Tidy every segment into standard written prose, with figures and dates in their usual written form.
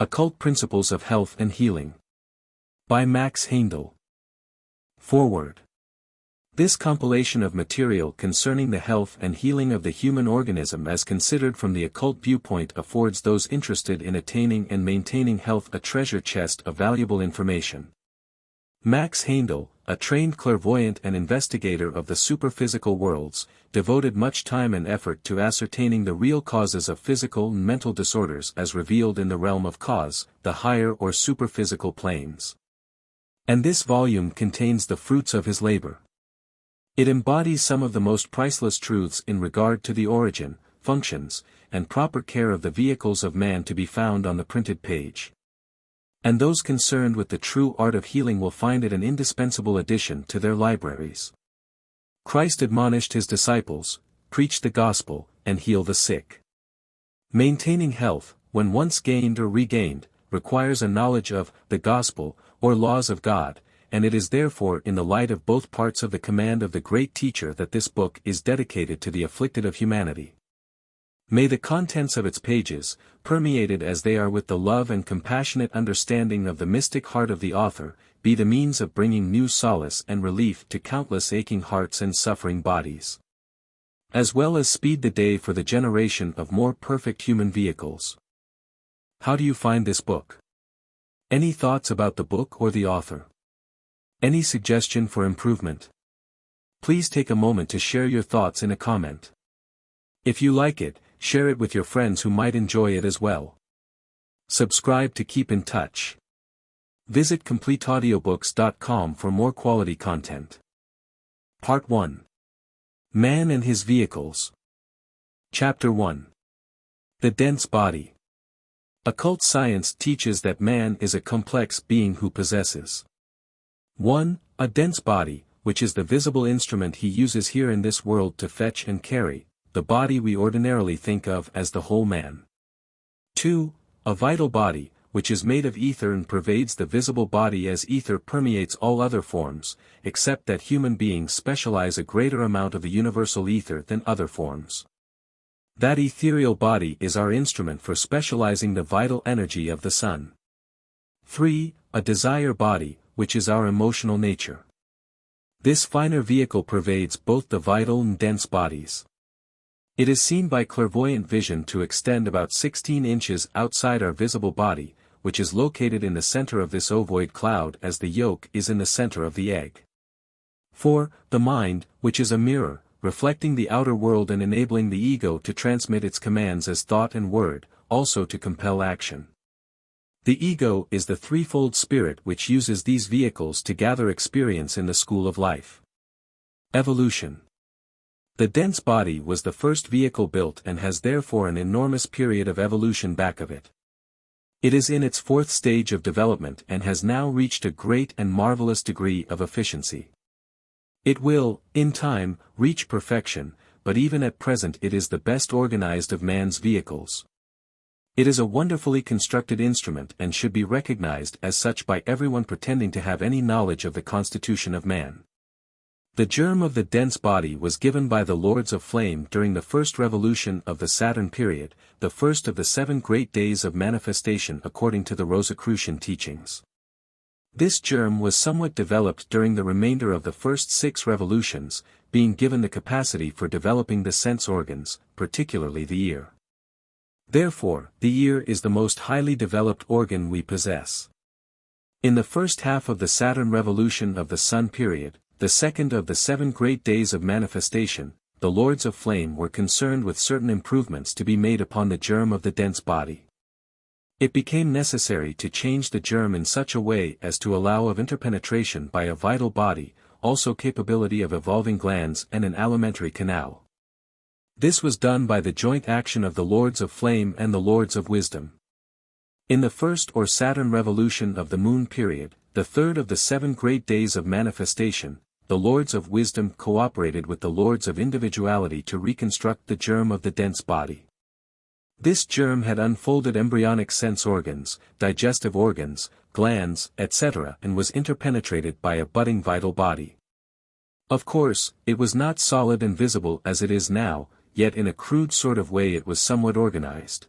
Occult Principles of Health and Healing. By Max Heindel. Foreword. This compilation of material concerning the health and healing of the human organism as considered from the occult viewpoint affords those interested in attaining and maintaining health a treasure chest of valuable information. Max Heindel, a trained clairvoyant and investigator of the superphysical worlds, devoted much time and effort to ascertaining the real causes of physical and mental disorders as revealed in the realm of cause, the higher or superphysical planes. And this volume contains the fruits of his labor. It embodies some of the most priceless truths in regard to the origin, functions, and proper care of the vehicles of man to be found on the printed page. And those concerned with the true art of healing will find it an indispensable addition to their libraries. Christ admonished his disciples, preach the gospel, and heal the sick. Maintaining health, when once gained or regained, requires a knowledge of the gospel, or laws of God, and it is therefore in the light of both parts of the command of the great teacher that this book is dedicated to the afflicted of humanity. May the contents of its pages, permeated as they are with the love and compassionate understanding of the mystic heart of the author, be the means of bringing new solace and relief to countless aching hearts and suffering bodies, as well as speed the day for the generation of more perfect human vehicles. How do you find this book? Any thoughts about the book or the author? Any suggestion for improvement? Please take a moment to share your thoughts in a comment. If you like it, share it with your friends who might enjoy it as well. Subscribe to keep in touch. Visit CompleteAudiobooks.com for more quality content. Part 1. Man and His Vehicles. Chapter 1. The Dense Body. Occult science teaches that man is a complex being who possesses 1. A dense body, which is the visible instrument he uses here in this world to fetch and carry, the body we ordinarily think of as the whole man. 2. A vital body, which is made of ether and pervades the visible body as ether permeates all other forms, except that human beings specialize a greater amount of the universal ether than other forms. That ethereal body is our instrument for specializing the vital energy of the sun. 3. A desire body, which is our emotional nature. This finer vehicle pervades both the vital and dense bodies. It is seen by clairvoyant vision to extend about 16 inches outside our visible body, which is located in the center of this ovoid cloud as the yolk is in the center of the egg. 4. The mind, which is a mirror, reflecting the outer world and enabling the ego to transmit its commands as thought and word, also to compel action. The ego is the threefold spirit which uses these vehicles to gather experience in the school of life. Evolution. The dense body was the first vehicle built and has therefore an enormous period of evolution back of it. It is in its fourth stage of development and has now reached a great and marvelous degree of efficiency. It will, in time, reach perfection, but even at present it is the best organized of man's vehicles. It is a wonderfully constructed instrument and should be recognized as such by everyone pretending to have any knowledge of the constitution of man. The germ of the dense body was given by the Lords of Flame during the first revolution of the Saturn period, the first of the 7 great days of manifestation according to the Rosicrucian teachings. This germ was somewhat developed during the remainder of the first 6 revolutions, being given the capacity for developing the sense organs, particularly the ear. Therefore, the ear is the most highly developed organ we possess. In the first half of the Saturn revolution of the Sun period, the second of the 7 great days of manifestation, the Lords of Flame were concerned with certain improvements to be made upon the germ of the dense body. It became necessary to change the germ in such a way as to allow of interpenetration by a vital body, also capability of evolving glands and an alimentary canal. This was done by the joint action of the Lords of Flame and the Lords of Wisdom. In the first or Saturn revolution of the Moon period, the third of the 7 great days of manifestation, the Lords of Wisdom cooperated with the Lords of Individuality to reconstruct the germ of the dense body. This germ had unfolded embryonic sense organs, digestive organs, glands, etc. and was interpenetrated by a budding vital body. Of course, it was not solid and visible as it is now, yet in a crude sort of way it was somewhat organized.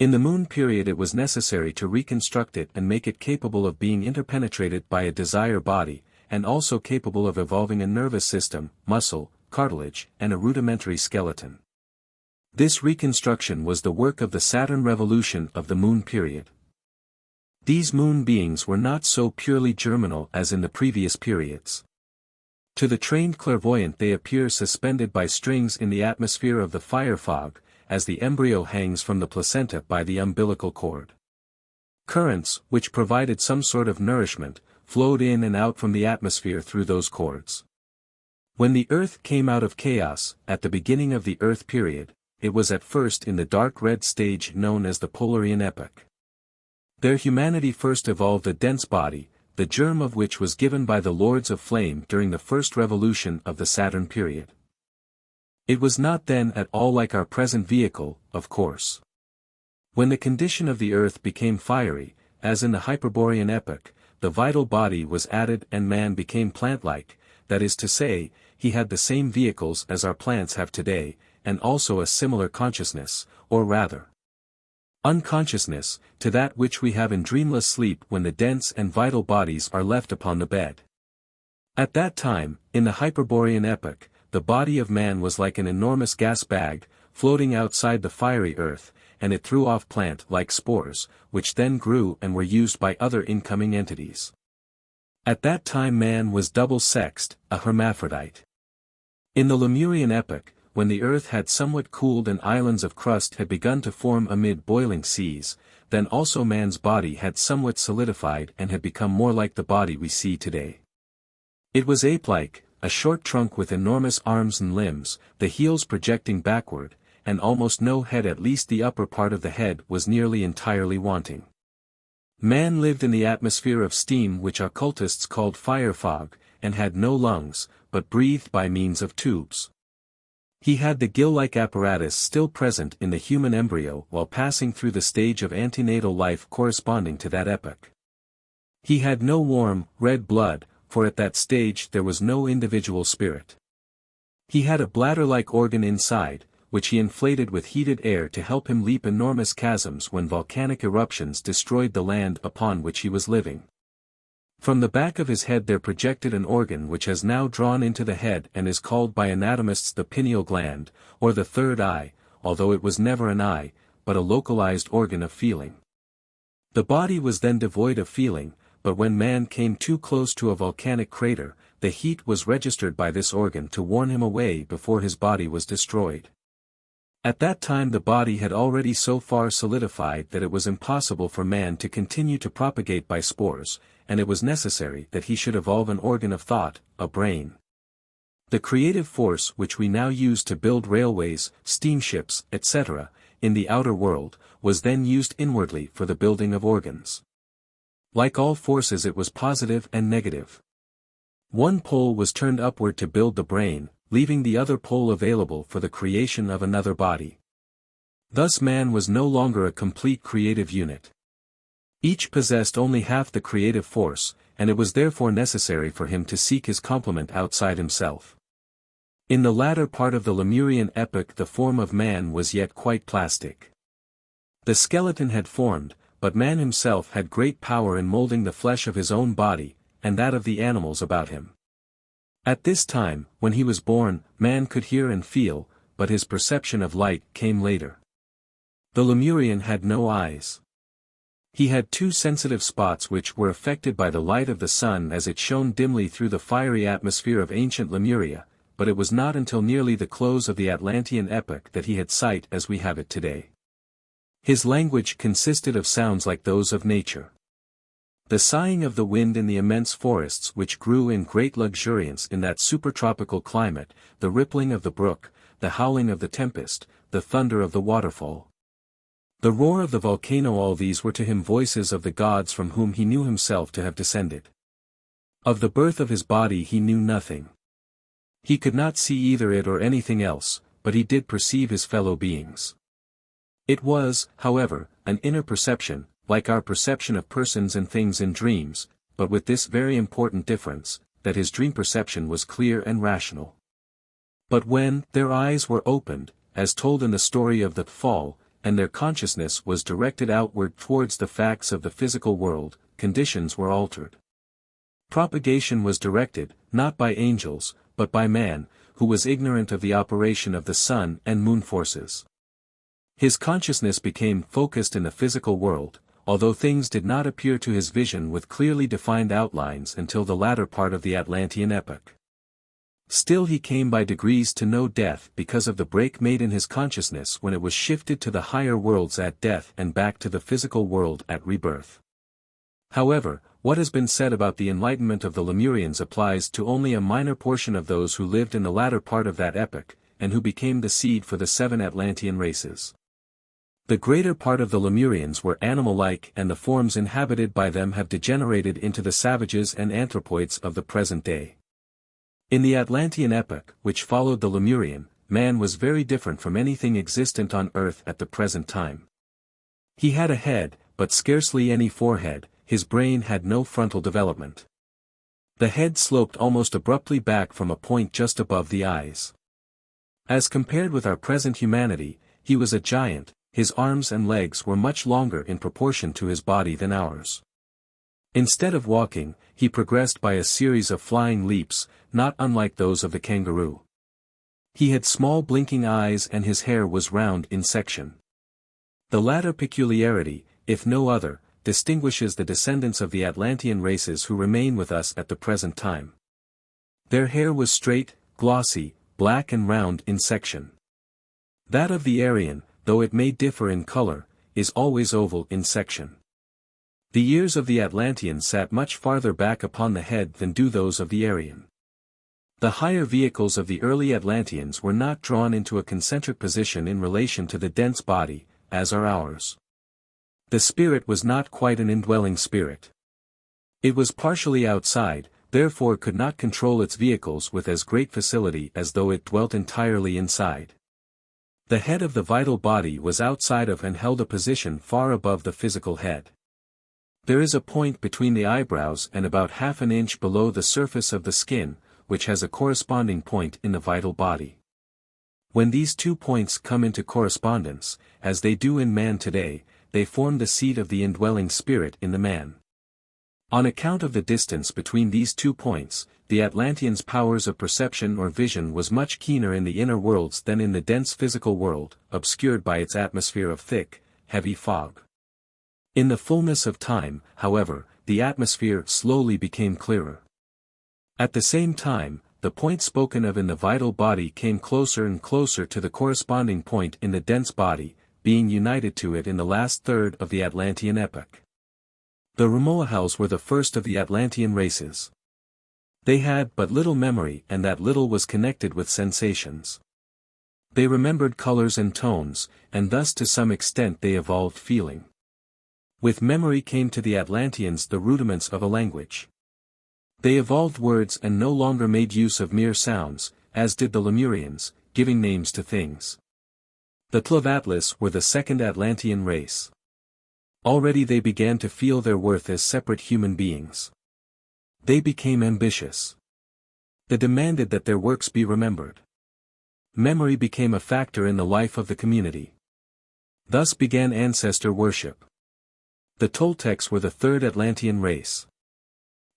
In the moon period it was necessary to reconstruct it and make it capable of being interpenetrated by a desire body, and also capable of evolving a nervous system, muscle, cartilage, and a rudimentary skeleton. This reconstruction was the work of the Saturn revolution of the moon period. These moon beings were not so purely germinal as in the previous periods. To the trained clairvoyant they appear suspended by strings in the atmosphere of the fire fog, as the embryo hangs from the placenta by the umbilical cord. Currents, which provided some sort of nourishment, flowed in and out from the atmosphere through those cords. When the Earth came out of chaos, at the beginning of the Earth period, it was at first in the dark red stage known as the Polarian epoch. There humanity first evolved a dense body, the germ of which was given by the Lords of Flame during the first revolution of the Saturn period. It was not then at all like our present vehicle, of course. When the condition of the Earth became fiery, as in the Hyperborean epoch, the vital body was added and man became plant-like, that is to say, he had the same vehicles as our plants have today, and also a similar consciousness, or rather, unconsciousness, to that which we have in dreamless sleep when the dense and vital bodies are left upon the bed. At that time, in the Hyperborean epoch, the body of man was like an enormous gas bag, floating outside the fiery earth, and it threw off plant-like spores, which then grew and were used by other incoming entities. At that time man was double-sexed, a hermaphrodite. In the Lemurian epoch, when the earth had somewhat cooled and islands of crust had begun to form amid boiling seas, then also man's body had somewhat solidified and had become more like the body we see today. It was ape-like, a short trunk with enormous arms and limbs, the heels projecting backward, and almost no head, at least the upper part of the head was nearly entirely wanting. Man lived in the atmosphere of steam which occultists called fire fog, and had no lungs, but breathed by means of tubes. He had the gill-like apparatus still present in the human embryo while passing through the stage of antenatal life corresponding to that epoch. He had no warm, red blood, for at that stage there was no individual spirit. He had a bladder-like organ inside, which he inflated with heated air to help him leap enormous chasms when volcanic eruptions destroyed the land upon which he was living. From the back of his head there projected an organ which has now drawn into the head and is called by anatomists the pineal gland, or the third eye, although it was never an eye, but a localized organ of feeling. The body was then devoid of feeling, but when man came too close to a volcanic crater, the heat was registered by this organ to warn him away before his body was destroyed. At that time the body had already so far solidified that it was impossible for man to continue to propagate by spores, and it was necessary that he should evolve an organ of thought, a brain. The creative force which we now use to build railways, steamships, etc., in the outer world, was then used inwardly for the building of organs. Like all forces it was positive and negative. One pole was turned upward to build the brain, leaving the other pole available for the creation of another body. Thus man was no longer a complete creative unit. Each possessed only half the creative force, and it was therefore necessary for him to seek his complement outside himself. In the latter part of the Lemurian epoch the form of man was yet quite plastic. The skeleton had formed, but man himself had great power in molding the flesh of his own body, and that of the animals about him. At this time, when he was born, man could hear and feel, but his perception of light came later. The Lemurian had no eyes. He had two sensitive spots which were affected by the light of the sun as it shone dimly through the fiery atmosphere of ancient Lemuria, but it was not until nearly the close of the Atlantean epoch that he had sight as we have it today. His language consisted of sounds like those of nature. The sighing of the wind in the immense forests which grew in great luxuriance in that supertropical climate, the rippling of the brook, the howling of the tempest, the thunder of the waterfall, the roar of the volcano, all these were to him voices of the gods from whom he knew himself to have descended. Of the birth of his body he knew nothing. He could not see either it or anything else, but he did perceive his fellow beings. It was, however, an inner perception, like our perception of persons and things in dreams, but with this very important difference, that his dream perception was clear and rational. But when their eyes were opened, as told in the story of the fall, and their consciousness was directed outward towards the facts of the physical world, conditions were altered. Propagation was directed, not by angels, but by man, who was ignorant of the operation of the sun and moon forces. His consciousness became focused in the physical world, although things did not appear to his vision with clearly defined outlines until the latter part of the Atlantean epoch. Still he came by degrees to know death because of the break made in his consciousness when it was shifted to the higher worlds at death and back to the physical world at rebirth. However, what has been said about the enlightenment of the Lemurians applies to only a minor portion of those who lived in the latter part of that epoch, and who became the seed for the 7 Atlantean races. The greater part of the Lemurians were animal-like, and the forms inhabited by them have degenerated into the savages and anthropoids of the present day. In the Atlantean epoch, which followed the Lemurian, man was very different from anything existent on Earth at the present time. He had a head, but scarcely any forehead. His brain had no frontal development. The head sloped almost abruptly back from a point just above the eyes. As compared with our present humanity, he was a giant. His arms and legs were much longer in proportion to his body than ours. Instead of walking, he progressed by a series of flying leaps, not unlike those of the kangaroo. He had small blinking eyes and his hair was round in section. The latter peculiarity, if no other, distinguishes the descendants of the Atlantean races who remain with us at the present time. Their hair was straight, glossy, black and round in section. That of the Aryan, though it may differ in color, is always oval in section. The ears of the Atlantean sat much farther back upon the head than do those of the Aryan. The higher vehicles of the early Atlanteans were not drawn into a concentric position in relation to the dense body, as are ours. The spirit was not quite an indwelling spirit. It was partially outside, therefore could not control its vehicles with as great facility as though it dwelt entirely inside. The head of the vital body was outside of and held a position far above the physical head. There is a point between the eyebrows and about half an inch below the surface of the skin, which has a corresponding point in the vital body. When these 2 points come into correspondence, as they do in man today, they form the seat of the indwelling spirit in the man. On account of the distance between these 2 points, the Atlanteans' powers of perception or vision was much keener in the inner worlds than in the dense physical world, obscured by its atmosphere of thick, heavy fog. In the fullness of time, however, the atmosphere slowly became clearer. At the same time, the point spoken of in the vital body came closer and closer to the corresponding point in the dense body, being united to it in the last third of the Atlantean epoch. The Ramoahals were the first of the Atlantean races. They had but little memory, and that little was connected with sensations. They remembered colors and tones, and thus to some extent they evolved feeling. With memory came to the Atlanteans the rudiments of a language. They evolved words and no longer made use of mere sounds, as did the Lemurians, giving names to things. The Tlavatlis were the second Atlantean race. Already they began to feel their worth as separate human beings. They became ambitious. They demanded that their works be remembered. Memory became a factor in the life of the community. Thus began ancestor worship. The Toltecs were the third Atlantean race.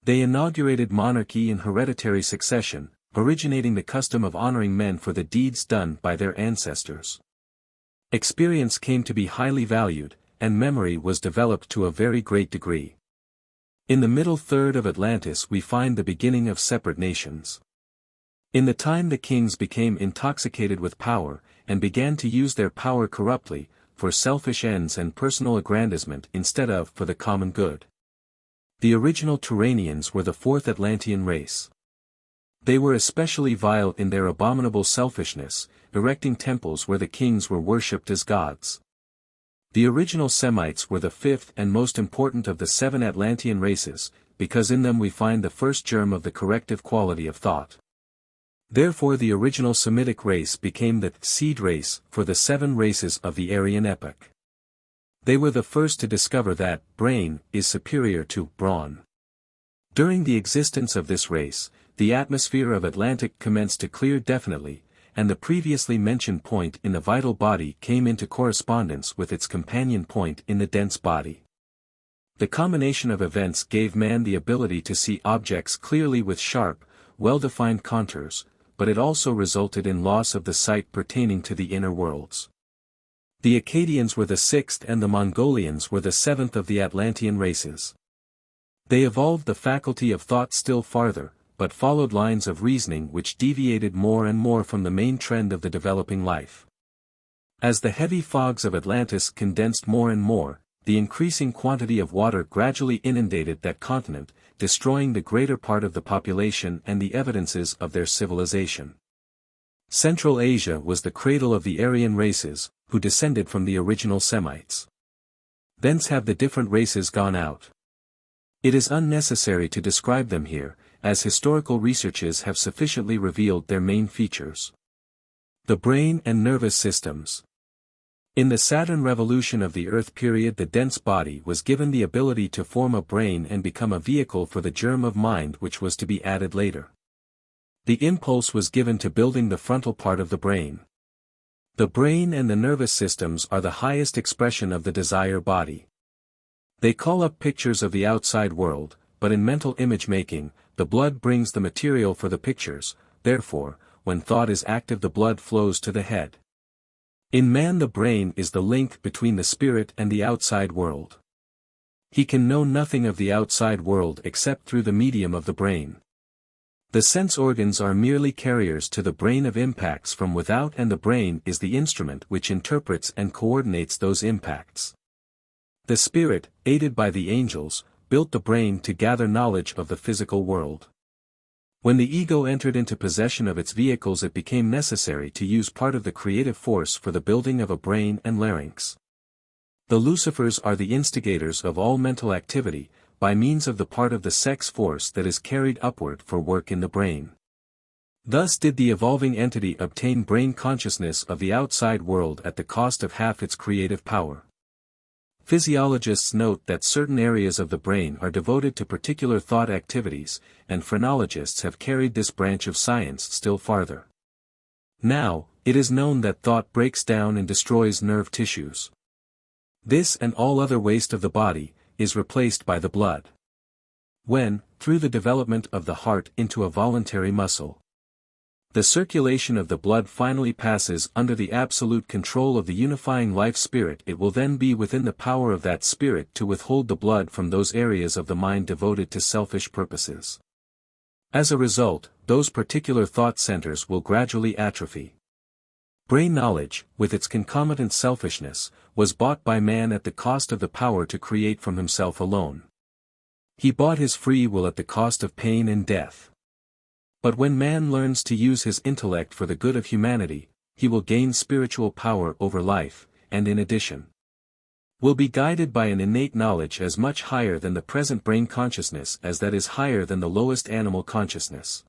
They inaugurated monarchy and hereditary succession, originating the custom of honoring men for the deeds done by their ancestors. Experience came to be highly valued, and memory was developed to a very great degree. In the middle third of Atlantis we find the beginning of separate nations. In the time the kings became intoxicated with power, and began to use their power corruptly, for selfish ends and personal aggrandizement instead of for the common good. The original Turanians were the fourth Atlantean race. They were especially vile in their abominable selfishness, erecting temples where the kings were worshipped as gods. The original Semites were the fifth and most important of the 7 Atlantean races, because in them we find the first germ of the corrective quality of thought. Therefore the original Semitic race became the seed race for the 7 races of the Aryan epoch. They were the first to discover that brain is superior to brawn. During the existence of this race, the atmosphere of Atlantic commenced to clear definitely, and the previously mentioned point in the vital body came into correspondence with its companion point in the dense body. The combination of events gave man the ability to see objects clearly with sharp, well-defined contours, but it also resulted in loss of the sight pertaining to the inner worlds. The Akkadians were the sixth and the Mongolians were the seventh of the Atlantean races. They evolved the faculty of thought still farther, but followed lines of reasoning which deviated more and more from the main trend of the developing life. As the heavy fogs of Atlantis condensed more and more, the increasing quantity of water gradually inundated that continent, destroying the greater part of the population and the evidences of their civilization. Central Asia was the cradle of the Aryan races, who descended from the original Semites. Thence have the different races gone out. It is unnecessary to describe them here, as historical researches have sufficiently revealed their main features. The brain and nervous systems. In the Saturn revolution of the Earth period, the dense body was given the ability to form a brain and become a vehicle for the germ of mind which was to be added later. The impulse was given to building the frontal part of the brain. The brain and the nervous systems are the highest expression of the desire body. They call up pictures of the outside world, but in mental image making, the blood brings the material for the pictures, therefore, when thought is active the blood flows to the head. In man the brain is the link between the spirit and the outside world. He can know nothing of the outside world except through the medium of the brain. The sense organs are merely carriers to the brain of impacts from without, and the brain is the instrument which interprets and coordinates those impacts. The spirit, aided by the angels, built the brain to gather knowledge of the physical world. When the ego entered into possession of its vehicles, it became necessary to use part of the creative force for the building of a brain and larynx. The Lucifers are the instigators of all mental activity, by means of the part of the sex force that is carried upward for work in the brain. Thus did the evolving entity obtain brain consciousness of the outside world at the cost of half its creative power. Physiologists note that certain areas of the brain are devoted to particular thought activities, and phrenologists have carried this branch of science still farther. Now, it is known that thought breaks down and destroys nerve tissues. This and all other waste of the body is replaced by the blood. When, through the development of the heart into a voluntary muscle, the circulation of the blood finally passes under the absolute control of the unifying life spirit, it will then be within the power of that spirit to withhold the blood from those areas of the mind devoted to selfish purposes. As a result, those particular thought centers will gradually atrophy. Brain knowledge, with its concomitant selfishness, was bought by man at the cost of the power to create from himself alone. He bought his free will at the cost of pain and death. But when man learns to use his intellect for the good of humanity, he will gain spiritual power over life, and in addition, will be guided by an innate knowledge as much higher than the present brain consciousness as that is higher than the lowest animal consciousness.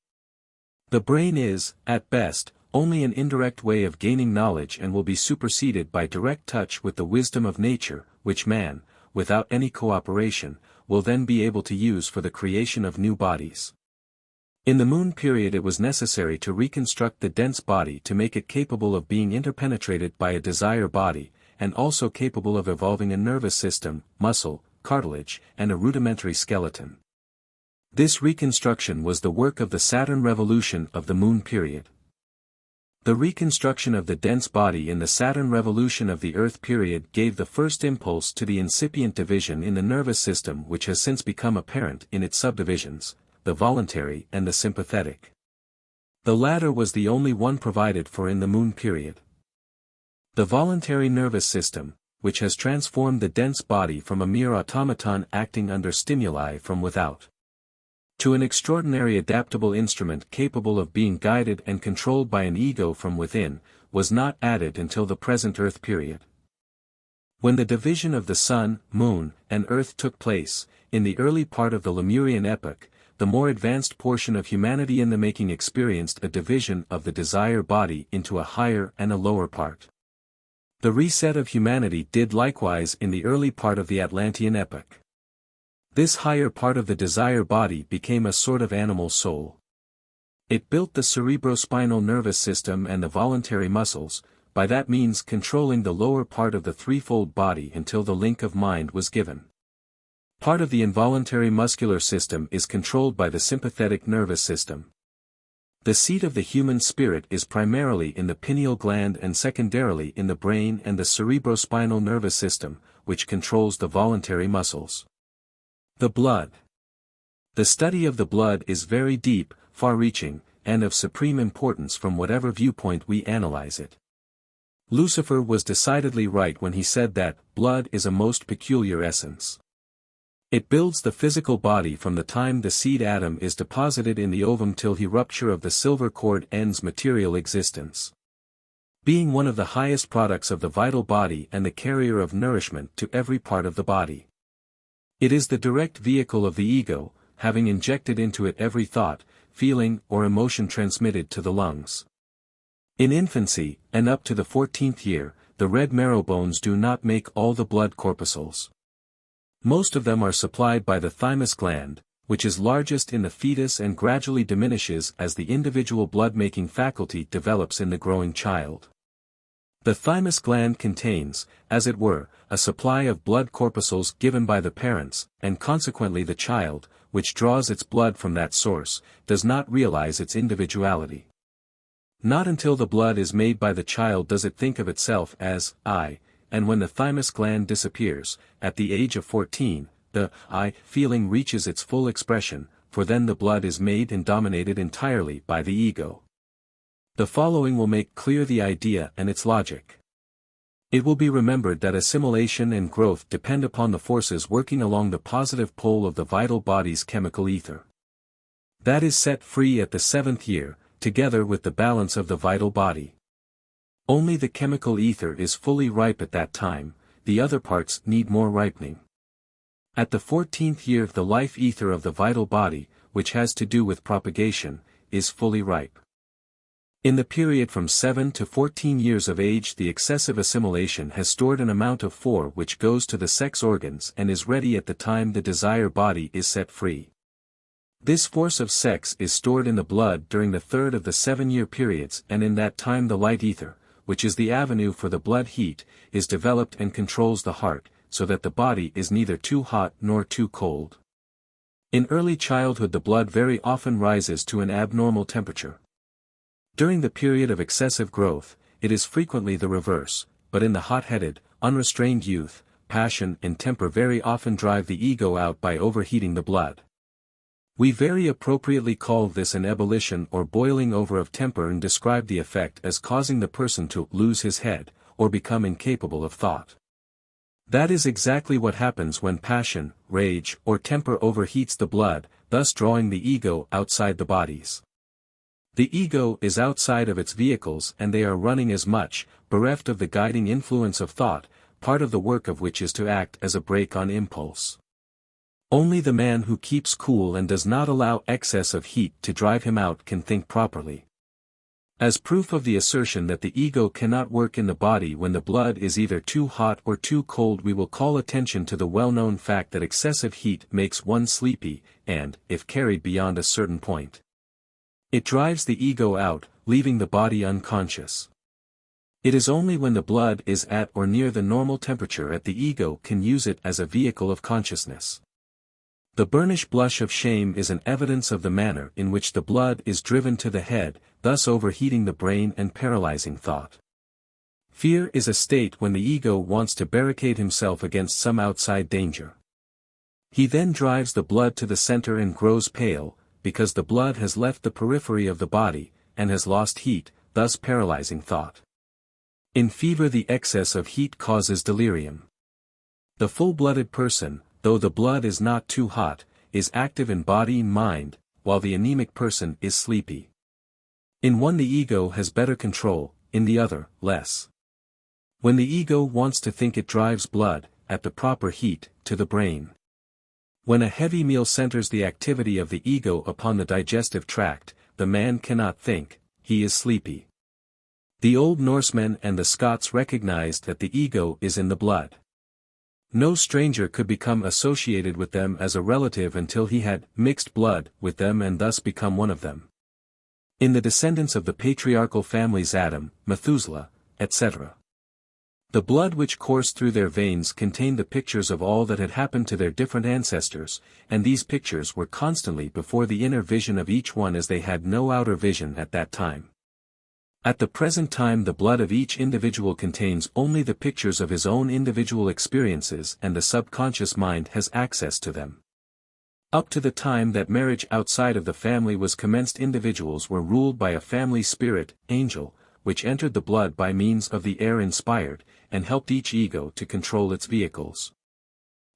The brain is, at best, only an indirect way of gaining knowledge and will be superseded by direct touch with the wisdom of nature, which man, without any cooperation, will then be able to use for the creation of new bodies. In the moon period it was necessary to reconstruct the dense body to make it capable of being interpenetrated by a desire body, and also capable of evolving a nervous system, muscle, cartilage, and a rudimentary skeleton. This reconstruction was the work of the Saturn revolution of the moon period. The reconstruction of the dense body in the Saturn revolution of the Earth period gave the first impulse to the incipient division in the nervous system, which has since become apparent in its subdivisions, the voluntary and the sympathetic. The latter was the only one provided for in the moon period. The voluntary nervous system, which has transformed the dense body from a mere automaton acting under stimuli from without, to an extraordinary adaptable instrument capable of being guided and controlled by an ego from within, was not added until the present Earth period. When the division of the Sun, Moon, and Earth took place, in the early part of the Lemurian epoch, the more advanced portion of humanity in the making experienced a division of the desire body into a higher and a lower part. The reset of humanity did likewise in the early part of the Atlantean epoch. This higher part of the desire body became a sort of animal soul. It built the cerebrospinal nervous system and the voluntary muscles, by that means controlling the lower part of the threefold body until the link of mind was given. Part of the involuntary muscular system is controlled by the sympathetic nervous system. The seat of the human spirit is primarily in the pineal gland and secondarily in the brain and the cerebrospinal nervous system, which controls the voluntary muscles. The blood. The study of the blood is very deep, far-reaching, and of supreme importance from whatever viewpoint we analyze it. Lucifer was decidedly right when he said that blood is a most peculiar essence. It builds the physical body from the time the seed atom is deposited in the ovum till the rupture of the silver cord ends material existence. Being one of the highest products of the vital body and the carrier of nourishment to every part of the body. It is the direct vehicle of the ego, having injected into it every thought, feeling, or emotion transmitted to the lungs. In infancy, and up to the 14th year, the red marrow bones do not make all the blood corpuscles. Most of them are supplied by the thymus gland, which is largest in the fetus and gradually diminishes as the individual blood-making faculty develops in the growing child. The thymus gland contains, as it were, a supply of blood corpuscles given by the parents, and consequently the child, which draws its blood from that source, does not realize its individuality. Not until the blood is made by the child does it think of itself as I, and when the thymus gland disappears, at the age of 14, the I feeling reaches its full expression, for then the blood is made and dominated entirely by the ego. The following will make clear the idea and its logic. It will be remembered that assimilation and growth depend upon the forces working along the positive pole of the vital body's chemical ether. That is set free at the 7th year, together with the balance of the vital body. Only the chemical ether is fully ripe at that time, the other parts need more ripening. At the 14th year the life ether of the vital body, which has to do with propagation, is fully ripe. In the period from 7 to 14 years of age the excessive assimilation has stored an amount of 4 which goes to the sex organs and is ready at the time the desire body is set free. This force of sex is stored in the blood during the third of the 7-year periods and in that time the light ether, which is the avenue for the blood heat, is developed and controls the heart, so that the body is neither too hot nor too cold. In early childhood the blood very often rises to an abnormal temperature. During the period of excessive growth, it is frequently the reverse, but in the hot-headed, unrestrained youth, passion and temper very often drive the ego out by overheating the blood. We very appropriately call this an ebullition or boiling over of temper and describe the effect as causing the person to lose his head, or become incapable of thought. That is exactly what happens when passion, rage, or temper overheats the blood, thus drawing the ego outside the bodies. The ego is outside of its vehicles and they are running as much, bereft of the guiding influence of thought, part of the work of which is to act as a brake on impulse. Only the man who keeps cool and does not allow excess of heat to drive him out can think properly. As proof of the assertion that the ego cannot work in the body when the blood is either too hot or too cold we will call attention to the well-known fact that excessive heat makes one sleepy, and, if carried beyond a certain point, it drives the ego out, leaving the body unconscious. It is only when the blood is at or near the normal temperature that the ego can use it as a vehicle of consciousness. The burnish blush of shame is an evidence of the manner in which the blood is driven to the head, thus overheating the brain and paralyzing thought. Fear is a state when the ego wants to barricade himself against some outside danger. He then drives the blood to the center and grows pale, because the blood has left the periphery of the body, and has lost heat, thus paralyzing thought. In fever the excess of heat causes delirium. The full-blooded person, though the blood is not too hot, is active in body and mind, while the anemic person is sleepy. In one the ego has better control, in the other, less. When the ego wants to think it drives blood, at the proper heat, to the brain. When a heavy meal centers the activity of the ego upon the digestive tract, the man cannot think, he is sleepy. The old Norsemen and the Scots recognized that the ego is in the blood. No stranger could become associated with them as a relative until he had mixed blood with them and thus become one of them. In the descendants of the patriarchal families Adam, Methuselah, etc. The blood which coursed through their veins contained the pictures of all that had happened to their different ancestors, and these pictures were constantly before the inner vision of each one as they had no outer vision at that time. At the present time the blood of each individual contains only the pictures of his own individual experiences and the subconscious mind has access to them. Up to the time that marriage outside of the family was commenced, individuals were ruled by a family spirit, angel, which entered the blood by means of the air inspired, and helped each ego to control its vehicles.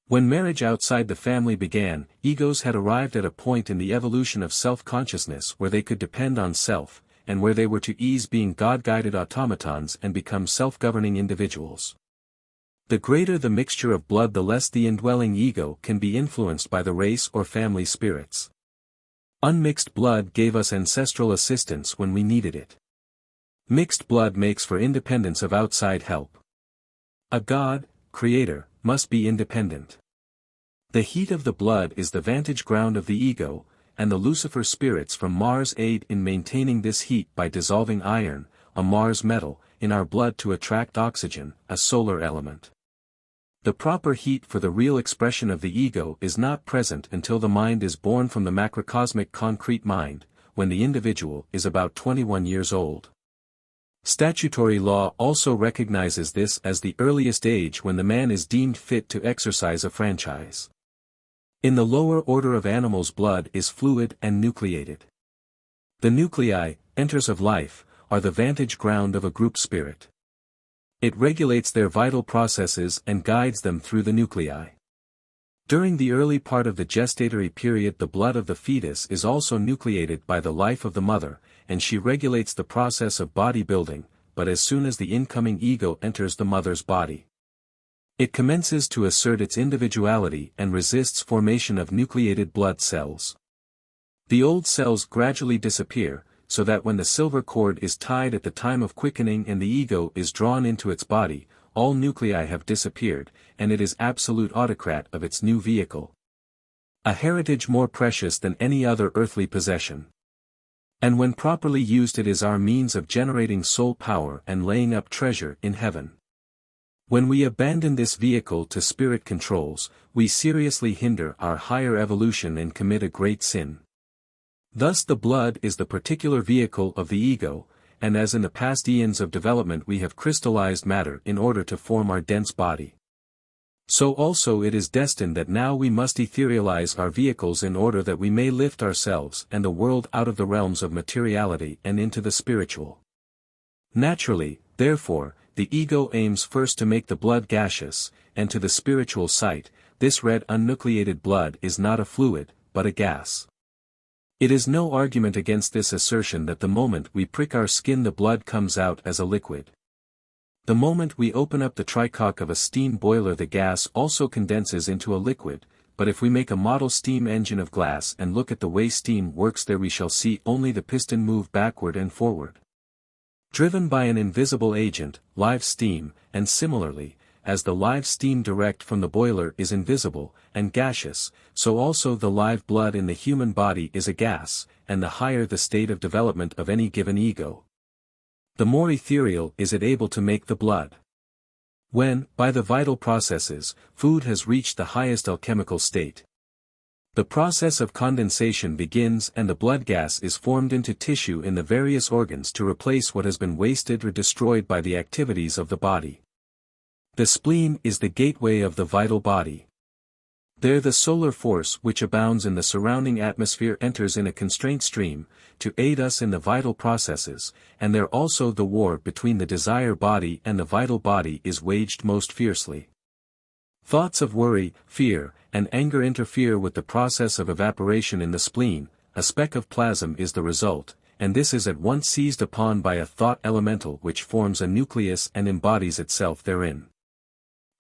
When marriage outside the family began, egos had arrived at a point in the evolution of self-consciousness where they could depend on self, and where they were to ease being God-guided automatons and become self-governing individuals. The greater the mixture of blood, the less the indwelling ego can be influenced by the race or family spirits. Unmixed blood gave us ancestral assistance when we needed it. Mixed blood makes for independence of outside help. A God, creator, must be independent. The heat of the blood is the vantage ground of the ego, and the Lucifer spirits from Mars aid in maintaining this heat by dissolving iron, a Mars metal, in our blood to attract oxygen, a solar element. The proper heat for the real expression of the ego is not present until the mind is born from the macrocosmic concrete mind, when the individual is about 21 years old. Statutory law also recognizes this as the earliest age when the man is deemed fit to exercise a franchise. In the lower order of animals, blood is fluid and nucleated. The nuclei, enters of life, are the vantage ground of a group spirit. It regulates their vital processes and guides them through the nuclei. During the early part of the gestatory period, the blood of the fetus is also nucleated by the life of the mother, and she regulates the process of body building, but as soon as the incoming ego enters the mother's body, it commences to assert its individuality and resists formation of nucleated blood cells. The old cells gradually disappear, so that when the silver cord is tied at the time of quickening and the ego is drawn into its body, all nuclei have disappeared, and it is absolute autocrat of its new vehicle. A heritage more precious than any other earthly possession. And when properly used, it is our means of generating soul power and laying up treasure in heaven. When we abandon this vehicle to spirit controls, we seriously hinder our higher evolution and commit a great sin. Thus the blood is the particular vehicle of the ego, and as in the past eons of development we have crystallized matter in order to form our dense body, so also it is destined that now we must etherealize our vehicles in order that we may lift ourselves and the world out of the realms of materiality and into the spiritual. Naturally, therefore, the ego aims first to make the blood gaseous, and to the spiritual sight, this red unnucleated blood is not a fluid, but a gas. It is no argument against this assertion that the moment we prick our skin the blood comes out as a liquid. The moment we open up the tricock of a steam boiler the gas also condenses into a liquid, but if we make a model steam engine of glass and look at the way steam works there we shall see only the piston move backward and forward, driven by an invisible agent, live steam, and similarly, as the live steam direct from the boiler is invisible and gaseous, so also the live blood in the human body is a gas, and the higher the state of development of any given ego, the more ethereal is it able to make the blood. When, by the vital processes, food has reached the highest alchemical state, the process of condensation begins and the blood gas is formed into tissue in the various organs to replace what has been wasted or destroyed by the activities of the body. The spleen is the gateway of the vital body. There the solar force which abounds in the surrounding atmosphere enters in a constraint stream, to aid us in the vital processes, and there also the war between the desire body and the vital body is waged most fiercely. Thoughts of worry, fear, and anger interfere with the process of evaporation in the spleen, a speck of plasm is the result, and this is at once seized upon by a thought elemental which forms a nucleus and embodies itself therein.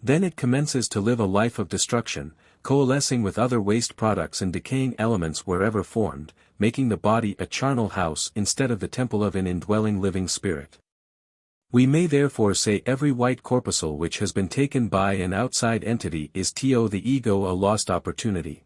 Then it commences to live a life of destruction, coalescing with other waste products and decaying elements wherever formed, making the body a charnel house instead of the temple of an indwelling living spirit. We may therefore say every white corpuscle which has been taken by an outside entity is to the ego a lost opportunity.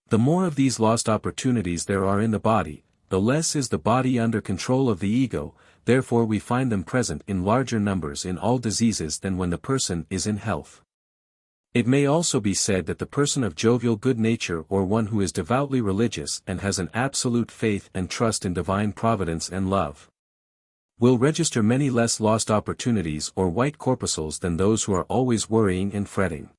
The more of these lost opportunities there are in the body, the less is the body under control of the ego, therefore we find them present in larger numbers in all diseases than when the person is in health. It may also be said that the person of jovial good nature or one who is devoutly religious and has an absolute faith and trust in divine providence and love will register many less lost opportunities or white corpuscles than those who are always worrying and fretting.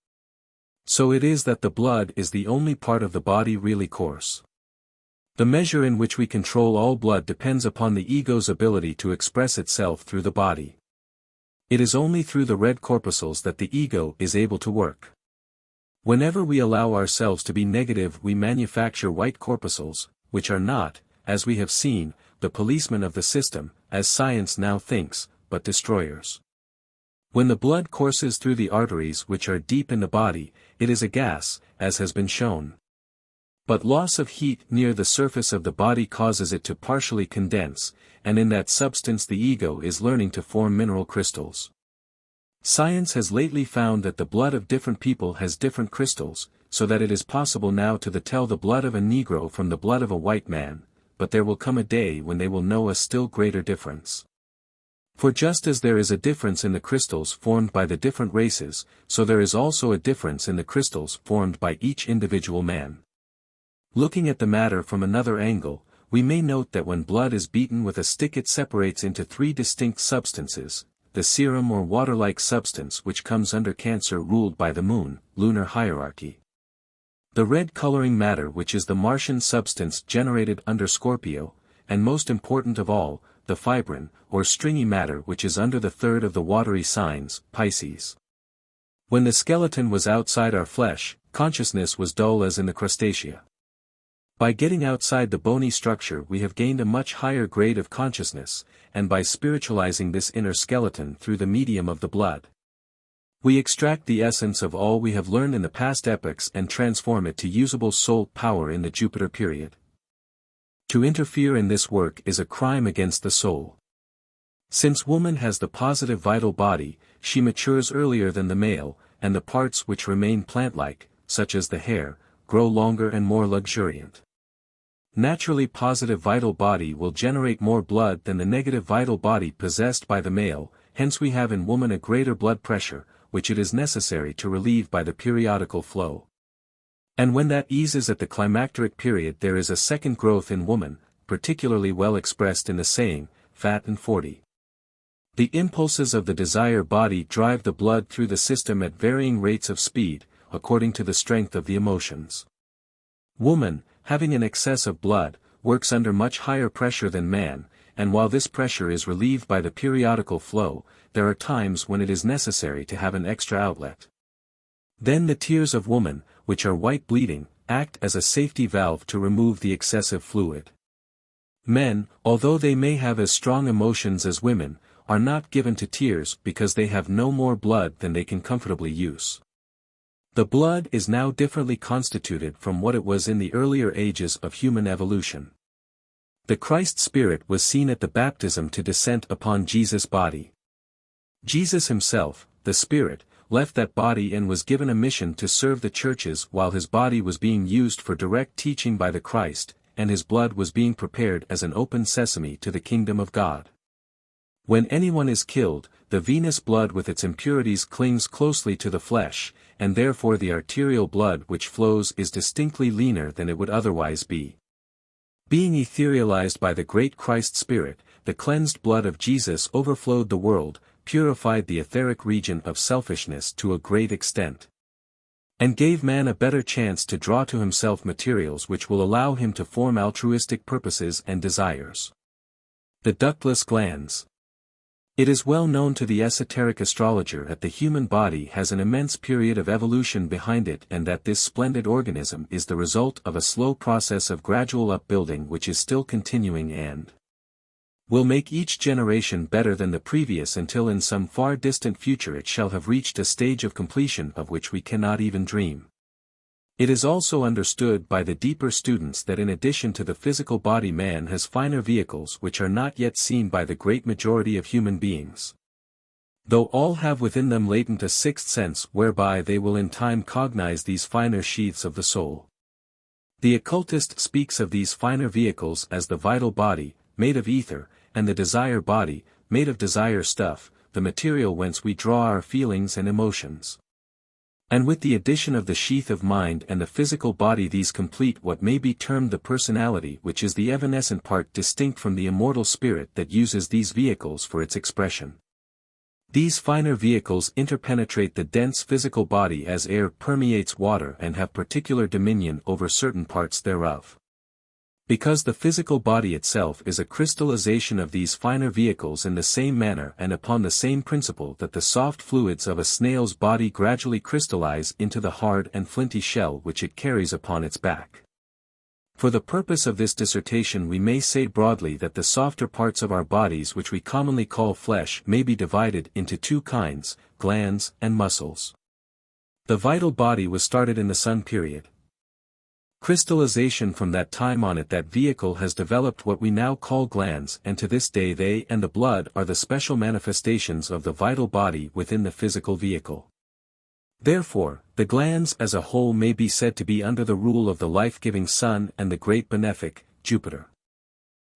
So it is that the blood is the only part of the body really coarse. The measure in which we control all blood depends upon the ego's ability to express itself through the body. It is only through the red corpuscles that the ego is able to work. Whenever we allow ourselves to be negative, we manufacture white corpuscles, which are not, as we have seen, the policemen of the system, as science now thinks, but destroyers. When the blood courses through the arteries which are deep in the body, it is a gas, as has been shown. But loss of heat near the surface of the body causes it to partially condense, and in that substance the ego is learning to form mineral crystals. Science has lately found that the blood of different people has different crystals, so that it is possible now to tell the blood of a Negro from the blood of a white man, but there will come a day when they will know a still greater difference. For just as there is a difference in the crystals formed by the different races, so there is also a difference in the crystals formed by each individual man. Looking at the matter from another angle, we may note that when blood is beaten with a stick it separates into three distinct substances: the serum or water-like substance which comes under Cancer ruled by the moon, lunar hierarchy; the red coloring matter which is the Martian substance generated under Scorpio, and most important of all, the fibrin, or stringy matter which is under the third of the watery signs, Pisces. When the skeleton was outside our flesh, consciousness was dull as in the crustacea. By getting outside the bony structure we have gained a much higher grade of consciousness, and by spiritualizing this inner skeleton through the medium of the blood, we extract the essence of all we have learned in the past epochs and transform it to usable soul power in the Jupiter period. To interfere in this work is a crime against the soul. Since woman has the positive vital body, she matures earlier than the male, and the parts which remain plant-like, such as the hair, grow longer and more luxuriant. Naturally positive vital body will generate more blood than the negative vital body possessed by the male, hence we have in woman a greater blood pressure, which it is necessary to relieve by the periodical flow. And when that eases at the climacteric period there is a second growth in woman, particularly well expressed in the saying, fat and 40. The impulses of the desire body drive the blood through the system at varying rates of speed, according to the strength of the emotions. Woman, having an excess of blood, works under much higher pressure than man, and while this pressure is relieved by the periodical flow, there are times when it is necessary to have an extra outlet. Then the tears of woman, which are white bleeding, act as a safety valve to remove the excessive fluid. Men, although they may have as strong emotions as women, are not given to tears because they have no more blood than they can comfortably use. The blood is now differently constituted from what it was in the earlier ages of human evolution. The Christ Spirit was seen at the baptism to descend upon Jesus' body. Jesus himself, the Spirit, left that body and was given a mission to serve the churches while his body was being used for direct teaching by the Christ, and his blood was being prepared as an open sesame to the kingdom of God. When anyone is killed, the venous blood with its impurities clings closely to the flesh, and therefore the arterial blood which flows is distinctly leaner than it would otherwise be. Being etherealized by the great Christ Spirit, the cleansed blood of Jesus overflowed the world, purified the etheric region of selfishness to a great extent, and gave man a better chance to draw to himself materials which will allow him to form altruistic purposes and desires. The ductless glands. It is well known to the esoteric astrologer that the human body has an immense period of evolution behind it and that this splendid organism is the result of a slow process of gradual upbuilding which is still continuing and will make each generation better than the previous until in some far distant future it shall have reached a stage of completion of which we cannot even dream. It is also understood by the deeper students that in addition to the physical body man has finer vehicles which are not yet seen by the great majority of human beings, though all have within them latent a sixth sense whereby they will in time cognize these finer sheaths of the soul. The occultist speaks of these finer vehicles as the vital body, made of ether, and the desire body, made of desire stuff, the material whence we draw our feelings and emotions. And with the addition of the sheath of mind and the physical body, these complete what may be termed the personality, which is the evanescent part distinct from the immortal spirit that uses these vehicles for its expression. These finer vehicles interpenetrate the dense physical body as air permeates water and have particular dominion over certain parts thereof. Because the physical body itself is a crystallization of these finer vehicles in the same manner and upon the same principle that the soft fluids of a snail's body gradually crystallize into the hard and flinty shell which it carries upon its back. For the purpose of this dissertation we may say broadly that the softer parts of our bodies, which we commonly call flesh, may be divided into two kinds, glands and muscles. The vital body was started in the Sun period. Crystallization from that time on it, that vehicle has developed what we now call glands, and to this day they and the blood are the special manifestations of the vital body within the physical vehicle. Therefore, the glands as a whole may be said to be under the rule of the life-giving Sun and the great benefic, Jupiter.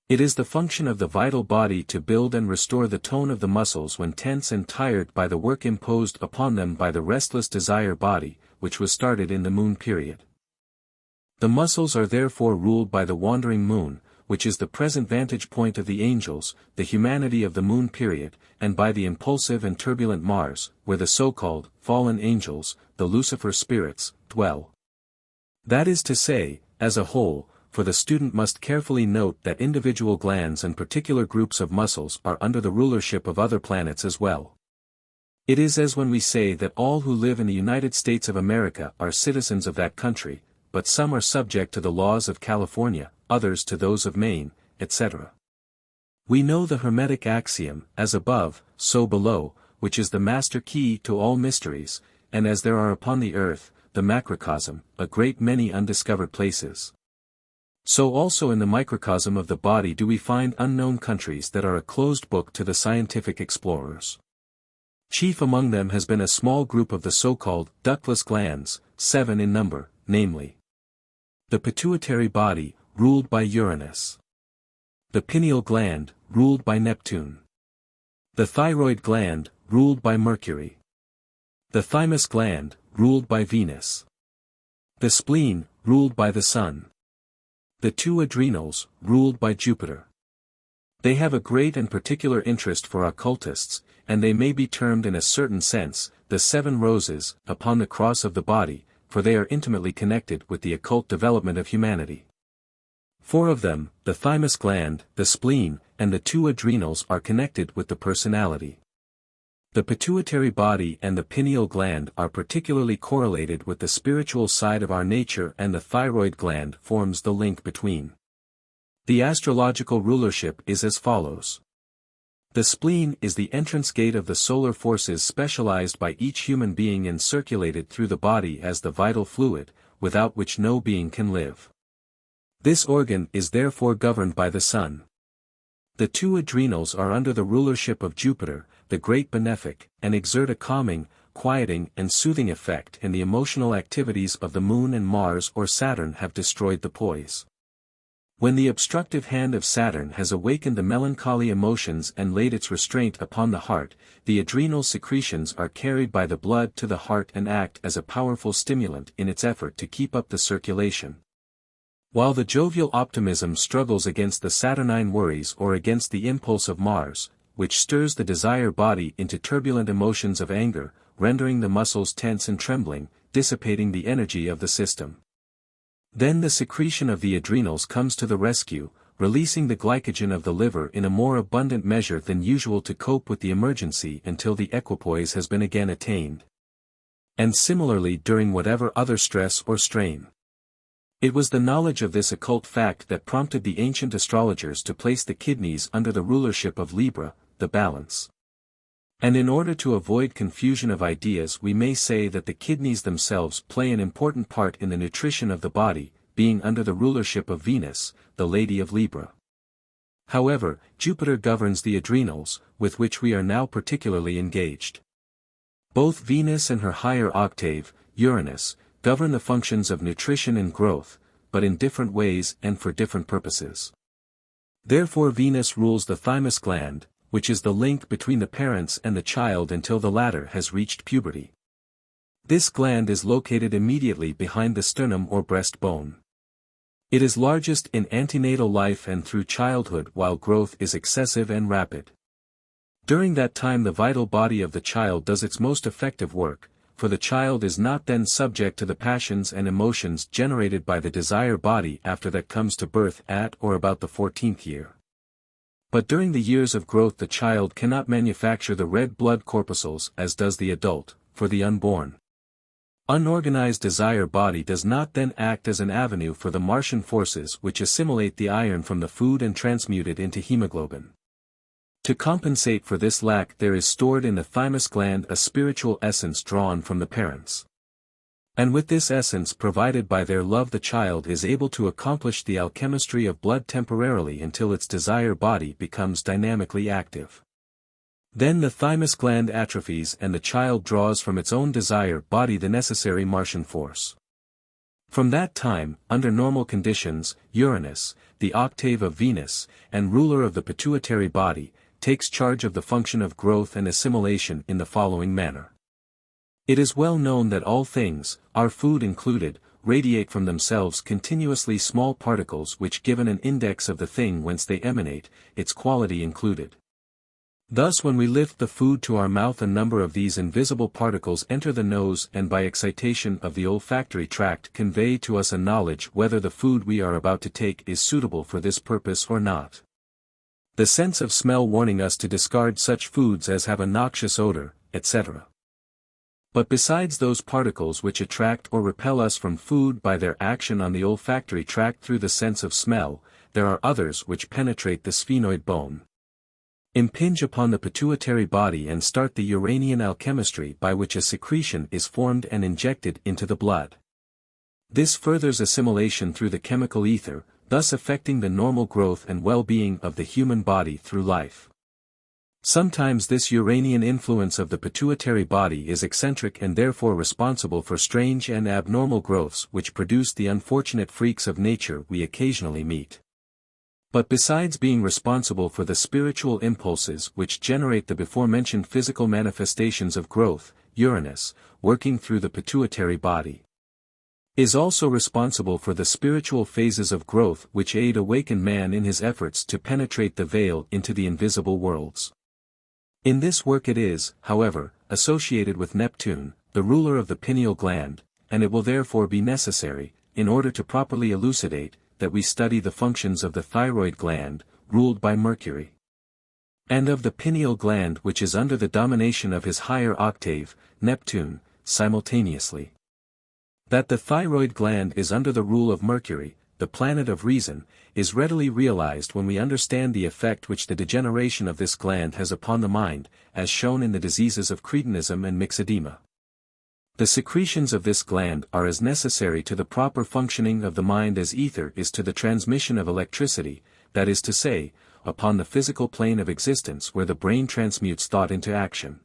It is the function of the vital body to build and restore the tone of the muscles when tense and tired by the work imposed upon them by the restless desire body, which was started in the Moon period. The muscles are therefore ruled by the wandering moon, which is the present vantage point of the angels, the humanity of the Moon period, and by the impulsive and turbulent Mars, where the so-called fallen angels, the Lucifer spirits, dwell. That is to say, as a whole, for the student must carefully note that individual glands and particular groups of muscles are under the rulership of other planets as well. It is as when we say that all who live in the United States of America are citizens of that country, but some are subject to the laws of California, others to those of Maine, etc. We know the Hermetic axiom, as above, so below, which is the master key to all mysteries, and as there are upon the earth, the macrocosm, a great many undiscovered places. So also in the microcosm of the body do we find unknown countries that are a closed book to the scientific explorers. Chief among them has been a small group of the so-called ductless glands, 7 in number, namely: the pituitary body, ruled by Uranus. The pineal gland, ruled by Neptune. The thyroid gland, ruled by Mercury. The thymus gland, ruled by Venus. The spleen, ruled by the Sun. The 2 adrenals, ruled by Jupiter. They have a great and particular interest for occultists, and they may be termed in a certain sense, the 7 roses, upon the cross of the body, for they are intimately connected with the occult development of humanity. 4 of them, the thymus gland, the spleen, and the 2 adrenals, are connected with the personality. The pituitary body and the pineal gland are particularly correlated with the spiritual side of our nature, and the thyroid gland forms the link between. The astrological rulership is as follows. The spleen is the entrance gate of the solar forces specialized by each human being and circulated through the body as the vital fluid, without which no being can live. This organ is therefore governed by the Sun. The 2 adrenals are under the rulership of Jupiter, the great benefic, and exert a calming, quieting and soothing effect, and the emotional activities of the Moon and Mars or Saturn have destroyed the poise. When the obstructive hand of Saturn has awakened the melancholy emotions and laid its restraint upon the heart, the adrenal secretions are carried by the blood to the heart and act as a powerful stimulant in its effort to keep up the circulation. While the jovial optimism struggles against the Saturnine worries or against the impulse of Mars, which stirs the desire body into turbulent emotions of anger, rendering the muscles tense and trembling, dissipating the energy of the system. Then the secretion of the adrenals comes to the rescue, releasing the glycogen of the liver in a more abundant measure than usual to cope with the emergency until the equipoise has been again attained. And similarly during whatever other stress or strain. It was the knowledge of this occult fact that prompted the ancient astrologers to place the kidneys under the rulership of Libra, the balance. And in order to avoid confusion of ideas, we may say that the kidneys themselves play an important part in the nutrition of the body, being under the rulership of Venus, the Lady of Libra. However, Jupiter governs the adrenals, with which we are now particularly engaged. Both Venus and her higher octave, Uranus, govern the functions of nutrition and growth, but in different ways and for different purposes. Therefore Venus rules the thymus gland, which is the link between the parents and the child until the latter has reached puberty. This gland is located immediately behind the sternum or breastbone. It is largest in antenatal life and through childhood while growth is excessive and rapid. During that time the vital body of the child does its most effective work, for the child is not then subject to the passions and emotions generated by the desire body after that comes to birth at or about the 14th year. But during the years of growth the child cannot manufacture the red blood corpuscles as does the adult, for the unborn. Unorganized desire body does not then act as an avenue for the Martian forces which assimilate the iron from the food and transmute it into hemoglobin. To compensate for this lack there is stored in the thymus gland a spiritual essence drawn from the parents. And with this essence provided by their love the child is able to accomplish the alchemistry of blood temporarily until its desire body becomes dynamically active. Then the thymus gland atrophies and the child draws from its own desire body the necessary Martian force. From that time, under normal conditions, Uranus, the octave of Venus, and ruler of the pituitary body, takes charge of the function of growth and assimilation in the following manner. It is well known that all things, our food included, radiate from themselves continuously small particles which give an index of the thing whence they emanate, its quality included. Thus when we lift the food to our mouth a number of these invisible particles enter the nose and by excitation of the olfactory tract convey to us a knowledge whether the food we are about to take is suitable for this purpose or not. The sense of smell warning us to discard such foods as have a noxious odor, etc. But besides those particles which attract or repel us from food by their action on the olfactory tract through the sense of smell, there are others which penetrate the sphenoid bone, impinge upon the pituitary body and start the Uranian alchemistry by which a secretion is formed and injected into the blood. This furthers assimilation through the chemical ether, thus affecting the normal growth and well-being of the human body through life. Sometimes this Uranian influence of the pituitary body is eccentric and therefore responsible for strange and abnormal growths which produce the unfortunate freaks of nature we occasionally meet. But besides being responsible for the spiritual impulses which generate the before-mentioned physical manifestations of growth, Uranus, working through the pituitary body, is also responsible for the spiritual phases of growth which aid awaken man in his efforts to penetrate the veil into the invisible worlds. In this work it is, however, associated with Neptune, the ruler of the pineal gland, and it will therefore be necessary, in order to properly elucidate, that we study the functions of the thyroid gland, ruled by Mercury, and of the pineal gland which is under the domination of his higher octave, Neptune, simultaneously. That the thyroid gland is under the rule of Mercury, the planet of reason, is readily realized when we understand the effect which the degeneration of this gland has upon the mind, as shown in the diseases of cretinism and myxedema. The secretions of this gland are as necessary to the proper functioning of the mind as ether is to the transmission of electricity, that is to say, upon the physical plane of existence where the brain transmutes thought into action.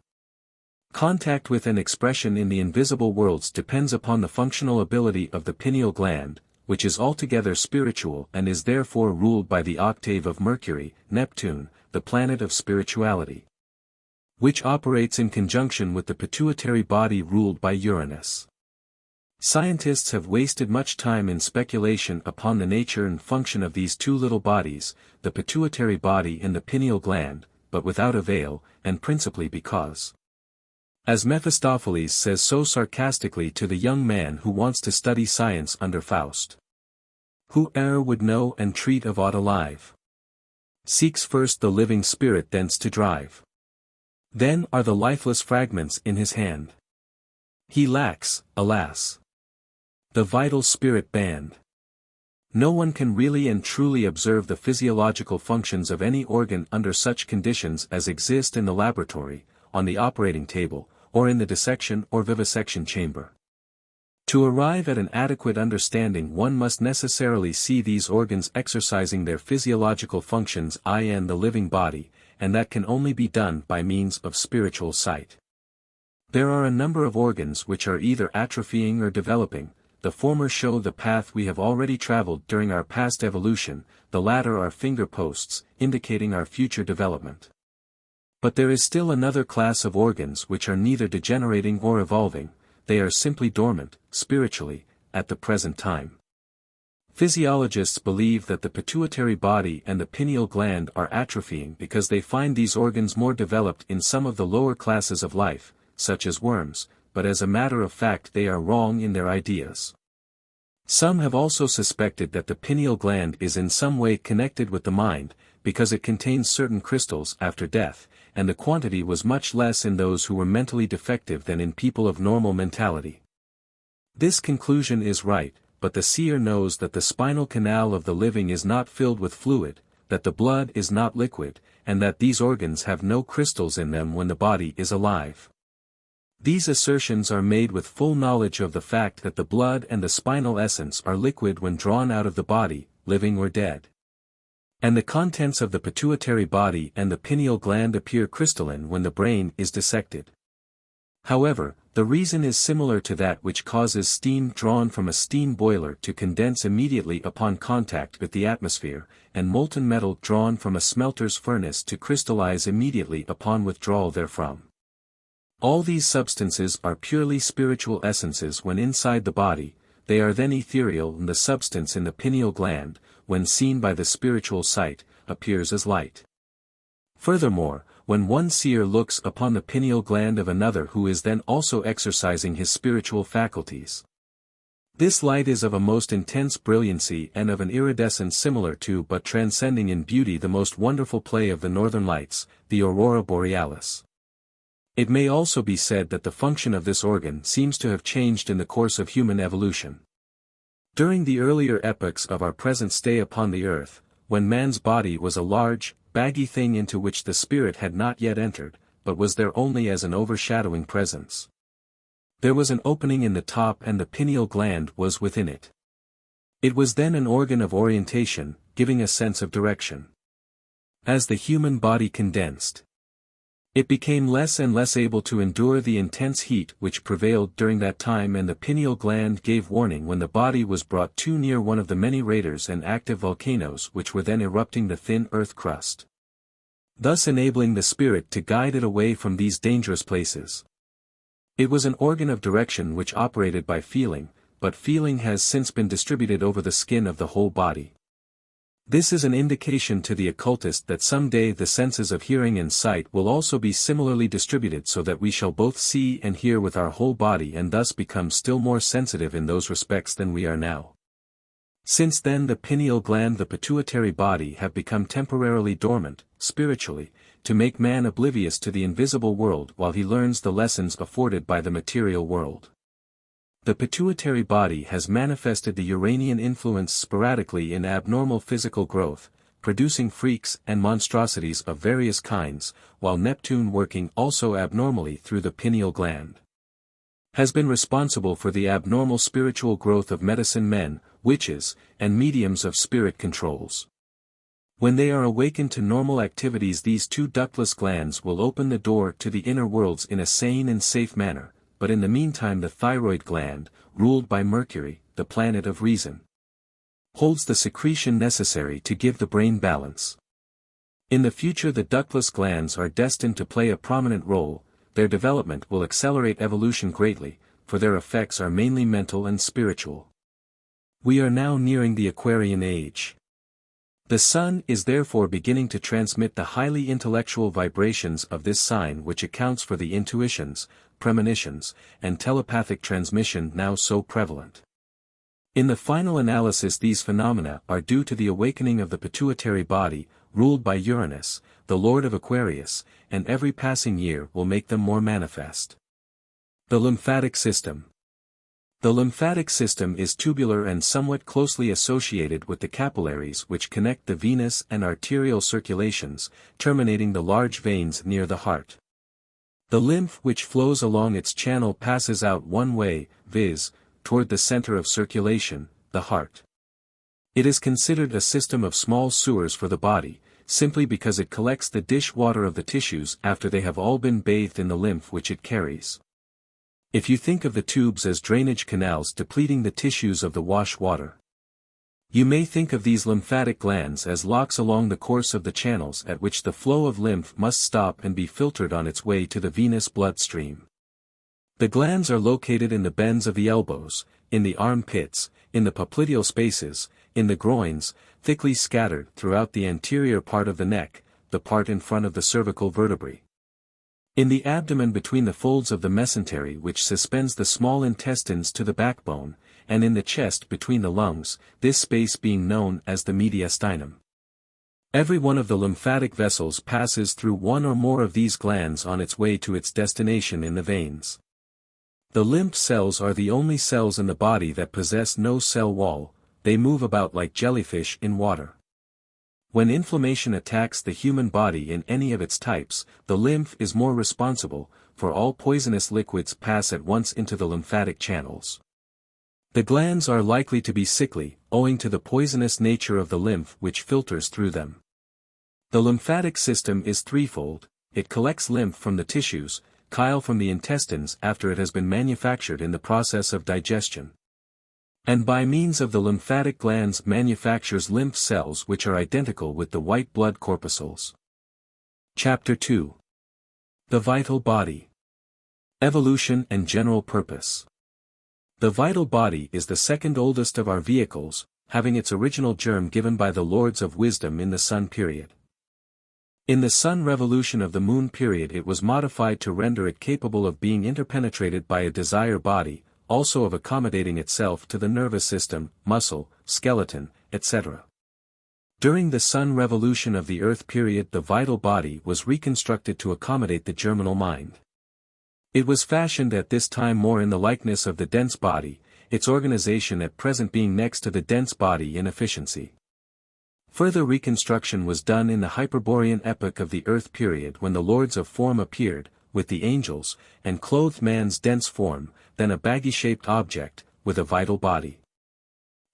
Contact with and expression in the invisible worlds depends upon the functional ability of the pineal gland, which is altogether spiritual and is therefore ruled by the octave of Mercury, Neptune, the planet of spirituality, which operates in conjunction with the pituitary body ruled by Uranus. Scientists have wasted much time in speculation upon the nature and function of these two little bodies, the pituitary body and the pineal gland, but without avail, and principally because, as Mephistopheles says so sarcastically to the young man who wants to study science under Faust, whoe'er would know and treat of aught alive, seeks first the living spirit thence to drive. Then are the lifeless fragments in his hand. He lacks, alas, the vital spirit band. No one can really and truly observe the physiological functions of any organ under such conditions as exist in the laboratory, on the operating table, or in the dissection or vivisection chamber. To arrive at an adequate understanding one must necessarily see these organs exercising their physiological functions in the living body, and that can only be done by means of spiritual sight. There are a number of organs which are either atrophying or developing, the former show the path we have already traveled during our past evolution, the latter are finger posts, indicating our future development. But there is still another class of organs which are neither degenerating or evolving, they are simply dormant, spiritually, at the present time. Physiologists believe that the pituitary body and the pineal gland are atrophying because they find these organs more developed in some of the lower classes of life, such as worms, but as a matter of fact they are wrong in their ideas. Some have also suspected that the pineal gland is in some way connected with the mind, because it contains certain crystals after death, and the quantity was much less in those who were mentally defective than in people of normal mentality. This conclusion is right, but the seer knows that the spinal canal of the living is not filled with fluid, that the blood is not liquid, and that these organs have no crystals in them when the body is alive. These assertions are made with full knowledge of the fact that the blood and the spinal essence are liquid when drawn out of the body, living or dead. And the contents of the pituitary body and the pineal gland appear crystalline when the brain is dissected. However, the reason is similar to that which causes steam drawn from a steam boiler to condense immediately upon contact with the atmosphere, and molten metal drawn from a smelter's furnace to crystallize immediately upon withdrawal therefrom. All these substances are purely spiritual essences when inside the body, they are then ethereal, and the substance in the pineal gland, when seen by the spiritual sight, appears as light. Furthermore, when one seer looks upon the pineal gland of another who is then also exercising his spiritual faculties, this light is of a most intense brilliancy and of an iridescence similar to but transcending in beauty the most wonderful play of the northern lights, the aurora borealis. It may also be said that the function of this organ seems to have changed in the course of human evolution. During the earlier epochs of our present stay upon the earth, when man's body was a large, baggy thing into which the spirit had not yet entered, but was there only as an overshadowing presence. There was an opening in the top and the pineal gland was within it. It was then an organ of orientation, giving a sense of direction. As the human body condensed, it became less and less able to endure the intense heat which prevailed during that time, and the pineal gland gave warning when the body was brought too near one of the many craters and active volcanoes which were then erupting the thin earth crust, thus enabling the spirit to guide it away from these dangerous places. It was an organ of direction which operated by feeling, but feeling has since been distributed over the skin of the whole body. This is an indication to the occultist that someday the senses of hearing and sight will also be similarly distributed so that we shall both see and hear with our whole body and thus become still more sensitive in those respects than we are now. Since then the pineal gland, the pituitary body have become temporarily dormant, spiritually, to make man oblivious to the invisible world while he learns the lessons afforded by the material world. The pituitary body has manifested the Uranian influence sporadically in abnormal physical growth, producing freaks and monstrosities of various kinds, while Neptune, working also abnormally through the pineal gland, has been responsible for the abnormal spiritual growth of medicine men, witches, and mediums of spirit controls. When they are awakened to normal activities, these two ductless glands will open the door to the inner worlds in a sane and safe manner. But in the meantime the thyroid gland, ruled by Mercury, the planet of reason, holds the secretion necessary to give the brain balance. In the future the ductless glands are destined to play a prominent role, their development will accelerate evolution greatly, for their effects are mainly mental and spiritual. We are now nearing the Aquarian age. The Sun is therefore beginning to transmit the highly intellectual vibrations of this sign, which accounts for the intuitions, premonitions, and telepathic transmission now so prevalent. In the final analysis these phenomena are due to the awakening of the pituitary body, ruled by Uranus, the lord of Aquarius, and every passing year will make them more manifest. The lymphatic system. The lymphatic system is tubular and somewhat closely associated with the capillaries which connect the venous and arterial circulations, terminating the large veins near the heart. The lymph which flows along its channel passes out one way, viz., toward the center of circulation, the heart. It is considered a system of small sewers for the body, simply because it collects the dish water of the tissues after they have all been bathed in the lymph which it carries. If you think of the tubes as drainage canals depleting the tissues of the wash water, you may think of these lymphatic glands as locks along the course of the channels at which the flow of lymph must stop and be filtered on its way to the venous bloodstream. The glands are located in the bends of the elbows, in the armpits, in the popliteal spaces, in the groins, thickly scattered throughout the anterior part of the neck, the part in front of the cervical vertebrae. In the abdomen between the folds of the mesentery which suspends the small intestines to the backbone, and in the chest between the lungs, this space being known as the mediastinum. Every one of the lymphatic vessels passes through one or more of these glands on its way to its destination in the veins. The lymph cells are the only cells in the body that possess no cell wall, they move about like jellyfish in water. When inflammation attacks the human body in any of its types, the lymph is more responsible, for all poisonous liquids pass at once into the lymphatic channels. The glands are likely to be sickly, owing to the poisonous nature of the lymph which filters through them. The lymphatic system is threefold: it collects lymph from the tissues, chyle from the intestines after it has been manufactured in the process of digestion, and by means of the lymphatic glands manufactures lymph cells which are identical with the white blood corpuscles. Chapter 2. The Vital Body. Evolution and General Purpose. The vital body is the second oldest of our vehicles, having its original germ given by the Lords of Wisdom in the Sun period. In the Sun revolution of the Moon period it was modified to render it capable of being interpenetrated by a desire body, also of accommodating itself to the nervous system, muscle, skeleton, etc. During the Sun revolution of the Earth period the vital body was reconstructed to accommodate the germinal mind. It was fashioned at this time more in the likeness of the dense body, its organization at present being next to the dense body in efficiency. Further reconstruction was done in the Hyperborean epoch of the Earth period when the Lords of Form appeared, with the angels, and clothed man's dense form, then a baggy-shaped object, with a vital body.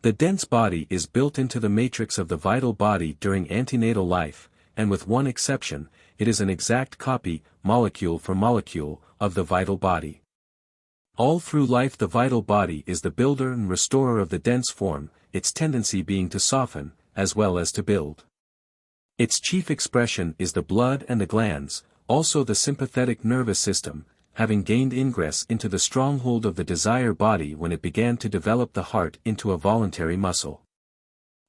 The dense body is built into the matrix of the vital body during antenatal life, and with one exception, it is an exact copy, molecule for molecule, of the vital body. All through life the vital body is the builder and restorer of the dense form, its tendency being to soften, as well as to build. Its chief expression is the blood and the glands, also the sympathetic nervous system, having gained ingress into the stronghold of the desire body when it began to develop the heart into a voluntary muscle.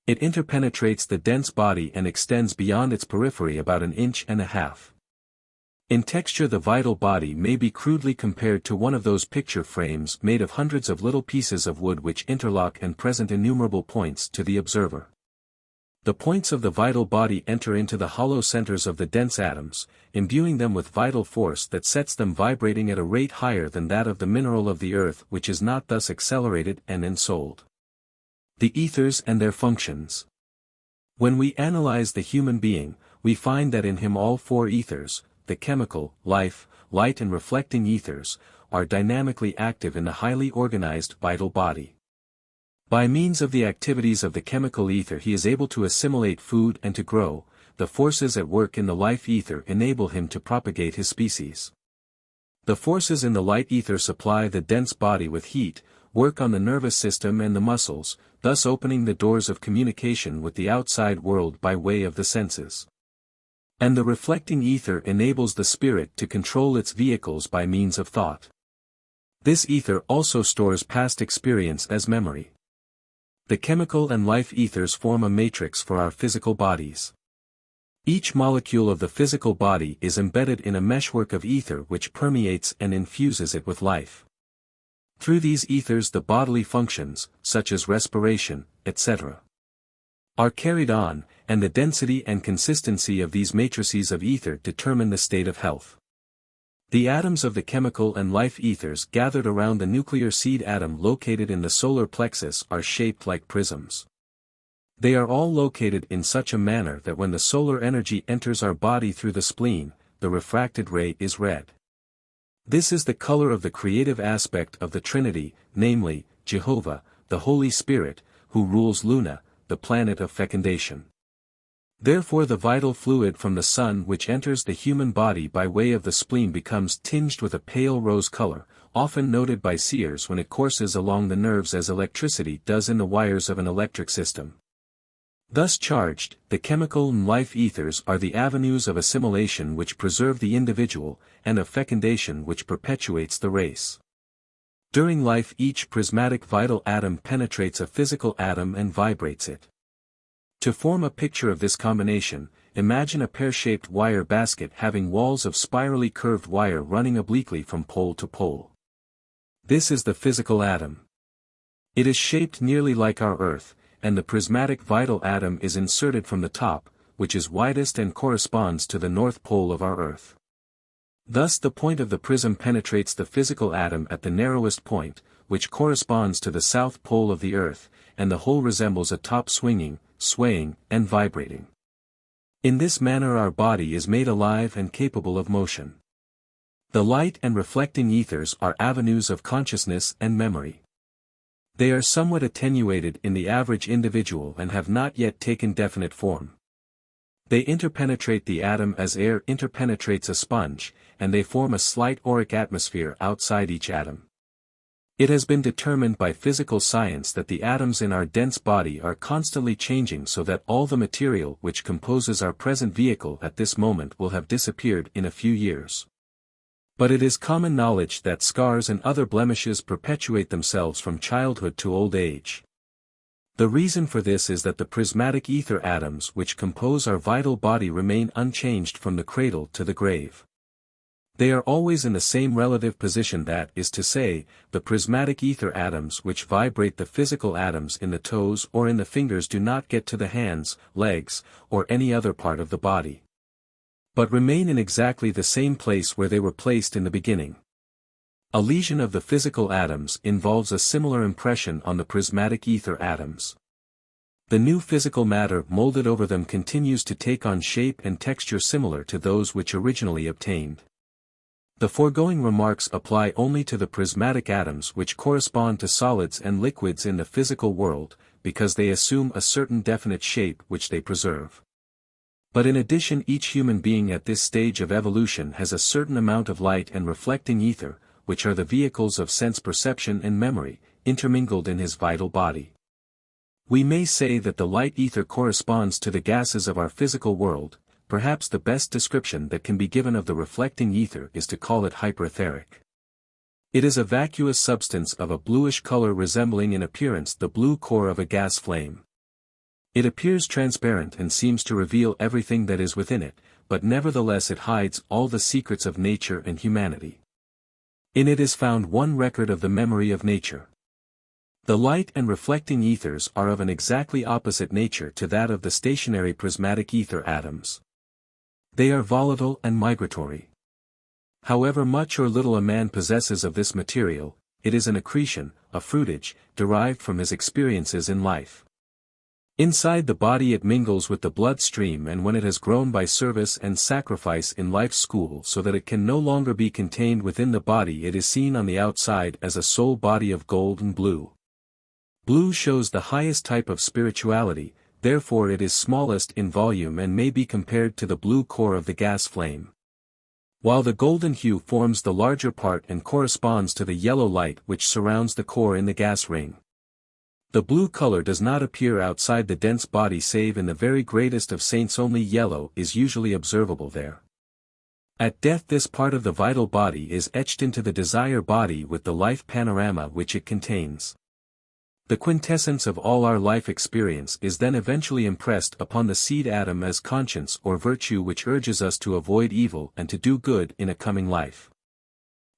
It interpenetrates the dense body and extends beyond its periphery about 1.5 inches. In texture the vital body may be crudely compared to one of those picture frames made of hundreds of little pieces of wood which interlock and present innumerable points to the observer. The points of the vital body enter into the hollow centers of the dense atoms, imbuing them with vital force that sets them vibrating at a rate higher than that of the mineral of the earth which is not thus accelerated and ensouled. The ethers and their functions. When we analyze the human being, we find that in him all four ethers, the chemical, life, light and reflecting ethers, are dynamically active in the highly organized vital body. By means of the activities of the chemical ether he is able to assimilate food and to grow. The forces at work in the life ether enable him to propagate his species. The forces in the light ether supply the dense body with heat, work on the nervous system and the muscles, thus opening the doors of communication with the outside world by way of the senses. And the reflecting ether enables the spirit to control its vehicles by means of thought. This ether also stores past experience as memory. The chemical and life ethers form a matrix for our physical bodies. Each molecule of the physical body is embedded in a meshwork of ether which permeates and infuses it with life. Through these ethers the bodily functions, such as respiration, etc., are carried on, and the density and consistency of these matrices of ether determine the state of health. The atoms of the chemical and life ethers gathered around the nuclear seed atom located in the solar plexus are shaped like prisms. They are all located in such a manner that when the solar energy enters our body through the spleen, the refracted ray is red. This is the color of the creative aspect of the Trinity, namely, Jehovah, the Holy Spirit, who rules Luna, the planet of fecundation. Therefore the vital fluid from the sun which enters the human body by way of the spleen becomes tinged with a pale rose color, often noted by seers when it courses along the nerves as electricity does in the wires of an electric system. Thus charged, the chemical and life ethers are the avenues of assimilation which preserve the individual, and of fecundation which perpetuates the race. During life each prismatic vital atom penetrates a physical atom and vibrates it. To form a picture of this combination, imagine a pear-shaped wire basket having walls of spirally curved wire running obliquely from pole to pole. This is the physical atom. It is shaped nearly like our Earth, and the prismatic vital atom is inserted from the top, which is widest and corresponds to the north pole of our Earth. Thus the point of the prism penetrates the physical atom at the narrowest point, which corresponds to the south pole of the Earth, and the whole resembles a top swinging, swaying, and vibrating. In this manner our body is made alive and capable of motion. The light and reflecting ethers are avenues of consciousness and memory. They are somewhat attenuated in the average individual and have not yet taken definite form. They interpenetrate the atom as air interpenetrates a sponge, and they form a slight auric atmosphere outside each atom. It has been determined by physical science that the atoms in our dense body are constantly changing so that all the material which composes our present vehicle at this moment will have disappeared in a few years. But it is common knowledge that scars and other blemishes perpetuate themselves from childhood to old age. The reason for this is that the prismatic ether atoms which compose our vital body remain unchanged from the cradle to the grave. They are always in the same relative position, that is to say, the prismatic ether atoms which vibrate the physical atoms in the toes or in the fingers do not get to the hands, legs, or any other part of the body, but remain in exactly the same place where they were placed in the beginning. A lesion of the physical atoms involves a similar impression on the prismatic ether atoms. The new physical matter molded over them continues to take on shape and texture similar to those which originally obtained. The foregoing remarks apply only to the prismatic atoms which correspond to solids and liquids in the physical world, because they assume a certain definite shape which they preserve. But in addition, each human being at this stage of evolution has a certain amount of light and reflecting ether, which are the vehicles of sense perception and memory, intermingled in his vital body. We may say that the light ether corresponds to the gases of our physical world. Perhaps the best description that can be given of the reflecting ether is to call it hyperetheric. It is a vacuous substance of a bluish color resembling in appearance the blue core of a gas flame. It appears transparent and seems to reveal everything that is within it, but nevertheless it hides all the secrets of nature and humanity. In it is found one record of the memory of nature. The light and reflecting ethers are of an exactly opposite nature to that of the stationary prismatic ether atoms. They are volatile and migratory. However much or little a man possesses of this material, it is an accretion, a fruitage, derived from his experiences in life. Inside the body it mingles with the blood stream, and when it has grown by service and sacrifice in life's school so that it can no longer be contained within the body, it is seen on the outside as a soul body of gold and blue. Blue shows the highest type of spirituality, therefore it is smallest in volume and may be compared to the blue core of the gas flame. While the golden hue forms the larger part and corresponds to the yellow light which surrounds the core in the gas ring. The blue color does not appear outside the dense body save in the very greatest of saints. Only yellow is usually observable there. At death this part of the vital body is etched into the desire body with the life panorama which it contains. The quintessence of all our life experience is then eventually impressed upon the seed atom as conscience or virtue which urges us to avoid evil and to do good in a coming life.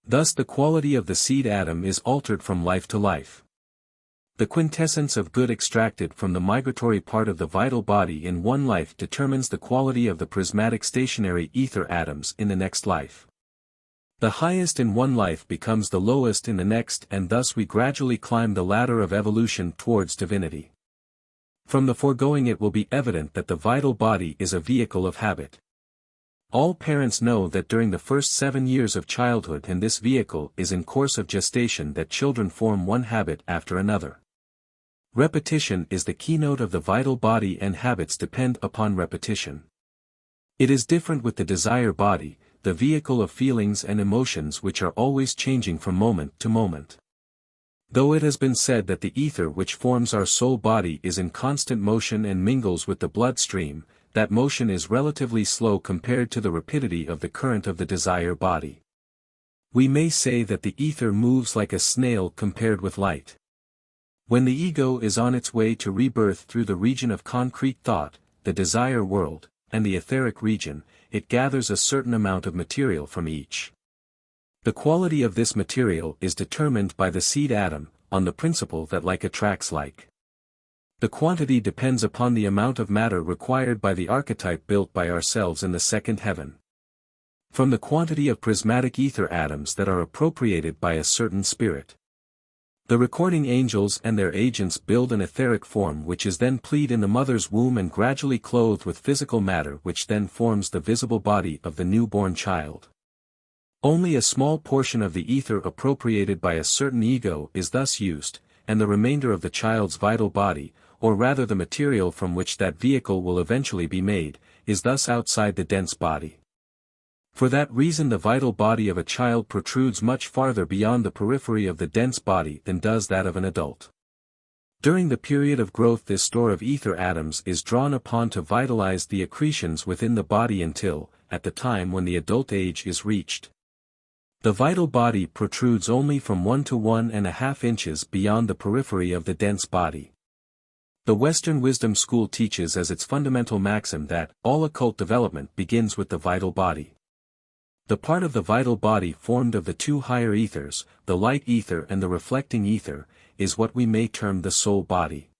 Thus the quality of the seed atom is altered from life to life. The quintessence of good extracted from the migratory part of the vital body in one life determines the quality of the prismatic stationary ether atoms in the next life. The highest in one life becomes the lowest in the next, and thus we gradually climb the ladder of evolution towards divinity. From the foregoing it will be evident that the vital body is a vehicle of habit. All parents know that during the first 7 years of childhood and this vehicle is in course of gestation that children form one habit after another. Repetition is the keynote of the vital body and habits depend upon repetition. It is different with the desire body, the vehicle of feelings and emotions which are always changing from moment to moment. Though it has been said that the ether which forms our soul body is in constant motion and mingles with the bloodstream, that motion is relatively slow compared to the rapidity of the current of the desire body. We may say that the ether moves like a snail compared with light. When the ego is on its way to rebirth through the region of concrete thought, the desire world, and the etheric region, it gathers a certain amount of material from each. The quality of this material is determined by the seed atom, on the principle that like attracts like. The quantity depends upon the amount of matter required by the archetype built by ourselves in the second heaven. From the quantity of prismatic ether atoms that are appropriated by a certain spirit. The recording angels and their agents build an etheric form which is then pleed in the mother's womb and gradually clothed with physical matter which then forms the visible body of the newborn child. Only a small portion of the ether appropriated by a certain ego is thus used, and the remainder of the child's vital body, or rather the material from which that vehicle will eventually be made, is thus outside the dense body. For that reason the vital body of a child protrudes much farther beyond the periphery of the dense body than does that of an adult. During the period of growth this store of ether atoms is drawn upon to vitalize the accretions within the body until, at the time when the adult age is reached, the vital body protrudes only from 1 to 1.5 inches beyond the periphery of the dense body. The Western wisdom school teaches as its fundamental maxim that all occult development begins with the vital body. The part of the vital body formed of the two higher ethers, the light ether and the reflecting ether, is what we may term the soul body.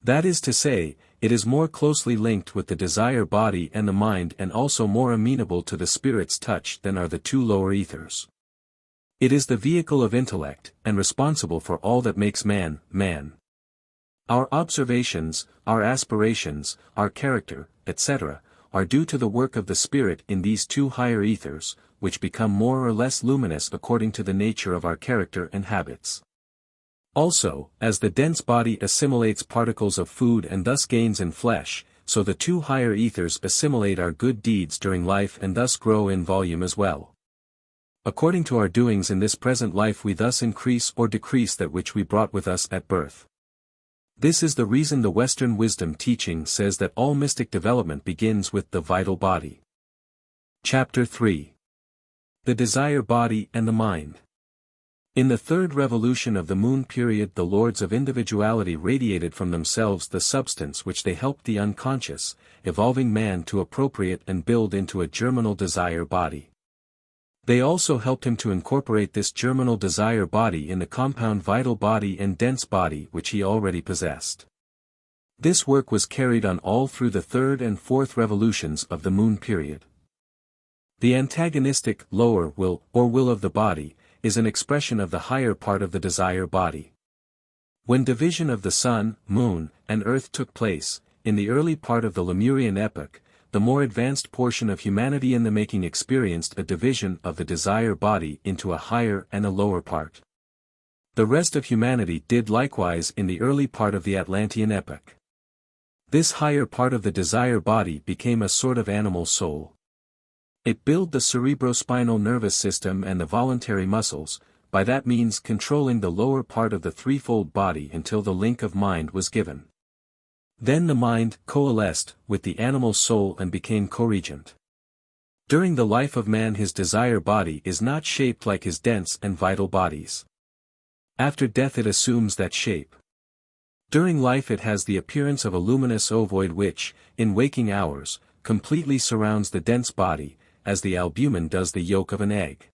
That is to say, it is more closely linked with the desire body and the mind and also more amenable to the spirit's touch than are the two lower ethers. It is the vehicle of intellect, and responsible for all that makes man, man. Our observations, our aspirations, our character, etc., are due to the work of the spirit in these two higher ethers, which become more or less luminous according to the nature of our character and habits. Also, as the dense body assimilates particles of food and thus gains in flesh, so the two higher ethers assimilate our good deeds during life and thus grow in volume as well. According to our doings in this present life we thus increase or decrease that which we brought with us at birth. This is the reason the Western wisdom teaching says that all mystic development begins with the vital body. Chapter 3. The desire body and the mind. In the third revolution of the moon period the lords of individuality radiated from themselves the substance which they helped the unconscious, evolving man to appropriate and build into a germinal desire body. They also helped him to incorporate this germinal desire body in the compound vital body and dense body which he already possessed. This work was carried on all through the third and fourth revolutions of the moon period. The antagonistic lower will, or will of the body, is an expression of the higher part of the desire body. When division of the sun, moon, and earth took place, in the early part of the Lemurian epoch, the more advanced portion of humanity in the making experienced a division of the desire body into a higher and a lower part. The rest of humanity did likewise in the early part of the Atlantean epoch. This higher part of the desire body became a sort of animal soul. It built the cerebrospinal nervous system and the voluntary muscles, by that means controlling the lower part of the threefold body until the link of mind was given. Then the mind coalesced with the animal soul and became co-regent. During the life of man his desire body is not shaped like his dense and vital bodies. After death it assumes that shape. During life it has the appearance of a luminous ovoid which, in waking hours, completely surrounds the dense body, as the albumin does the yolk of an egg.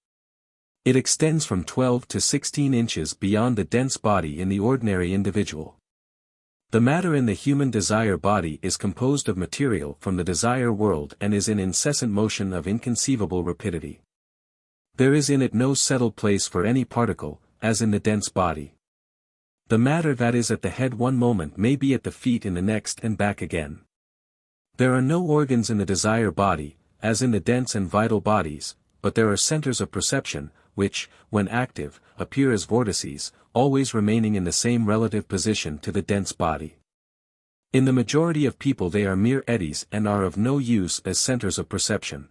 It extends from 12 to 16 inches beyond the dense body in the ordinary individual. The matter in the human desire body is composed of material from the desire world and is in incessant motion of inconceivable rapidity. There is in it no settled place for any particle, as in the dense body. The matter that is at the head one moment may be at the feet in the next and back again. There are no organs in the desire body, as in the dense and vital bodies, but there are centers of perception, which, when active, appear as vortices, always remaining in the same relative position to the dense body. In the majority of people they are mere eddies and are of no use as centers of perception.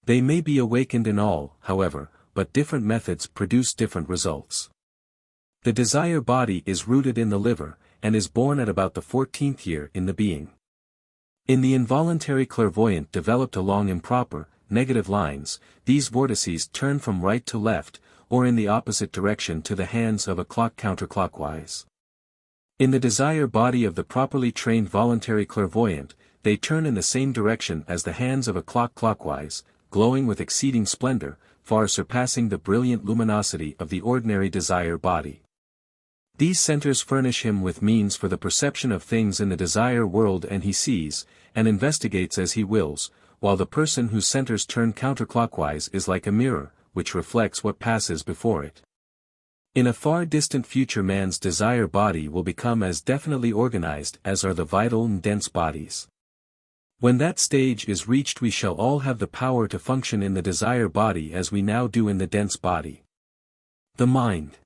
They may be awakened in all, however, but different methods produce different results. The desire body is rooted in the liver, and is born at about the 14th year in the being. In the involuntary clairvoyant developed along improper, negative lines, these vortices turn from right to left, or in the opposite direction to the hands of a clock counterclockwise. In the desire body of the properly trained voluntary clairvoyant, they turn in the same direction as the hands of a clock clockwise, glowing with exceeding splendor, far surpassing the brilliant luminosity of the ordinary desire body. These centers furnish him with means for the perception of things in the desire world, and he sees, and investigates as he wills, while the person whose centers turn counterclockwise is like a mirror, which reflects what passes before it. In a far distant future, man's desire body will become as definitely organized as are the vital and dense bodies. When that stage is reached, we shall all have the power to function in the desire body as we now do in the dense body. The mind.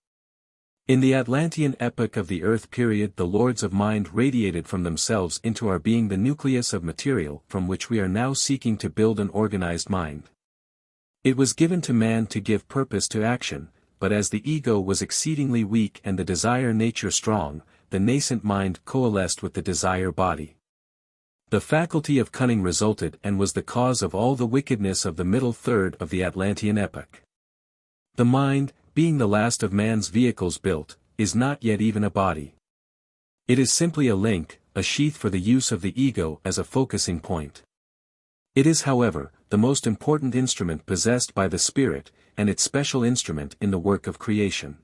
In the Atlantean epoch of the Earth period, the lords of mind radiated from themselves into our being the nucleus of material from which we are now seeking to build an organized mind. It was given to man to give purpose to action, but as the ego was exceedingly weak and the desire nature strong, the nascent mind coalesced with the desire body. The faculty of cunning resulted and was the cause of all the wickedness of the middle third of the Atlantean epoch. The mind, being the last of man's vehicles built, is not yet even a body. It is simply a link, a sheath for the use of the ego as a focusing point. It is, however, the most important instrument possessed by the spirit, and its special instrument in the work of creation.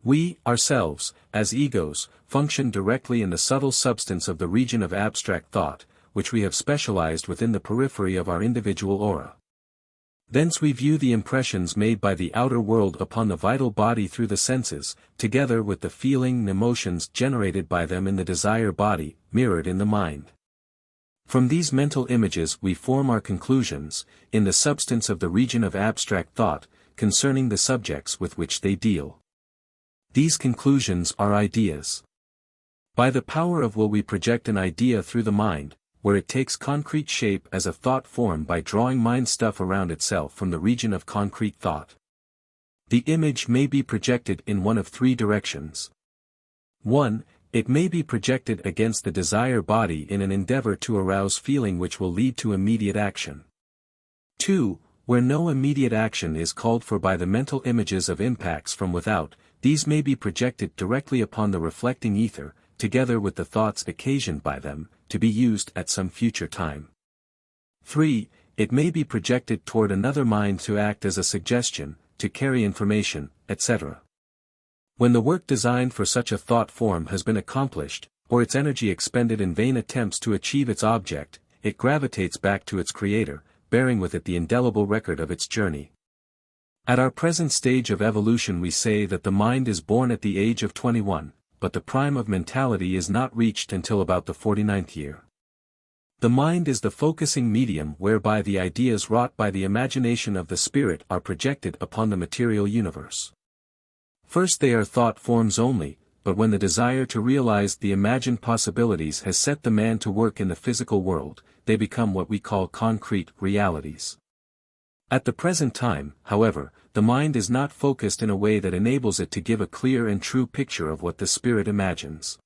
We, ourselves, as egos, function directly in the subtle substance of the region of abstract thought, which we have specialized within the periphery of our individual aura. Thence we view the impressions made by the outer world upon the vital body through the senses, together with the feeling and emotions generated by them in the desire body, mirrored in the mind. From these mental images we form our conclusions, in the substance of the region of abstract thought, concerning the subjects with which they deal. These conclusions are ideas. By the power of will we project an idea through the mind, where it takes concrete shape as a thought form by drawing mind stuff around itself from the region of concrete thought. The image may be projected in one of three directions. 1. It may be projected against the desire body in an endeavor to arouse feeling which will lead to immediate action. 2. Where no immediate action is called for by the mental images of impacts from without, these may be projected directly upon the reflecting ether, together with the thoughts occasioned by them, to be used at some future time. 3. It may be projected toward another mind to act as a suggestion, to carry information, etc. When the work designed for such a thought form has been accomplished, or its energy expended in vain attempts to achieve its object, it gravitates back to its creator, bearing with it the indelible record of its journey. At our present stage of evolution we say that the mind is born at the age of 21, but the prime of mentality is not reached until about the 49th year. The mind is the focusing medium whereby the ideas wrought by the imagination of the spirit are projected upon the material universe. First they are thought forms only, but when the desire to realize the imagined possibilities has set the man to work in the physical world, they become what we call concrete realities. At the present time, however, the mind is not focused in a way that enables it to give a clear and true picture of what the spirit imagines.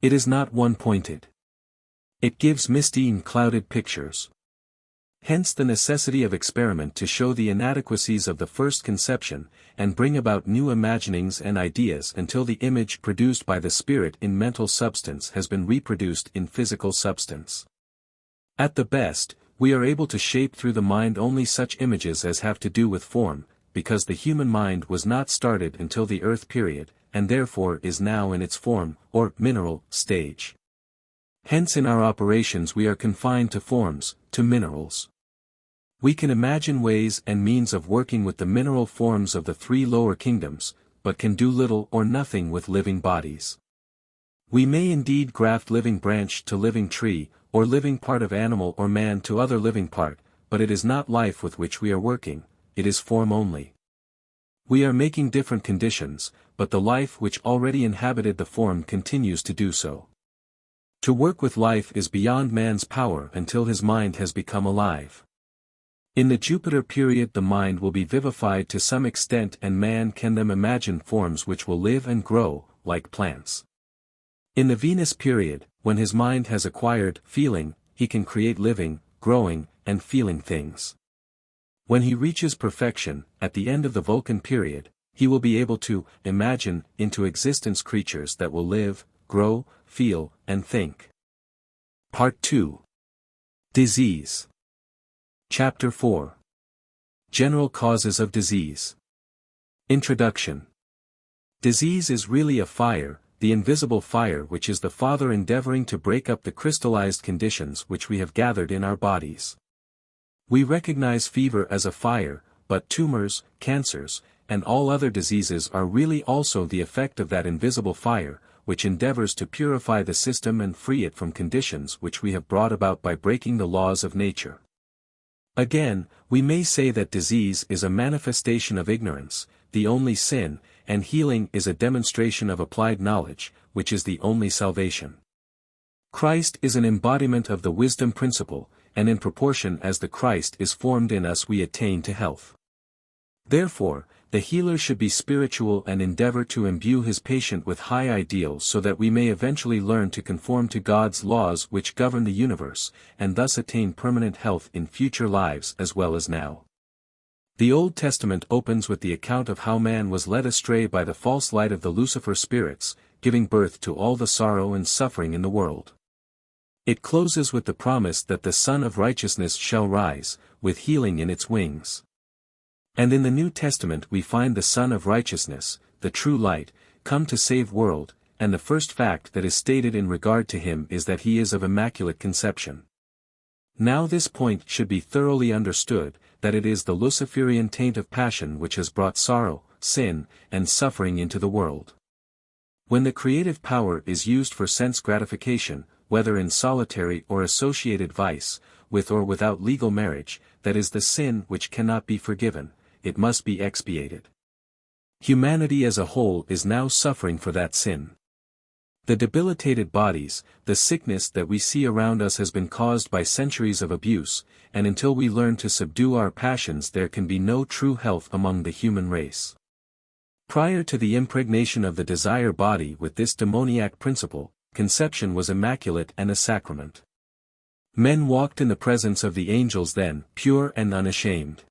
It is not one-pointed. It gives misty and clouded pictures. Hence the necessity of experiment to show the inadequacies of the first conception, and bring about new imaginings and ideas until the image produced by the spirit in mental substance has been reproduced in physical substance. At the best, we are able to shape through the mind only such images as have to do with form, because the human mind was not started until the earth period, and therefore is now in its form, or mineral, stage. Hence in our operations we are confined to forms, to minerals. We can imagine ways and means of working with the mineral forms of the three lower kingdoms, but can do little or nothing with living bodies. We may indeed graft living branch to living tree, or living part of animal or man to other living part, but it is not life with which we are working, it is form only. We are making different conditions, but the life which already inhabited the form continues to do so. To work with life is beyond man's power until his mind has become alive. In the Jupiter period the mind will be vivified to some extent and man can then imagine forms which will live and grow, like plants. In the Venus period, when his mind has acquired feeling, he can create living, growing, and feeling things. When he reaches perfection, at the end of the Vulcan period, he will be able to imagine into existence creatures that will live, grow, feel, and think. Part 2. Disease. Chapter 4. General causes of disease. Introduction. Disease is really a fire, the invisible fire which is the Father endeavoring to break up the crystallized conditions which we have gathered in our bodies. We recognize fever as a fire, but tumors, cancers, and all other diseases are really also the effect of that invisible fire, which endeavors to purify the system and free it from conditions which we have brought about by breaking the laws of nature. Again, we may say that disease is a manifestation of ignorance, the only sin, and healing is a demonstration of applied knowledge, which is the only salvation. Christ is an embodiment of the wisdom principle, and in proportion as the Christ is formed in us we attain to health. Therefore, the healer should be spiritual and endeavor to imbue his patient with high ideals so that we may eventually learn to conform to God's laws which govern the universe, and thus attain permanent health in future lives as well as now. The Old Testament opens with the account of how man was led astray by the false light of the Lucifer spirits, giving birth to all the sorrow and suffering in the world. It closes with the promise that the Sun of Righteousness shall rise, with healing in its wings. And in the New Testament we find the Sun of Righteousness, the true light, come to save world, and the first fact that is stated in regard to him is that he is of immaculate conception. Now this point should be thoroughly understood, that it is the Luciferian taint of passion which has brought sorrow, sin, and suffering into the world. When the creative power is used for sense gratification, whether in solitary or associated vice, with or without legal marriage, that is the sin which cannot be forgiven, it must be expiated. Humanity as a whole is now suffering for that sin. The debilitated bodies, the sickness that we see around us has been caused by centuries of abuse, and until we learn to subdue our passions there can be no true health among the human race. Prior to the impregnation of the desire body with this demoniac principle, conception was immaculate and a sacrament. Men walked in the presence of the angels then, pure and unashamed.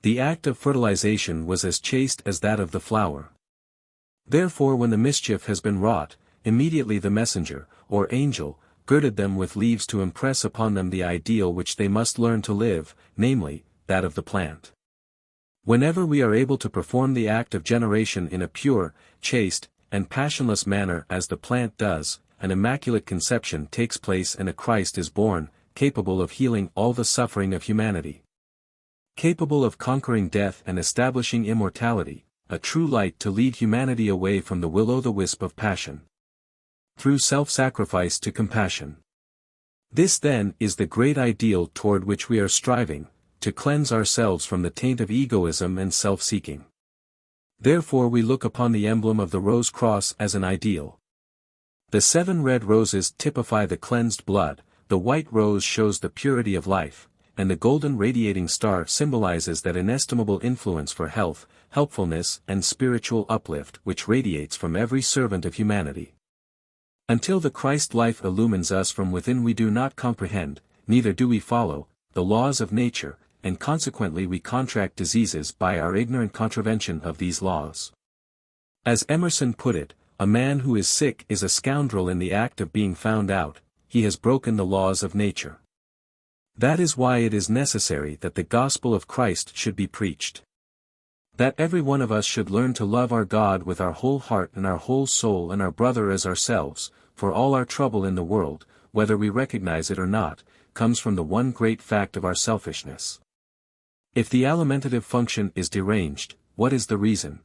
The act of fertilization was as chaste as that of the flower. Therefore when the mischief has been wrought, immediately the messenger, or angel, girded them with leaves to impress upon them the ideal which they must learn to live, namely, that of the plant. Whenever we are able to perform the act of generation in a pure, chaste, and passionless manner as the plant does, an immaculate conception takes place and a Christ is born, capable of healing all the suffering of humanity. Capable of conquering death and establishing immortality, a true light to lead humanity away from the will-o'-the-wisp of passion. Through self-sacrifice to compassion. This then is the great ideal toward which we are striving, to cleanse ourselves from the taint of egoism and self-seeking. Therefore we look upon the emblem of the rose cross as an ideal. The 7 red roses typify the cleansed blood, the white rose shows the purity of life, and the golden radiating star symbolizes that inestimable influence for health, helpfulness and spiritual uplift which radiates from every servant of humanity. Until the Christ life illumines us from within we do not comprehend, neither do we follow, the laws of nature, and consequently we contract diseases by our ignorant contravention of these laws. As Emerson put it, a man who is sick is a scoundrel in the act of being found out, he has broken the laws of nature. That is why it is necessary that the gospel of Christ should be preached. That every one of us should learn to love our God with our whole heart and our whole soul and our brother as ourselves, for all our trouble in the world, whether we recognize it or not, comes from the one great fact of our selfishness. If the alimentative function is deranged, what is the reason?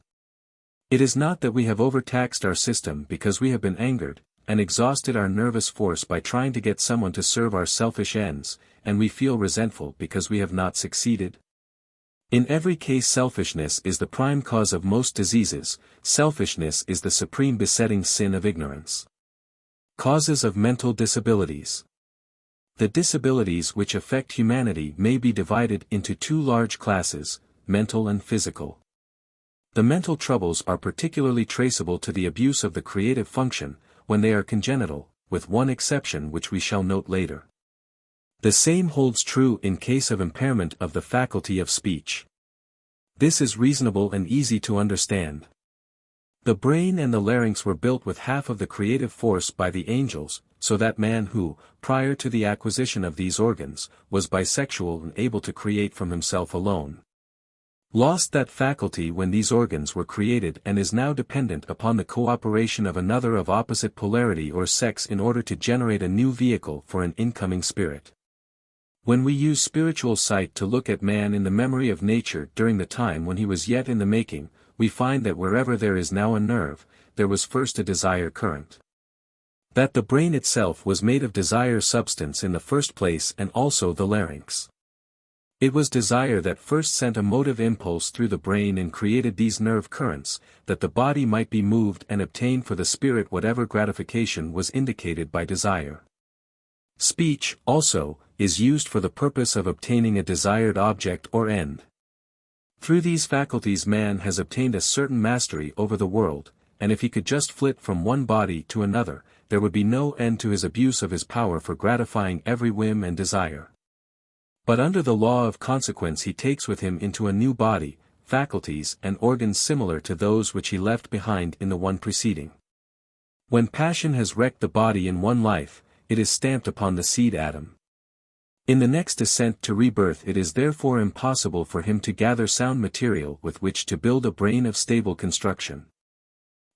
It is not that we have overtaxed our system because we have been angered, and exhausted our nervous force by trying to get someone to serve our selfish ends, and we feel resentful because we have not succeeded. In every case selfishness is the prime cause of most diseases, selfishness is the supreme besetting sin of ignorance. Causes of mental disabilities. The disabilities which affect humanity may be divided into two large classes, mental and physical. The mental troubles are particularly traceable to the abuse of the creative function, when they are congenital, with one exception which we shall note later. The same holds true in case of impairment of the faculty of speech. This is reasonable and easy to understand. The brain and the larynx were built with half of the creative force by the angels, so that man who, prior to the acquisition of these organs, was bisexual and able to create from himself alone, lost that faculty when these organs were created and is now dependent upon the cooperation of another of opposite polarity or sex in order to generate a new vehicle for an incoming spirit. When we use spiritual sight to look at man in the memory of nature during the time when he was yet in the making, we find that wherever there is now a nerve, there was first a desire current. That the brain itself was made of desire substance in the first place and also the larynx. It was desire that first sent a motive impulse through the brain and created these nerve currents, that the body might be moved and obtain for the spirit whatever gratification was indicated by desire. Speech, also, is used for the purpose of obtaining a desired object or end. Through these faculties man has obtained a certain mastery over the world, and if he could just flit from one body to another, there would be no end to his abuse of his power for gratifying every whim and desire. But under the law of consequence he takes with him into a new body, faculties and organs similar to those which he left behind in the one preceding. When passion has wrecked the body in one life, it is stamped upon the seed atom. In the next descent to rebirth it is therefore impossible for him to gather sound material with which to build a brain of stable construction.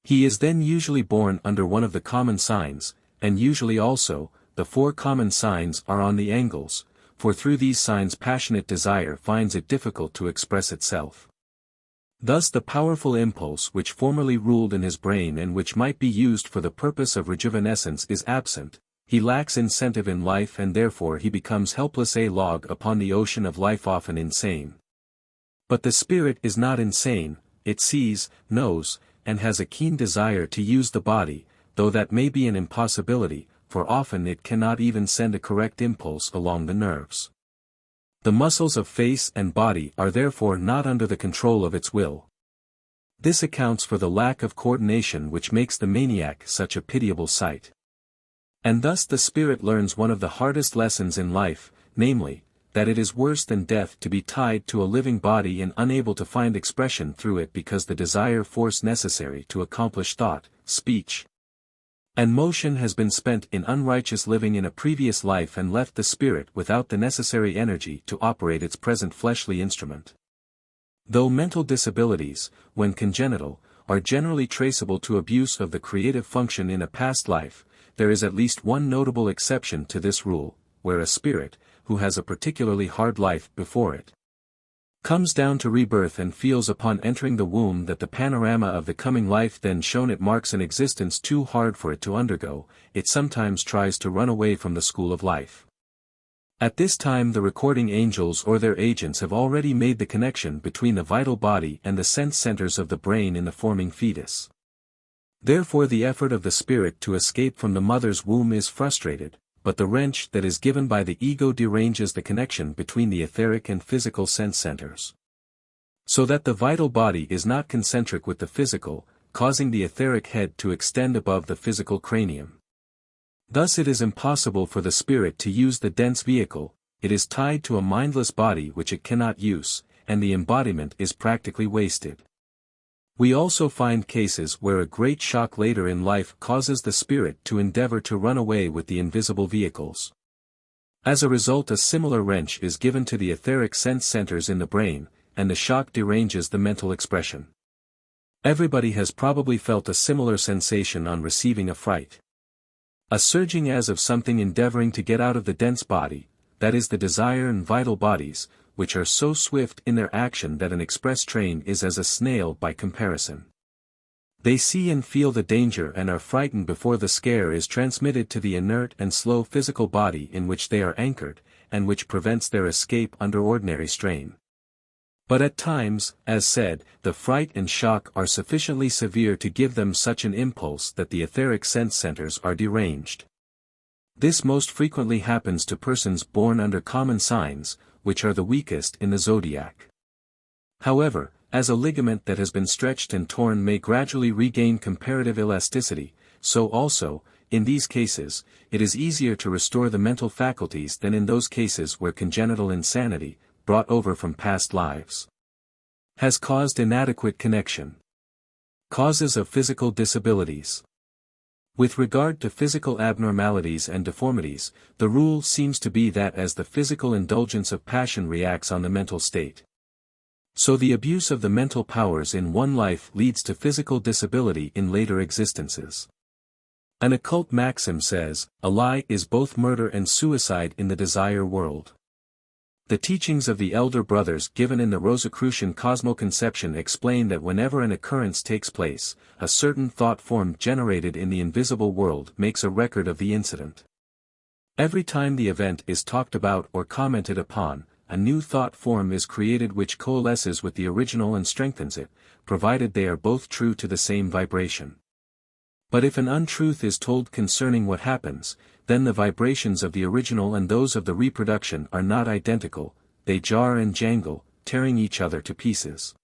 He is then usually born under one of the common signs, and usually also, the four common signs are on the angles, for through these signs passionate desire finds it difficult to express itself. Thus the powerful impulse which formerly ruled in his brain and which might be used for the purpose of rejuvenescence is absent. He lacks incentive in life and therefore he becomes helpless, a log upon the ocean of life, often insane. But the spirit is not insane, it sees, knows, and has a keen desire to use the body, though that may be an impossibility, for often it cannot even send a correct impulse along the nerves. The muscles of face and body are therefore not under the control of its will. This accounts for the lack of coordination which makes the maniac such a pitiable sight. And thus the spirit learns one of the hardest lessons in life, namely, that it is worse than death to be tied to a living body and unable to find expression through it because the desire force necessary to accomplish thought, speech, and motion has been spent in unrighteous living in a previous life and left the spirit without the necessary energy to operate its present fleshly instrument. Though mental disabilities, when congenital, are generally traceable to abuse of the creative function in a past life, there is at least one notable exception to this rule, where a spirit, who has a particularly hard life before it, comes down to rebirth and feels upon entering the womb that the panorama of the coming life then shown it marks an existence too hard for it to undergo, it sometimes tries to run away from the school of life. At this time the recording angels or their agents have already made the connection between the vital body and the sense centers of the brain in the forming fetus. Therefore the effort of the spirit to escape from the mother's womb is frustrated, but the wrench that is given by the ego deranges the connection between the etheric and physical sense centers. So that the vital body is not concentric with the physical, causing the etheric head to extend above the physical cranium. Thus it is impossible for the spirit to use the dense vehicle, it is tied to a mindless body which it cannot use, and the embodiment is practically wasted. We also find cases where a great shock later in life causes the spirit to endeavor to run away with the invisible vehicles. As a result, a similar wrench is given to the etheric sense centers in the brain, and the shock deranges the mental expression. Everybody has probably felt a similar sensation on receiving a fright. A surging as of something endeavoring to get out of the dense body, that is the desire and vital bodies, which are so swift in their action that an express train is as a snail by comparison. They see and feel the danger and are frightened before the scare is transmitted to the inert and slow physical body in which they are anchored, and which prevents their escape under ordinary strain. But at times, as said, the fright and shock are sufficiently severe to give them such an impulse that the etheric sense centers are deranged. This most frequently happens to persons born under common signs, which are the weakest in the zodiac. However, as a ligament that has been stretched and torn may gradually regain comparative elasticity, so also, in these cases, it is easier to restore the mental faculties than in those cases where congenital insanity, brought over from past lives, has caused inadequate connection. Causes of physical disabilities. With regard to physical abnormalities and deformities, the rule seems to be that as the physical indulgence of passion reacts on the mental state, so the abuse of the mental powers in one life leads to physical disability in later existences. An occult maxim says, a lie is both murder and suicide in the desire world. The teachings of the Elder Brothers given in the Rosicrucian cosmoconception explain that whenever an occurrence takes place, a certain thought form generated in the invisible world makes a record of the incident. Every time the event is talked about or commented upon, a new thought form is created which coalesces with the original and strengthens it, provided they are both true to the same vibration. But if an untruth is told concerning what happens, then the vibrations of the original and those of the reproduction are not identical, they jar and jangle, tearing each other to pieces.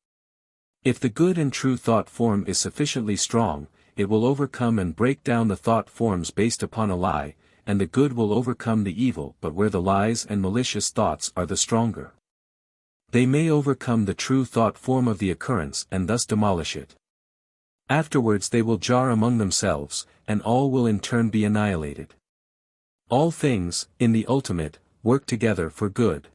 If the good and true thought form is sufficiently strong, it will overcome and break down the thought forms based upon a lie, and the good will overcome the evil but where the lies and malicious thoughts are the stronger, they may overcome the true thought form of the occurrence and thus demolish it. Afterwards they will jar among themselves, and all will in turn be annihilated. All things, in the ultimate, work together for good.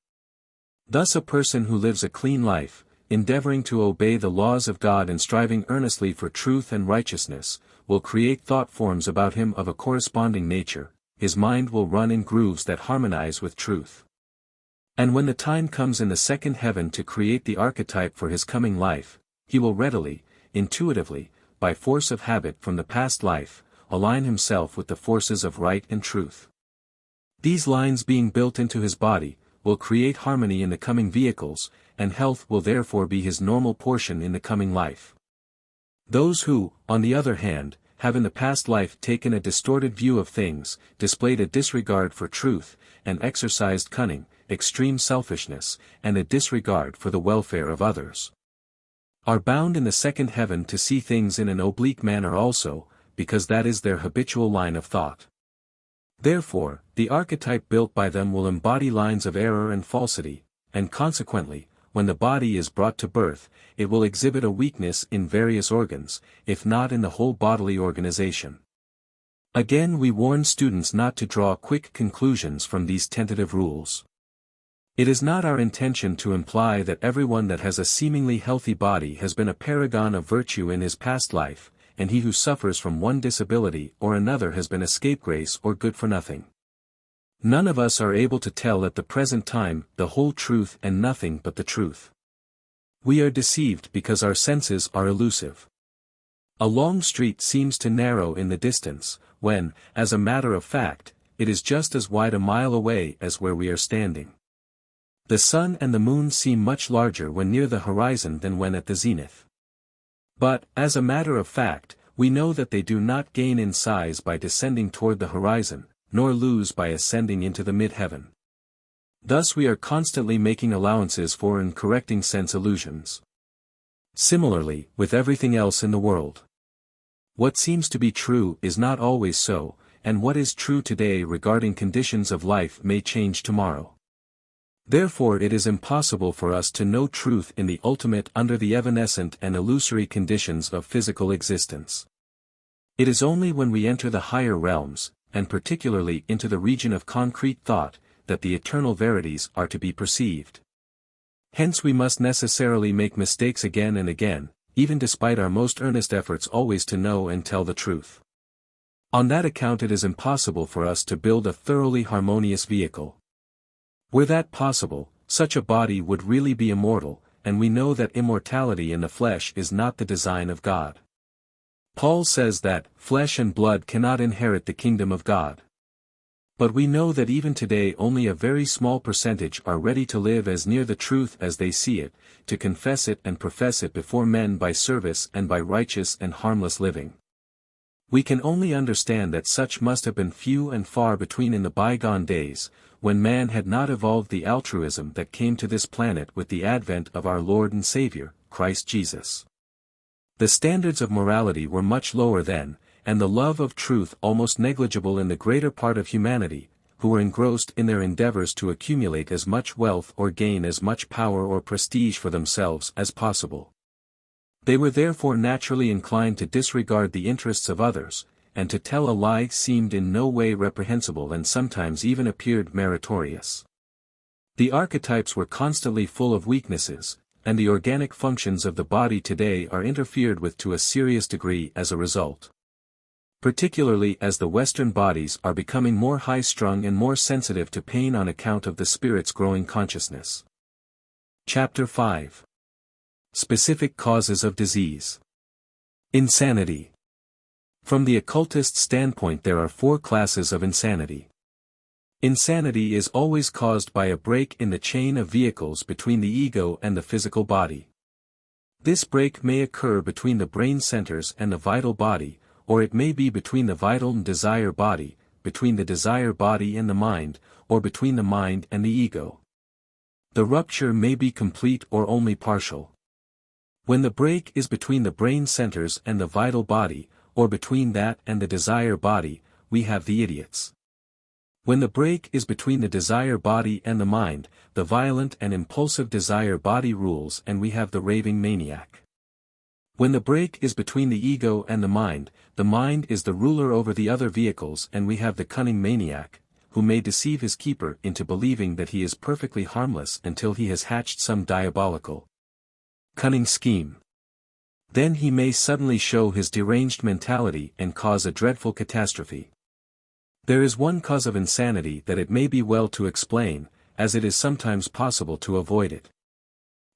Thus a person who lives a clean life, endeavoring to obey the laws of God and striving earnestly for truth and righteousness, will create thought forms about him of a corresponding nature, his mind will run in grooves that harmonize with truth. And when the time comes in the second heaven to create the archetype for his coming life, he will readily, intuitively, by force of habit from the past life, align himself with the forces of right and truth. These lines being built into his body, will create harmony in the coming vehicles, and health will therefore be his normal portion in the coming life. Those who, on the other hand, have in the past life taken a distorted view of things, displayed a disregard for truth, and exercised cunning, extreme selfishness, and a disregard for the welfare of others, are bound in the second heaven to see things in an oblique manner also, because that is their habitual line of thought. Therefore, the archetype built by them will embody lines of error and falsity, and consequently, when the body is brought to birth, it will exhibit a weakness in various organs, if not in the whole bodily organization. Again we warn students not to draw quick conclusions from these tentative rules. It is not our intention to imply that everyone that has a seemingly healthy body has been a paragon of virtue in his past life, and he who suffers from one disability or another has been a scapegrace or good for nothing. None of us are able to tell at the present time the whole truth and nothing but the truth. We are deceived because our senses are elusive. A long street seems to narrow in the distance, when, as a matter of fact, it is just as wide a mile away as where we are standing. The sun and the moon seem much larger when near the horizon than when at the zenith. But, as a matter of fact, we know that they do not gain in size by descending toward the horizon, nor lose by ascending into the mid-heaven. Thus we are constantly making allowances for and correcting sense illusions. Similarly, with everything else in the world. What seems to be true is not always so, and what is true today regarding conditions of life may change tomorrow. Therefore it is impossible for us to know truth in the ultimate under the evanescent and illusory conditions of physical existence. It is only when we enter the higher realms, and particularly into the region of concrete thought, that the eternal verities are to be perceived. Hence we must necessarily make mistakes again and again, even despite our most earnest efforts always to know and tell the truth. On that account it is impossible for us to build a thoroughly harmonious vehicle. Were that possible, such a body would really be immortal, and we know that immortality in the flesh is not the design of God. Paul says that, flesh and blood cannot inherit the kingdom of God. But we know that even today only a very small percentage are ready to live as near the truth as they see it, to confess it and profess it before men by service and by righteous and harmless living. We can only understand that such must have been few and far between in the bygone days, when man had not evolved the altruism that came to this planet with the advent of our Lord and Savior, Christ Jesus. The standards of morality were much lower then, and the love of truth almost negligible in the greater part of humanity, who were engrossed in their endeavors to accumulate as much wealth or gain as much power or prestige for themselves as possible. They were therefore naturally inclined to disregard the interests of others, and to tell a lie seemed in no way reprehensible and sometimes even appeared meritorious. The archetypes were constantly full of weaknesses, and the organic functions of the body today are interfered with to a serious degree as a result. Particularly as the Western bodies are becoming more high-strung and more sensitive to pain on account of the spirit's growing consciousness. Chapter 5. Specific Causes of Disease. Insanity. From the occultist standpoint there are 4 classes of insanity. Insanity is always caused by a break in the chain of vehicles between the ego and the physical body. This break may occur between the brain centers and the vital body, or it may be between the vital and desire body, between the desire body and the mind, or between the mind and the ego. The rupture may be complete or only partial. When the break is between the brain centers and the vital body, or between that and the desire body, we have the idiots. When the break is between the desire body and the mind, the violent and impulsive desire body rules and we have the raving maniac. When the break is between the ego and the mind is the ruler over the other vehicles and we have the cunning maniac, who may deceive his keeper into believing that he is perfectly harmless until he has hatched some diabolical, cunning scheme. Then he may suddenly show his deranged mentality and cause a dreadful catastrophe. There is one cause of insanity that it may be well to explain, as it is sometimes possible to avoid it.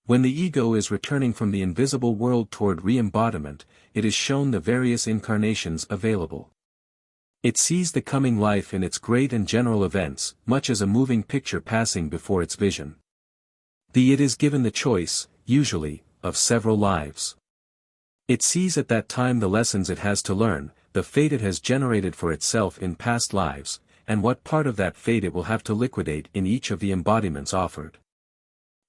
When the ego is returning from the invisible world toward re-embodiment, it is shown the various incarnations available. It sees the coming life in its great and general events, much as a moving picture passing before its vision. It is given the choice, usually, of several lives. It sees at that time the lessons it has to learn, the fate it has generated for itself in past lives, and what part of that fate it will have to liquidate in each of the embodiments offered.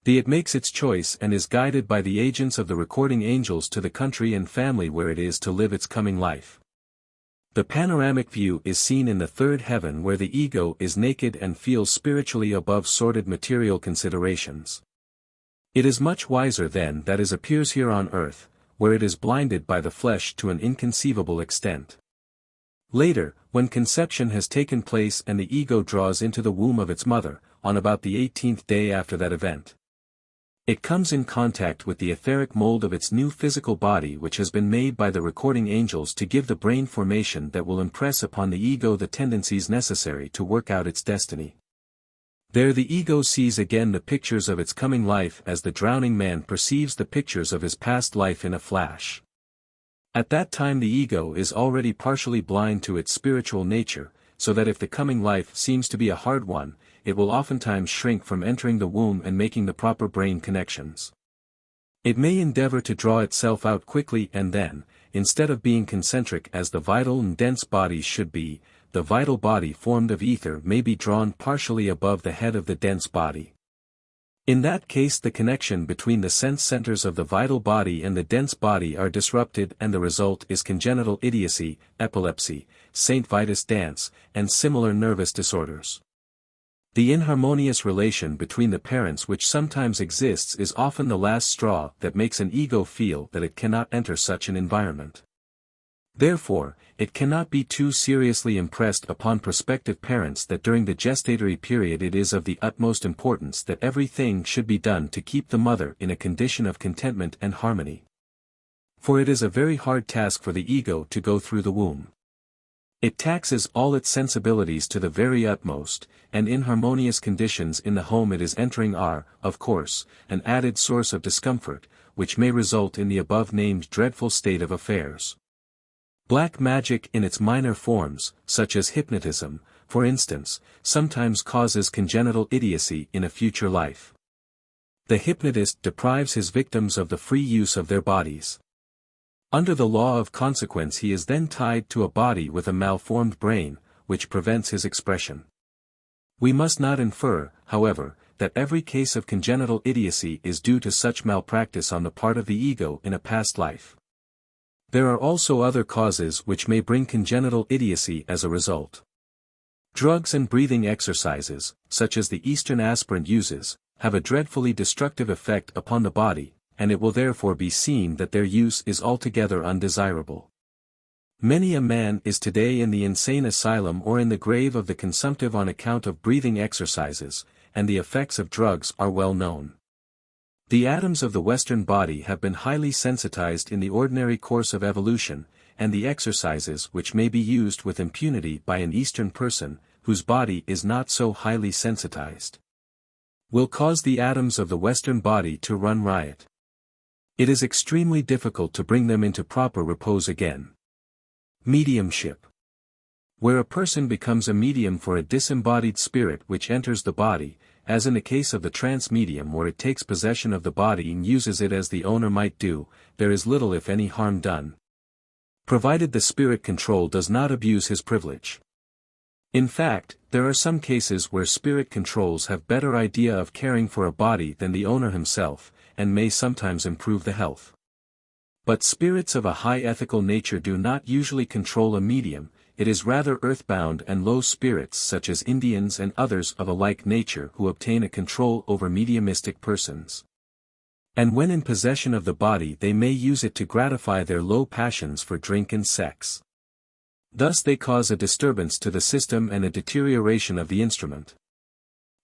It makes its choice and is guided by the agents of the recording angels to the country and family where it is to live its coming life. The panoramic view is seen in the third heaven where the ego is naked and feels spiritually above sordid material considerations. It is much wiser then that it appears here on earth, where it is blinded by the flesh to an inconceivable extent. Later, when conception has taken place and the ego draws into the womb of its mother, on about the 18th day after that event, it comes in contact with the etheric mold of its new physical body which has been made by the recording angels to give the brain formation that will impress upon the ego the tendencies necessary to work out its destiny. There the ego sees again the pictures of its coming life as the drowning man perceives the pictures of his past life in a flash. At that time the ego is already partially blind to its spiritual nature, so that if the coming life seems to be a hard one, it will oftentimes shrink from entering the womb and making the proper brain connections. It may endeavor to draw itself out quickly and then, instead of being concentric as the vital and dense bodies should be, the vital body formed of ether may be drawn partially above the head of the dense body. In that case the connection between the sense centers of the vital body and the dense body are disrupted and the result is congenital idiocy, epilepsy, St. Vitus dance, and similar nervous disorders. The inharmonious relation between the parents which sometimes exists is often the last straw that makes an ego feel that it cannot enter such an environment. Therefore, it cannot be too seriously impressed upon prospective parents that during the gestatory period it is of the utmost importance that everything should be done to keep the mother in a condition of contentment and harmony. For it is a very hard task for the ego to go through the womb. It taxes all its sensibilities to the very utmost, and inharmonious conditions in the home it is entering are, of course, an added source of discomfort, which may result in the above-named dreadful state of affairs. Black magic in its minor forms, such as hypnotism, for instance, sometimes causes congenital idiocy in a future life. The hypnotist deprives his victims of the free use of their bodies. Under the law of consequence he is then tied to a body with a malformed brain, which prevents his expression. We must not infer, however, that every case of congenital idiocy is due to such malpractice on the part of the ego in a past life. There are also other causes which may bring congenital idiocy as a result. Drugs and breathing exercises, such as the Eastern aspirant uses, have a dreadfully destructive effect upon the body, and it will therefore be seen that their use is altogether undesirable. Many a man is today in the insane asylum or in the grave of the consumptive on account of breathing exercises, and the effects of drugs are well known. The atoms of the Western body have been highly sensitized in the ordinary course of evolution, and the exercises which may be used with impunity by an Eastern person, whose body is not so highly sensitized, will cause the atoms of the Western body to run riot. It is extremely difficult to bring them into proper repose again. Mediumship. Where a person becomes a medium for a disembodied spirit which enters the body, as in the case of the trance medium where it takes possession of the body and uses it as the owner might do, there is little if any harm done, provided the spirit control does not abuse his privilege. In fact, there are some cases where spirit controls have better idea of caring for a body than the owner himself, and may sometimes improve the health. But spirits of a high ethical nature do not usually control a medium, it is rather earthbound and low spirits such as Indians and others of a like nature who obtain a control over mediumistic persons. And when in possession of the body they may use it to gratify their low passions for drink and sex. Thus they cause a disturbance to the system and a deterioration of the instrument.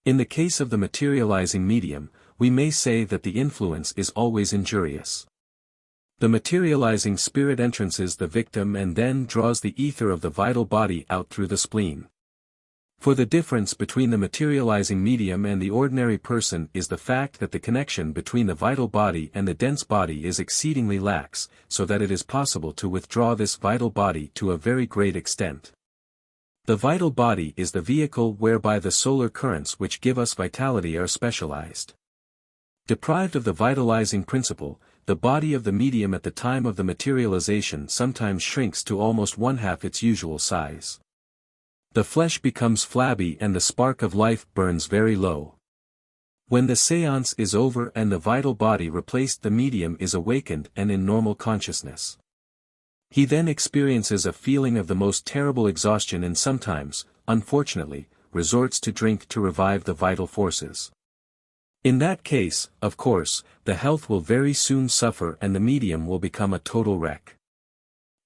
In the case of the materializing medium, we may say that the influence is always injurious. The materializing spirit entrances the victim and then draws the ether of the vital body out through the spleen. For the difference between the materializing medium and the ordinary person is the fact that the connection between the vital body and the dense body is exceedingly lax, so that it is possible to withdraw this vital body to a very great extent. The vital body is the vehicle whereby the solar currents which give us vitality are specialized. Deprived of the vitalizing principle, the body of the medium at the time of the materialization sometimes shrinks to almost one-half its usual size. The flesh becomes flabby and the spark of life burns very low. When the séance is over and the vital body replaced, the medium is awakened and in normal consciousness. He then experiences a feeling of the most terrible exhaustion and sometimes, unfortunately, resorts to drink to revive the vital forces. In that case, of course, the health will very soon suffer and the medium will become a total wreck.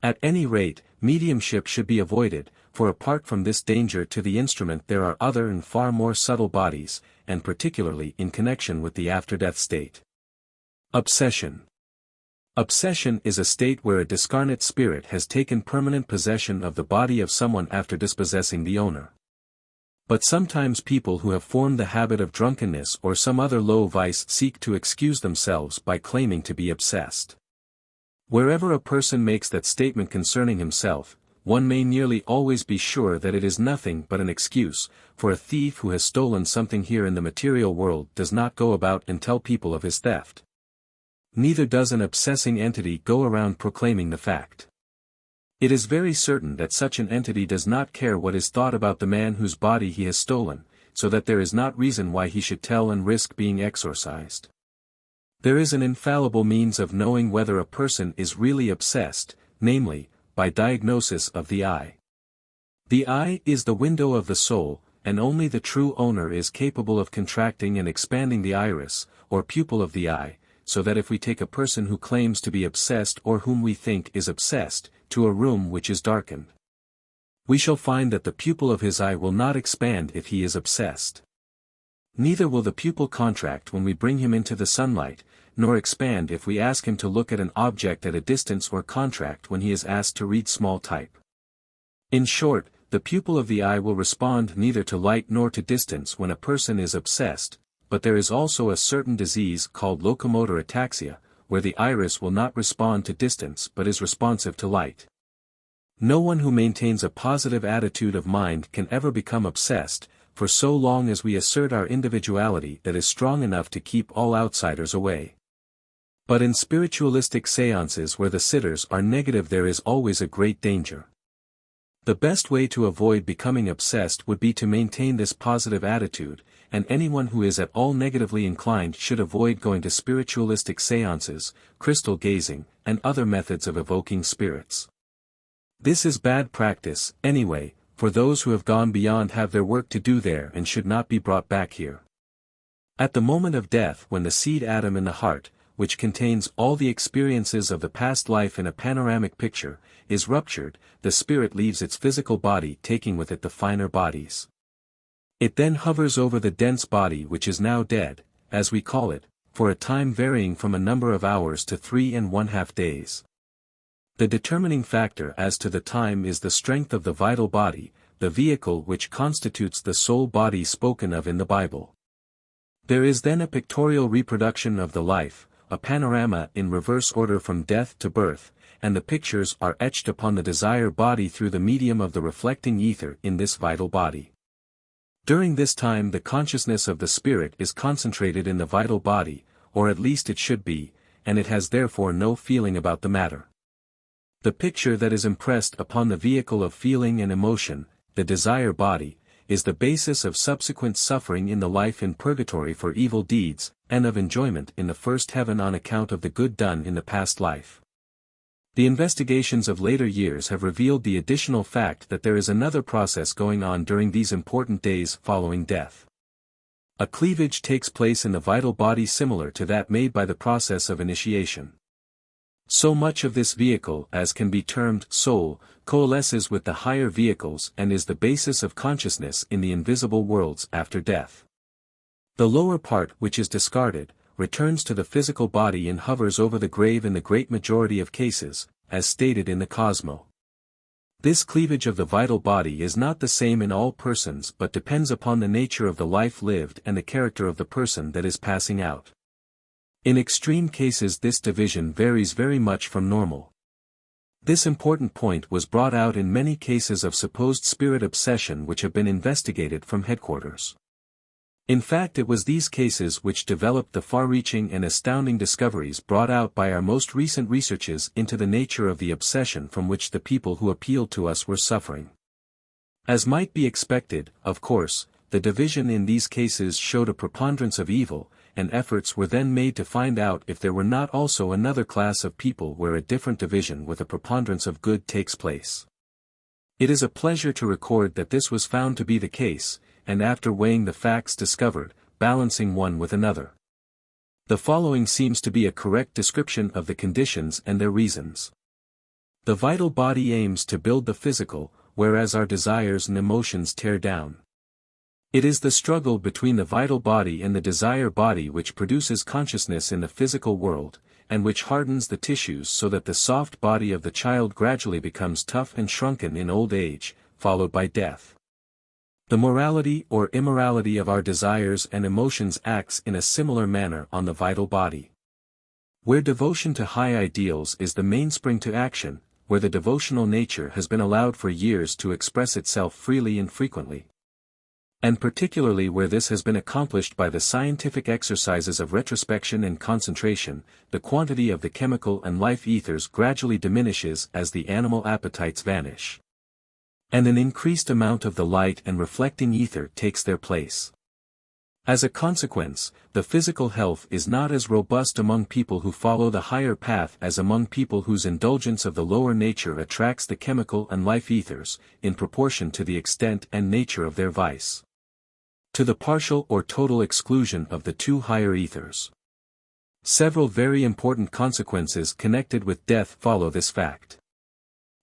At any rate, mediumship should be avoided, for apart from this danger to the instrument there are other and far more subtle bodies, and particularly in connection with the after-death state. Obsession. Obsession is a state where a discarnate spirit has taken permanent possession of the body of someone after dispossessing the owner. But sometimes people who have formed the habit of drunkenness or some other low vice seek to excuse themselves by claiming to be obsessed. Wherever a person makes that statement concerning himself, one may nearly always be sure that it is nothing but an excuse, for a thief who has stolen something here in the material world does not go about and tell people of his theft. Neither does an obsessing entity go around proclaiming the fact. It is very certain that such an entity does not care what is thought about the man whose body he has stolen, so that there is not reason why he should tell and risk being exorcised. There is an infallible means of knowing whether a person is really obsessed, namely, by diagnosis of the eye. The eye is the window of the soul, and only the true owner is capable of contracting and expanding the iris, or pupil of the eye, so that if we take a person who claims to be obsessed or whom we think is obsessed, to a room which is darkened, we shall find that the pupil of his eye will not expand if he is obsessed. Neither will the pupil contract when we bring him into the sunlight, nor expand if we ask him to look at an object at a distance or contract when he is asked to read small type. In short, the pupil of the eye will respond neither to light nor to distance when a person is obsessed, but there is also a certain disease called locomotor ataxia, where the iris will not respond to distance but is responsive to light. No one who maintains a positive attitude of mind can ever become obsessed, for so long as we assert our individuality that is strong enough to keep all outsiders away. But in spiritualistic seances where the sitters are negative, there is always a great danger. The best way to avoid becoming obsessed would be to maintain this positive attitude, and anyone who is at all negatively inclined should avoid going to spiritualistic seances, crystal gazing, and other methods of evoking spirits. This is bad practice, anyway, for those who have gone beyond have their work to do there and should not be brought back here. At the moment of death, when the seed atom in the heart, which contains all the experiences of the past life in a panoramic picture, is ruptured, the spirit leaves its physical body, taking with it the finer bodies. It then hovers over the dense body which is now dead, as we call it, for a time varying from a number of hours to 3½ days. The determining factor as to the time is the strength of the vital body, the vehicle which constitutes the soul body spoken of in the Bible. There is then a pictorial reproduction of the life, a panorama in reverse order from death to birth, and the pictures are etched upon the desire body through the medium of the reflecting ether in this vital body. During this time the consciousness of the spirit is concentrated in the vital body, or at least it should be, and it has therefore no feeling about the matter. The picture that is impressed upon the vehicle of feeling and emotion, the desire body, is the basis of subsequent suffering in the life in purgatory for evil deeds, and of enjoyment in the first heaven on account of the good done in the past life. The investigations of later years have revealed the additional fact that there is another process going on during these important days following death. A cleavage takes place in the vital body similar to that made by the process of initiation. So much of this vehicle as can be termed soul, coalesces with the higher vehicles and is the basis of consciousness in the invisible worlds after death. The lower part, which is discarded, returns to the physical body and hovers over the grave in the great majority of cases, as stated in the Cosmo. This cleavage of the vital body is not the same in all persons but depends upon the nature of the life lived and the character of the person that is passing out. In extreme cases this division varies very much from normal. This important point was brought out in many cases of supposed spirit obsession which have been investigated from headquarters. In fact, it was these cases which developed the far-reaching and astounding discoveries brought out by our most recent researches into the nature of the obsession from which the people who appealed to us were suffering. As might be expected, of course, the division in these cases showed a preponderance of evil, and efforts were then made to find out if there were not also another class of people where a different division with a preponderance of good takes place. It is a pleasure to record that this was found to be the case, and after weighing the facts discovered, balancing one with another. The following seems to be a correct description of the conditions and their reasons. The vital body aims to build the physical, whereas our desires and emotions tear down. It is the struggle between the vital body and the desire body which produces consciousness in the physical world, and which hardens the tissues so that the soft body of the child gradually becomes tough and shrunken in old age, followed by death. The morality or immorality of our desires and emotions acts in a similar manner on the vital body. Where devotion to high ideals is the mainspring to action, where the devotional nature has been allowed for years to express itself freely and frequently, and particularly where this has been accomplished by the scientific exercises of retrospection and concentration, the quantity of the chemical and life ethers gradually diminishes as the animal appetites vanish, and an increased amount of the light and reflecting ether takes their place. As a consequence, the physical health is not as robust among people who follow the higher path as among people whose indulgence of the lower nature attracts the chemical and life ethers, in proportion to the extent and nature of their vice, to the partial or total exclusion of the two higher ethers. Several very important consequences connected with death follow this fact.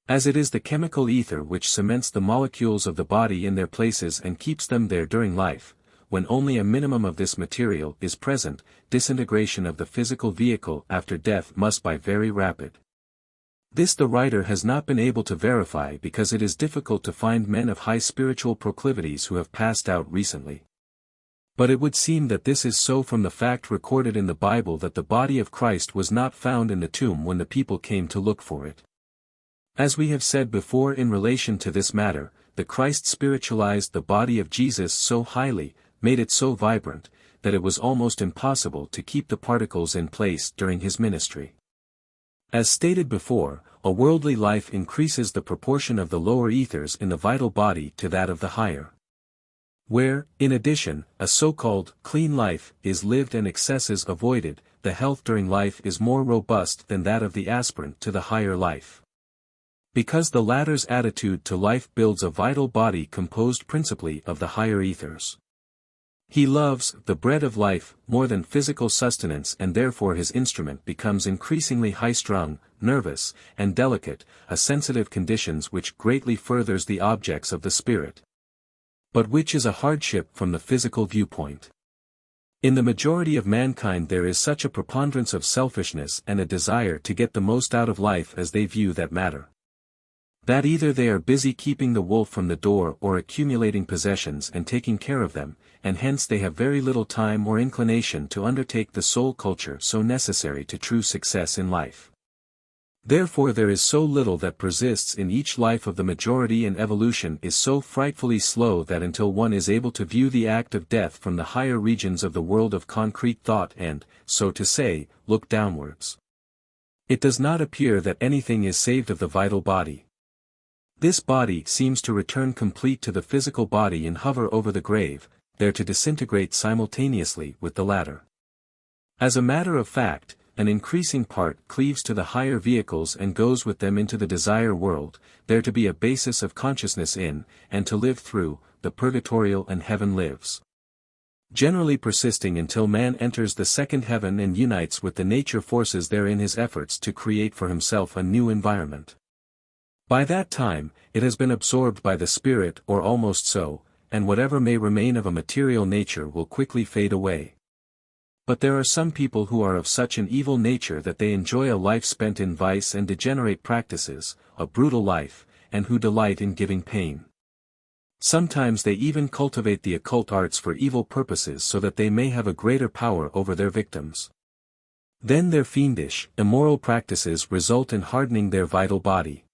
As it is the chemical ether which cements the molecules of the body in their places and keeps them there during life, when only a minimum of this material is present, disintegration of the physical vehicle after death must be very rapid. This the writer has not been able to verify because it is difficult to find men of high spiritual proclivities who have passed out recently. But it would seem that this is so from the fact recorded in the Bible that the body of Christ was not found in the tomb when the people came to look for it. As we have said before in relation to this matter, the Christ spiritualized the body of Jesus so highly, made it so vibrant, that it was almost impossible to keep the particles in place during his ministry. As stated before, a worldly life increases the proportion of the lower ethers in the vital body to that of the higher. Where, in addition, a so-called clean life is lived and excesses avoided, the health during life is more robust than that of the aspirant to the higher life. Because the latter's attitude to life builds a vital body composed principally of the higher ethers. He loves the bread of life more than physical sustenance, and therefore his instrument becomes increasingly high-strung, nervous, and delicate, a sensitive conditions which greatly furthers the objects of the spirit, but which is a hardship from the physical viewpoint. In the majority of mankind there is such a preponderance of selfishness and a desire to get the most out of life as they view that matter, that either they are busy keeping the wolf from the door or accumulating possessions and taking care of them, and hence they have very little time or inclination to undertake the soul culture so necessary to true success in life. Therefore there is so little that persists in each life of the majority, and evolution is so frightfully slow that until one is able to view the act of death from the higher regions of the world of concrete thought and, so to say, look downwards, it does not appear that anything is saved of the vital body. This body seems to return complete to the physical body and hover over the grave, there to disintegrate simultaneously with the latter. As a matter of fact, an increasing part cleaves to the higher vehicles and goes with them into the desire world, there to be a basis of consciousness in, and to live through, the purgatorial and heaven lives, generally persisting until man enters the second heaven and unites with the nature forces there in his efforts to create for himself a new environment. By that time, it has been absorbed by the spirit or almost so, and whatever may remain of a material nature will quickly fade away. But there are some people who are of such an evil nature that they enjoy a life spent in vice and degenerate practices, a brutal life, and who delight in giving pain. Sometimes they even cultivate the occult arts for evil purposes so that they may have a greater power over their victims. Then their fiendish, immoral practices result in hardening their vital body.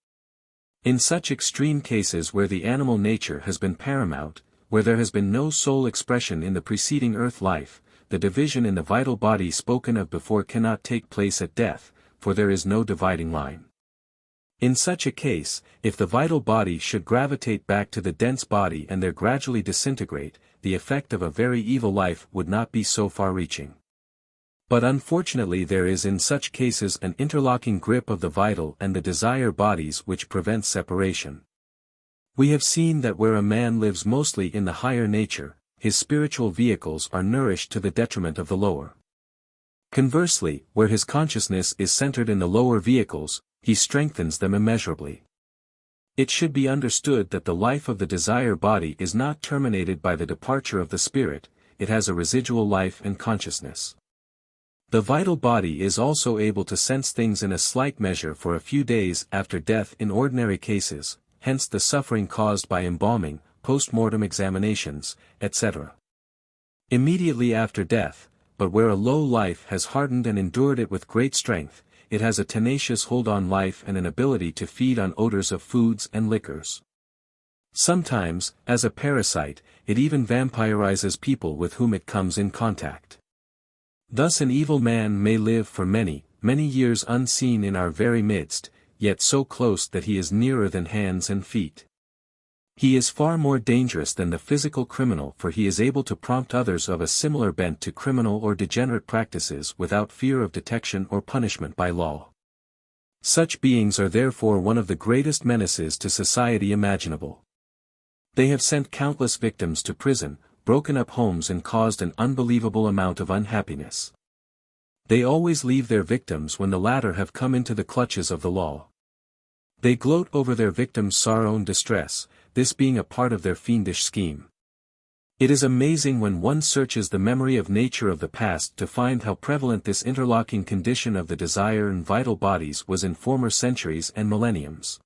In such extreme cases where the animal nature has been paramount, where there has been no soul expression in the preceding earth life, the division in the vital body spoken of before cannot take place at death, for there is no dividing line. In such a case, if the vital body should gravitate back to the dense body and there gradually disintegrate, the effect of a very evil life would not be so far-reaching. But unfortunately there is in such cases an interlocking grip of the vital and the desire bodies which prevents separation. We have seen that where a man lives mostly in the higher nature, his spiritual vehicles are nourished to the detriment of the lower. Conversely, where his consciousness is centered in the lower vehicles, he strengthens them immeasurably. It should be understood that the life of the desire body is not terminated by the departure of the spirit, it has a residual life and consciousness. The vital body is also able to sense things in a slight measure for a few days after death in ordinary cases, hence the suffering caused by embalming, post-mortem examinations, etc. Immediately after death, but where a low life has hardened and endured it with great strength, it has a tenacious hold on life and an ability to feed on odors of foods and liquors. Sometimes, as a parasite, it even vampirizes people with whom it comes in contact. Thus an evil man may live for many, many years unseen in our very midst, yet so close that he is nearer than hands and feet. He is far more dangerous than the physical criminal, for he is able to prompt others of a similar bent to criminal or degenerate practices without fear of detection or punishment by law. Such beings are therefore one of the greatest menaces to society imaginable. They have sent countless victims to prison, broken up homes and caused an unbelievable amount of unhappiness. They always leave their victims when the latter have come into the clutches of the law. They gloat over their victims' sorrow and distress, this being a part of their fiendish scheme. It is amazing when one searches the memory of nature of the past to find how prevalent this interlocking condition of the desire and vital bodies was in former centuries and millenniums.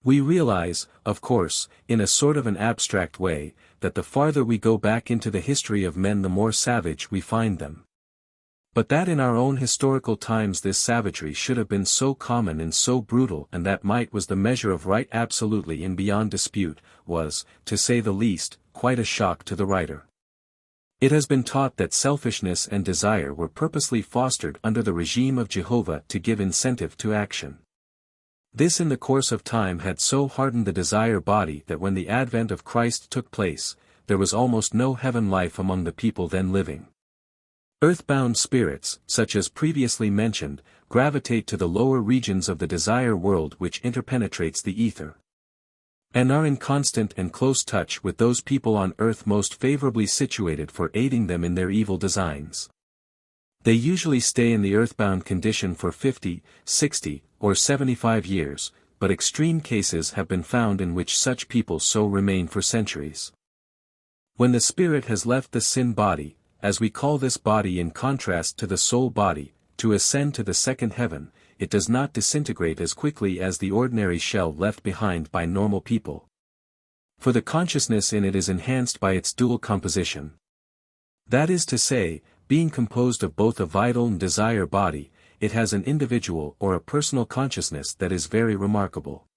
We realize, of course, in a sort of an abstract way, that the farther we go back into the history of men the more savage we find them. But that in our own historical times this savagery should have been so common and so brutal, and that might was the measure of right absolutely and beyond dispute, was, to say the least, quite a shock to the writer. It has been taught that selfishness and desire were purposely fostered under the regime of Jehovah to give incentive to action. This in the course of time had so hardened the desire body that when the advent of Christ took place, there was almost no heaven life among the people then living. Earthbound spirits, such as previously mentioned, gravitate to the lower regions of the desire world which interpenetrates the ether, and are in constant and close touch with those people on earth most favorably situated for aiding them in their evil designs. They usually stay in the earthbound condition for 50, 60, or 75 years, but extreme cases have been found in which such people so remain for centuries. When the spirit has left the sin body, as we call this body in contrast to the soul body, to ascend to the second heaven, it does not disintegrate as quickly as the ordinary shell left behind by normal people. For the consciousness in it is enhanced by its dual composition. That is to say, being composed of both a vital and desire body, it has an individual or a personal consciousness that is very remarkable.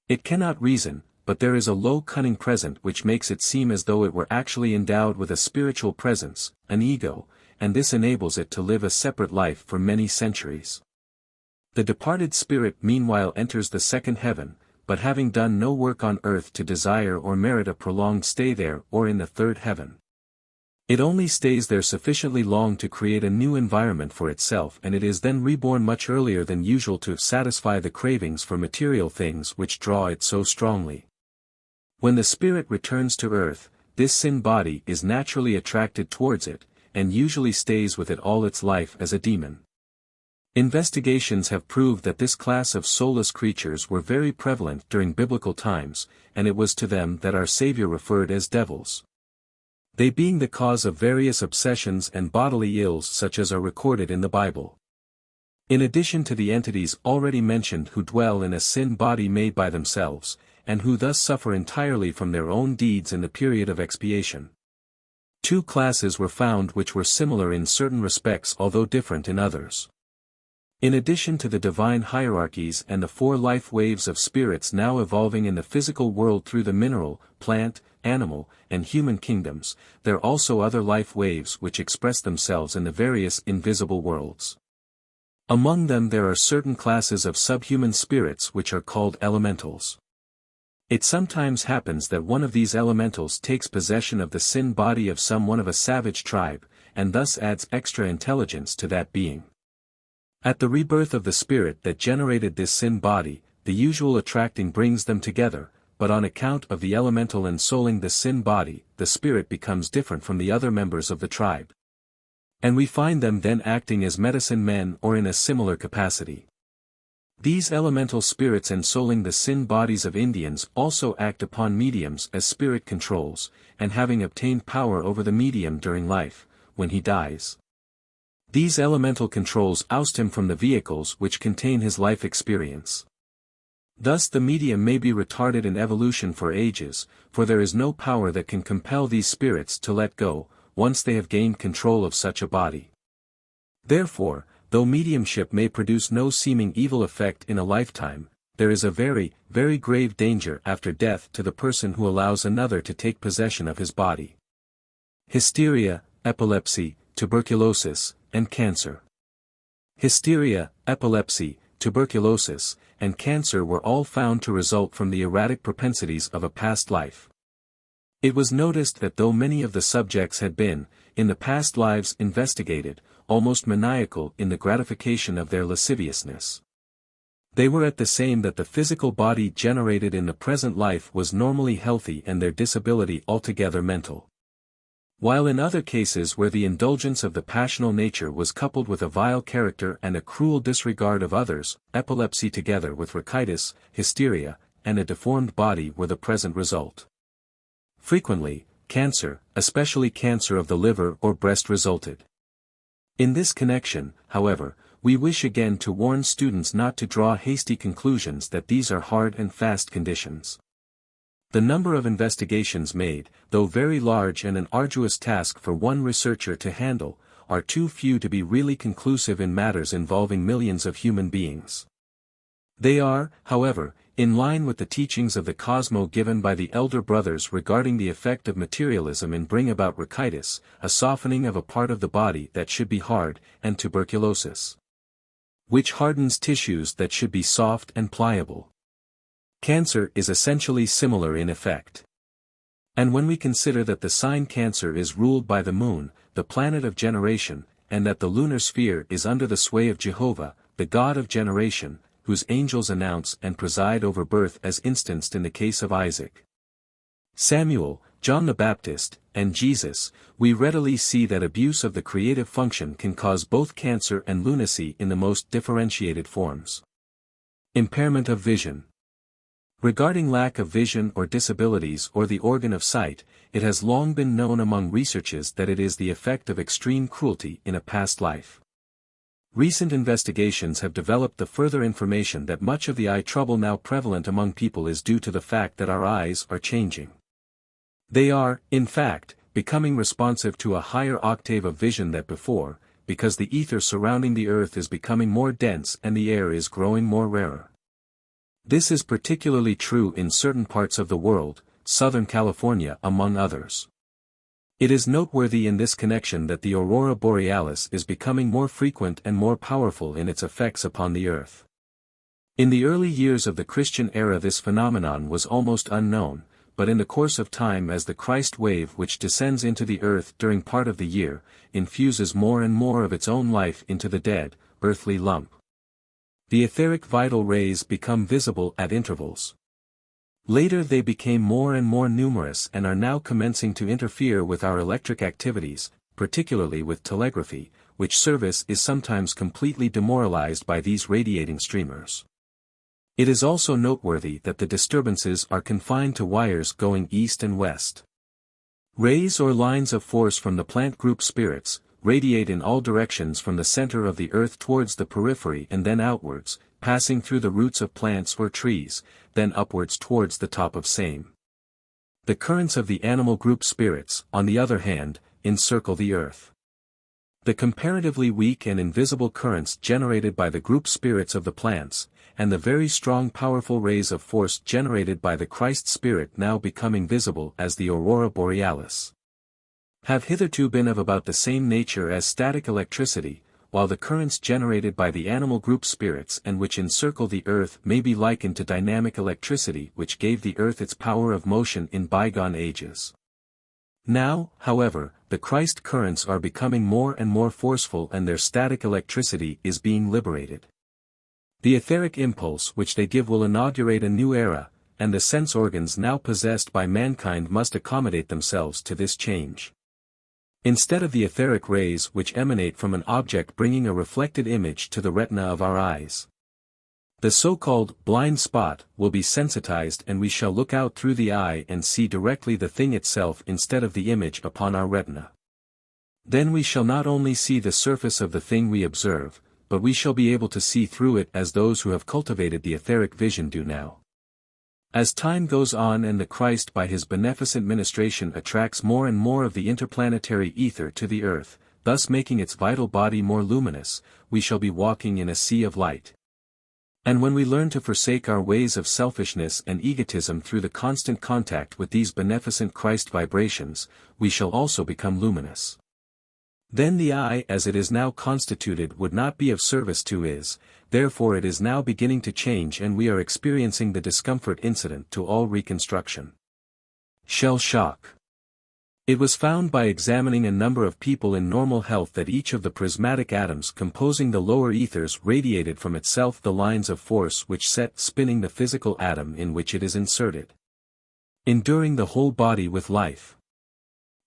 It cannot reason, but there is a low cunning present which makes it seem as though it were actually endowed with a spiritual presence, an ego, and this enables it to live a separate life for many centuries. The departed spirit meanwhile enters the second heaven, but having done no work on earth to desire or merit a prolonged stay there or in the third heaven. It only stays there sufficiently long to create a new environment for itself, and it is then reborn much earlier than usual to satisfy the cravings for material things which draw it so strongly. When the spirit returns to earth, this sin body is naturally attracted towards it, and usually stays with it all its life as a demon. Investigations have proved that this class of soulless creatures were very prevalent during biblical times, and it was to them that our Savior referred as devils. They being the cause of various obsessions and bodily ills such as are recorded in the Bible. In addition to the entities already mentioned who dwell in a sin body made by themselves, and who thus suffer entirely from their own deeds in the period of expiation. Two classes were found which were similar in certain respects although different in others. In addition to the divine hierarchies and the four life waves of spirits now evolving in the physical world through the mineral, plant, animal, and human kingdoms, there are also other life waves which express themselves in the various invisible worlds. Among them there are certain classes of subhuman spirits which are called elementals. It sometimes happens that one of these elementals takes possession of the sin body of someone of a savage tribe, and thus adds extra intelligence to that being. At the rebirth of the spirit that generated this sin body, the usual attracting brings them together, but on account of the elemental ensouling the sin body, the spirit becomes different from the other members of the tribe. And we find them then acting as medicine men or in a similar capacity. These elemental spirits ensouling the sin bodies of Indians also act upon mediums as spirit controls, and having obtained power over the medium during life, when he dies, these elemental controls oust him from the vehicles which contain his life experience. Thus the medium may be retarded in evolution for ages, for there is no power that can compel these spirits to let go, once they have gained control of such a body. Therefore, though mediumship may produce no seeming evil effect in a lifetime, there is a very, very grave danger after death to the person who allows another to take possession of his body. Hysteria, epilepsy, tuberculosis, and cancer. Hysteria, epilepsy, tuberculosis, and cancer were all found to result from the erratic propensities of a past life. It was noticed that though many of the subjects had been, in the past lives investigated, almost maniacal in the gratification of their lasciviousness, they were at the same that the physical body generated in the present life was normally healthy and their disability altogether mental. While in other cases where the indulgence of the passional nature was coupled with a vile character and a cruel disregard of others, epilepsy together with rachitis, hysteria, and a deformed body were the present result. Frequently, cancer, especially cancer of the liver or breast resulted. In this connection, however, we wish again to warn students not to draw hasty conclusions that these are hard and fast conditions. The number of investigations made, though very large and an arduous task for one researcher to handle, are too few to be really conclusive in matters involving millions of human beings. They are, however, in line with the teachings of the Cosmo given by the Elder Brothers regarding the effect of materialism in bring about rachitis, a softening of a part of the body that should be hard, and tuberculosis, which hardens tissues that should be soft and pliable. Cancer is essentially similar in effect. And when we consider that the sign Cancer is ruled by the moon, the planet of generation, and that the lunar sphere is under the sway of Jehovah, the God of generation, whose angels announce and preside over birth as instanced in the case of Isaac, Samuel, John the Baptist, and Jesus, we readily see that abuse of the creative function can cause both cancer and lunacy in the most differentiated forms. Impairment of vision. Regarding lack of vision or disabilities or the organ of sight, it has long been known among researchers that it is the effect of extreme cruelty in a past life. Recent investigations have developed the further information that much of the eye trouble now prevalent among people is due to the fact that our eyes are changing. They are, in fact, becoming responsive to a higher octave of vision than before, because the ether surrounding the earth is becoming more dense and the air is growing more rarer. This is particularly true in certain parts of the world, Southern California among others. It is noteworthy in this connection that the aurora borealis is becoming more frequent and more powerful in its effects upon the earth. In the early years of the Christian era this phenomenon was almost unknown, but in the course of time as the Christ wave which descends into the earth during part of the year, infuses more and more of its own life into the dead, earthly lump, the etheric vital rays become visible at intervals. Later they became more and more numerous and are now commencing to interfere with our electric activities, particularly with telegraphy, which service is sometimes completely demoralized by these radiating streamers. It is also noteworthy that the disturbances are confined to wires going east and west. Rays or lines of force from the plant group spirits, radiate in all directions from the center of the earth towards the periphery and then outwards, passing through the roots of plants or trees, then upwards towards the top of same. The currents of the animal group spirits, on the other hand, encircle the earth. The comparatively weak and invisible currents generated by the group spirits of the plants, and the very strong powerful rays of force generated by the Christ spirit now becoming visible as the aurora borealis, have hitherto been of about the same nature as static electricity, while the currents generated by the animal group spirits and which encircle the earth may be likened to dynamic electricity which gave the earth its power of motion in bygone ages. Now, however, the Christ currents are becoming more and more forceful and their static electricity is being liberated. The etheric impulse which they give will inaugurate a new era, and the sense organs now possessed by mankind must accommodate themselves to this change. Instead of the etheric rays which emanate from an object bringing a reflected image to the retina of our eyes, the so-called blind spot will be sensitized and we shall look out through the eye and see directly the thing itself instead of the image upon our retina. Then we shall not only see the surface of the thing we observe, but we shall be able to see through it as those who have cultivated the etheric vision do now. As time goes on and the Christ by his beneficent ministration attracts more and more of the interplanetary ether to the earth, thus making its vital body more luminous, we shall be walking in a sea of light. And when we learn to forsake our ways of selfishness and egotism through the constant contact with these beneficent Christ vibrations, we shall also become luminous. Then the eye as it is now constituted would not be of service to is, therefore it is now beginning to change and we are experiencing the discomfort incident to all reconstruction. Shell shock. It was found by examining a number of people in normal health that each of the prismatic atoms composing the lower ethers radiated from itself the lines of force which set spinning the physical atom in which it is inserted, enduring the whole body with life.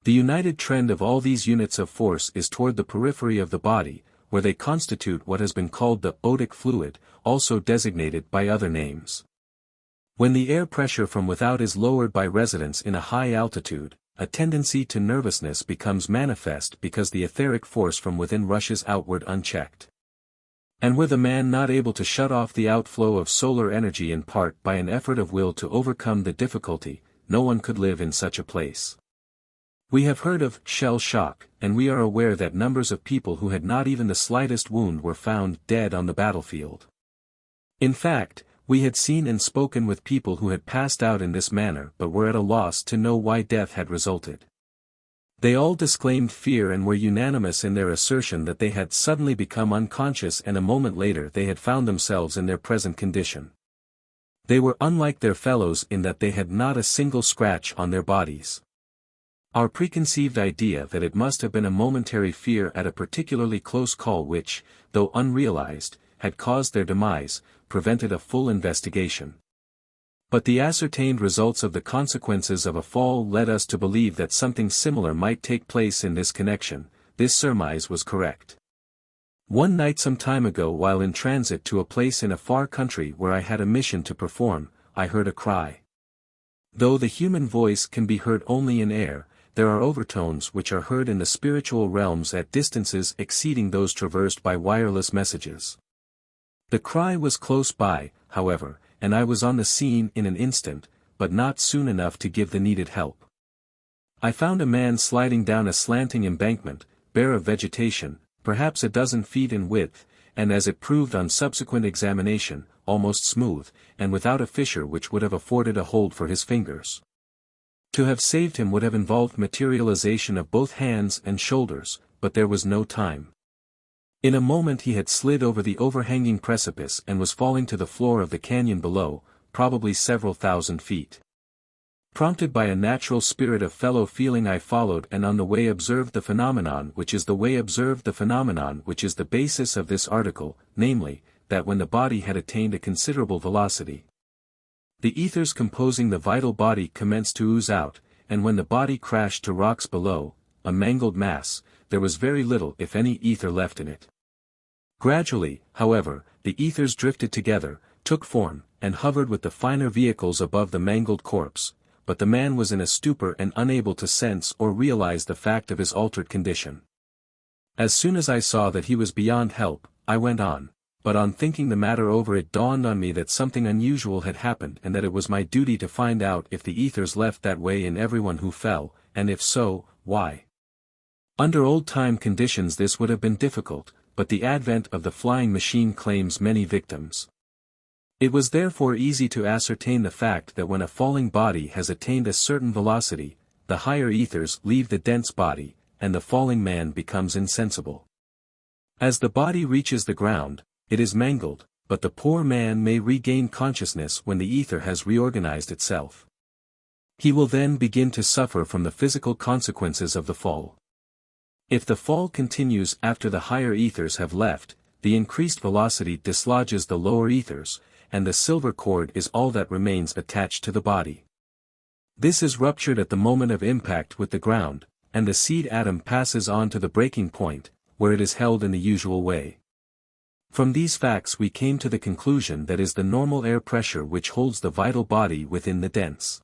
The united trend of all these units of force is toward the periphery of the body, where they constitute what has been called the odic fluid, also designated by other names. When the air pressure from without is lowered by residence in a high altitude, a tendency to nervousness becomes manifest because the etheric force from within rushes outward unchecked. And were the man not able to shut off the outflow of solar energy in part by an effort of will to overcome the difficulty, no one could live in such a place. We have heard of shell shock, and we are aware that numbers of people who had not even the slightest wound were found dead on the battlefield. In fact, We had seen and spoken with people who had passed out in this manner but were at a loss to know why death had resulted. They all disclaimed fear and were unanimous in their assertion that they had suddenly become unconscious and a moment later they had found themselves in their present condition. They were unlike their fellows in that they had not a single scratch on their bodies. Our preconceived idea that it must have been a momentary fear at a particularly close call which, though unrealized, had caused their demise, prevented a full investigation. But the ascertained results of the consequences of a fall led us to believe that something similar might take place in this connection. This surmise was correct. One night some time ago while in transit to a place in a far country where I had a mission to perform, I heard a cry. Though the human voice can be heard only in air, there are overtones which are heard in the spiritual realms at distances exceeding those traversed by wireless messages. The cry was close by, however, and I was on the scene in an instant, but not soon enough to give the needed help. I found a man sliding down a slanting embankment, bare of vegetation, perhaps a dozen feet in width, and as it proved on subsequent examination, almost smooth, and without a fissure which would have afforded a hold for his fingers. To have saved him would have involved materialization of both hands and shoulders, but there was no time. In a moment he had slid over the overhanging precipice and was falling to the floor of the canyon below, probably several thousand feet. Prompted by a natural spirit of fellow feeling I followed and on the way observed the phenomenon which is the basis of this article, namely, that when the body had attained a considerable velocity, the ethers composing the vital body commenced to ooze out, and when the body crashed to rocks below, a mangled mass, there was very little if any ether left in it. Gradually, however, the ethers drifted together, took form, and hovered with the finer vehicles above the mangled corpse, but the man was in a stupor and unable to sense or realize the fact of his altered condition. As soon as I saw that he was beyond help, I went on, but on thinking the matter over it dawned on me that something unusual had happened and that it was my duty to find out if the ethers left that way in everyone who fell, and if so, why. Under old-time conditions this would have been difficult, but the advent of the flying machine claims many victims. It was therefore easy to ascertain the fact that when a falling body has attained a certain velocity, the higher ethers leave the dense body, and the falling man becomes insensible. As the body reaches the ground, it is mangled, but the poor man may regain consciousness when the ether has reorganized itself. He will then begin to suffer from the physical consequences of the fall. If the fall continues after the higher ethers have left, the increased velocity dislodges the lower ethers, and the silver cord is all that remains attached to the body. This is ruptured at the moment of impact with the ground, and the seed atom passes on to the breaking point, where it is held in the usual way. From these facts we came to the conclusion that is the normal air pressure which holds the vital body within the dense.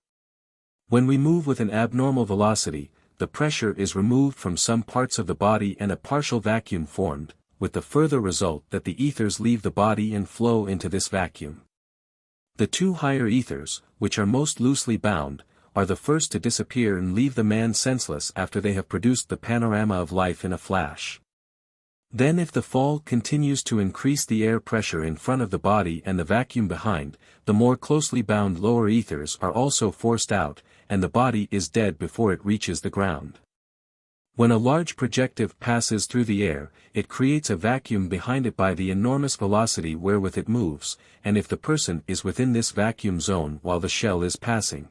When we move with an abnormal velocity, the pressure is removed from some parts of the body and a partial vacuum formed, with the further result that the ethers leave the body and flow into this vacuum. The two higher ethers, which are most loosely bound, are the first to disappear and leave the man senseless after they have produced the panorama of life in a flash. Then if the fall continues to increase the air pressure in front of the body and the vacuum behind, the more closely bound lower ethers are also forced out, and the body is dead before it reaches the ground. When a large projective passes through the air, it creates a vacuum behind it by the enormous velocity wherewith it moves, and if the person is within this vacuum zone while the shell is passing,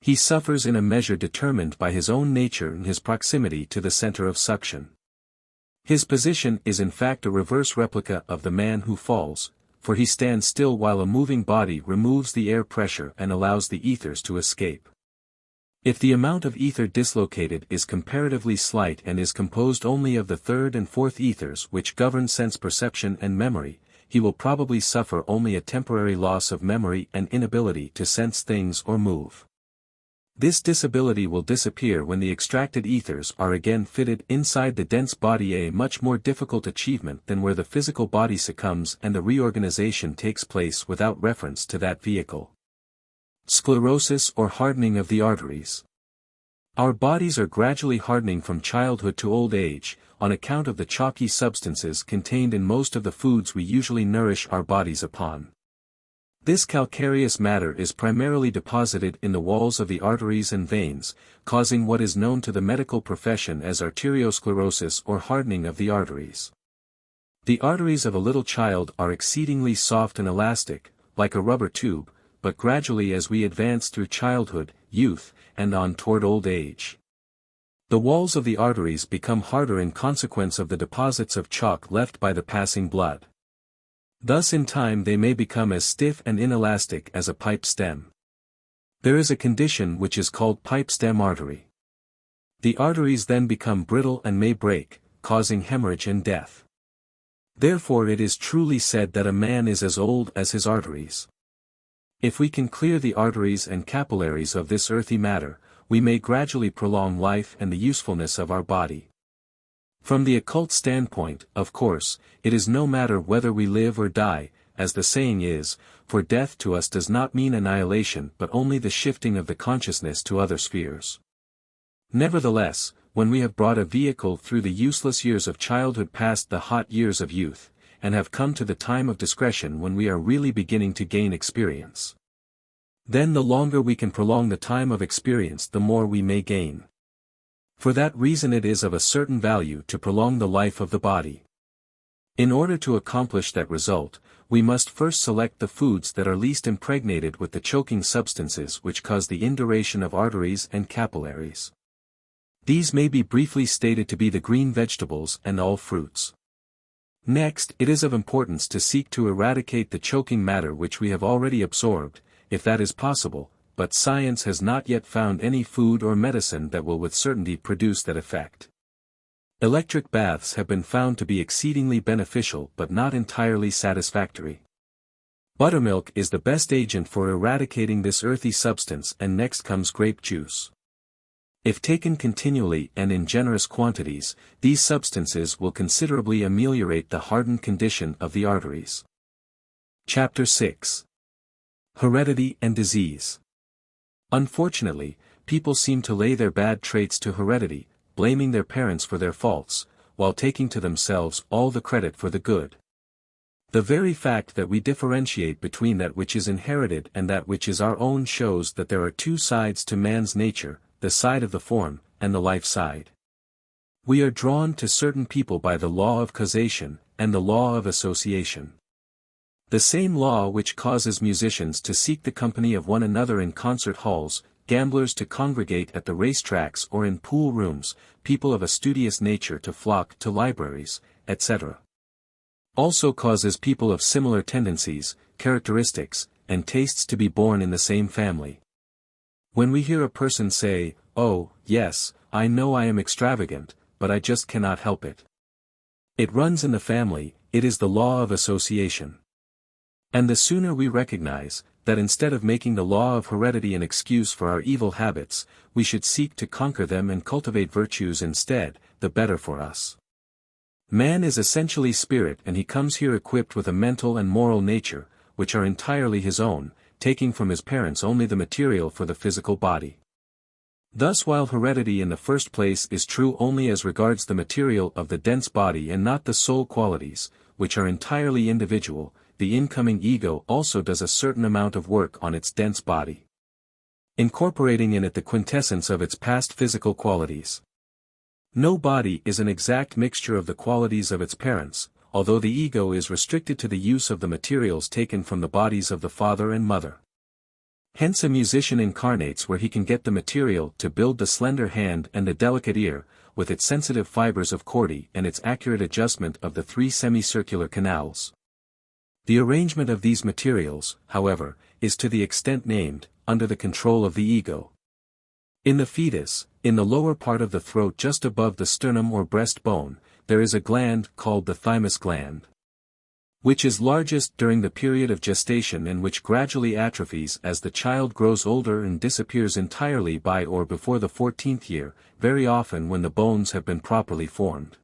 he suffers in a measure determined by his own nature and his proximity to the center of suction. His position is in fact a reverse replica of the man who falls, for he stands still while a moving body removes the air pressure and allows the ethers to escape. If the amount of ether dislocated is comparatively slight and is composed only of the third and fourth ethers which govern sense perception and memory, he will probably suffer only a temporary loss of memory and inability to sense things or move. This disability will disappear when the extracted ethers are again fitted inside the dense body, a much more difficult achievement than where the physical body succumbs and the reorganization takes place without reference to that vehicle. Sclerosis or hardening of the arteries. Our bodies are gradually hardening from childhood to old age, on account of the chalky substances contained in most of the foods we usually nourish our bodies upon. This calcareous matter is primarily deposited in the walls of the arteries and veins, causing what is known to the medical profession as arteriosclerosis or hardening of the arteries. The arteries of a little child are exceedingly soft and elastic, like a rubber tube, but gradually as we advance through childhood, youth, and on toward old age, the walls of the arteries become harder in consequence of the deposits of chalk left by the passing blood. Thus in time they may become as stiff and inelastic as a pipe stem. There is a condition which is called pipe stem artery. The arteries then become brittle and may break, causing hemorrhage and death. Therefore it is truly said that a man is as old as his arteries. If we can clear the arteries and capillaries of this earthy matter, we may gradually prolong life and the usefulness of our body. From the occult standpoint, of course, it is no matter whether we live or die, as the saying is, for death to us does not mean annihilation but only the shifting of the consciousness to other spheres. Nevertheless, when we have brought a vehicle through the useless years of childhood past the hot years of youth, and have come to the time of discretion when we are really beginning to gain experience, then the longer we can prolong the time of experience the more we may gain. For that reason it is of a certain value to prolong the life of the body. In order to accomplish that result, we must first select the foods that are least impregnated with the choking substances which cause the induration of arteries and capillaries. These may be briefly stated to be the green vegetables and all fruits. Next, it is of importance to seek to eradicate the choking matter which we have already absorbed, if that is possible, but science has not yet found any food or medicine that will with certainty produce that effect. Electric baths have been found to be exceedingly beneficial but not entirely satisfactory. Buttermilk is the best agent for eradicating this earthy substance, and next comes grape juice. If taken continually and in generous quantities, these substances will considerably ameliorate the hardened condition of the arteries. Chapter 6. Heredity and Disease. Unfortunately, people seem to lay their bad traits to heredity, blaming their parents for their faults, while taking to themselves all the credit for the good. The very fact that we differentiate between that which is inherited and that which is our own shows that there are two sides to man's nature, the side of the form, and the life side. We are drawn to certain people by the law of causation, and the law of association. The same law which causes musicians to seek the company of one another in concert halls, gamblers to congregate at the racetracks or in pool rooms, people of a studious nature to flock to libraries, etc. also causes people of similar tendencies, characteristics, and tastes to be born in the same family. When we hear a person say, "Oh, yes, I know I am extravagant, but I just cannot help it. It runs in the family," it is the law of association. And the sooner we recognize that instead of making the law of heredity an excuse for our evil habits, we should seek to conquer them and cultivate virtues instead, the better for us. Man is essentially spirit, and he comes here equipped with a mental and moral nature, which are entirely his own, taking from his parents only the material for the physical body. Thus, while heredity in the first place is true only as regards the material of the dense body and not the soul qualities, which are entirely individual, the incoming ego also does a certain amount of work on its dense body, incorporating in it the quintessence of its past physical qualities. No body is an exact mixture of the qualities of its parents, although the ego is restricted to the use of the materials taken from the bodies of the father and mother. Hence a musician incarnates where he can get the material to build the slender hand and the delicate ear, with its sensitive fibers of cordy and its accurate adjustment of the three semicircular canals. The arrangement of these materials, however, is to the extent named, under the control of the ego. In the fetus, in the lower part of the throat just above the sternum or breastbone, there is a gland called the thymus gland, which is largest during the period of gestation and which gradually atrophies as the child grows older and disappears entirely by or before the 14th year, very often when the bones have been properly formed.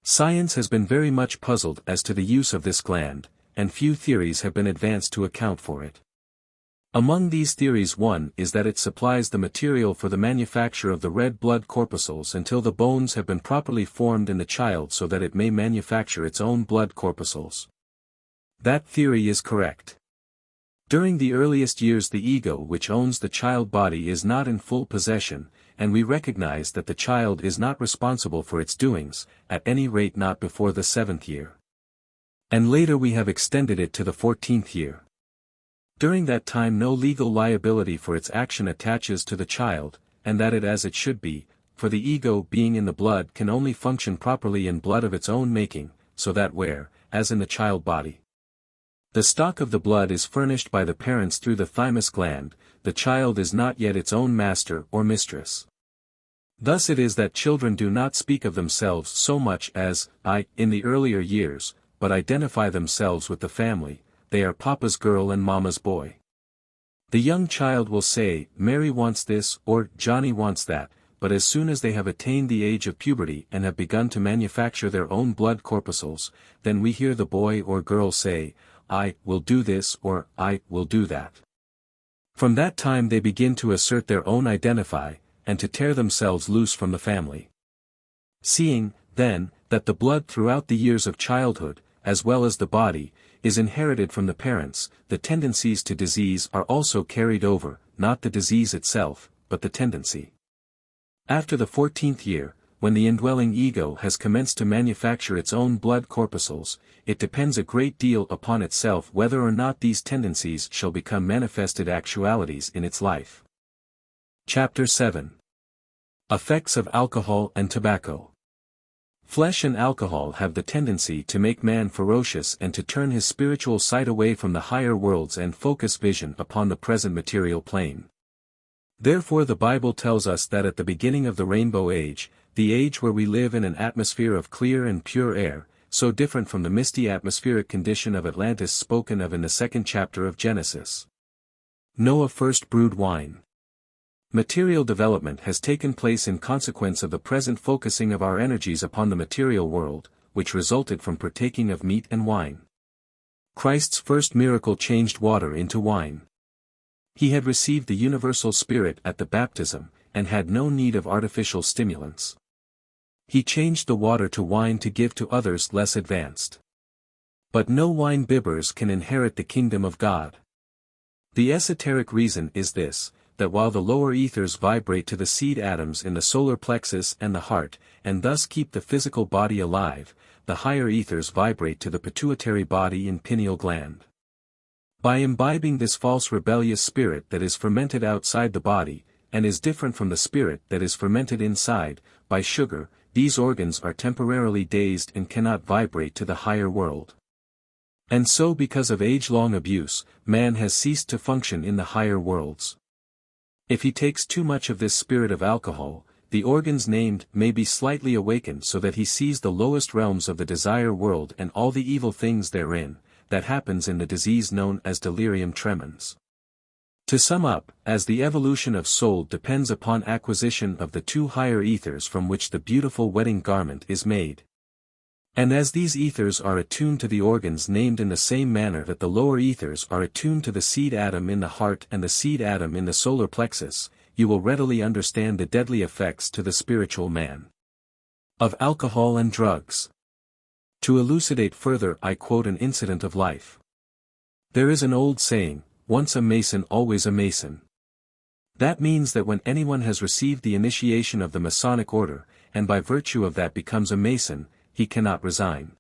Science has been very much puzzled as to the use of this gland, and few theories have been advanced to account for it. Among these theories, one is that it supplies the material for the manufacture of the red blood corpuscles until the bones have been properly formed in the child so that it may manufacture its own blood corpuscles. That theory is correct. During the earliest years the ego which owns the child body is not in full possession, and we recognize that the child is not responsible for its doings, at any rate not before the 7th year. And later we have extended it to the 14th year. During that time no legal liability for its action attaches to the child, and that it should be, for the ego being in the blood can only function properly in blood of its own making, so that where, as in the child body, the stock of the blood is furnished by the parents through the thymus gland, the child is not yet its own master or mistress. Thus it is that children do not speak of themselves so much as I in the earlier years, but identify themselves with the family. They are Papa's girl and Mama's boy. The young child will say, Mary wants this or Johnny wants that, but as soon as they have attained the age of puberty and have begun to manufacture their own blood corpuscles, then we hear the boy or girl say, I will do this or I will do that. From that time they begin to assert their own identify, and to tear themselves loose from the family. Seeing, then, that the blood throughout the years of childhood, as well as the body, is inherited from the parents, the tendencies to disease are also carried over, not the disease itself, but the tendency. After the 14th year, when the indwelling ego has commenced to manufacture its own blood corpuscles, it depends a great deal upon itself whether or not these tendencies shall become manifested actualities in its life. Chapter 7. Effects of Alcohol and Tobacco. Flesh and alcohol have the tendency to make man ferocious and to turn his spiritual sight away from the higher worlds and focus vision upon the present material plane. Therefore the Bible tells us that at the beginning of the Rainbow Age, the age where we live in an atmosphere of clear and pure air, so different from the misty atmospheric condition of Atlantis spoken of in the 2nd chapter of Genesis, Noah first brewed wine. Material development has taken place in consequence of the present focusing of our energies upon the material world, which resulted from partaking of meat and wine. Christ's first miracle changed water into wine. He had received the universal spirit at the baptism, and had no need of artificial stimulants. He changed the water to wine to give to others less advanced. But no wine bibbers can inherit the kingdom of God. The esoteric reason is this, that while the lower ethers vibrate to the seed atoms in the solar plexus and the heart, and thus keep the physical body alive, the higher ethers vibrate to the pituitary body in pineal gland. By imbibing this false rebellious spirit that is fermented outside the body, and is different from the spirit that is fermented inside, by sugar, these organs are temporarily dazed and cannot vibrate to the higher world. And so because of age-long abuse, man has ceased to function in the higher worlds. If he takes too much of this spirit of alcohol, the organs named may be slightly awakened so that he sees the lowest realms of the desire world and all the evil things therein. That happens in the disease known as delirium tremens. To sum up, as the evolution of soul depends upon acquisition of the 2 higher ethers from which the beautiful wedding garment is made. And as these ethers are attuned to the organs named in the same manner that the lower ethers are attuned to the seed atom in the heart and the seed atom in the solar plexus, you will readily understand the deadly effects to the spiritual man of alcohol and drugs. To elucidate further I quote an incident of life. There is an old saying, once a Mason always a Mason. That means that when anyone has received the initiation of the Masonic order, and by virtue of that becomes a Mason, he cannot resign.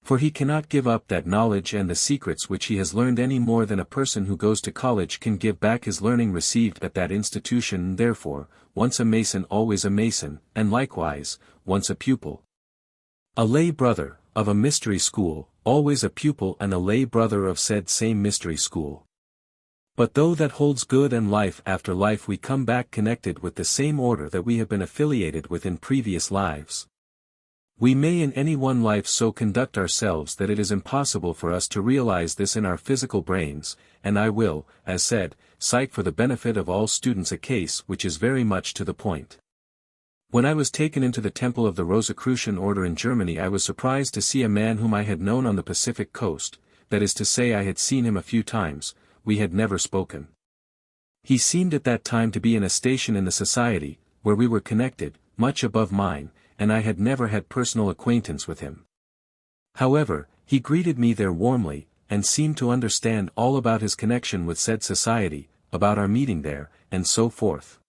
For he cannot give up that knowledge and the secrets which he has learned any more than a person who goes to college can give back his learning received at that institution. Therefore, once a Mason always a Mason, and likewise, once a pupil, a lay brother, of a mystery school, always a pupil and a lay brother of said same mystery school. But though that holds good and life after life we come back connected with the same order that we have been affiliated with in previous lives. We may in any one life so conduct ourselves that it is impossible for us to realize this in our physical brains, and I will, as said, cite for the benefit of all students a case which is very much to the point. When I was taken into the temple of the Rosicrucian order in Germany I was surprised to see a man whom I had known on the Pacific coast, that is to say I had seen him a few times, we had never spoken. He seemed at that time to be in a station in the society, where we were connected, much above mine, and I had never had personal acquaintance with him. However, he greeted me there warmly, and seemed to understand all about his connection with said society, about our meeting there, and so forth.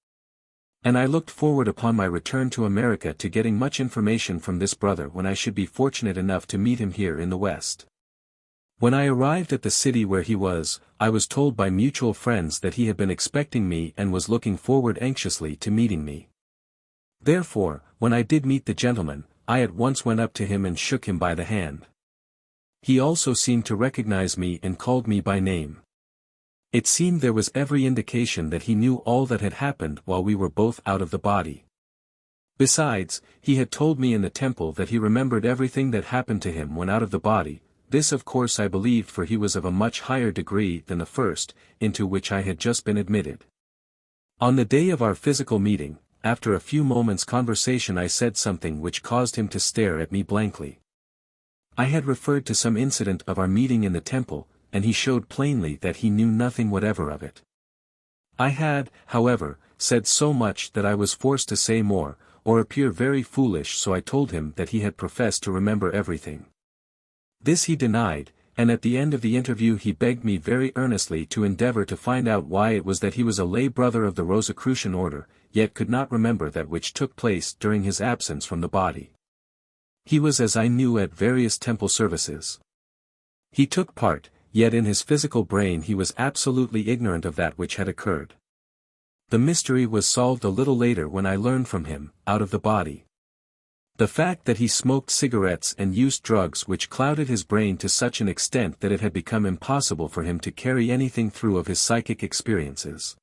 And I looked forward upon my return to America to getting much information from this brother when I should be fortunate enough to meet him here in the West. When I arrived at the city where he was, I was told by mutual friends that he had been expecting me and was looking forward anxiously to meeting me. Therefore, when I did meet the gentleman, I at once went up to him and shook him by the hand. He also seemed to recognize me and called me by name. It seemed there was every indication that he knew all that had happened while we were both out of the body. Besides, he had told me in the temple that he remembered everything that happened to him when out of the body. This of course I believed, for he was of a much higher degree than the first, into which I had just been admitted. On the day of our physical meeting, after a few moments' conversation, I said something which caused him to stare at me blankly. I had referred to some incident of our meeting in the temple, and he showed plainly that he knew nothing whatever of it. I had, however, said so much that I was forced to say more, or appear very foolish, so I told him that he had professed to remember everything. This he denied, and at the end of the interview he begged me very earnestly to endeavor to find out why it was that he was a lay brother of the Rosicrucian order, yet could not remember that which took place during his absence from the body. He was, as I knew, at various temple services. He took part, yet in his physical brain he was absolutely ignorant of that which had occurred. The mystery was solved a little later when I learned from him, out of the body, the fact that he smoked cigarettes and used drugs which clouded his brain to such an extent that it had become impossible for him to carry anything through of his psychic experiences.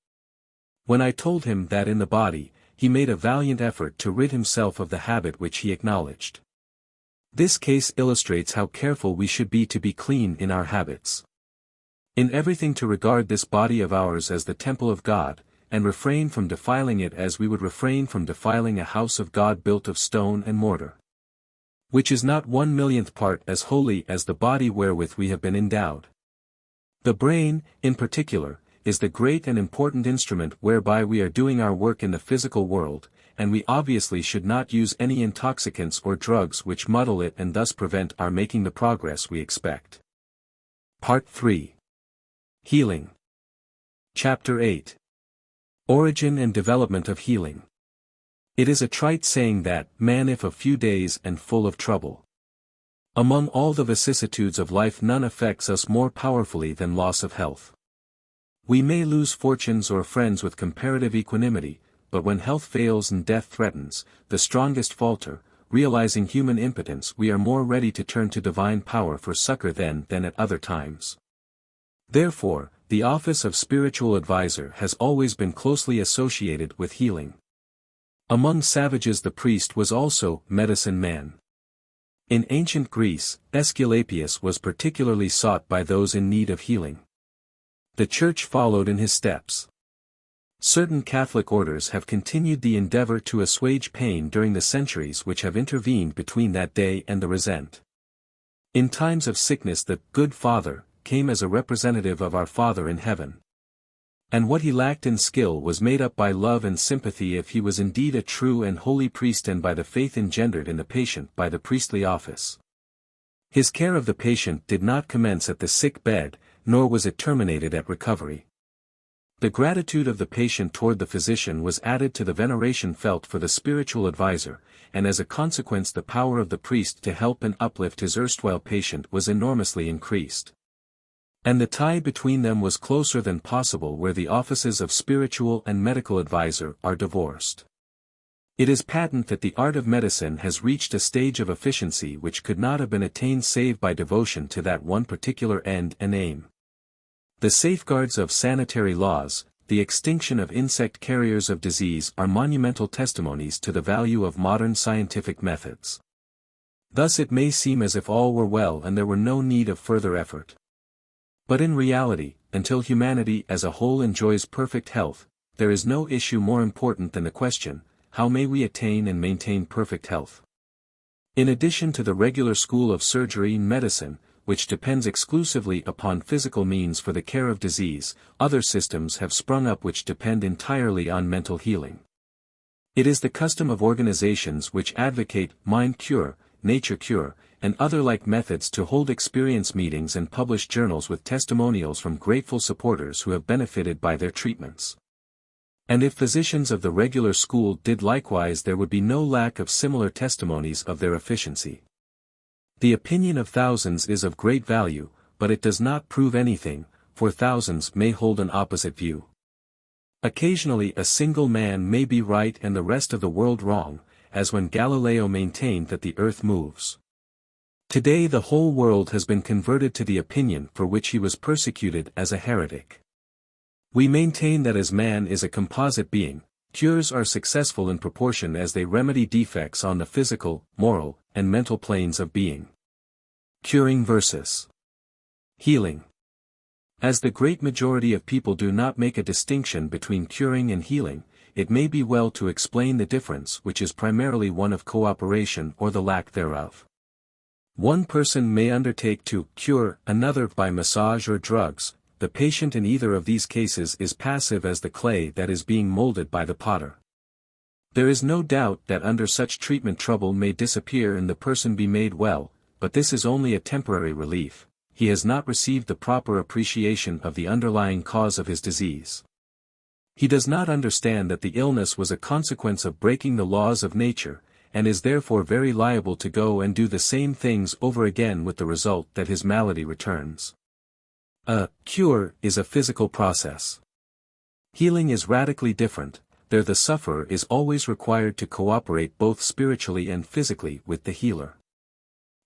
When I told him that in the body, he made a valiant effort to rid himself of the habit which he acknowledged. This case illustrates how careful we should be to be clean in our habits. In everything to regard this body of ours as the temple of God, and refrain from defiling it as we would refrain from defiling a house of God built of stone and mortar, which is not 1/1,000,000th part as holy as the body wherewith we have been endowed. The brain, in particular, is the great and important instrument whereby we are doing our work in the physical world, and we obviously should not use any intoxicants or drugs which muddle it and thus prevent our making the progress we expect. Part 3. Healing. Chapter 8. Origin and Development of Healing. It is a trite saying that, man if a few days and full of trouble. Among all the vicissitudes of life none affects us more powerfully than loss of health. We may lose fortunes or friends with comparative equanimity, but when health fails and death threatens, the strongest falter. Realizing human impotence, we are more ready to turn to divine power for succor than at other times. Therefore, the office of spiritual advisor has always been closely associated with healing. Among savages the priest was also medicine man. In ancient Greece, Aesculapius was particularly sought by those in need of healing. The Church followed in his steps. Certain Catholic orders have continued the endeavor to assuage pain during the centuries which have intervened between that day and the present. In times of sickness the Good Father came as a representative of our Father in heaven. And what he lacked in skill was made up by love and sympathy if he was indeed a true and holy priest, and by the faith engendered in the patient by the priestly office. His care of the patient did not commence at the sick bed, nor was it terminated at recovery. The gratitude of the patient toward the physician was added to the veneration felt for the spiritual advisor, and as a consequence the power of the priest to help and uplift his erstwhile patient was enormously increased. And the tie between them was closer than possible where the offices of spiritual and medical advisor are divorced. It is patent that the art of medicine has reached a stage of efficiency which could not have been attained save by devotion to that one particular end and aim. The safeguards of sanitary laws, the extinction of insect carriers of disease are monumental testimonies to the value of modern scientific methods. Thus it may seem as if all were well and there were no need of further effort. But in reality, until humanity as a whole enjoys perfect health, there is no issue more important than the question, how may we attain and maintain perfect health? In addition to the regular school of surgery and medicine, which depends exclusively upon physical means for the care of disease, other systems have sprung up which depend entirely on mental healing. It is the custom of organizations which advocate mind cure, nature cure, and other like methods to hold experience meetings and publish journals with testimonials from grateful supporters who have benefited by their treatments. And if physicians of the regular school did likewise, there would be no lack of similar testimonies of their efficiency. The opinion of thousands is of great value, but it does not prove anything, for thousands may hold an opposite view. Occasionally a single man may be right and the rest of the world wrong, as when Galileo maintained that the earth moves. Today the whole world has been converted to the opinion for which he was persecuted as a heretic. We maintain that as man is a composite being, cures are successful in proportion as they remedy defects on the physical, moral, and mental planes of being. Curing versus healing. As the great majority of people do not make a distinction between curing and healing, it may be well to explain the difference, which is primarily one of cooperation or the lack thereof. One person may undertake to cure another by massage or drugs. The patient in either of these cases is passive as the clay that is being molded by the potter. There is no doubt that under such treatment trouble may disappear and the person be made well, but this is only a temporary relief. He has not received the proper appreciation of the underlying cause of his disease. He does not understand that the illness was a consequence of breaking the laws of nature, and is therefore very liable to go and do the same things over again with the result that his malady returns. A cure is a physical process. Healing is radically different. There the sufferer is always required to cooperate both spiritually and physically with the healer.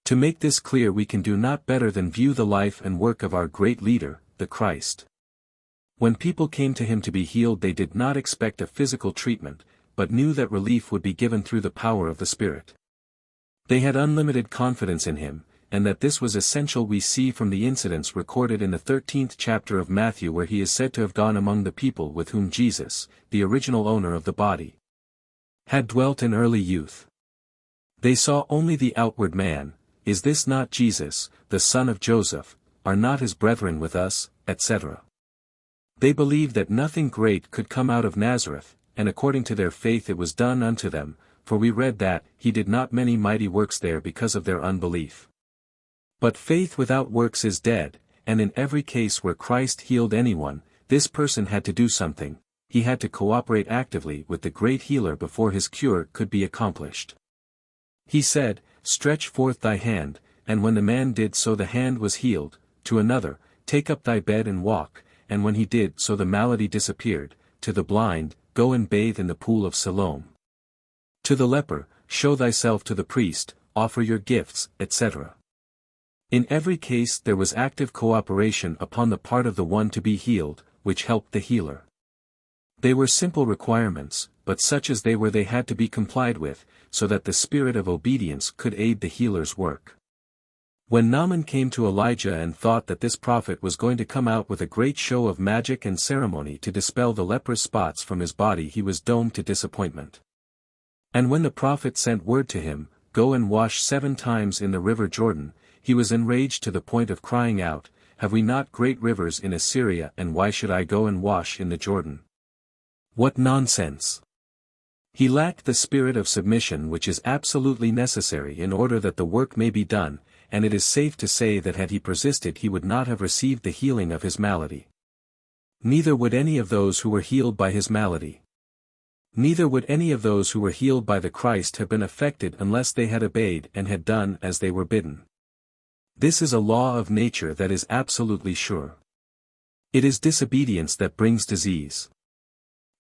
To make this clear, we can do not better than view the life and work of our great leader, the Christ. When people came to him to be healed, they did not expect a physical treatment, but knew that relief would be given through the power of the Spirit. They had unlimited confidence in him, and that this was essential we see from the incidents recorded in the 13th chapter of Matthew, where he is said to have gone among the people with whom Jesus, the original owner of the body, had dwelt in early youth. They saw only the outward man. Is this not Jesus, the son of Joseph? Are not his brethren with us, etc. They believed that nothing great could come out of Nazareth, and according to their faith it was done unto them, for we read that he did not many mighty works there because of their unbelief. But faith without works is dead, and in every case where Christ healed anyone, this person had to do something. He had to cooperate actively with the great healer before his cure could be accomplished. He said, "Stretch forth thy hand," and when the man did so the hand was healed. To another, "Take up thy bed and walk," and when he did so the malady disappeared. To the blind, "Go and bathe in the pool of Siloam." To the leper, "Show thyself to the priest, offer your gifts," etc. In every case there was active cooperation upon the part of the one to be healed, which helped the healer. They were simple requirements, but such as they were they had to be complied with, so that the spirit of obedience could aid the healer's work. When Naaman came to Elijah and thought that this prophet was going to come out with a great show of magic and ceremony to dispel the leprous spots from his body, he was doomed to disappointment. And when the prophet sent word to him, "Go and wash 7 times in the river Jordan," he was enraged to the point of crying out, "Have we not great rivers in Assyria, and why should I go and wash in the Jordan? What nonsense!" He lacked the spirit of submission which is absolutely necessary in order that the work may be done, and it is safe to say that had he persisted he would not have received the healing of his malady. Neither would any of those who were healed by his malady. Neither would any of those who were healed by the Christ have been affected unless they had obeyed and had done as they were bidden. This is a law of nature that is absolutely sure. It is disobedience that brings disease.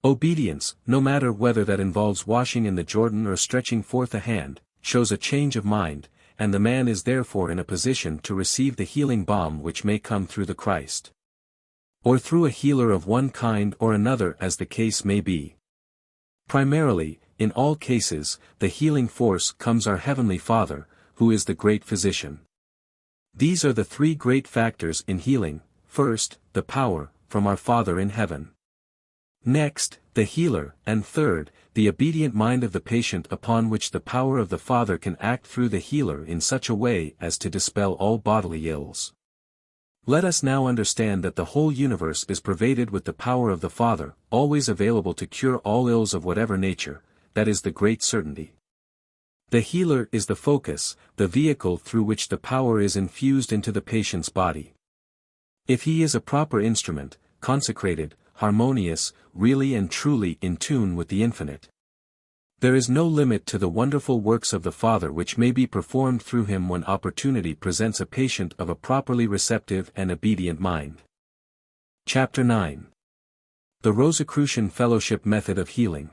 Obedience, no matter whether that involves washing in the Jordan or stretching forth a hand, shows a change of mind, and the man is therefore in a position to receive the healing balm which may come through the Christ. Or through a healer of one kind or another as the case may be. Primarily, in all cases, the healing force comes our Heavenly Father, who is the great physician. These are the 3 great factors in healing: first, the power, from our Father in heaven. Next, the healer, and third, the obedient mind of the patient upon which the power of the Father can act through the healer in such a way as to dispel all bodily ills. Let us now understand that the whole universe is pervaded with the power of the Father, always available to cure all ills of whatever nature. That is the great certainty. The healer is the focus, the vehicle through which the power is infused into the patient's body. If he is a proper instrument, consecrated, harmonious, really and truly in tune with the infinite, there is no limit to the wonderful works of the Father which may be performed through him when opportunity presents a patient of a properly receptive and obedient mind. Chapter 9. The Rosicrucian Fellowship Method of Healing.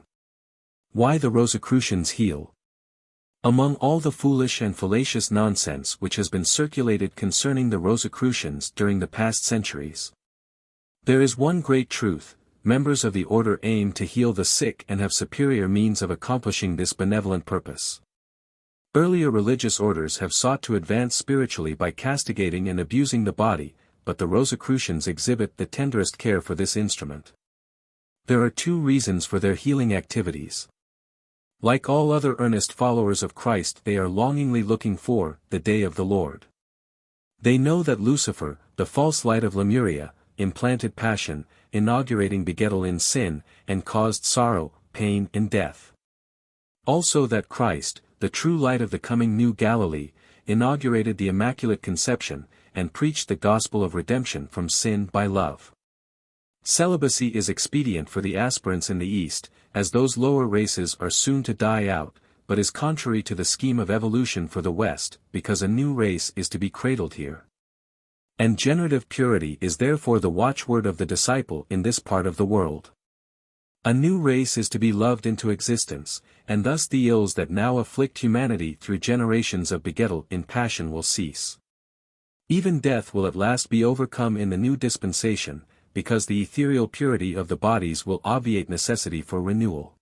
Why the Rosicrucians heal. Among all the foolish and fallacious nonsense which has been circulated concerning the Rosicrucians during the past centuries, there is one great truth: members of the order aim to heal the sick and have superior means of accomplishing this benevolent purpose. Earlier religious orders have sought to advance spiritually by castigating and abusing the body, but the Rosicrucians exhibit the tenderest care for this instrument. There are two reasons for their healing activities. Like all other earnest followers of Christ, they are longingly looking for the day of the Lord. They know that Lucifer, the false light of Lemuria, implanted passion, inaugurating begettal in sin, and caused sorrow, pain and death. Also that Christ, the true light of the coming New Galilee, inaugurated the Immaculate Conception, and preached the gospel of redemption from sin by love. Celibacy is expedient for the aspirants in the East, as those lower races are soon to die out, but is contrary to the scheme of evolution for the West, because a new race is to be cradled here. And generative purity is therefore the watchword of the disciple in this part of the world. A new race is to be loved into existence, and thus the ills that now afflict humanity through generations of begettal in passion will cease. Even death will at last be overcome in the new dispensation, because the ethereal purity of the bodies will obviate necessity for renewal.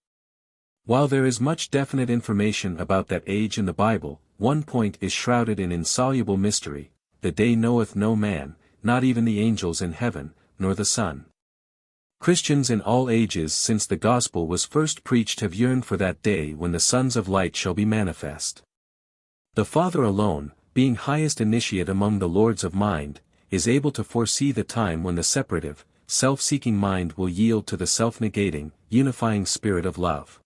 While there is much definite information about that age in the Bible, one point is shrouded in insoluble mystery: the day knoweth no man, not even the angels in heaven, nor the Son. Christians in all ages since the gospel was first preached have yearned for that day when the sons of light shall be manifest. The Father alone, being highest initiate among the lords of mind, is able to foresee the time when the separative, self-seeking mind will yield to the self-negating, unifying spirit of love.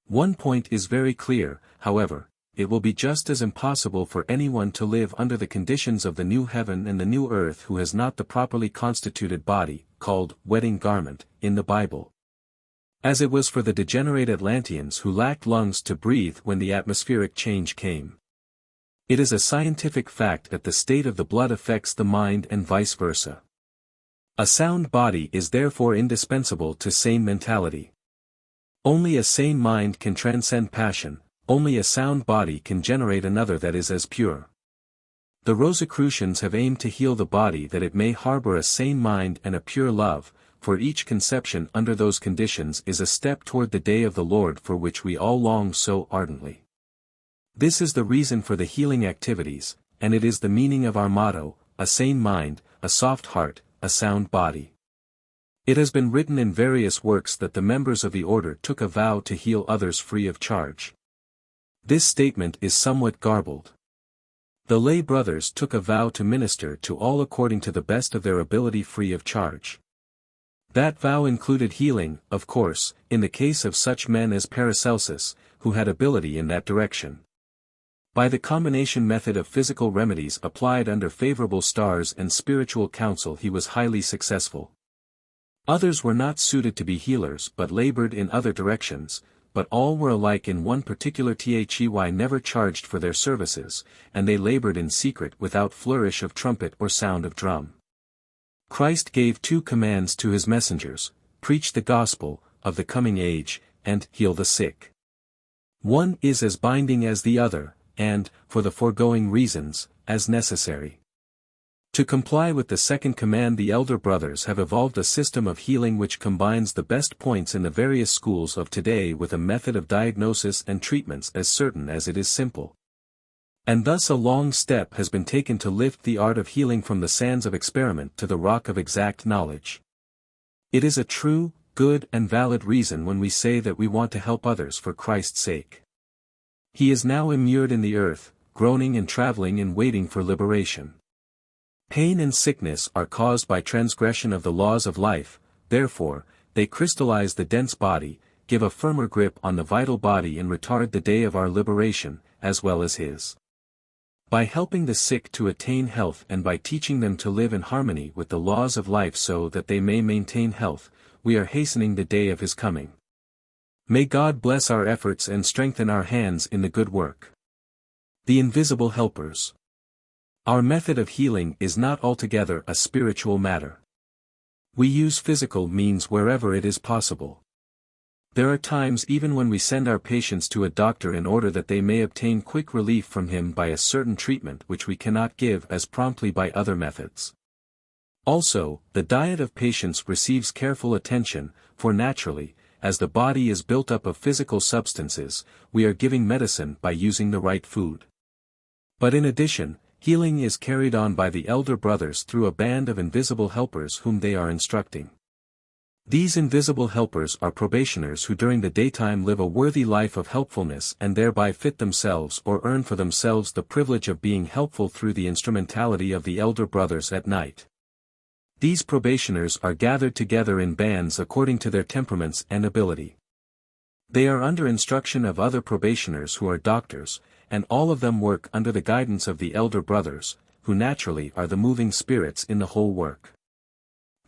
One point is very clear, however: it will be just as impossible for anyone to live under the conditions of the new heaven and the new earth who has not the properly constituted body, called wedding garment, in the Bible, as it was for the degenerate Atlanteans who lacked lungs to breathe when the atmospheric change came. It is a scientific fact that the state of the blood affects the mind and vice versa. A sound body is therefore indispensable to sane mentality. Only a sane mind can transcend passion. Only a sound body can generate another that is as pure. The Rosicrucians have aimed to heal the body that it may harbor a sane mind and a pure love, for each conception under those conditions is a step toward the day of the Lord for which we all long so ardently. This is the reason for the healing activities, and it is the meaning of our motto: a sane mind, a soft heart, a sound body. It has been written in various works that the members of the order took a vow to heal others free of charge. This statement is somewhat garbled. The lay brothers took a vow to minister to all according to the best of their ability free of charge. That vow included healing, of course, in the case of such men as Paracelsus, who had ability in that direction. By the combination method of physical remedies applied under favorable stars and spiritual counsel he was highly successful. Others were not suited to be healers but labored in other directions, but all were alike in one particular: they never charged for their services, and they labored in secret without flourish of trumpet or sound of drum. Christ gave two commands to his messengers: preach the gospel of the coming age, and heal the sick. One is as binding as the other, and, for the foregoing reasons, as necessary. To comply with the second command, the elder brothers have evolved a system of healing which combines the best points in the various schools of today with a method of diagnosis and treatments as certain as it is simple. And thus a long step has been taken to lift the art of healing from the sands of experiment to the rock of exact knowledge. It is a true, good and valid reason when we say that we want to help others for Christ's sake. He is now immured in the earth, groaning and traveling and waiting for liberation. Pain and sickness are caused by transgression of the laws of life, therefore, they crystallize the dense body, give a firmer grip on the vital body and retard the day of our liberation, as well as his. By helping the sick to attain health and by teaching them to live in harmony with the laws of life so that they may maintain health, we are hastening the day of his coming. May God bless our efforts and strengthen our hands in the good work. The invisible helpers. Our method of healing is not altogether a spiritual matter. We use physical means wherever it is possible. There are times even when we send our patients to a doctor in order that they may obtain quick relief from him by a certain treatment which we cannot give as promptly by other methods. Also, the diet of patients receives careful attention, for naturally, as the body is built up of physical substances, we are giving medicine by using the right food. But in addition, healing is carried on by the elder brothers through a band of invisible helpers whom they are instructing. These invisible helpers are probationers who during the daytime live a worthy life of helpfulness and thereby fit themselves or earn for themselves the privilege of being helpful through the instrumentality of the elder brothers at night. These probationers are gathered together in bands according to their temperaments and ability. They are under instruction of other probationers who are doctors, and all of them work under the guidance of the elder brothers, who naturally are the moving spirits in the whole work.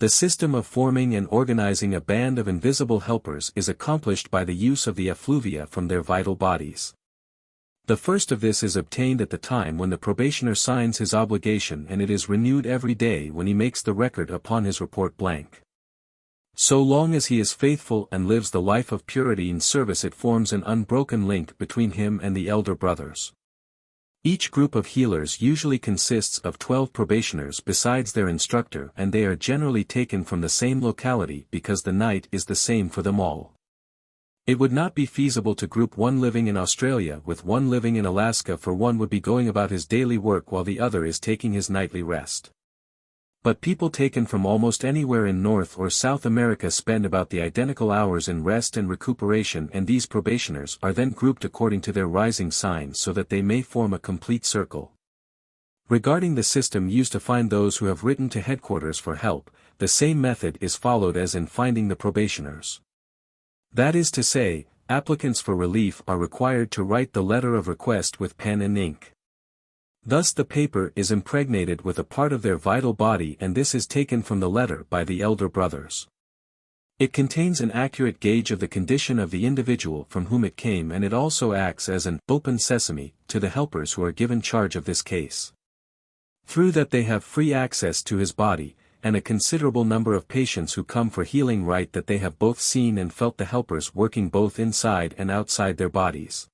The system of forming and organizing a band of invisible helpers is accomplished by the use of the effluvia from their vital bodies. The first of this is obtained at the time when the probationer signs his obligation, and it is renewed every day when he makes the record upon his report blank. So long as he is faithful and lives the life of purity in service, it forms an unbroken link between him and the elder brothers. Each group of healers usually consists of 12 probationers besides their instructor, and they are generally taken from the same locality because the night is the same for them all. It would not be feasible to group one living in Australia with one living in Alaska, for one would be going about his daily work while the other is taking his nightly rest. But people taken from almost anywhere in North or South America spend about the identical hours in rest and recuperation, and these probationers are then grouped according to their rising signs so that they may form a complete circle. Regarding the system used to find those who have written to headquarters for help, the same method is followed as in finding the probationers. That is to say, applicants for relief are required to write the letter of request with pen and ink. Thus the paper is impregnated with a part of their vital body, and this is taken from the letter by the elder brothers. It contains an accurate gauge of the condition of the individual from whom it came, and it also acts as an open sesame to the helpers who are given charge of this case. Through that they have free access to his body, and a considerable number of patients who come for healing write that they have both seen and felt the helpers working both inside and outside their bodies.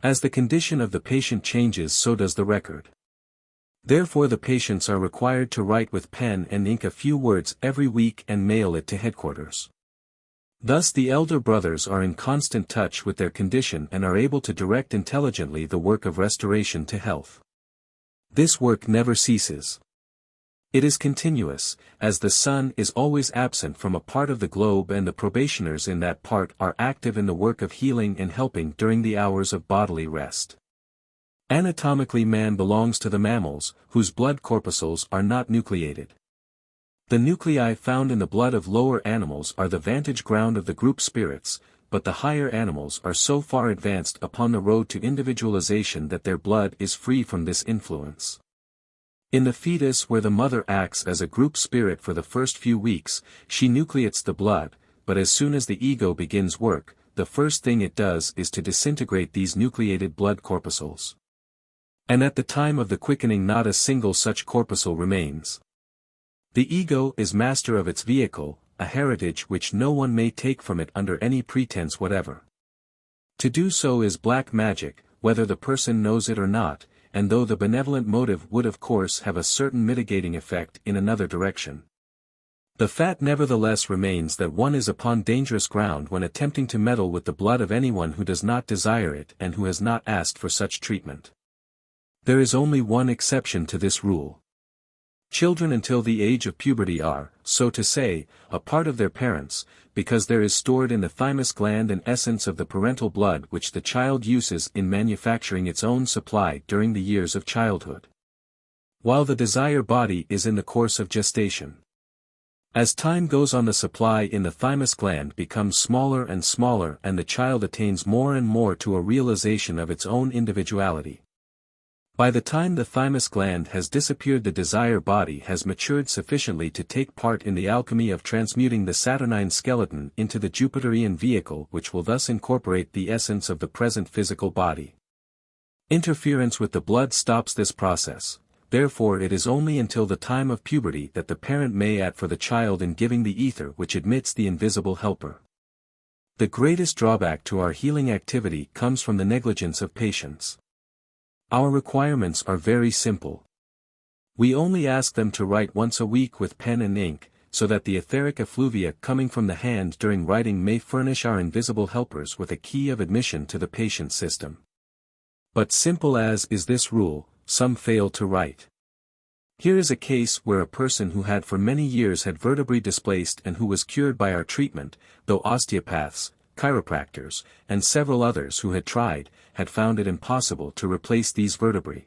As the condition of the patient changes, so does the record. Therefore the patients are required to write with pen and ink a few words every week and mail it to headquarters. Thus the elder brothers are in constant touch with their condition and are able to direct intelligently the work of restoration to health. This work never ceases. It is continuous, as the sun is always absent from a part of the globe, and the probationers in that part are active in the work of healing and helping during the hours of bodily rest. Anatomically man belongs to the mammals, whose blood corpuscles are not nucleated. The nuclei found in the blood of lower animals are the vantage ground of the group spirits, but the higher animals are so far advanced upon the road to individualization that their blood is free from this influence. In the fetus, where the mother acts as a group spirit for the first few weeks, she nucleates the blood, but as soon as the ego begins work, the first thing it does is to disintegrate these nucleated blood corpuscles. And at the time of the quickening not a single such corpuscle remains. The ego is master of its vehicle, a heritage which no one may take from it under any pretense whatever. To do so is black magic, whether the person knows it or not, and though the benevolent motive would of course have a certain mitigating effect in another direction. The fact nevertheless remains that one is upon dangerous ground when attempting to meddle with the blood of anyone who does not desire it and who has not asked for such treatment. There is only one exception to this rule. Children until the age of puberty are, so to say, a part of their parents, because there is stored in the thymus gland an essence of the parental blood which the child uses in manufacturing its own supply during the years of childhood. While the desire body is in the course of gestation. As time goes on, the supply in the thymus gland becomes smaller and smaller, and the child attains more and more to a realization of its own individuality. By the time the thymus gland has disappeared, the desire body has matured sufficiently to take part in the alchemy of transmuting the Saturnine skeleton into the Jupiterian vehicle, which will thus incorporate the essence of the present physical body. Interference with the blood stops this process. Therefore it is only until the time of puberty that the parent may act for the child in giving the ether which admits the invisible helper. The greatest drawback to our healing activity comes from the negligence of patients. Our requirements are very simple. We only ask them to write once a week with pen and ink, so that the etheric effluvia coming from the hand during writing may furnish our invisible helpers with a key of admission to the patient's system. But simple as is this rule, some fail to write. Here is a case where a person who had for many years had vertebrae displaced and who was cured by our treatment, though osteopaths, chiropractors, and several others who had tried, had found it impossible to replace these vertebrae.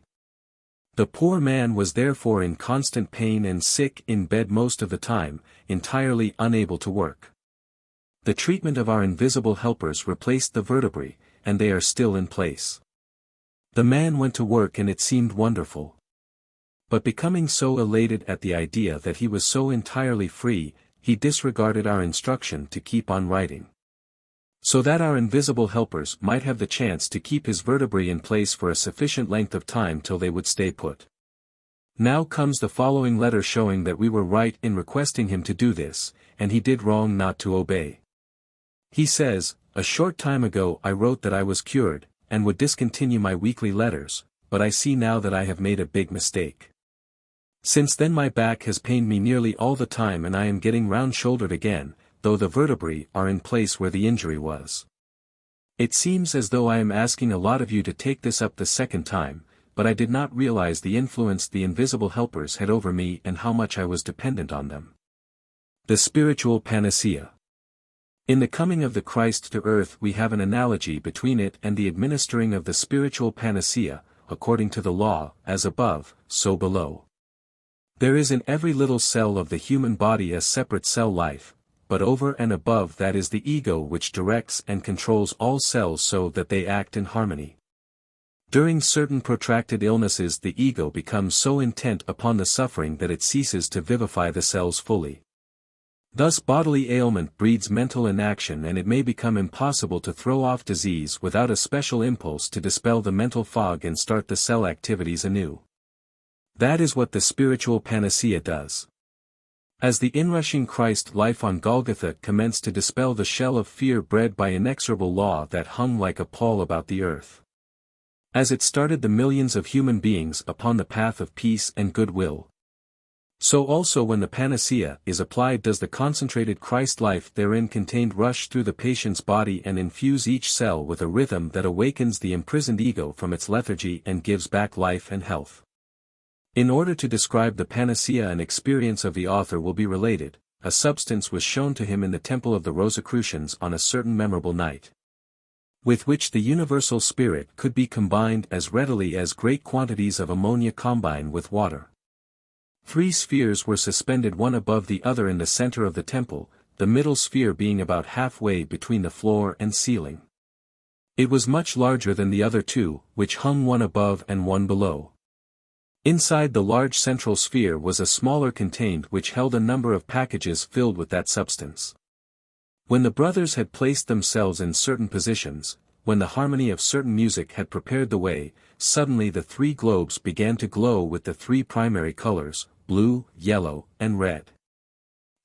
The poor man was therefore in constant pain and sick in bed most of the time, entirely unable to work. The treatment of our invisible helpers replaced the vertebrae, and they are still in place. The man went to work and it seemed wonderful. But becoming so elated at the idea that he was so entirely free, he disregarded our instruction to keep on writing. So that our invisible helpers might have the chance to keep his vertebrae in place for a sufficient length of time till they would stay put. Now comes the following letter showing that we were right in requesting him to do this, and he did wrong not to obey. He says, "A short time ago I wrote that I was cured, and would discontinue my weekly letters, but I see now that I have made a big mistake. Since then my back has pained me nearly all the time and I am getting round-shouldered again, though the vertebrae are in place where the injury was. It seems as though I am asking a lot of you to take this up the second time, but I did not realize the influence the invisible helpers had over me and how much I was dependent on them." The spiritual panacea. In the coming of the Christ to earth we have an analogy between it and the administering of the spiritual panacea, according to the law, as above, so below. There is in every little cell of the human body a separate cell life, but over and above that is the ego which directs and controls all cells so that they act in harmony. During certain protracted illnesses the ego becomes so intent upon the suffering that it ceases to vivify the cells fully. Thus bodily ailment breeds mental inaction and it may become impossible to throw off disease without a special impulse to dispel the mental fog and start the cell activities anew. That is what the spiritual panacea does. As the inrushing Christ life on Golgotha commenced to dispel the shell of fear bred by inexorable law that hung like a pall about the earth. As it started the millions of human beings upon the path of peace and goodwill. So also when the panacea is applied does the concentrated Christ life therein contained rush through the patient's body and infuse each cell with a rhythm that awakens the imprisoned ego from its lethargy and gives back life and health. In order to describe the panacea an experience of the author will be related. A substance was shown to him in the temple of the Rosicrucians on a certain memorable night, with which the universal spirit could be combined as readily as great quantities of ammonia combine with water. 3 spheres were suspended one above the other in the center of the temple, the middle sphere being about halfway between the floor and ceiling. It was much larger than the other 2, which hung one above and one below. Inside the large central sphere was a smaller contained which held a number of packages filled with that substance. When the brothers had placed themselves in certain positions, when the harmony of certain music had prepared the way, suddenly the 3 globes began to glow with the 3 primary colors, blue, yellow, and red.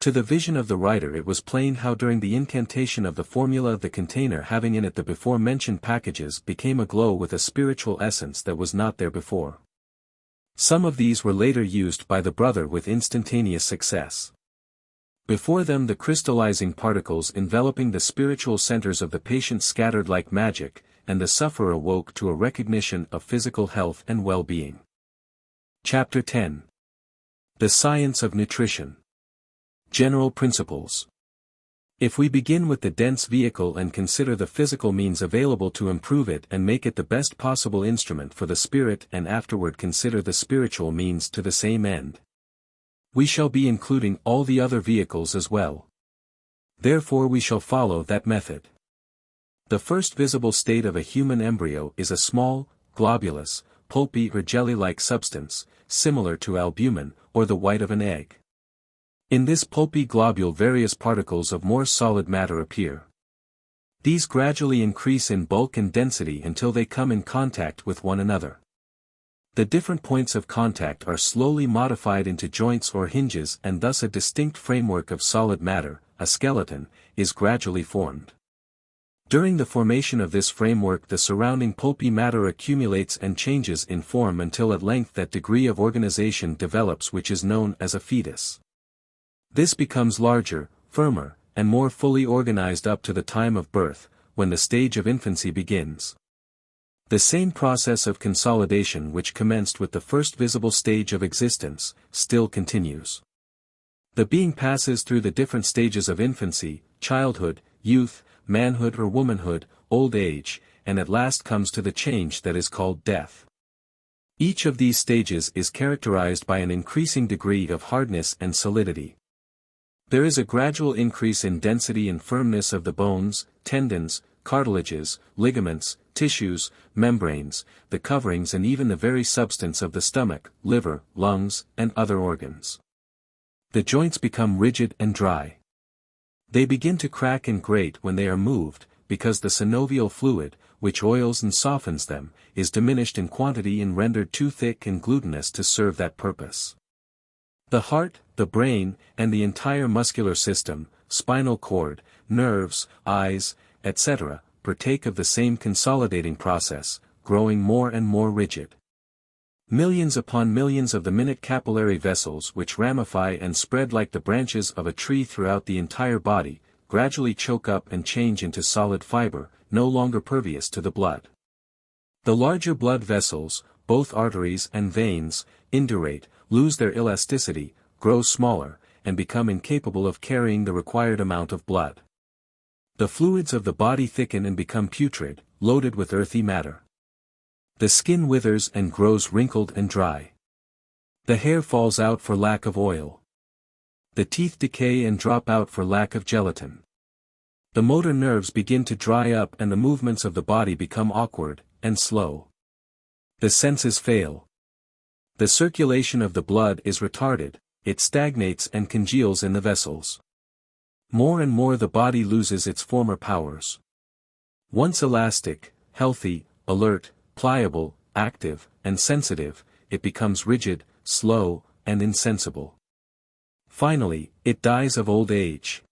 To the vision of the writer it was plain how during the incantation of the formula the container having in it the before-mentioned packages became aglow with a spiritual essence that was not there before. Some of these were later used by the brother with instantaneous success. Before them the crystallizing particles enveloping the spiritual centers of the patient scattered like magic, and the sufferer awoke to a recognition of physical health and well-being. Chapter 10. The Science of Nutrition. General Principles. If we begin with the dense vehicle and consider the physical means available to improve it and make it the best possible instrument for the spirit and afterward consider the spiritual means to the same end. We shall be including all the other vehicles as well. Therefore we shall follow that method. The first visible state of a human embryo is a small, globulous, pulpy or jelly-like substance, similar to albumin, or the white of an egg. In this pulpy globule various particles of more solid matter appear. These gradually increase in bulk and density until they come in contact with one another. The different points of contact are slowly modified into joints or hinges, and thus a distinct framework of solid matter, a skeleton, is gradually formed. During the formation of this framework the surrounding pulpy matter accumulates and changes in form until at length that degree of organization develops which is known as a fetus. This becomes larger, firmer, and more fully organized up to the time of birth, when the stage of infancy begins. The same process of consolidation which commenced with the first visible stage of existence, still continues. The being passes through the different stages of infancy, childhood, youth, manhood or womanhood, old age, and at last comes to the change that is called death. Each of these stages is characterized by an increasing degree of hardness and solidity. There is a gradual increase in density and firmness of the bones, tendons, cartilages, ligaments, tissues, membranes, the coverings and even the very substance of the stomach, liver, lungs, and other organs. The joints become rigid and dry. They begin to crack and grate when they are moved, because the synovial fluid, which oils and softens them, is diminished in quantity and rendered too thick and glutinous to serve that purpose. The heart, the brain, and the entire muscular system, spinal cord, nerves, eyes, etc., partake of the same consolidating process, growing more and more rigid. Millions upon millions of the minute capillary vessels which ramify and spread like the branches of a tree throughout the entire body, gradually choke up and change into solid fiber, no longer pervious to the blood. The larger blood vessels, both arteries and veins, indurate, lose their elasticity, grow smaller, and become incapable of carrying the required amount of blood. The fluids of the body thicken and become putrid, loaded with earthy matter. The skin withers and grows wrinkled and dry. The hair falls out for lack of oil. The teeth decay and drop out for lack of gelatin. The motor nerves begin to dry up and the movements of the body become awkward and slow. The senses fail. The circulation of the blood is retarded, it stagnates and congeals in the vessels. More and more the body loses its former powers. Once elastic, healthy, alert, pliable, active, and sensitive, it becomes rigid, slow, and insensible. Finally, it dies of old age.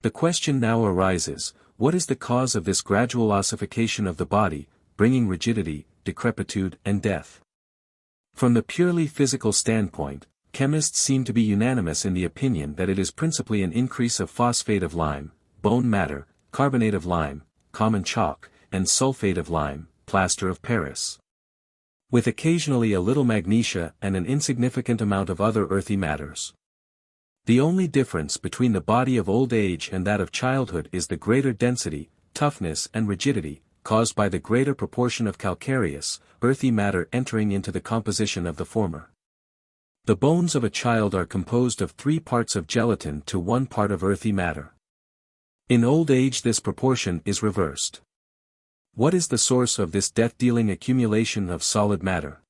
The question now arises, what is the cause of this gradual ossification of the body, bringing rigidity, decrepitude, and death? From the purely physical standpoint, chemists seem to be unanimous in the opinion that it is principally an increase of phosphate of lime, bone matter, carbonate of lime, common chalk, and sulfate of lime, plaster of Paris. With occasionally a little magnesia and an insignificant amount of other earthy matters. The only difference between the body of old age and that of childhood is the greater density, toughness and rigidity, caused by the greater proportion of calcareous, earthy matter entering into the composition of the former. The bones of a child are composed of 3 parts of gelatin to 1 part of earthy matter. In old age this proportion is reversed. What is the source of this death-dealing accumulation of solid matter?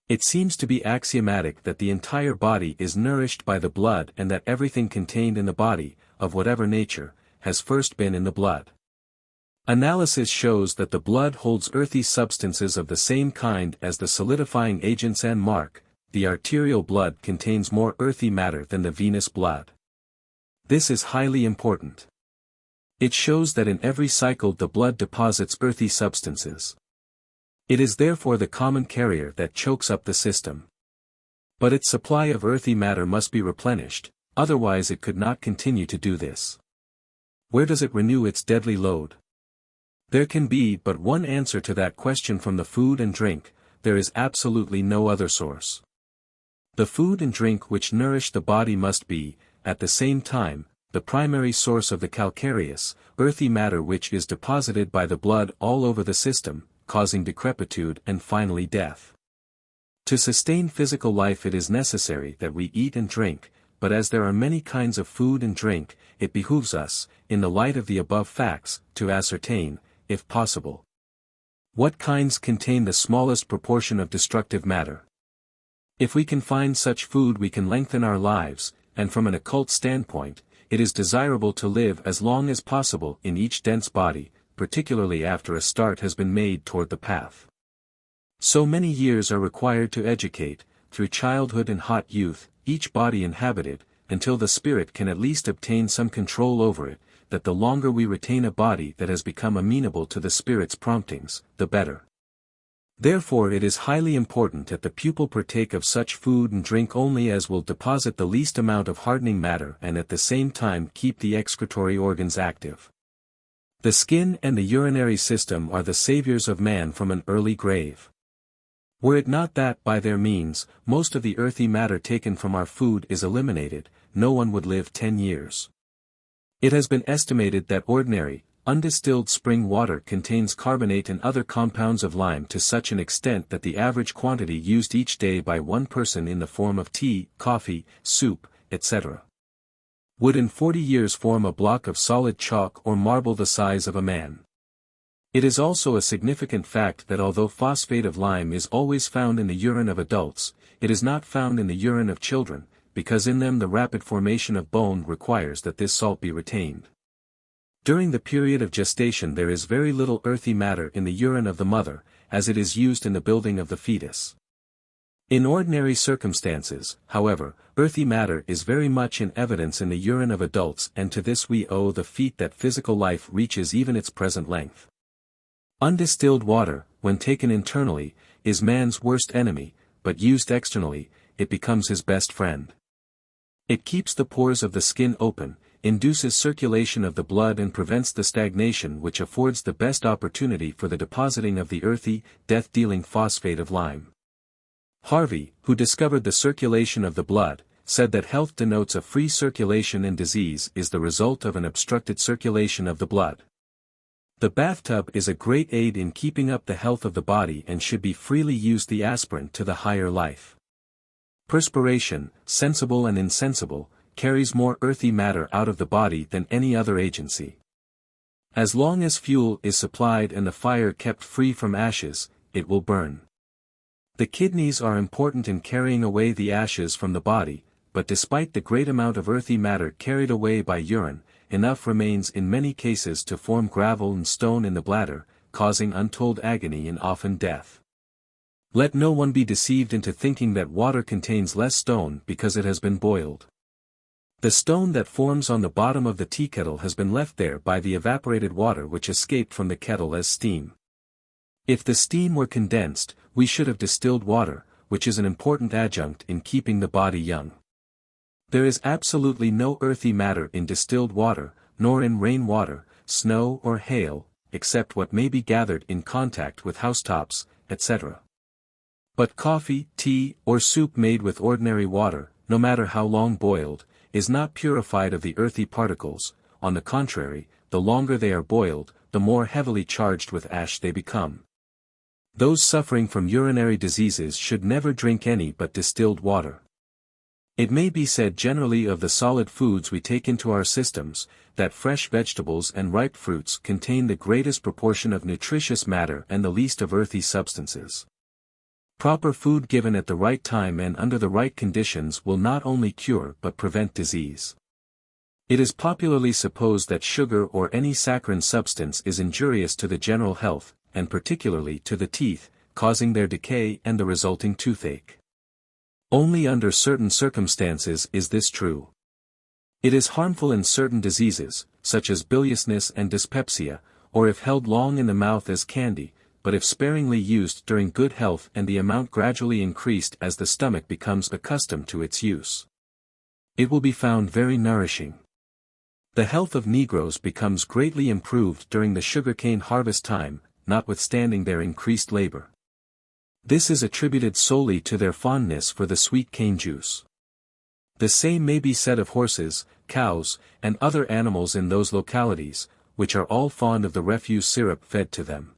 It seems to be axiomatic that the entire body is nourished by the blood and that everything contained in the body, of whatever nature, has first been in the blood. Analysis shows that the blood holds earthy substances of the same kind as the solidifying agents and mark, the arterial blood contains more earthy matter than the venous blood. This is highly important. It shows that in every cycle the blood deposits earthy substances. It is therefore the common carrier that chokes up the system. But its supply of earthy matter must be replenished, otherwise it could not continue to do this. Where does it renew its deadly load? There can be but one answer to that question: from the food and drink. There is absolutely no other source. The food and drink which nourish the body must be, at the same time, the primary source of the calcareous, earthy matter which is deposited by the blood all over the system, causing decrepitude and finally death. To sustain physical life it is necessary that we eat and drink, but as there are many kinds of food and drink, it behooves us, in the light of the above facts, to ascertain, if possible, what kinds contain the smallest proportion of destructive matter. If we can find such food we can lengthen our lives, and from an occult standpoint, it is desirable to live as long as possible in each dense body, particularly after a start has been made toward the path. So many years are required to educate, through childhood and hot youth, each body inhabited, until the spirit can at least obtain some control over it, that the longer we retain a body that has become amenable to the spirit's promptings, the better. Therefore it is highly important that the pupil partake of such food and drink only as will deposit the least amount of hardening matter and at the same time keep the excretory organs active. The skin and the urinary system are the saviors of man from an early grave. Were it not that by their means, most of the earthy matter taken from our food is eliminated, no one would live 10 years. It has been estimated that ordinary, undistilled spring water contains carbonate and other compounds of lime to such an extent that the average quantity used each day by one person in the form of tea, coffee, soup, etc. would in 40 years form a block of solid chalk or marble the size of a man. It is also a significant fact that although phosphate of lime is always found in the urine of adults, it is not found in the urine of children, because in them the rapid formation of bone requires that this salt be retained. During the period of gestation there is very little earthy matter in the urine of the mother, as it is used in the building of the fetus. In ordinary circumstances, however, earthy matter is very much in evidence in the urine of adults, and to this we owe the feat that physical life reaches even its present length. Undistilled water, when taken internally, is man's worst enemy, but used externally, it becomes his best friend. It keeps the pores of the skin open, induces circulation of the blood and prevents the stagnation which affords the best opportunity for the depositing of the earthy, death-dealing phosphate of lime. Harvey, who discovered the circulation of the blood, said that health denotes a free circulation and disease is the result of an obstructed circulation of the blood. The bathtub is a great aid in keeping up the health of the body and should be freely used the aspirant to the higher life. Perspiration, sensible and insensible, carries more earthy matter out of the body than any other agency. As long as fuel is supplied and the fire kept free from ashes, it will burn. The kidneys are important in carrying away the ashes from the body, but despite the great amount of earthy matter carried away by urine, enough remains in many cases to form gravel and stone in the bladder, causing untold agony and often death. Let no one be deceived into thinking that water contains less stone because it has been boiled. The stone that forms on the bottom of the teakettle has been left there by the evaporated water which escaped from the kettle as steam. If the steam were condensed, we should have distilled water, which is an important adjunct in keeping the body young. There is absolutely no earthy matter in distilled water, nor in rain water, snow or hail, except what may be gathered in contact with housetops, etc. But coffee, tea, or soup made with ordinary water, no matter how long boiled, is not purified of the earthy particles. On the contrary, the longer they are boiled, the more heavily charged with ash they become. Those suffering from urinary diseases should never drink any but distilled water. It may be said generally of the solid foods we take into our systems, that fresh vegetables and ripe fruits contain the greatest proportion of nutritious matter and the least of earthy substances. Proper food given at the right time and under the right conditions will not only cure but prevent disease. It is popularly supposed that sugar or any saccharine substance is injurious to the general health, and particularly to the teeth, causing their decay and the resulting toothache. Only under certain circumstances is this true. It is harmful in certain diseases, such as biliousness and dyspepsia, or if held long in the mouth as candy, but if sparingly used during good health and the amount gradually increased as the stomach becomes accustomed to its use, it will be found very nourishing. The health of Negroes becomes greatly improved during the sugarcane harvest time, notwithstanding their increased labor. This is attributed solely to their fondness for the sweet cane juice. The same may be said of horses, cows, and other animals in those localities, which are all fond of the refuse syrup fed to them.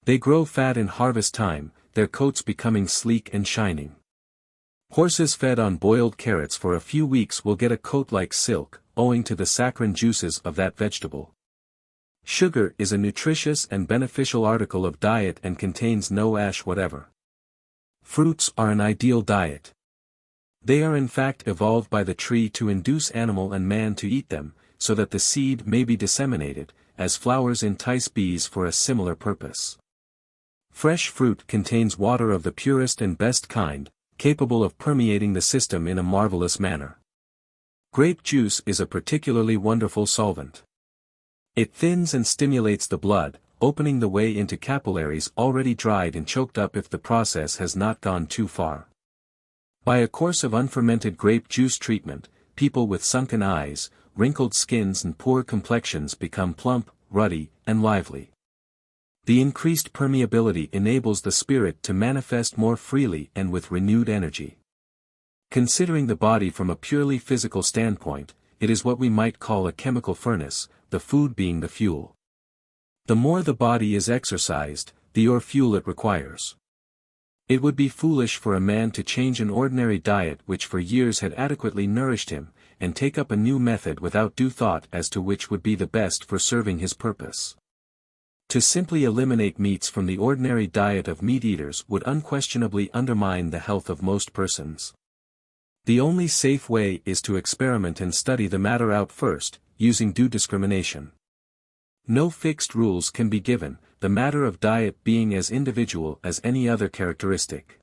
They grow fat in harvest time, their coats becoming sleek and shining. Horses fed on boiled carrots for a few weeks will get a coat like silk, owing to the saccharine juices of that vegetable. Sugar is a nutritious and beneficial article of diet and contains no ash whatever. Fruits are an ideal diet. They are in fact evolved by the tree to induce animal and man to eat them, so that the seed may be disseminated, as flowers entice bees for a similar purpose. Fresh fruit contains water of the purest and best kind, capable of permeating the system in a marvelous manner. Grape juice is a particularly wonderful solvent. It thins and stimulates the blood, opening the way into capillaries already dried and choked up if the process has not gone too far. By a course of unfermented grape juice treatment, people with sunken eyes, wrinkled skins and poor complexions become plump, ruddy, and lively. The increased permeability enables the spirit to manifest more freely and with renewed energy. Considering the body from a purely physical standpoint, it is what we might call a chemical furnace, the food being the fuel. The more the body is exercised, the more fuel it requires. It would be foolish for a man to change an ordinary diet which for years had adequately nourished him, and take up a new method without due thought as to which would be the best for serving his purpose. To simply eliminate meats from the ordinary diet of meat-eaters would unquestionably undermine the health of most persons. The only safe way is to experiment and study the matter out first, using due discrimination. No fixed rules can be given, the matter of diet being as individual as any other characteristic.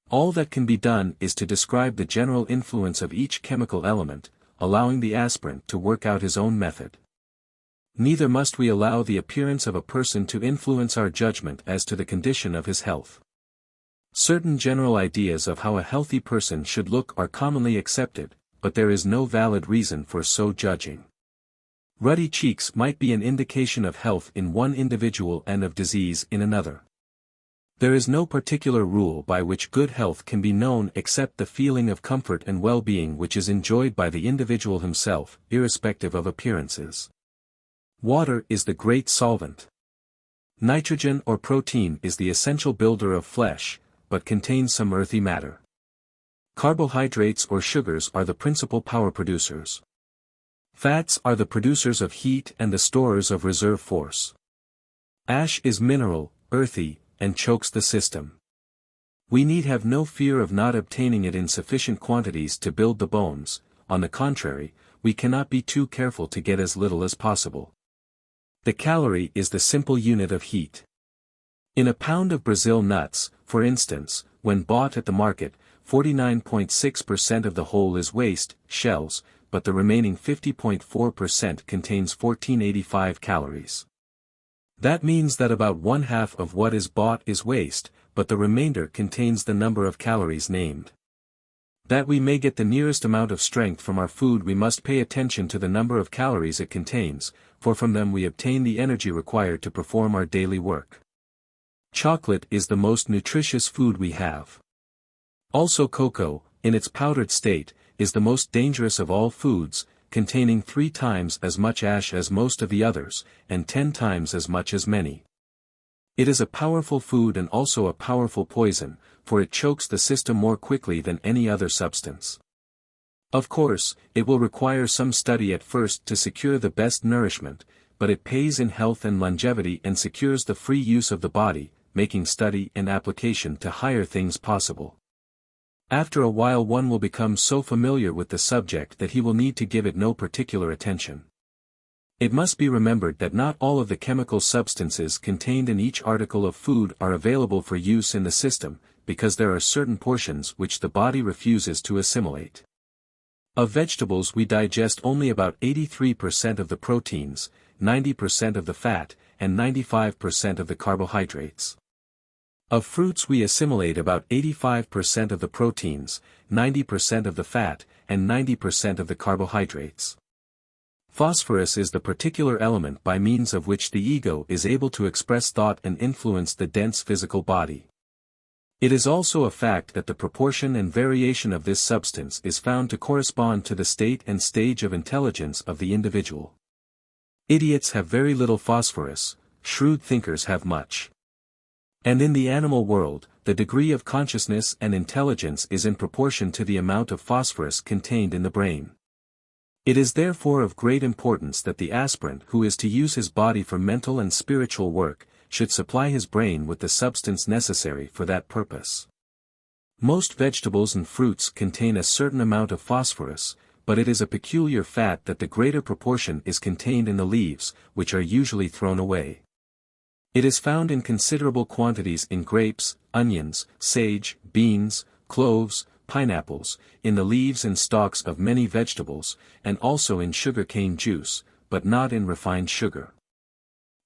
All that can be done is to describe the general influence of each chemical element, allowing the aspirant to work out his own method. Neither must we allow the appearance of a person to influence our judgment as to the condition of his health. Certain general ideas of how a healthy person should look are commonly accepted, but there is no valid reason for so judging. Ruddy cheeks might be an indication of health in one individual and of disease in another. There is no particular rule by which good health can be known except the feeling of comfort and well-being which is enjoyed by the individual himself, irrespective of appearances. Water is the great solvent. Nitrogen or protein is the essential builder of flesh, but contains some earthy matter. Carbohydrates or sugars are the principal power producers. Fats are the producers of heat and the storers of reserve force. Ash is mineral, earthy, and chokes the system. We need have no fear of not obtaining it in sufficient quantities to build the bones, on the contrary, we cannot be too careful to get as little as possible. The calorie is the simple unit of heat. In a pound of Brazil nuts, for instance, when bought at the market, 49.6% of the whole is waste, shells, but the remaining 50.4% contains 1485 calories. That means that about one half of what is bought is waste, but the remainder contains the number of calories named. That we may get the nearest amount of strength from our food, we must pay attention to the number of calories it contains, for from them we obtain the energy required to perform our daily work. Chocolate is the most nutritious food we have. Also cocoa, in its powdered state, is the most dangerous of all foods, containing 3 times as much ash as most of the others, and 10 times as much as many. It is a powerful food and also a powerful poison, for it chokes the system more quickly than any other substance. Of course, it will require some study at first to secure the best nourishment, but it pays in health and longevity and secures the free use of the body, making study and application to higher things possible. After a while one will become so familiar with the subject that he will need to give it no particular attention. It must be remembered that not all of the chemical substances contained in each article of food are available for use in the system, because there are certain portions which the body refuses to assimilate. Of vegetables we digest only about 83% of the proteins, 90% of the fat, and 95% of the carbohydrates. Of fruits we assimilate about 85% of the proteins, 90% of the fat, and 90% of the carbohydrates. Phosphorus is the particular element by means of which the ego is able to express thought and influence the dense physical body. It is also a fact that the proportion and variation of this substance is found to correspond to the state and stage of intelligence of the individual. Idiots have very little phosphorus, shrewd thinkers have much. And in the animal world, the degree of consciousness and intelligence is in proportion to the amount of phosphorus contained in the brain. It is therefore of great importance that the aspirant who is to use his body for mental and spiritual work, should supply his brain with the substance necessary for that purpose. Most vegetables and fruits contain a certain amount of phosphorus, but it is a peculiar fact that the greater proportion is contained in the leaves, which are usually thrown away. It is found in considerable quantities in grapes, onions, sage, beans, cloves, pineapples, in the leaves and stalks of many vegetables, and also in sugar-cane juice, but not in refined sugar.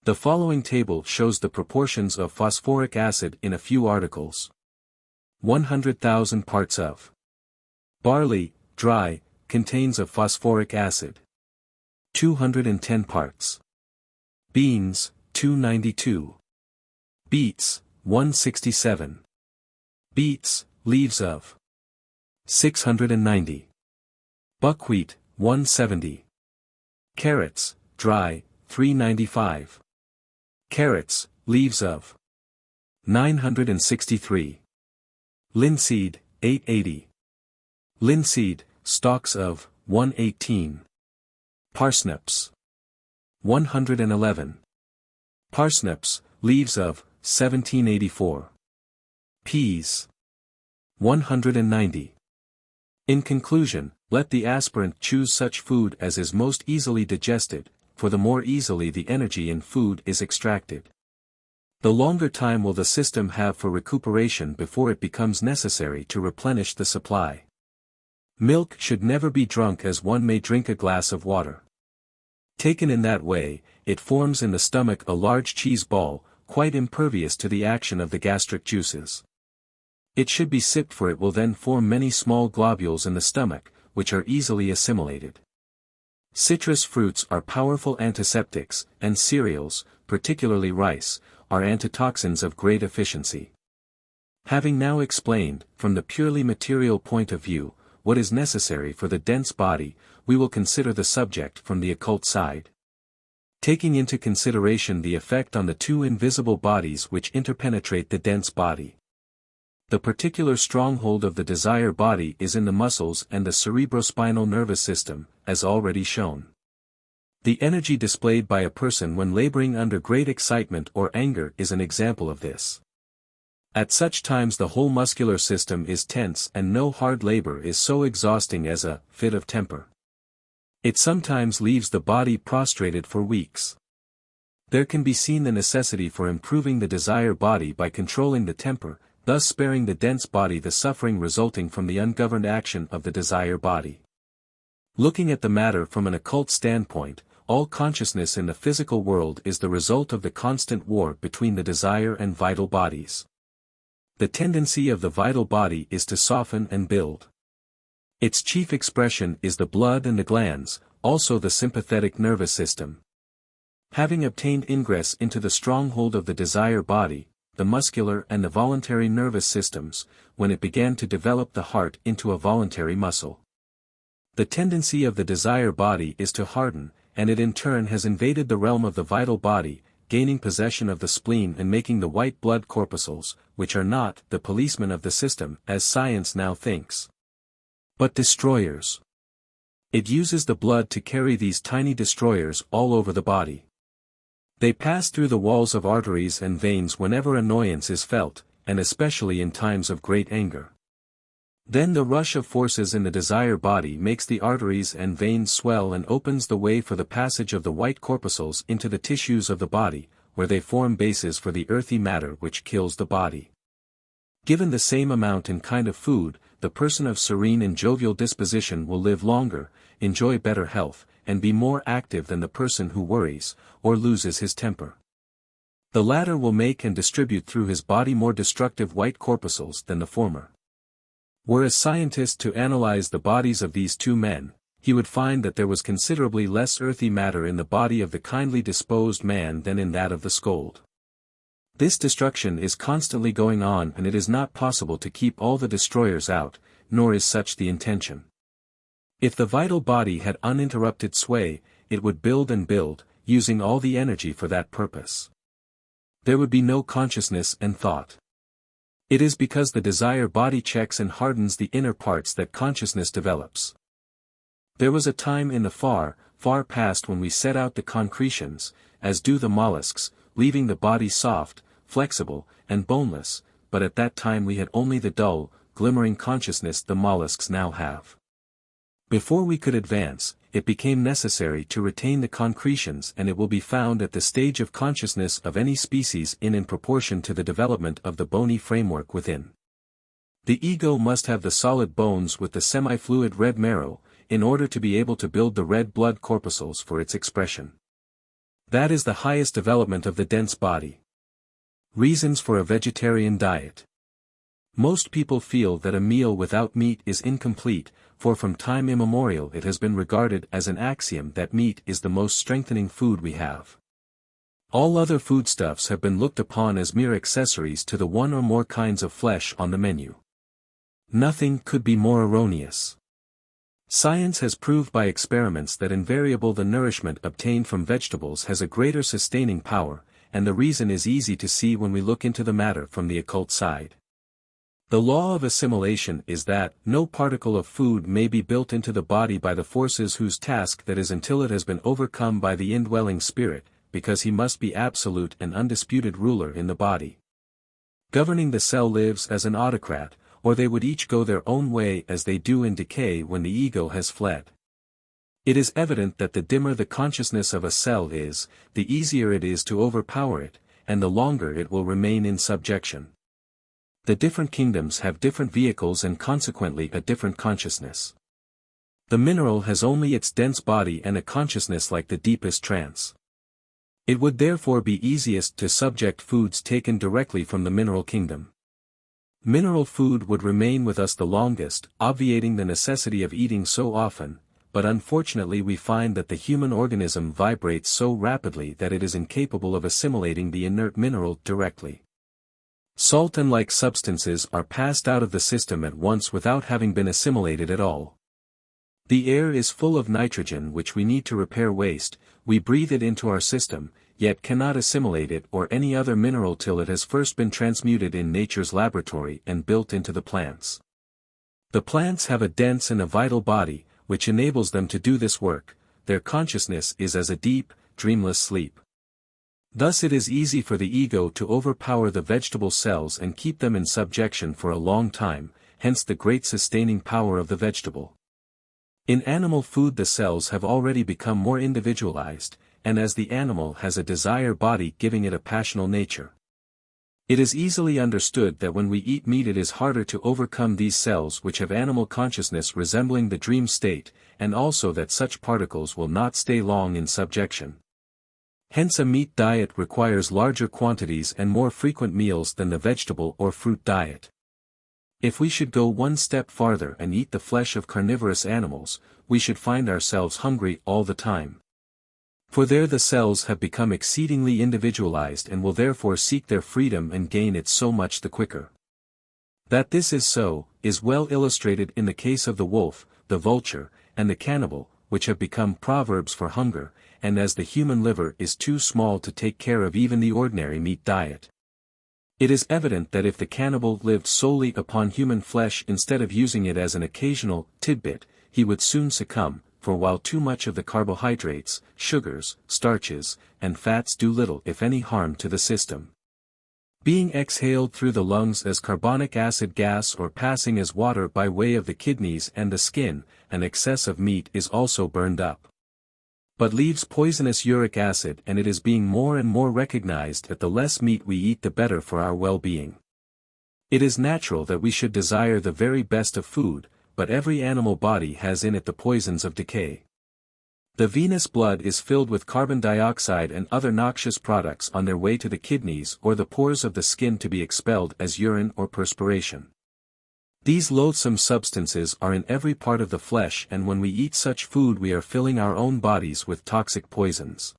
The following table shows the proportions of phosphoric acid in a few articles. 100,000 parts of barley, dry, contains of phosphoric acid. 210 parts. Beans, 292. Beets, 167. Beets, leaves of 690. Buckwheat, 170. Carrots, dry, 395. Carrots, leaves of 963. Linseed, 880. Linseed, stalks of 118. Parsnips, 111. Parsnips, leaves of 1784. Peas, 190. In conclusion, let the aspirant choose such food as is most easily digested, for the more easily the energy in food is extracted, the longer time will the system have for recuperation before it becomes necessary to replenish the supply. Milk should never be drunk as one may drink a glass of water. Taken in that way, it forms in the stomach a large cheese ball, quite impervious to the action of the gastric juices. It should be sipped, for it will then form many small globules in the stomach, which are easily assimilated. Citrus fruits are powerful antiseptics, and cereals, particularly rice, are antitoxins of great efficiency. Having now explained, from the purely material point of view, what is necessary for the dense body, we will consider the subject from the occult side. Taking into consideration the effect on the two invisible bodies which interpenetrate the dense body. The particular stronghold of the desire body is in the muscles and the cerebrospinal nervous system, as already shown. The energy displayed by a person when laboring under great excitement or anger is an example of this. At such times the whole muscular system is tense, and no hard labor is so exhausting as a fit of temper. It sometimes leaves the body prostrated for weeks. There can be seen the necessity for improving the desire body by controlling the temper, thus sparing the dense body the suffering resulting from the ungoverned action of the desire body. Looking at the matter from an occult standpoint, all consciousness in the physical world is the result of the constant war between the desire and vital bodies. The tendency of the vital body is to soften and build. Its chief expression is the blood and the glands, also the sympathetic nervous system. Having obtained ingress into the stronghold of the desire body, the muscular and the voluntary nervous systems, when it began to develop the heart into a voluntary muscle. The tendency of the desire body is to harden, and it in turn has invaded the realm of the vital body, gaining possession of the spleen and making the white blood corpuscles, which are not the policemen of the system, as science now thinks, but destroyers. It uses the blood to carry these tiny destroyers all over the body. They pass through the walls of arteries and veins whenever annoyance is felt, and especially in times of great anger. Then the rush of forces in the desire body makes the arteries and veins swell and opens the way for the passage of the white corpuscles into the tissues of the body, where they form bases for the earthy matter which kills the body. Given the same amount and kind of food, the person of serene and jovial disposition will live longer, enjoy better health, and be more active than the person who worries, or loses his temper. The latter will make and distribute through his body more destructive white corpuscles than the former. Were a scientist to analyze the bodies of these two men, he would find that there was considerably less earthy matter in the body of the kindly disposed man than in that of the scold. This destruction is constantly going on, and it is not possible to keep all the destroyers out, nor is such the intention. If the vital body had uninterrupted sway, it would build and build, using all the energy for that purpose. there would be no consciousness and thought. It is because the desire body checks and hardens the inner parts that consciousness develops. There was a time in the far, far past when we set out the concretions, as do the mollusks, leaving the body soft, flexible, and boneless, but at that time we had only the dull, glimmering consciousness the mollusks now have. Before we could advance, it became necessary to retain the concretions, and it will be found at the stage of consciousness of any species in proportion to the development of the bony framework within. The ego must have the solid bones with the semi-fluid red marrow, in order to be able to build the red blood corpuscles for its expression. That is the highest development of the dense body. Reasons for a vegetarian diet. Most people feel that a meal without meat is incomplete, for from time immemorial it has been regarded as an axiom that meat is the most strengthening food we have. All other foodstuffs have been looked upon as mere accessories to the one or more kinds of flesh on the menu. Nothing could be more erroneous. Science has proved by experiments that invariably the nourishment obtained from vegetables has a greater sustaining power, and the reason is easy to see when we look into the matter from the occult side. The law of assimilation is that no particle of food may be built into the body by the forces whose task that is until it has been overcome by the indwelling spirit, because he must be absolute and undisputed ruler in the body. Governing the cell lives as an autocrat, or they would each go their own way as they do in decay when the ego has fled. It is evident that the dimmer the consciousness of a cell is, the easier it is to overpower it, and the longer it will remain in subjection. The different kingdoms have different vehicles and consequently a different consciousness. The mineral has only its dense body and a consciousness like the deepest trance. It would therefore be easiest to subject foods taken directly from the mineral kingdom. Mineral food would remain with us the longest, obviating the necessity of eating so often, but unfortunately we find that the human organism vibrates so rapidly that it is incapable of assimilating the inert mineral directly. Salt and like substances are passed out of the system at once without having been assimilated at all. The air is full of nitrogen which we need to repair waste, we breathe it into our system, yet cannot assimilate it or any other mineral till it has first been transmuted in nature's laboratory and built into the plants. The plants have a dense and a vital body, which enables them to do this work. Their consciousness is as a deep, dreamless sleep. Thus it is easy for the ego to overpower the vegetable cells and keep them in subjection for a long time, hence the great sustaining power of the vegetable. In animal food the cells have already become more individualized, and as the animal has a desire body giving it a passional nature. It is easily understood that when we eat meat it is harder to overcome these cells which have animal consciousness resembling the dream state, and also that such particles will not stay long in subjection. Hence a meat diet requires larger quantities and more frequent meals than the vegetable or fruit diet. If we should go one step farther and eat the flesh of carnivorous animals, we should find ourselves hungry all the time. For there the cells have become exceedingly individualized and will therefore seek their freedom and gain it so much the quicker. That this is so, is well illustrated in the case of the wolf, the vulture, and the cannibal, which have become proverbs for hunger, and as the human liver is too small to take care of even the ordinary meat diet. It is evident that if the cannibal lived solely upon human flesh instead of using it as an occasional tidbit, he would soon succumb, for while too much of the carbohydrates, sugars, starches, and fats do little if any harm to the system, being exhaled through the lungs as carbonic acid gas or passing as water by way of the kidneys and the skin, an excess of meat is also burned up, but leaves poisonous uric acid, and it is being more and more recognized that the less meat we eat the better for our well-being. It is natural that we should desire the very best of food, but every animal body has in it the poisons of decay. The venous blood is filled with carbon dioxide and other noxious products on their way to the kidneys or the pores of the skin to be expelled as urine or perspiration. These loathsome substances are in every part of the flesh, and when we eat such food we are filling our own bodies with toxic poisons.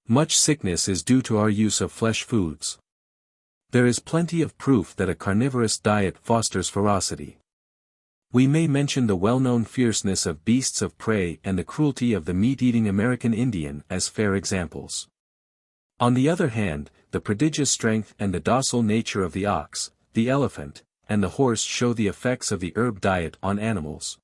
Much sickness is due to our use of flesh foods. There is plenty of proof that a carnivorous diet fosters ferocity. We may mention the well-known fierceness of beasts of prey and the cruelty of the meat-eating American Indian as fair examples. On the other hand, the prodigious strength and the docile nature of the ox, the elephant, and the horse show the effects of the herb diet on animals.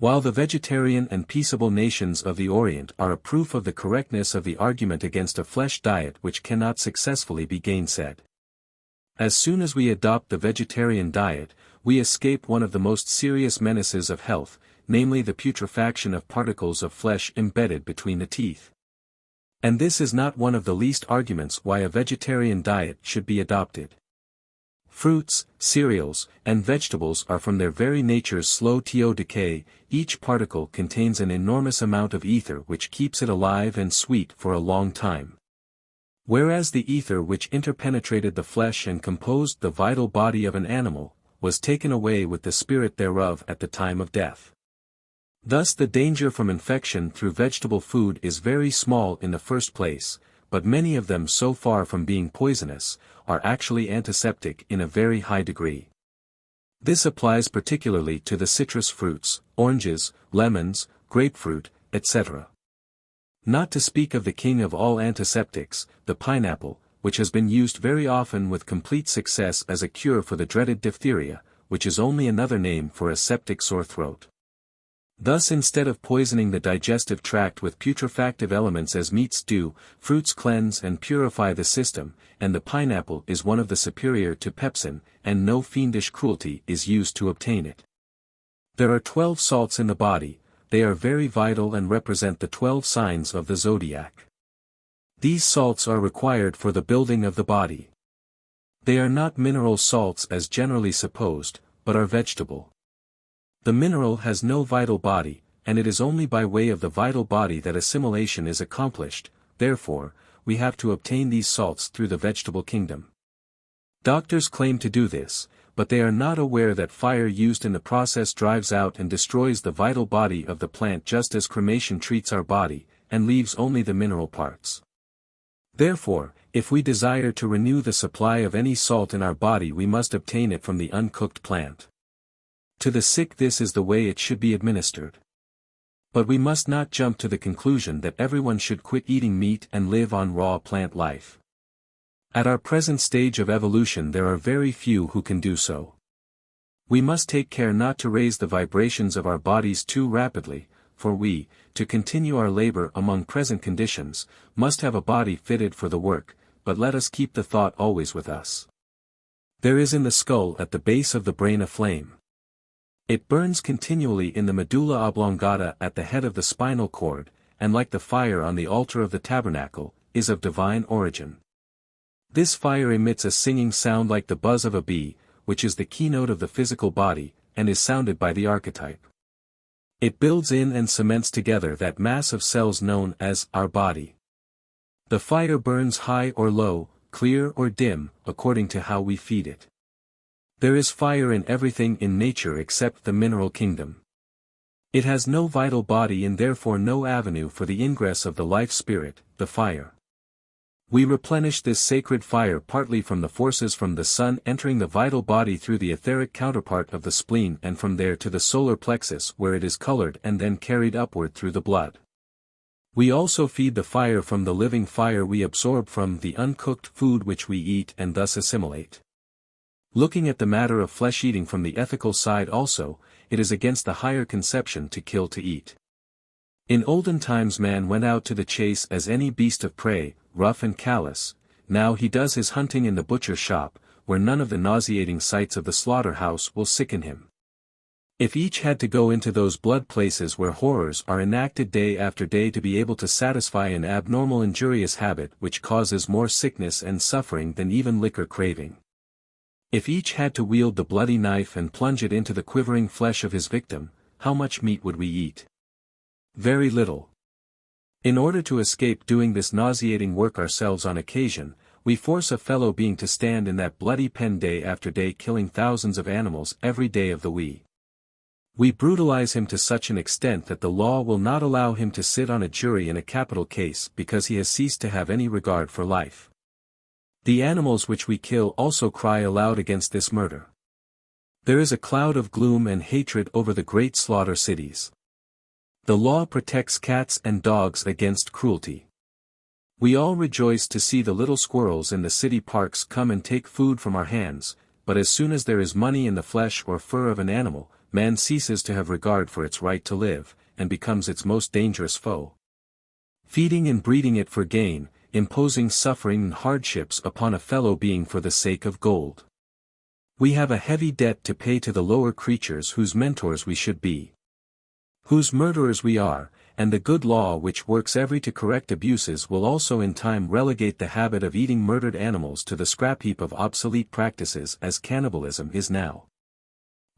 While the vegetarian and peaceable nations of the Orient are a proof of the correctness of the argument against a flesh diet which cannot successfully be gainsaid. As soon as we adopt the vegetarian diet, we escape one of the most serious menaces of health, namely the putrefaction of particles of flesh embedded between the teeth. And this is not one of the least arguments why a vegetarian diet should be adopted. Fruits, cereals, and vegetables are from their very natures slow to decay. Each particle contains an enormous amount of ether which keeps it alive and sweet for a long time. Whereas the ether which interpenetrated the flesh and composed the vital body of an animal, was taken away with the spirit thereof at the time of death. Thus the danger from infection through vegetable food is very small in the first place, but many of them, so far from being poisonous, are actually antiseptic in a very high degree. This applies particularly to the citrus fruits, oranges, lemons, grapefruit, etc. Not to speak of the king of all antiseptics, the pineapple, which has been used very often with complete success as a cure for the dreaded diphtheria, which is only another name for a septic sore throat. Thus, instead of poisoning the digestive tract with putrefactive elements as meats do, fruits cleanse and purify the system, and the pineapple is one of the superior to pepsin, and no fiendish cruelty is used to obtain it. There are 12 salts in the body. They are very vital and represent the 12 signs of the zodiac. These salts are required for the building of the body. They are not mineral salts as generally supposed, but are vegetable. The mineral has no vital body, and it is only by way of the vital body that assimilation is accomplished. Therefore, we have to obtain these salts through the vegetable kingdom. Doctors claim to do this, but they are not aware that fire used in the process drives out and destroys the vital body of the plant just as cremation treats our body, and leaves only the mineral parts. Therefore, if we desire to renew the supply of any salt in our body, we must obtain it from the uncooked plant. To the sick this is the way it should be administered. But we must not jump to the conclusion that everyone should quit eating meat and live on raw plant life. At our present stage of evolution there are very few who can do so. We must take care not to raise the vibrations of our bodies too rapidly, for we, to continue our labor among present conditions, must have a body fitted for the work, but let us keep the thought always with us. There is in the skull at the base of the brain a flame. It burns continually in the medulla oblongata at the head of the spinal cord, and like the fire on the altar of the tabernacle, is of divine origin. This fire emits a singing sound like the buzz of a bee, which is the keynote of the physical body, and is sounded by the archetype. It builds in and cements together that mass of cells known as our body. The fire burns high or low, clear or dim, according to how we feed it. There is fire in everything in nature except the mineral kingdom. It has no vital body and therefore no avenue for the ingress of the life spirit, the fire. We replenish this sacred fire partly from the forces from the sun entering the vital body through the etheric counterpart of the spleen and from there to the solar plexus where it is colored and then carried upward through the blood. We also feed the fire from the living fire we absorb from the uncooked food which we eat and thus assimilate. Looking at the matter of flesh eating from the ethical side also, it is against the higher conception to kill to eat. In olden times man went out to the chase as any beast of prey, rough and callous. Now he does his hunting in the butcher shop, where none of the nauseating sights of the slaughterhouse will sicken him. If each had to go into those blood places where horrors are enacted day after day to be able to satisfy an abnormal injurious habit which causes more sickness and suffering than even liquor craving. If each had to wield the bloody knife and plunge it into the quivering flesh of his victim, how much meat would we eat? Very little. In order to escape doing this nauseating work ourselves on occasion, we force a fellow being to stand in that bloody pen day after day killing thousands of animals every day of the week. We brutalize him to such an extent that the law will not allow him to sit on a jury in a capital case because he has ceased to have any regard for life. The animals which we kill also cry aloud against this murder. There is a cloud of gloom and hatred over the great slaughter cities. The law protects cats and dogs against cruelty. We all rejoice to see the little squirrels in the city parks come and take food from our hands, but as soon as there is money in the flesh or fur of an animal, man ceases to have regard for its right to live, and becomes its most dangerous foe. Feeding and breeding it for gain, imposing suffering and hardships upon a fellow being for the sake of gold. We have a heavy debt to pay to the lower creatures whose mentors we should be, whose murderers we are, and the good law which works every to correct abuses will also in time relegate the habit of eating murdered animals to the scrap heap of obsolete practices as cannibalism is now.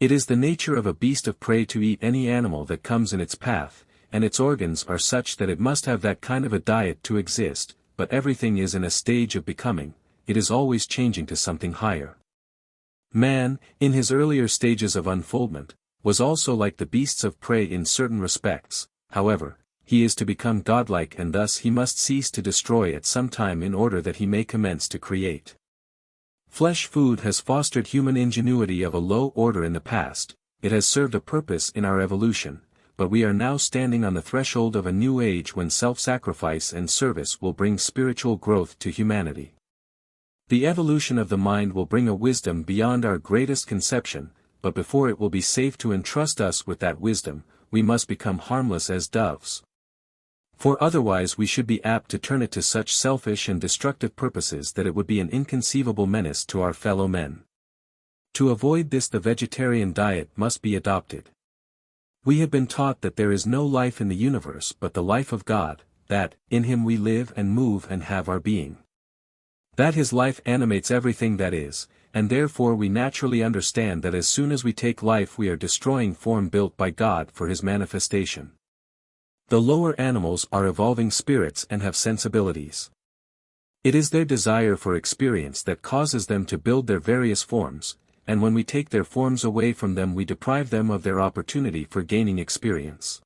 It is the nature of a beast of prey to eat any animal that comes in its path, and its organs are such that it must have that kind of a diet to exist, but everything is in a stage of becoming, it is always changing to something higher. Man, in his earlier stages of unfoldment, was also like the beasts of prey in certain respects. However, he is to become godlike and thus he must cease to destroy at some time in order that he may commence to create. Flesh food has fostered human ingenuity of a low order in the past, it has served a purpose in our evolution, but we are now standing on the threshold of a new age when self-sacrifice and service will bring spiritual growth to humanity. The evolution of the mind will bring a wisdom beyond our greatest conception, but before it will be safe to entrust us with that wisdom, we must become harmless as doves. For otherwise we should be apt to turn it to such selfish and destructive purposes that it would be an inconceivable menace to our fellow men. To avoid this the vegetarian diet must be adopted. We have been taught that there is no life in the universe but the life of God, that, in Him we live and move and have our being. That His life animates everything that is, and therefore we naturally understand that as soon as we take life we are destroying form built by God for His manifestation. The lower animals are evolving spirits and have sensibilities. It is their desire for experience that causes them to build their various forms, and when we take their forms away from them we deprive them of their opportunity for gaining experience.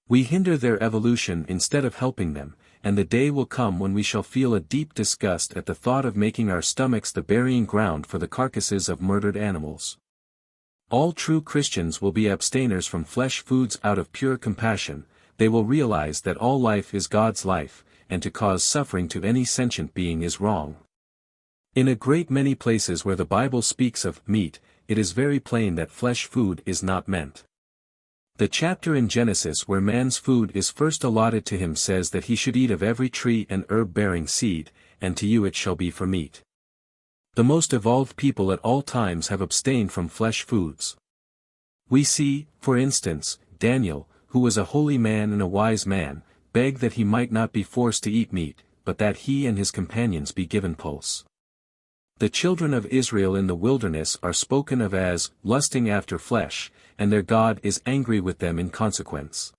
We hinder their evolution instead of helping them, and the day will come when we shall feel a deep disgust at the thought of making our stomachs the burying ground for the carcasses of murdered animals. All true Christians will be abstainers from flesh foods out of pure compassion, they will realize that all life is God's life, and to cause suffering to any sentient being is wrong. In a great many places where the Bible speaks of meat, it is very plain that flesh food is not meant. The chapter in Genesis where man's food is first allotted to him says that he should eat of every tree and herb bearing seed, and to you it shall be for meat. The most evolved people at all times have abstained from flesh foods. We see, for instance, Daniel, who was a holy man and a wise man, beg that he might not be forced to eat meat, but that he and his companions be given pulse. The children of Israel in the wilderness are spoken of as lusting after flesh, and their God is angry with them in consequence.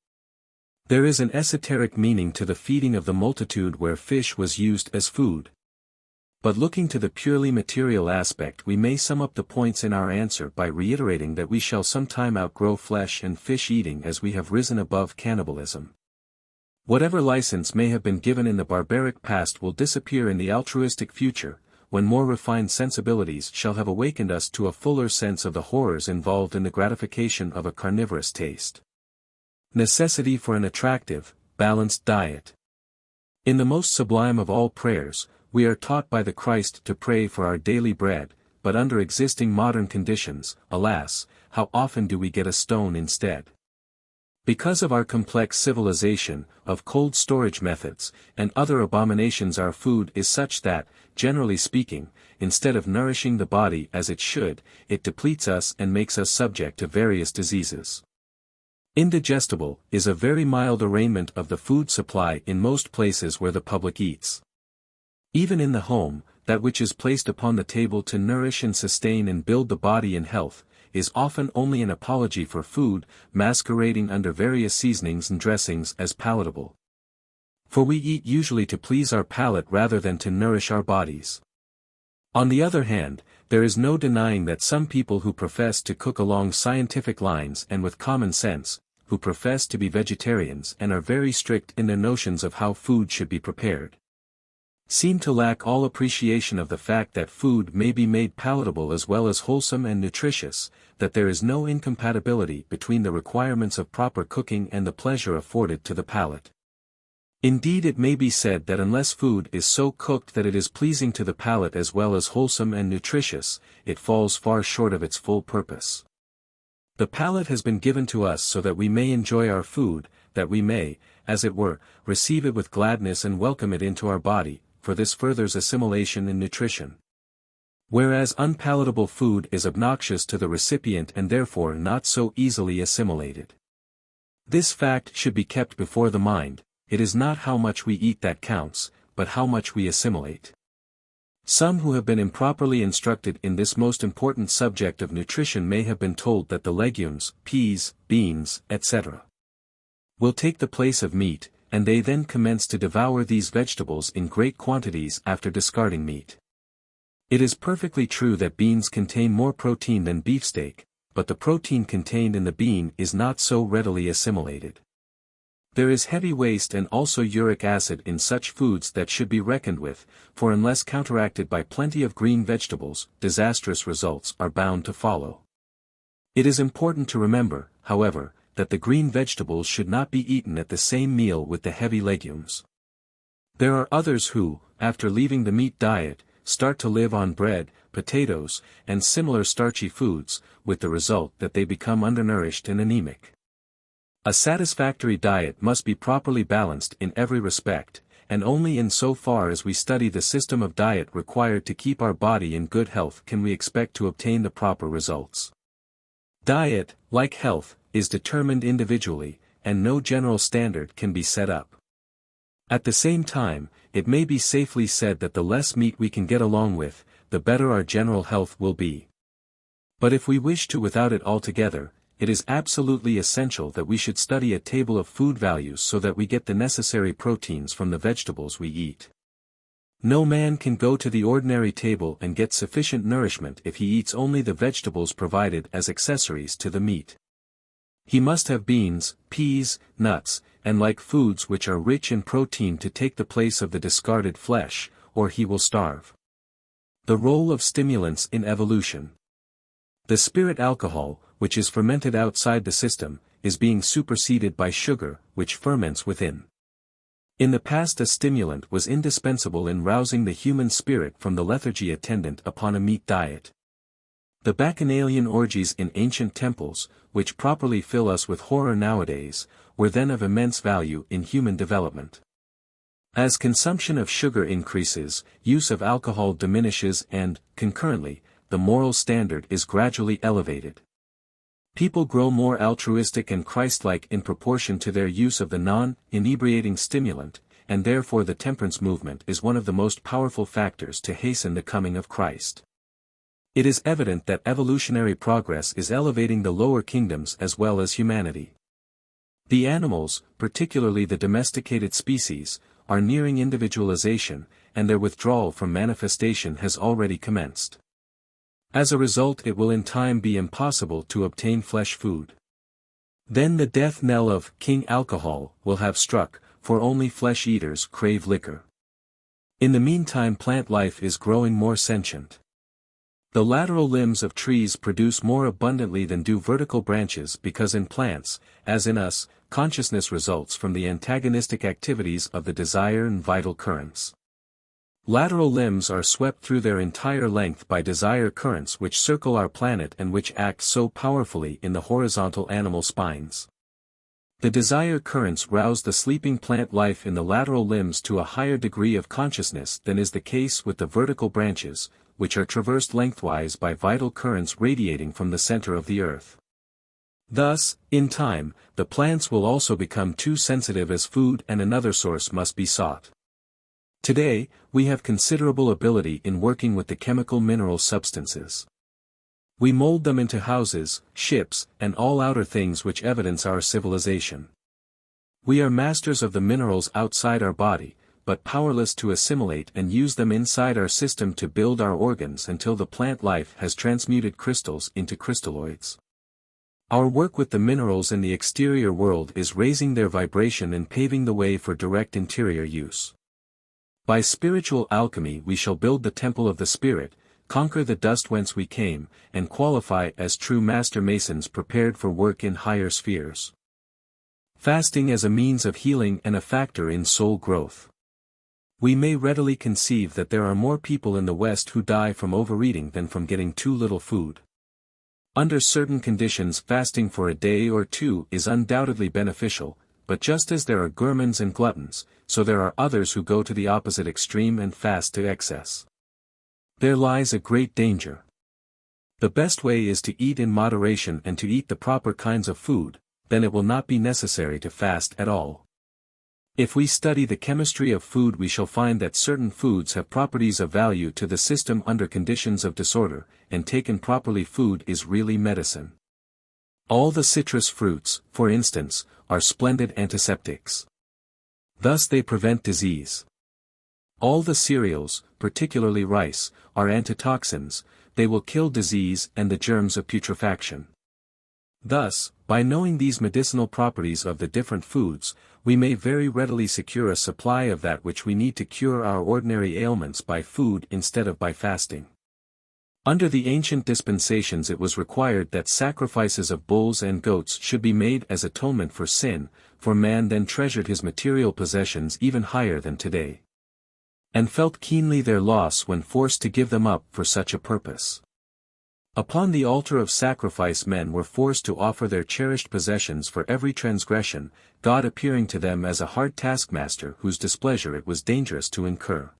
There is an esoteric meaning to the feeding of the multitude where fish was used as food. But looking to the purely material aspect we may sum up the points in our answer by reiterating that we shall sometime outgrow flesh and fish eating as we have risen above cannibalism. Whatever license may have been given in the barbaric past will disappear in the altruistic future, when more refined sensibilities shall have awakened us to a fuller sense of the horrors involved in the gratification of a carnivorous taste. Necessity for an attractive, balanced diet. In the most sublime of all prayers, we are taught by the Christ to pray for our daily bread, but under existing modern conditions, alas, how often do we get a stone instead? Because of our complex civilization, of cold storage methods, and other abominations our food is such that, generally speaking, instead of nourishing the body as it should, it depletes us and makes us subject to various diseases. Indigestible is a very mild arraignment of the food supply in most places where the public eats. Even in the home, that which is placed upon the table to nourish and sustain and build the body in health, is often only an apology for food, masquerading under various seasonings and dressings as palatable. For we eat usually to please our palate rather than to nourish our bodies. On the other hand, there is no denying that some people who profess to cook along scientific lines and with common sense, who profess to be vegetarians and are very strict in their notions of how food should be prepared, seem to lack all appreciation of the fact that food may be made palatable as well as wholesome and nutritious, that there is no incompatibility between the requirements of proper cooking and the pleasure afforded to the palate. Indeed, it may be said that unless food is so cooked that it is pleasing to the palate as well as wholesome and nutritious, it falls far short of its full purpose. The palate has been given to us so that we may enjoy our food, that we may, as it were, receive it with gladness and welcome it into our body, for this furthers assimilation and nutrition. Whereas unpalatable food is obnoxious to the recipient and therefore not so easily assimilated. This fact should be kept before the mind. It is not how much we eat that counts, but how much we assimilate. Some who have been improperly instructed in this most important subject of nutrition may have been told that the legumes, peas, beans, etc., will take the place of meat, and they then commence to devour these vegetables in great quantities after discarding meat. It is perfectly true that beans contain more protein than beefsteak, but the protein contained in the bean is not so readily assimilated. There is heavy waste and also uric acid in such foods that should be reckoned with, for unless counteracted by plenty of green vegetables, disastrous results are bound to follow. It is important to remember, however, that the green vegetables should not be eaten at the same meal with the heavy legumes. There are others who, after leaving the meat diet, start to live on bread, potatoes, and similar starchy foods, with the result that they become undernourished and anemic. A satisfactory diet must be properly balanced in every respect, and only in so far as we study the system of diet required to keep our body in good health can we expect to obtain the proper results. Diet, like health, is determined individually, and no general standard can be set up. At the same time, it may be safely said that the less meat we can get along with, the better our general health will be. But if we wish to without it altogether, it is absolutely essential that we should study a table of food values so that we get the necessary proteins from the vegetables we eat. No man can go to the ordinary table and get sufficient nourishment if he eats only the vegetables provided as accessories to the meat. He must have beans, peas, nuts, and like foods which are rich in protein to take the place of the discarded flesh, or he will starve. The role of stimulants in evolution. The spirit alcohol, which is fermented outside the system, is being superseded by sugar, which ferments within. In the past a stimulant was indispensable in rousing the human spirit from the lethargy attendant upon a meat diet. The bacchanalian orgies in ancient temples, which properly fill us with horror nowadays, were then of immense value in human development. As consumption of sugar increases, use of alcohol diminishes and, concurrently, the moral standard is gradually elevated. People grow more altruistic and Christ-like in proportion to their use of the non-inebriating stimulant, and therefore the temperance movement is one of the most powerful factors to hasten the coming of Christ. It is evident that evolutionary progress is elevating the lower kingdoms as well as humanity. The animals, particularly the domesticated species, are nearing individualization, and their withdrawal from manifestation has already commenced. As a result, it will in time be impossible to obtain flesh food. Then the death knell of King Alcohol will have struck, for only flesh eaters crave liquor. In the meantime, plant life is growing more sentient. The lateral limbs of trees produce more abundantly than do vertical branches because in plants, as in us, consciousness results from the antagonistic activities of the desire and vital currents. Lateral limbs are swept through their entire length by desire currents which circle our planet and which act so powerfully in the horizontal animal spines. The desire currents rouse the sleeping plant life in the lateral limbs to a higher degree of consciousness than is the case with the vertical branches, which are traversed lengthwise by vital currents radiating from the center of the earth. Thus, in time, the plants will also become too sensitive as food and another source must be sought. Today, we have considerable ability in working with the chemical mineral substances. We mold them into houses, ships, and all outer things which evidence our civilization. We are masters of the minerals outside our body, but powerless to assimilate and use them inside our system to build our organs until the plant life has transmuted crystals into crystalloids. Our work with the minerals in the exterior world is raising their vibration and paving the way for direct interior use. By spiritual alchemy we shall build the temple of the spirit, conquer the dust whence we came, and qualify as true master masons prepared for work in higher spheres. Fasting as a means of healing and a factor in soul growth. We may readily conceive that there are more people in the West who die from overeating than from getting too little food. Under certain conditions, fasting for a day or two is undoubtedly beneficial, but just as there are gourmands and gluttons, so there are others who go to the opposite extreme and fast to excess. There lies a great danger. The best way is to eat in moderation and to eat the proper kinds of food, then it will not be necessary to fast at all. If we study the chemistry of food, we shall find that certain foods have properties of value to the system under conditions of disorder, and taken properly food is really medicine. All the citrus fruits, for instance, are splendid antiseptics. Thus they prevent disease. All the cereals, particularly rice, are antitoxins, they will kill disease and the germs of putrefaction. Thus, by knowing these medicinal properties of the different foods, we may very readily secure a supply of that which we need to cure our ordinary ailments by food instead of by fasting. Under the ancient dispensations it was required that sacrifices of bulls and goats should be made as atonement for sin, for man then treasured his material possessions even higher than today, and felt keenly their loss when forced to give them up for such a purpose. Upon the altar of sacrifice men were forced to offer their cherished possessions for every transgression, God appearing to them as a hard taskmaster whose displeasure it was dangerous to incur.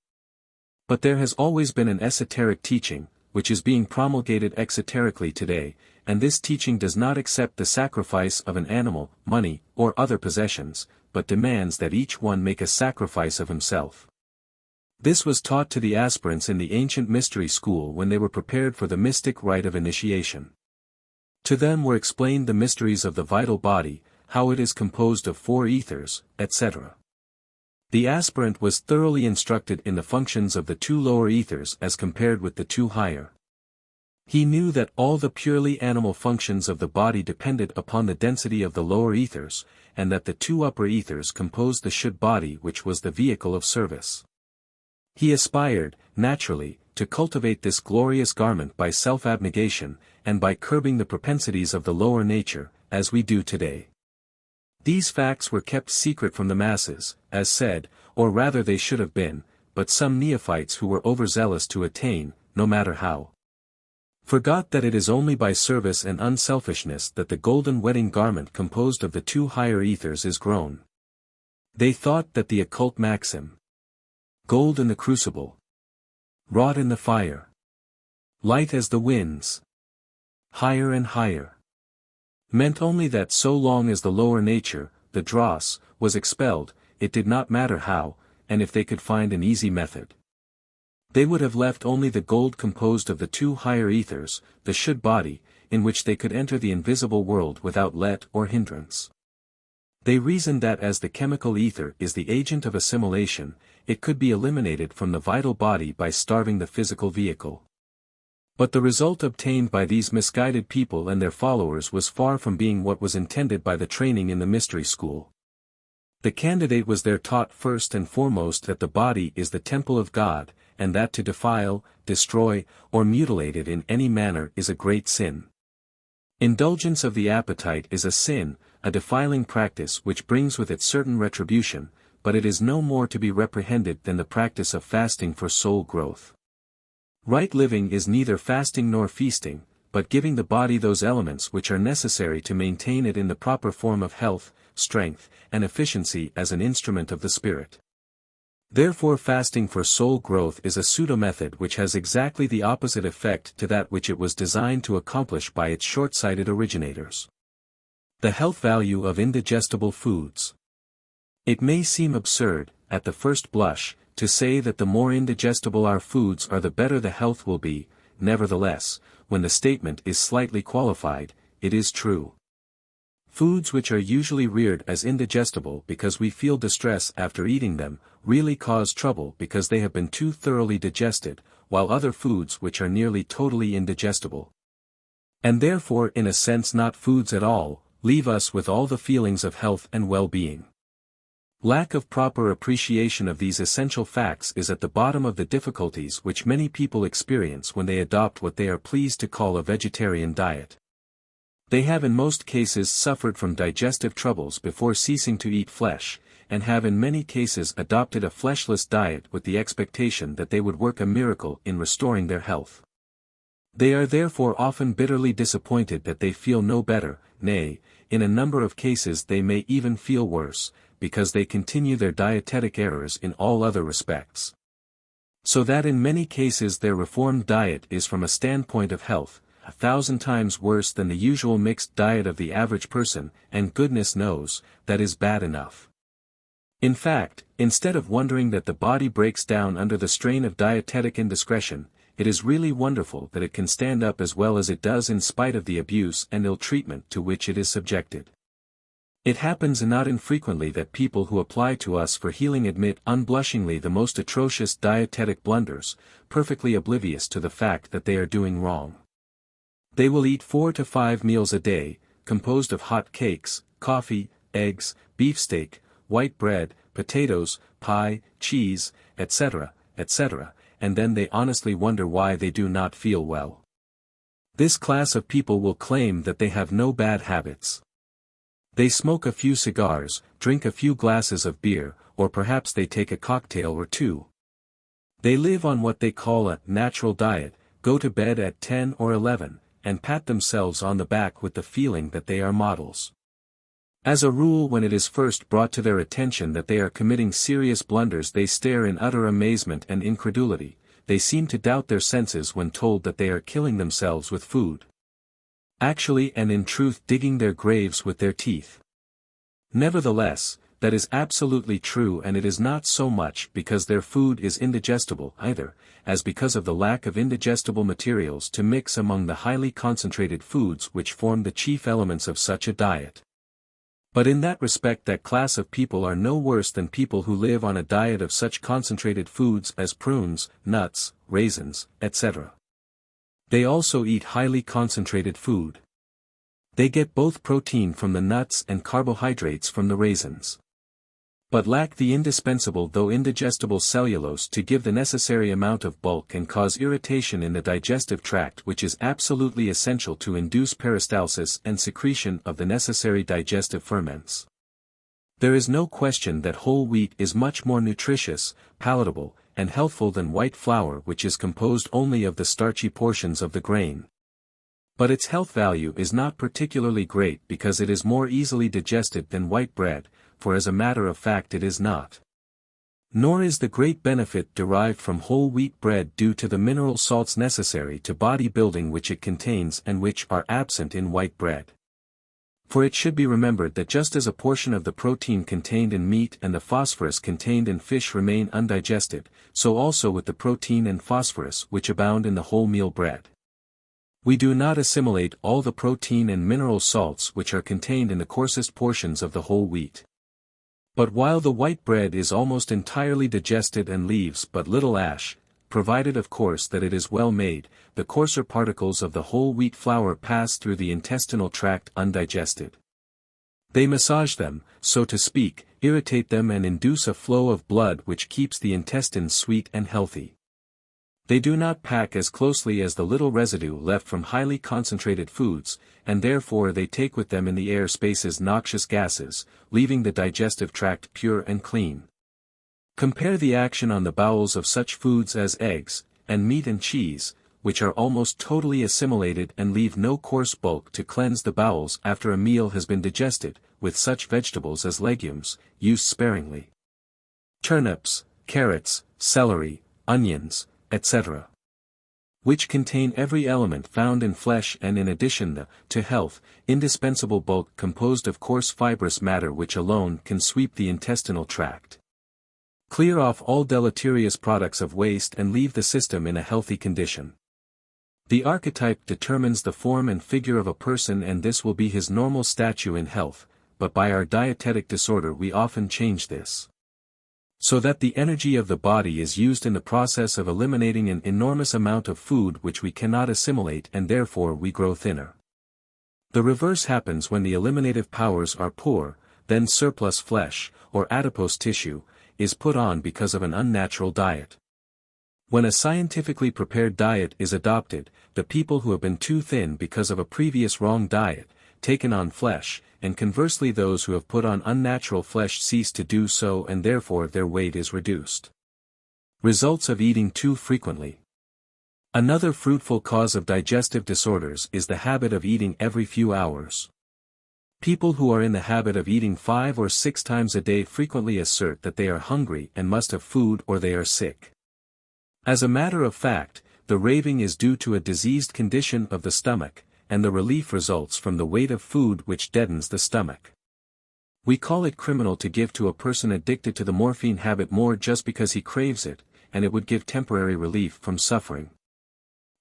But there has always been an esoteric teaching, which is being promulgated exoterically today, and this teaching does not accept the sacrifice of an animal, money, or other possessions, but demands that each one make a sacrifice of himself. This was taught to the aspirants in the ancient mystery school when they were prepared for the mystic rite of initiation. To them were explained the mysteries of the vital body, how it is composed of 4 ethers, etc. The aspirant was thoroughly instructed in the functions of the 2 lower ethers as compared with the 2 higher. He knew that all the purely animal functions of the body depended upon the density of the lower ethers, and that the 2 upper ethers composed the should body, which was the vehicle of service. He aspired, naturally, to cultivate this glorious garment by self-abnegation, and by curbing the propensities of the lower nature, as we do today. These facts were kept secret from the masses, as said, or rather they should have been, but some neophytes who were overzealous to attain, no matter how, forgot that it is only by service and unselfishness that the golden wedding garment composed of the 2 higher ethers is grown. They thought that the occult maxim, gold in the crucible, wrought in the fire, light as the winds, higher and higher, meant only that so long as the lower nature, the dross, was expelled, it did not matter how, and if they could find an easy method, they would have left only the gold composed of the 2 higher ethers, the should body, in which they could enter the invisible world without let or hindrance. They reasoned that as the chemical ether is the agent of assimilation, it could be eliminated from the vital body by starving the physical vehicle. But the result obtained by these misguided people and their followers was far from being what was intended by the training in the mystery school. The candidate was there taught first and foremost that the body is the temple of God, and that to defile, destroy, or mutilate it in any manner is a great sin. Indulgence of the appetite is a sin, a defiling practice which brings with it certain retribution, but it is no more to be reprehended than the practice of fasting for soul growth. Right living is neither fasting nor feasting, but giving the body those elements which are necessary to maintain it in the proper form of health, strength, and efficiency as an instrument of the Spirit. Therefore fasting for soul growth is a pseudo-method which has exactly the opposite effect to that which it was designed to accomplish by its short-sighted originators. The health value of indigestible foods. It may seem absurd, at the first blush, to say that the more indigestible our foods are the better the health will be, nevertheless, when the statement is slightly qualified, it is true. Foods which are usually reared as indigestible because we feel distress after eating them, really cause trouble because they have been too thoroughly digested, while other foods which are nearly totally indigestible, and therefore in a sense not foods at all, leave us with all the feelings of health and well-being. Lack of proper appreciation of these essential facts is at the bottom of the difficulties which many people experience when they adopt what they are pleased to call a vegetarian diet. They have in most cases suffered from digestive troubles before ceasing to eat flesh, and have in many cases adopted a fleshless diet with the expectation that they would work a miracle in restoring their health. They are therefore often bitterly disappointed that they feel no better, nay, in a number of cases they may even feel worse, because they continue their dietetic errors in all other respects. So that in many cases their reformed diet is from a standpoint of health, 1,000 times worse than the usual mixed diet of the average person, and goodness knows, that is bad enough. In fact, instead of wondering that the body breaks down under the strain of dietetic indiscretion, it is really wonderful that it can stand up as well as it does in spite of the abuse and ill-treatment to which it is subjected. It happens not infrequently that people who apply to us for healing admit unblushingly the most atrocious dietetic blunders, perfectly oblivious to the fact that they are doing wrong. They will eat 4 to 5 meals a day, composed of hot cakes, coffee, eggs, beefsteak, white bread, potatoes, pie, cheese, etc., etc., and then they honestly wonder why they do not feel well. This class of people will claim that they have no bad habits. They smoke a few cigars, drink a few glasses of beer, or perhaps they take a cocktail or two. They live on what they call a natural diet, go to bed at 10 or 11, and pat themselves on the back with the feeling that they are models. As a rule, when it is first brought to their attention that they are committing serious blunders, they stare in utter amazement and incredulity. They seem to doubt their senses when told that they are killing themselves with food. Actually and in truth digging their graves with their teeth. Nevertheless, that is absolutely true, and it is not so much because their food is indigestible either, as because of the lack of indigestible materials to mix among the highly concentrated foods which form the chief elements of such a diet. But in that respect that class of people are no worse than people who live on a diet of such concentrated foods as prunes, nuts, raisins, etc. They also eat highly concentrated food. They get both protein from the nuts and carbohydrates from the raisins, but lack the indispensable though indigestible cellulose to give the necessary amount of bulk and cause irritation in the digestive tract, which is absolutely essential to induce peristalsis and secretion of the necessary digestive ferments. There is no question that whole wheat is much more nutritious, palatable, and healthful than white flour, which is composed only of the starchy portions of the grain. But its health value is not particularly great because it is more easily digested than white bread, for as a matter of fact it is not. Nor is the great benefit derived from whole wheat bread due to the mineral salts necessary to body building which it contains and which are absent in white bread. For it should be remembered that just as a portion of the protein contained in meat and the phosphorus contained in fish remain undigested, so also with the protein and phosphorus which abound in the wholemeal bread. We do not assimilate all the protein and mineral salts which are contained in the coarsest portions of the whole wheat. But while the white bread is almost entirely digested and leaves but little ash, provided of course that it is well made, the coarser particles of the whole wheat flour pass through the intestinal tract undigested. They massage them, so to speak, irritate them and induce a flow of blood which keeps the intestines sweet and healthy. They do not pack as closely as the little residue left from highly concentrated foods, and therefore they take with them in the air spaces noxious gases, leaving the digestive tract pure and clean. Compare the action on the bowels of such foods as eggs, and meat and cheese, which are almost totally assimilated and leave no coarse bulk to cleanse the bowels after a meal has been digested, with such vegetables as legumes, used sparingly. Turnips, carrots, celery, onions, etc. which contain every element found in flesh and in addition the, to health, indispensable bulk composed of coarse fibrous matter which alone can sweep the intestinal tract. Clear off all deleterious products of waste and leave the system in a healthy condition. The archetype determines the form and figure of a person, and this will be his normal statue in health, but by our dietetic disorder we often change this, so that the energy of the body is used in the process of eliminating an enormous amount of food which we cannot assimilate, and therefore we grow thinner. The reverse happens when the eliminative powers are poor, then surplus flesh, or adipose tissue, is put on because of an unnatural diet. When a scientifically prepared diet is adopted, the people who have been too thin because of a previous wrong diet, taken on flesh, and conversely those who have put on unnatural flesh cease to do so and therefore their weight is reduced. Results of eating too frequently. Another fruitful cause of digestive disorders is the habit of eating every few hours. People who are in the habit of eating 5 or 6 times a day frequently assert that they are hungry and must have food or they are sick. As a matter of fact, the raving is due to a diseased condition of the stomach, and the relief results from the weight of food which deadens the stomach. We call it criminal to give to a person addicted to the morphine habit more just because he craves it, and it would give temporary relief from suffering.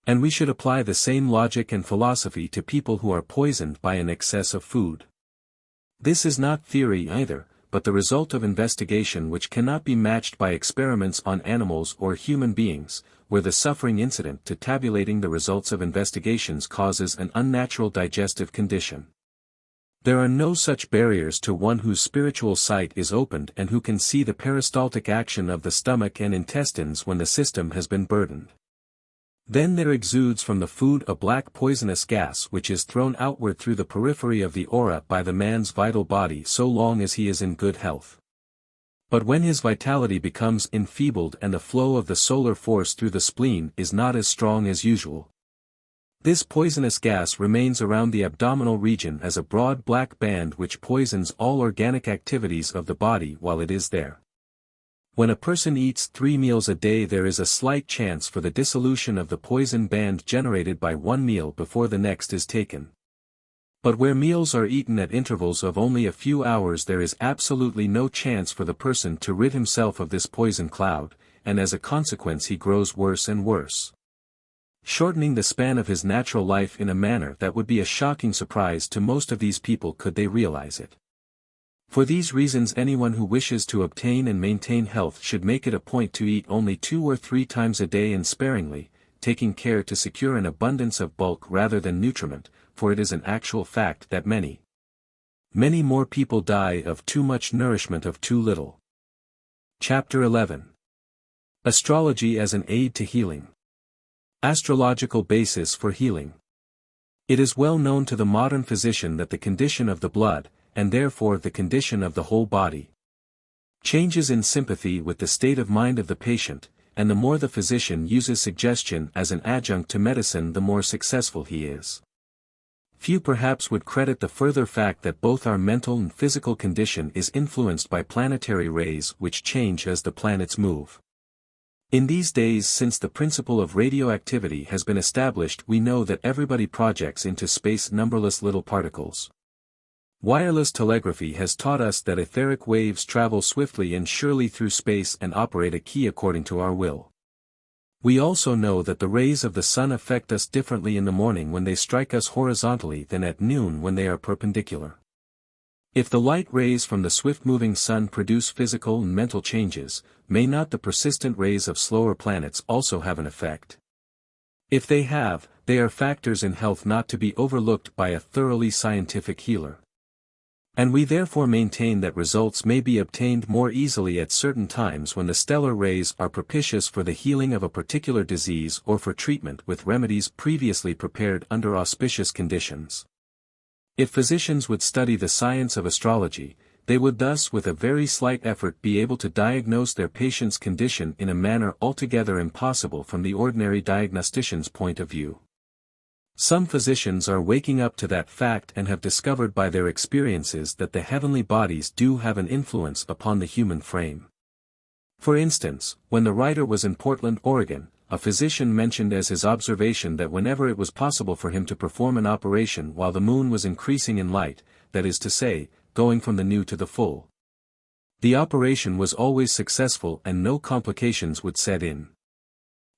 And we should apply the same logic and philosophy to people who are poisoned by an excess of food. This is not theory either, but the result of investigation which cannot be matched by experiments on animals or human beings, where the suffering incident to tabulating the results of investigations causes an unnatural digestive condition. There are no such barriers to one whose spiritual sight is opened and who can see the peristaltic action of the stomach and intestines when the system has been burdened. Then there exudes from the food a black poisonous gas which is thrown outward through the periphery of the aura by the man's vital body so long as he is in good health. But when his vitality becomes enfeebled and the flow of the solar force through the spleen is not as strong as usual, this poisonous gas remains around the abdominal region as a broad black band which poisons all organic activities of the body while it is there. When a person eats 3 meals a day there is a slight chance for the dissolution of the poison band generated by one meal before the next is taken. But where meals are eaten at intervals of only a few hours there is absolutely no chance for the person to rid himself of this poison cloud, and as a consequence he grows worse and worse, shortening the span of his natural life in a manner that would be a shocking surprise to most of these people could they realize it. For these reasons anyone who wishes to obtain and maintain health should make it a point to eat only 2 or 3 times a day and sparingly, taking care to secure an abundance of bulk rather than nutriment, for it is an actual fact that many more people die of too much nourishment of too little. Chapter 11. Astrology as an aid to healing. Astrological basis for healing. It is well known to the modern physician that the condition of the blood, and therefore the condition of the whole body, changes in sympathy with the state of mind of the patient, and the more the physician uses suggestion as an adjunct to medicine the more successful he is. Few perhaps would credit the further fact that both our mental and physical condition is influenced by planetary rays which change as the planets move. In these days since the principle of radioactivity has been established we know that everybody projects into space numberless little particles. Wireless telegraphy has taught us that etheric waves travel swiftly and surely through space and operate a key according to our will. We also know that the rays of the sun affect us differently in the morning when they strike us horizontally than at noon when they are perpendicular. If the light rays from the swift-moving sun produce physical and mental changes, may not the persistent rays of slower planets also have an effect? If they have, they are factors in health not to be overlooked by a thoroughly scientific healer. And we therefore maintain that results may be obtained more easily at certain times when the stellar rays are propitious for the healing of a particular disease or for treatment with remedies previously prepared under auspicious conditions. If physicians would study the science of astrology, they would thus with a very slight effort be able to diagnose their patient's condition in a manner altogether impossible from the ordinary diagnostician's point of view. Some physicians are waking up to that fact and have discovered by their experiences that the heavenly bodies do have an influence upon the human frame. For instance, when the writer was in Portland, Oregon, a physician mentioned as his observation that whenever it was possible for him to perform an operation while the moon was increasing in light, that is to say, going from the new to the full, the operation was always successful and no complications would set in.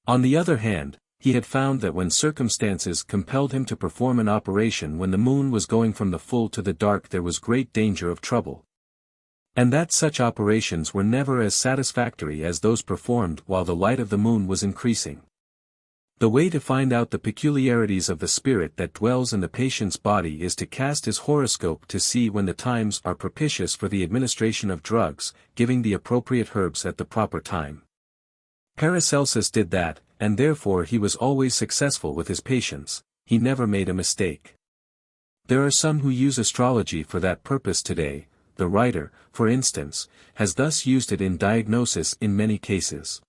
On the other hand, he had found that when circumstances compelled him to perform an operation when the moon was going from the full to the dark there was great danger of trouble. And that such operations were never as satisfactory as those performed while the light of the moon was increasing. The way to find out the peculiarities of the spirit that dwells in the patient's body is to cast his horoscope to see when the times are propitious for the administration of drugs, giving the appropriate herbs at the proper time. Paracelsus did that, and therefore he was always successful with his patients, he never made a mistake. There are some who use astrology for that purpose today. The writer, for instance, has thus used it in diagnosis in many cases.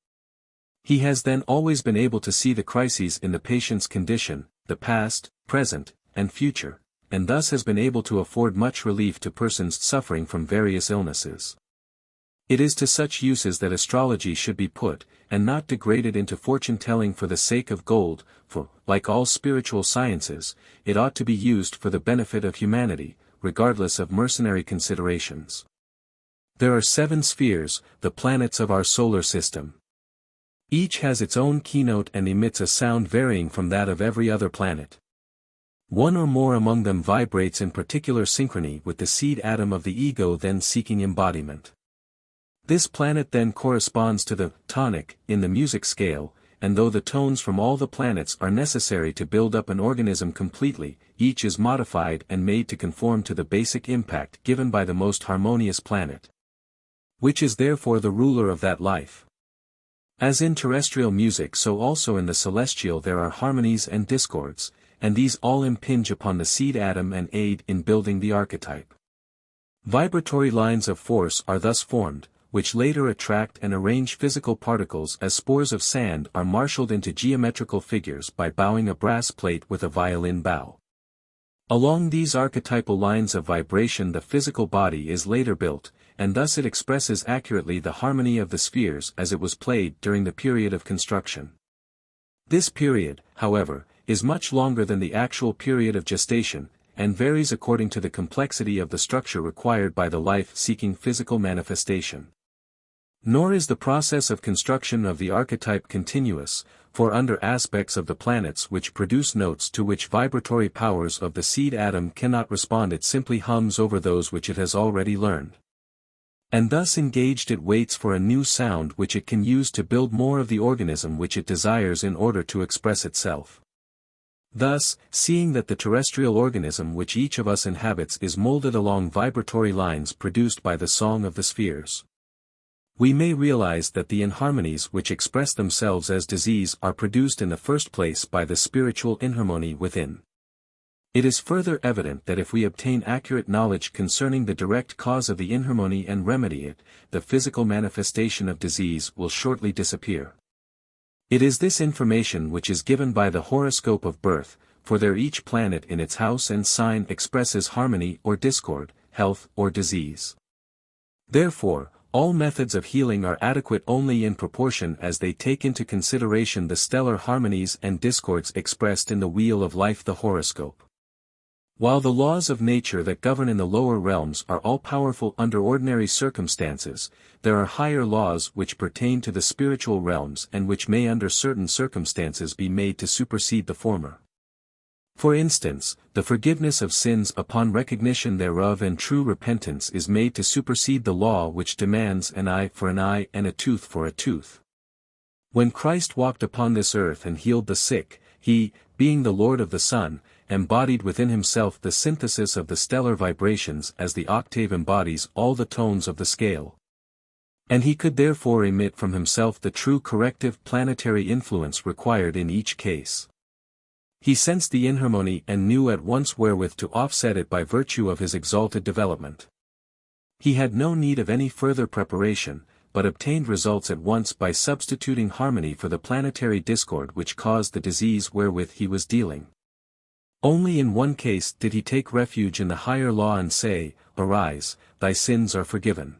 He has then always been able to see the crises in the patient's condition, the past, present, and future, and thus has been able to afford much relief to persons suffering from various illnesses. It is to such uses that astrology should be put, and not degraded into fortune-telling for the sake of gold, for, like all spiritual sciences, it ought to be used for the benefit of humanity, regardless of mercenary considerations. There are 7 spheres, the planets of our solar system. Each has its own keynote and emits a sound varying from that of every other planet. One or more among them vibrates in particular synchrony with the seed atom of the ego then seeking embodiment. This planet then corresponds to the tonic in the music scale, and though the tones from all the planets are necessary to build up an organism completely, each is modified and made to conform to the basic impact given by the most harmonious planet, which is therefore the ruler of that life. As in terrestrial music, so also in the celestial there are harmonies and discords, and these all impinge upon the seed atom and aid in building the archetype. Vibratory lines of force are thus formed, which later attract and arrange physical particles as spores of sand are marshaled into geometrical figures by bowing a brass plate with a violin bow. Along these archetypal lines of vibration the physical body is later built, and thus it expresses accurately the harmony of the spheres as it was played during the period of construction. This period, however, is much longer than the actual period of gestation, and varies according to the complexity of the structure required by the life-seeking physical manifestation. Nor is the process of construction of the archetype continuous, for under aspects of the planets which produce notes to which vibratory powers of the seed atom cannot respond, it simply hums over those which it has already learned. And thus engaged it waits for a new sound which it can use to build more of the organism which it desires in order to express itself. Thus, seeing that the terrestrial organism which each of us inhabits is molded along vibratory lines produced by the song of the spheres, we may realize that the inharmonies which express themselves as disease are produced in the first place by the spiritual inharmony within. It is further evident that if we obtain accurate knowledge concerning the direct cause of the inharmony and remedy it, the physical manifestation of disease will shortly disappear. It is this information which is given by the horoscope of birth, for there each planet in its house and sign expresses harmony or discord, health or disease. Therefore, all methods of healing are adequate only in proportion as they take into consideration the stellar harmonies and discords expressed in the wheel of life, the horoscope. While the laws of nature that govern in the lower realms are all-powerful under ordinary circumstances, there are higher laws which pertain to the spiritual realms and which may under certain circumstances be made to supersede the former. For instance, the forgiveness of sins upon recognition thereof and true repentance is made to supersede the law which demands an eye for an eye and a tooth for a tooth. When Christ walked upon this earth and healed the sick, he, being the Lord of the Sun, embodied within himself the synthesis of the stellar vibrations as the octave embodies all the tones of the scale. And he could therefore emit from himself the true corrective planetary influence required in each case. He sensed the inharmony and knew at once wherewith to offset it by virtue of his exalted development. He had no need of any further preparation, but obtained results at once by substituting harmony for the planetary discord which caused the disease wherewith he was dealing. Only in one case did he take refuge in the higher law and say, "Arise, thy sins are forgiven."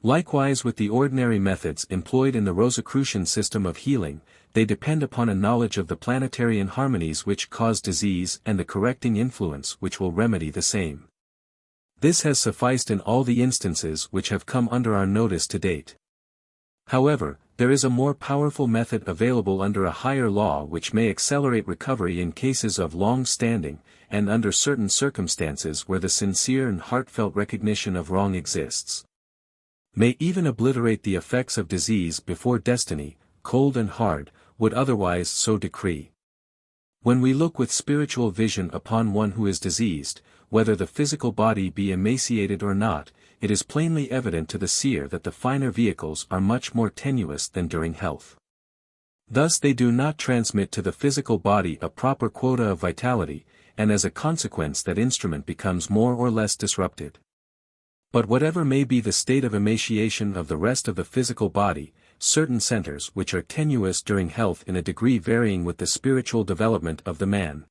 Likewise with the ordinary methods employed in the Rosicrucian system of healing, they depend upon a knowledge of the planetary inharmonies which cause disease and the correcting influence which will remedy the same. This has sufficed in all the instances which have come under our notice to date. However, there is a more powerful method available under a higher law which may accelerate recovery in cases of long standing, and under certain circumstances where the sincere and heartfelt recognition of wrong exists. May even obliterate the effects of disease before destiny, cold and hard, would otherwise so decree. When we look with spiritual vision upon one who is diseased, whether the physical body be emaciated or not, it is plainly evident to the seer that the finer vehicles are much more tenuous than during health. Thus they do not transmit to the physical body a proper quota of vitality, and as a consequence that instrument becomes more or less disrupted. But whatever may be the state of emaciation of the rest of the physical body, certain centers which are tenuous during health in a degree varying with the spiritual development of the man,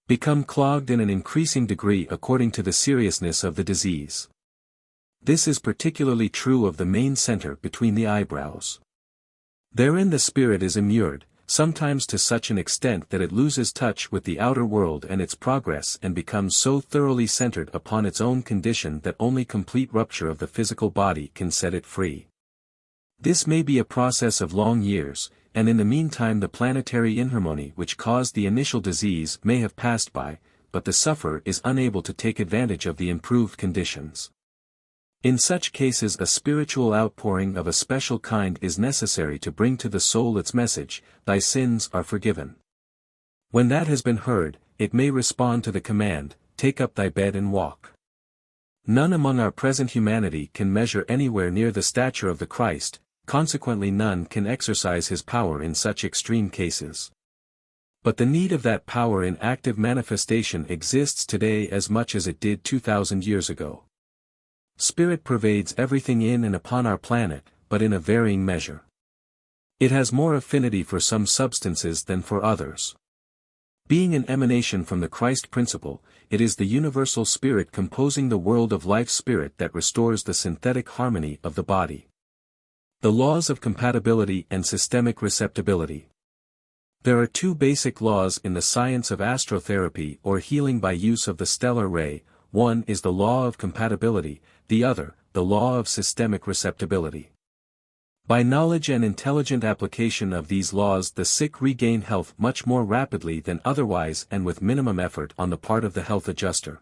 become clogged in an increasing degree according to the seriousness of the disease. This is particularly true of the main center between the eyebrows. Therein the spirit is immured, sometimes to such an extent that it loses touch with the outer world and its progress and becomes so thoroughly centered upon its own condition that only complete rupture of the physical body can set it free. This may be a process of long years, and in the meantime the planetary inharmony which caused the initial disease may have passed by, but the sufferer is unable to take advantage of the improved conditions. In such cases a spiritual outpouring of a special kind is necessary to bring to the soul its message, "Thy sins are forgiven." When that has been heard, it may respond to the command, "Take up thy bed and walk." None among our present humanity can measure anywhere near the stature of the Christ, consequently none can exercise his power in such extreme cases. But the need of that power in active manifestation exists today as much as it did 2,000 years ago. Spirit pervades everything in and upon our planet, but in a varying measure. It has more affinity for some substances than for others. Being an emanation from the Christ principle, it is the universal spirit composing the world of life spirit that restores the synthetic harmony of the body. The laws of compatibility and systemic receptibility. There are two basic laws in the science of astrotherapy or healing by use of the stellar ray. One is the law of compatibility, the other, the law of systemic receptibility. By knowledge and intelligent application of these laws the sick regain health much more rapidly than otherwise and with minimum effort on the part of the health adjuster.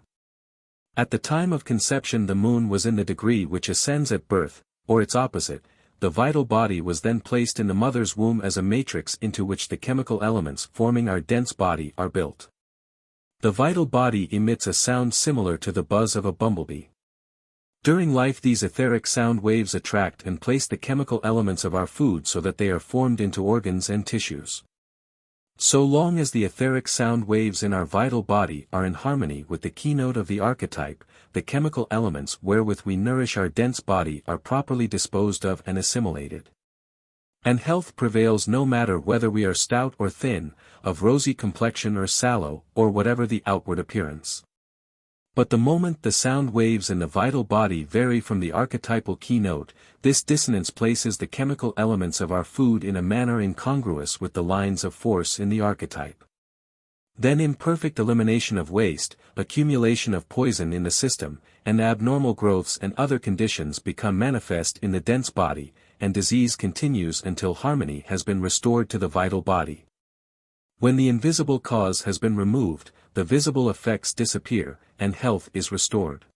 At the time of conception the moon was in the degree which ascends at birth, or its opposite. The vital body was then placed in the mother's womb as a matrix into which the chemical elements forming our dense body are built. The vital body emits a sound similar to the buzz of a bumblebee. During life these etheric sound waves attract and place the chemical elements of our food so that they are formed into organs and tissues. So long as the etheric sound waves in our vital body are in harmony with the keynote of the archetype, the chemical elements wherewith we nourish our dense body are properly disposed of and assimilated. And health prevails no matter whether we are stout or thin, of rosy complexion or sallow, or whatever the outward appearance. But the moment the sound waves in the vital body vary from the archetypal keynote, this dissonance places the chemical elements of our food in a manner incongruous with the lines of force in the archetype. Then imperfect elimination of waste, accumulation of poison in the system, and abnormal growths and other conditions become manifest in the dense body, and disease continues until harmony has been restored to the vital body. When the invisible cause has been removed, the visible effects disappear, and health is restored.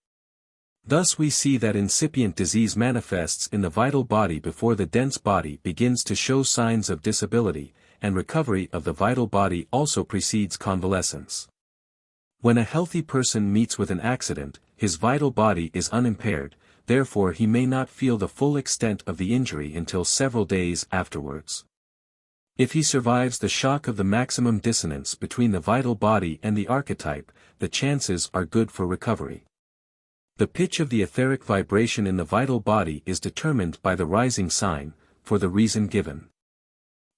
Thus we see that incipient disease manifests in the vital body before the dense body begins to show signs of disability, and recovery of the vital body also precedes convalescence. When a healthy person meets with an accident, his vital body is unimpaired, therefore he may not feel the full extent of the injury until several days afterwards. If he survives the shock of the maximum dissonance between the vital body and the archetype, the chances are good for recovery. The pitch of the etheric vibration in the vital body is determined by the rising sign, for the reason given.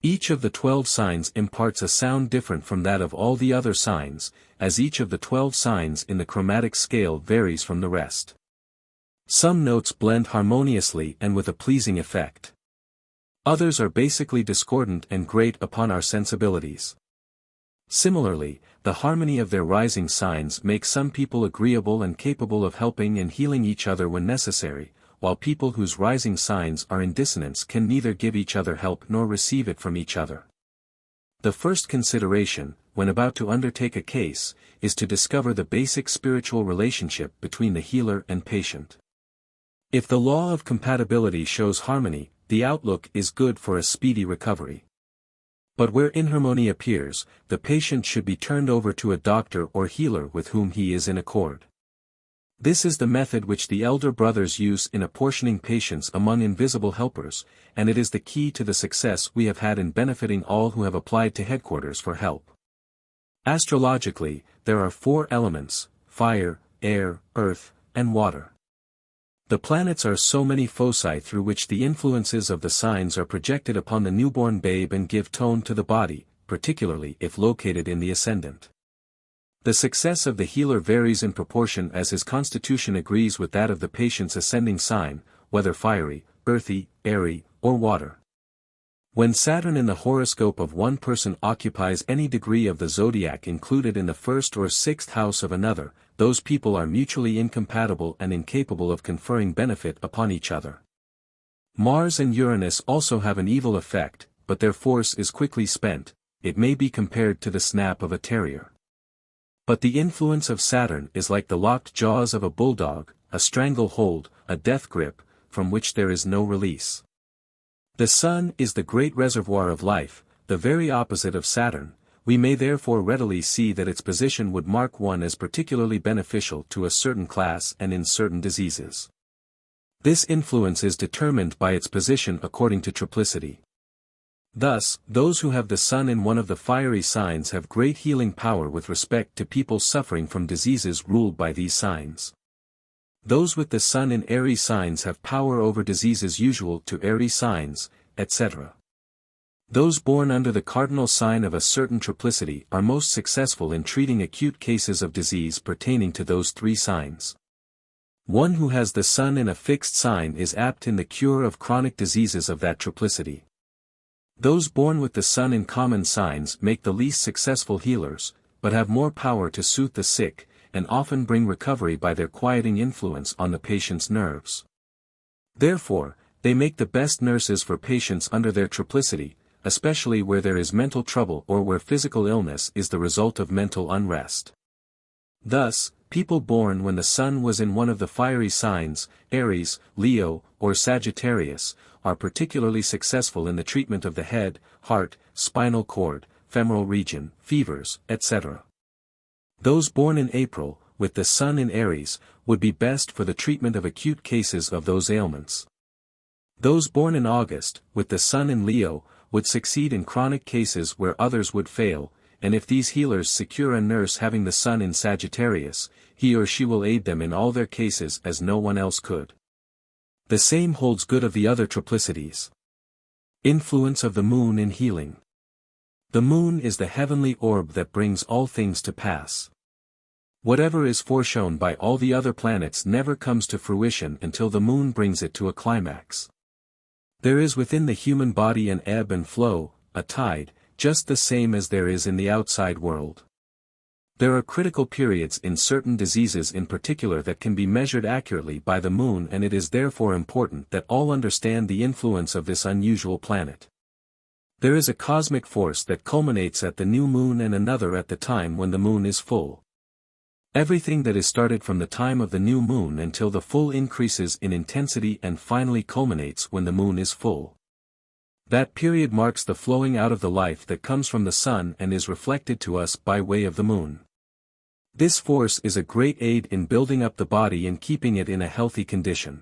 Each of the 12 signs imparts a sound different from that of all the other signs, as each of the 12 signs in the chromatic scale varies from the rest. Some notes blend harmoniously and with a pleasing effect. Others are basically discordant and grate upon our sensibilities. Similarly, the harmony of their rising signs makes some people agreeable and capable of helping and healing each other when necessary, while people whose rising signs are in dissonance can neither give each other help nor receive it from each other. The first consideration, when about to undertake a case, is to discover the basic spiritual relationship between the healer and patient. If the law of compatibility shows harmony, the outlook is good for a speedy recovery. But where inharmony appears, the patient should be turned over to a doctor or healer with whom he is in accord. This is the method which the elder brothers use in apportioning patients among invisible helpers, and it is the key to the success we have had in benefiting all who have applied to headquarters for help. Astrologically, there are 4 elements: fire, air, earth, and water. The planets are so many foci through which the influences of the signs are projected upon the newborn babe and give tone to the body, particularly if located in the ascendant. The success of the healer varies in proportion as his constitution agrees with that of the patient's ascending sign, whether fiery, earthy, airy, or water. When Saturn in the horoscope of one person occupies any degree of the zodiac included in the 1st or 6th house of another, those people are mutually incompatible and incapable of conferring benefit upon each other. Mars and Uranus also have an evil effect, but their force is quickly spent. It may be compared to the snap of a terrier. But the influence of Saturn is like the locked jaws of a bulldog, a stranglehold, a death grip, from which there is no release. The Sun is the great reservoir of life, the very opposite of Saturn. We may therefore readily see that its position would mark one as particularly beneficial to a certain class and in certain diseases. This influence is determined by its position according to triplicity. Thus, those who have the Sun in one of the fiery signs have great healing power with respect to people suffering from diseases ruled by these signs. Those with the Sun in airy signs have power over diseases usual to airy signs, etc. Those born under the cardinal sign of a certain triplicity are most successful in treating acute cases of disease pertaining to those 3 signs. One who has the Sun in a fixed sign is apt in the cure of chronic diseases of that triplicity. Those born with the Sun in common signs make the least successful healers, but have more power to soothe the sick, and often bring recovery by their quieting influence on the patient's nerves. Therefore, they make the best nurses for patients under their triplicity, especially where there is mental trouble or where physical illness is the result of mental unrest. Thus, people born when the Sun was in one of the fiery signs, Aries, Leo, or Sagittarius, are particularly successful in the treatment of the head, heart, spinal cord, femoral region, fevers, etc. Those born in April, with the Sun in Aries, would be best for the treatment of acute cases of those ailments. Those born in August, with the Sun in Leo, would succeed in chronic cases where others would fail, and if these healers secure a nurse having the Sun in Sagittarius, he or she will aid them in all their cases as no one else could. The same holds good of the other triplicities. Influence of the Moon in healing. The Moon is the heavenly orb that brings all things to pass. Whatever is foreshown by all the other planets never comes to fruition until the Moon brings it to a climax. There is within the human body an ebb and flow, a tide, just the same as there is in the outside world. There are critical periods in certain diseases in particular that can be measured accurately by the Moon, and it is therefore important that all understand the influence of this unusual planet. There is a cosmic force that culminates at the new moon and another at the time when the moon is full. Everything that is started from the time of the new moon until the full increases in intensity and finally culminates when the moon is full. That period marks the flowing out of the life that comes from the Sun and is reflected to us by way of the moon. This force is a great aid in building up the body and keeping it in a healthy condition.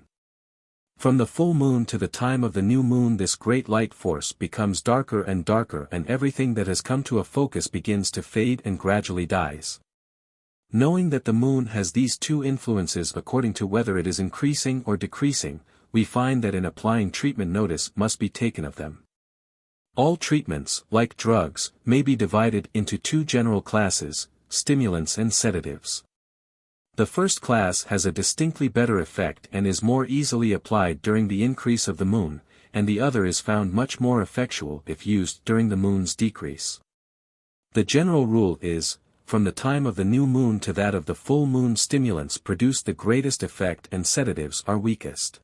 From the full moon to the time of the new moon this great light force becomes darker and darker, and everything that has come to a focus begins to fade and gradually dies. Knowing that the moon has these 2 influences according to whether it is increasing or decreasing, we find that in applying treatment notice must be taken of them. All treatments, like drugs, may be divided into 2 general classes: stimulants and sedatives. The first class has a distinctly better effect and is more easily applied during the increase of the moon, and the other is found much more effectual if used during the moon's decrease. The general rule is, from the time of the new moon to that of the full moon, stimulants produce the greatest effect and sedatives are weakest.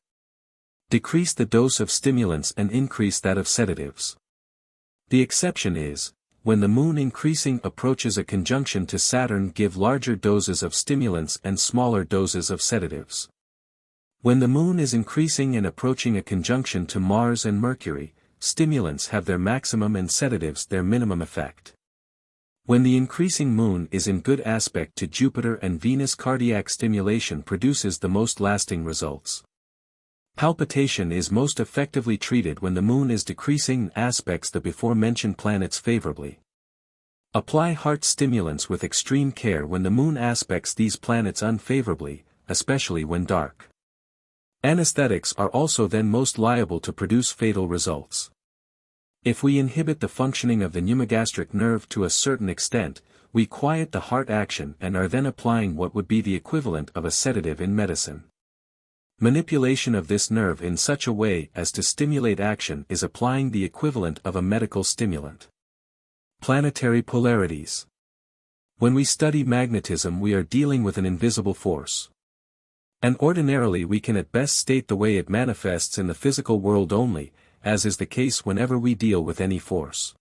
Decrease the dose of stimulants and increase that of sedatives. The exception is, when the moon increasing approaches a conjunction to Saturn, give larger doses of stimulants and smaller doses of sedatives. When the moon is increasing and approaching a conjunction to Mars and Mercury, stimulants have their maximum and sedatives their minimum effect. When the increasing moon is in good aspect to Jupiter and Venus, cardiac stimulation produces the most lasting results. Palpitation is most effectively treated when the moon is decreasing and aspects the before-mentioned planets favorably. Apply heart stimulants with extreme care when the moon aspects these planets unfavorably, especially when dark. Anesthetics are also then most liable to produce fatal results. If we inhibit the functioning of the pneumogastric nerve to a certain extent, we quiet the heart action and are then applying what would be the equivalent of a sedative in medicine. Manipulation of this nerve in such a way as to stimulate action is applying the equivalent of a medical stimulant. Planetary polarities. When we study magnetism, we are dealing with an invisible force. And ordinarily we can at best state the way it manifests in the physical world only, as is the case whenever we deal with any force.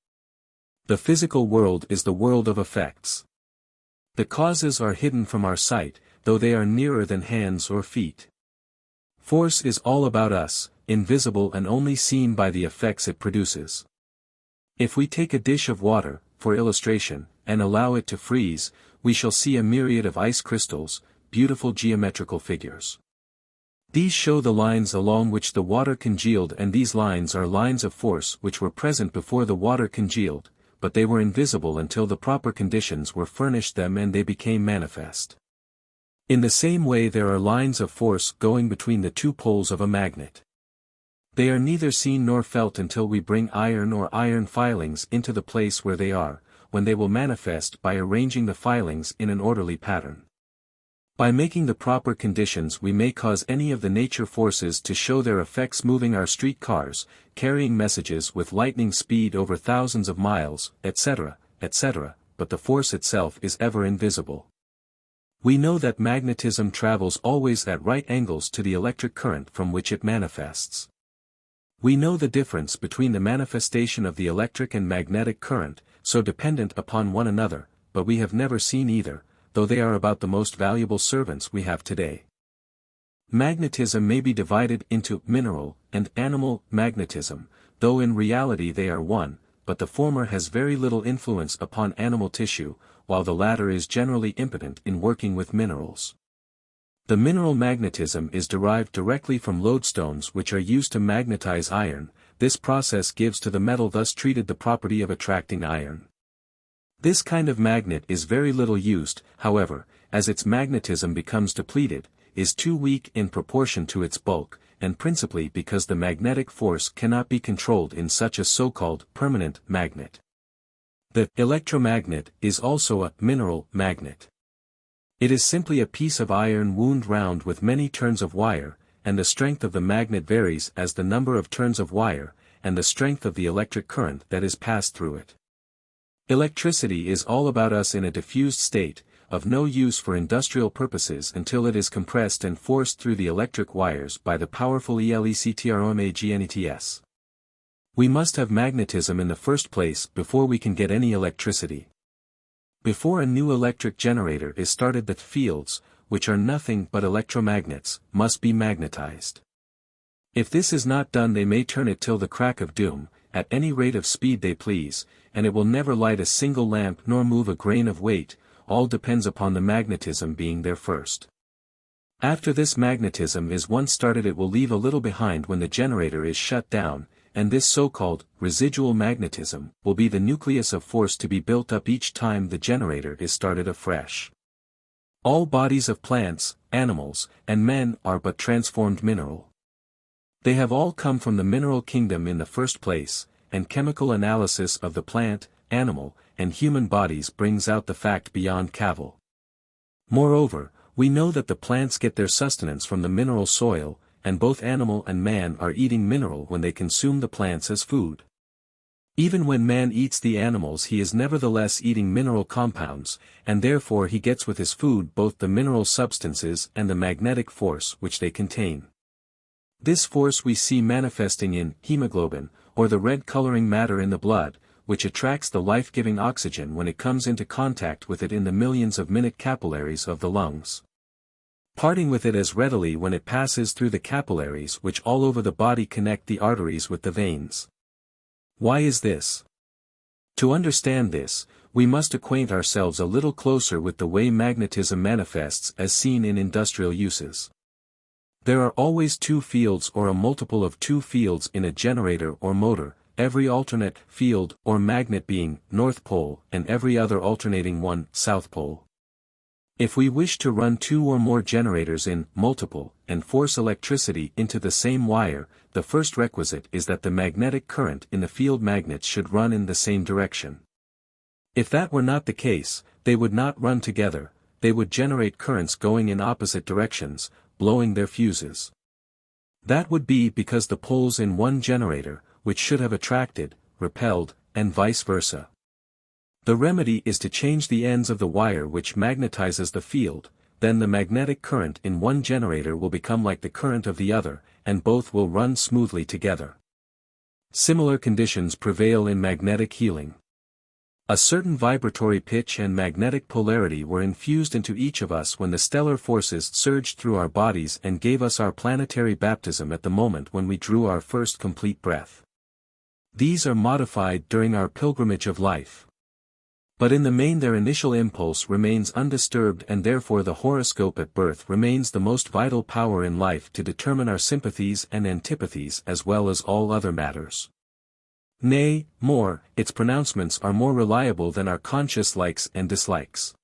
The physical world is the world of effects. The causes are hidden from our sight, though they are nearer than hands or feet. Force is all about us, invisible and only seen by the effects it produces. If we take a dish of water, for illustration, and allow it to freeze, we shall see a myriad of ice crystals, beautiful geometrical figures. These show the lines along which the water congealed, and these lines are lines of force which were present before the water congealed, but they were invisible until the proper conditions were furnished them and they became manifest. In the same way there are lines of force going between the two poles of a magnet. They are neither seen nor felt until we bring iron or iron filings into the place where they are, when they will manifest by arranging the filings in an orderly pattern. By making the proper conditions we may cause any of the nature forces to show their effects, moving our street cars, carrying messages with lightning speed over thousands of miles, etc., etc., but the force itself is ever invisible. We know that magnetism travels always at right angles to the electric current from which it manifests. We know the difference between the manifestation of the electric and magnetic current, so dependent upon one another, but we have never seen either, though they are about the most valuable servants we have today. Magnetism may be divided into mineral and animal magnetism, though in reality they are one, but the former has very little influence upon animal tissue, while the latter is generally impotent in working with minerals. The mineral magnetism is derived directly from lodestones which are used to magnetize iron. This process gives to the metal thus treated the property of attracting iron. This kind of magnet is very little used, however, as its magnetism becomes depleted, is too weak in proportion to its bulk, and principally because the magnetic force cannot be controlled in such a so-called permanent magnet. The electromagnet is also a mineral magnet. It is simply a piece of iron wound round with many turns of wire, and the strength of the magnet varies as the number of turns of wire, and the strength of the electric current that is passed through it. Electricity is all about us in a diffused state, of no use for industrial purposes until it is compressed and forced through the electric wires by the powerful electromagnets. We must have magnetism in the first place before we can get any electricity. Before a new electric generator is started, the fields, which are nothing but electromagnets, must be magnetized. If this is not done they may turn it till the crack of doom, at any rate of speed they please, and it will never light a single lamp nor move a grain of weight, all depends upon the magnetism being there first. After this magnetism is once started it will leave a little behind when the generator is shut down, and this so-called residual magnetism will be the nucleus of force to be built up each time the generator is started afresh. All bodies of plants, animals, and men are but transformed mineral. They have all come from the mineral kingdom in the first place, and chemical analysis of the plant, animal, and human bodies brings out the fact beyond cavil. Moreover, we know that the plants get their sustenance from the mineral soil, and both animal and man are eating mineral when they consume the plants as food. Even when man eats the animals he is nevertheless eating mineral compounds, and therefore he gets with his food both the mineral substances and the magnetic force which they contain. This force we see manifesting in hemoglobin, or the red coloring matter in the blood, which attracts the life-giving oxygen when it comes into contact with it in the millions of minute capillaries of the lungs. Parting with it as readily when it passes through the capillaries which all over the body connect the arteries with the veins. Why is this? To understand this, we must acquaint ourselves a little closer with the way magnetism manifests as seen in industrial uses. There are always two fields or a multiple of two fields in a generator or motor, every alternate field or magnet being north pole and every other alternating one south pole. If we wish to run two or more generators in multiple and force electricity into the same wire, the first requisite is that the magnetic current in the field magnets should run in the same direction. If that were not the case, they would not run together, they would generate currents going in opposite directions, blowing their fuses. That would be because the poles in one generator, which should have attracted, repelled, and vice versa. The remedy is to change the ends of the wire which magnetizes the field, then the magnetic current in one generator will become like the current of the other, and both will run smoothly together. Similar conditions prevail in magnetic healing. A certain vibratory pitch and magnetic polarity were infused into each of us when the stellar forces surged through our bodies and gave us our planetary baptism at the moment when we drew our first complete breath. These are modified during our pilgrimage of life. But in the main their initial impulse remains undisturbed, and therefore the horoscope at birth remains the most vital power in life to determine our sympathies and antipathies as well as all other matters. Nay, more, its pronouncements are more reliable than our conscious likes and dislikes.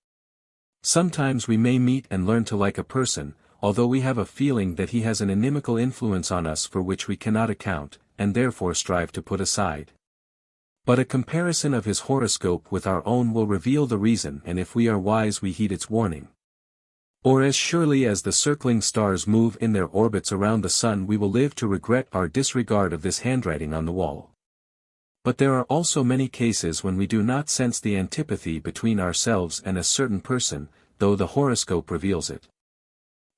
Sometimes we may meet and learn to like a person, although we have a feeling that he has an inimical influence on us for which we cannot account, and therefore strive to put aside. But a comparison of his horoscope with our own will reveal the reason, and if we are wise we heed its warning. Or as surely as the circling stars move in their orbits around the sun we will live to regret our disregard of this handwriting on the wall. But there are also many cases when we do not sense the antipathy between ourselves and a certain person, though the horoscope reveals it.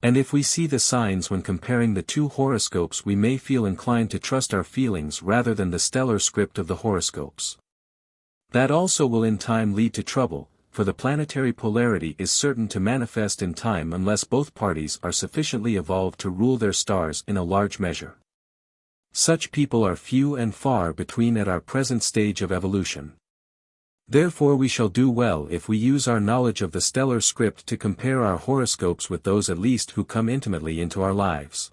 And if we see the signs when comparing the two horoscopes we may feel inclined to trust our feelings rather than the stellar script of the horoscopes. That also will in time lead to trouble, for the planetary polarity is certain to manifest in time unless both parties are sufficiently evolved to rule their stars in a large measure. Such people are few and far between at our present stage of evolution. Therefore we shall do well if we use our knowledge of the stellar script to compare our horoscopes with those at least who come intimately into our lives.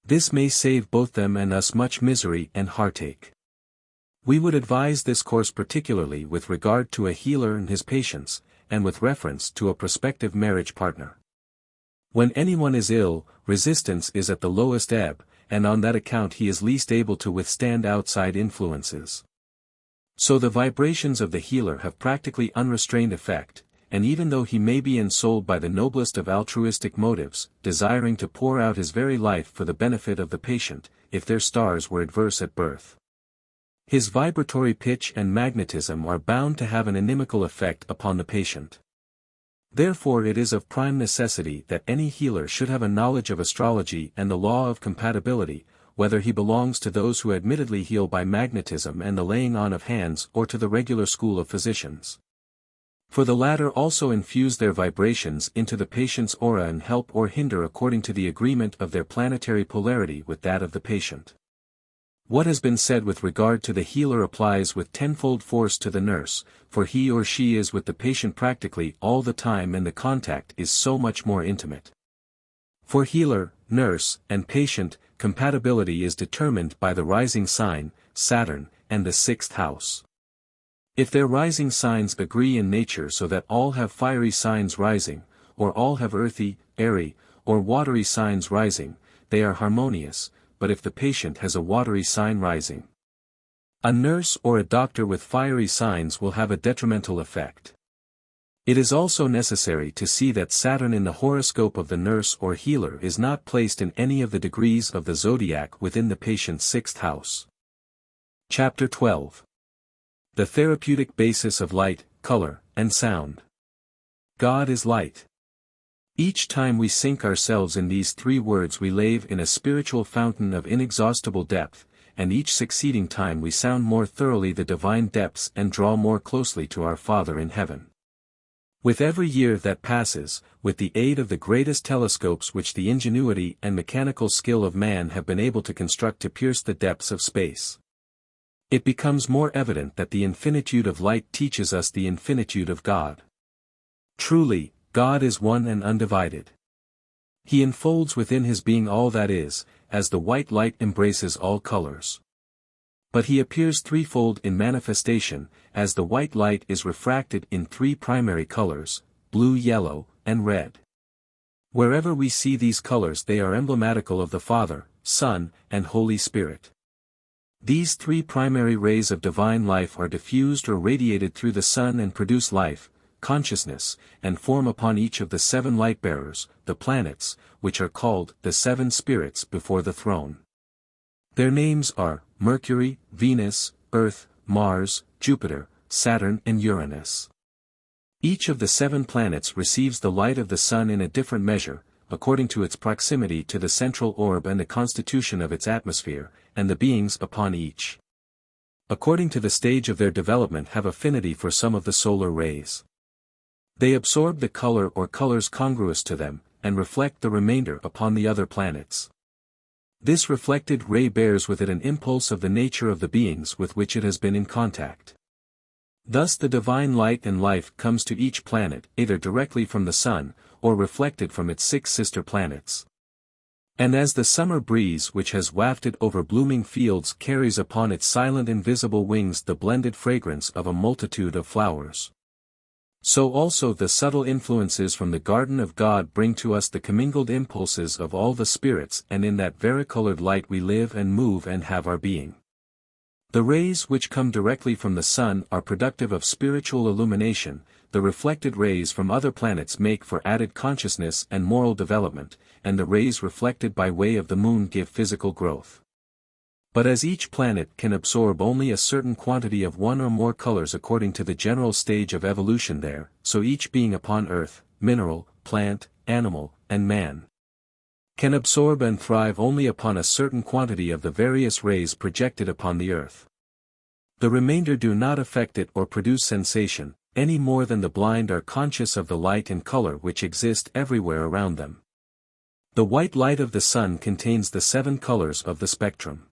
This may save both them and us much misery and heartache. We would advise this course particularly with regard to a healer and his patients, and with reference to a prospective marriage partner. When anyone is ill, resistance is at the lowest ebb, and on that account he is least able to withstand outside influences. So the vibrations of the healer have practically unrestrained effect, and even though he may be ensouled by the noblest of altruistic motives, desiring to pour out his very life for the benefit of the patient, if their stars were adverse at birth, his vibratory pitch and magnetism are bound to have an inimical effect upon the patient. Therefore it is of prime necessity that any healer should have a knowledge of astrology and the law of compatibility, whether he belongs to those who admittedly heal by magnetism and the laying on of hands or to the regular school of physicians. For the latter also infuse their vibrations into the patient's aura and help or hinder according to the agreement of their planetary polarity with that of the patient. What has been said with regard to the healer applies with tenfold force to the nurse, for he or she is with the patient practically all the time and the contact is so much more intimate. For healer, nurse, and patient, compatibility is determined by the rising sign, Saturn, and the sixth house. If their rising signs agree in nature so that all have fiery signs rising, or all have earthy, airy, or watery signs rising, they are harmonious, but if the patient has a watery sign rising, a nurse or a doctor with fiery signs will have a detrimental effect. It is also necessary to see that Saturn in the horoscope of the nurse or healer is not placed in any of the degrees of the zodiac within the patient's sixth house. Chapter 12. The Therapeutic Basis of Light, Color, and Sound. God is light. Each time we sink ourselves in these three words we lave in a spiritual fountain of inexhaustible depth, and each succeeding time we sound more thoroughly the divine depths and draw more closely to our Father in heaven. With every year that passes, with the aid of the greatest telescopes which the ingenuity and mechanical skill of man have been able to construct to pierce the depths of space, It becomes more evident that the infinitude of light teaches us the infinitude of God. Truly, God is one and undivided. He enfolds within his being all that is, as the white light embraces all colors. But he appears threefold in manifestation, as the white light is refracted in three primary colors, blue, yellow, and red. Wherever we see these colors they are emblematical of the Father, Son, and Holy Spirit. These three primary rays of divine life are diffused or radiated through the sun and produce life, consciousness, and form upon each of the seven light-bearers, the planets, which are called the seven spirits before the throne. Their names are Mercury, Venus, Earth, Mars, Jupiter, Saturn and Uranus. Each of the seven planets receives the light of the sun in a different measure, according to its proximity to the central orb and the constitution of its atmosphere, and the beings upon each, according to the stage of their development, have affinity for some of the solar rays. They absorb the color or colors congruous to them, and reflect the remainder upon the other planets. This reflected ray bears with it an impulse of the nature of the beings with which it has been in contact. Thus the divine light and life comes to each planet either directly from the sun, or reflected from its six sister planets. And as the summer breeze which has wafted over blooming fields carries upon its silent invisible wings the blended fragrance of a multitude of flowers, so also the subtle influences from the garden of God bring to us the commingled impulses of all the spirits, and in that varicolored light we live and move and have our being. The rays which come directly from the sun are productive of spiritual illumination, the reflected rays from other planets make for added consciousness and moral development, and the rays reflected by way of the moon give physical growth. But as each planet can absorb only a certain quantity of one or more colors according to the general stage of evolution there, so each being upon earth, mineral, plant, animal, and man, can absorb and thrive only upon a certain quantity of the various rays projected upon the earth. The remainder do not affect it or produce sensation, any more than the blind are conscious of the light and color which exist everywhere around them. The white light of the sun contains the seven colors of the spectrum.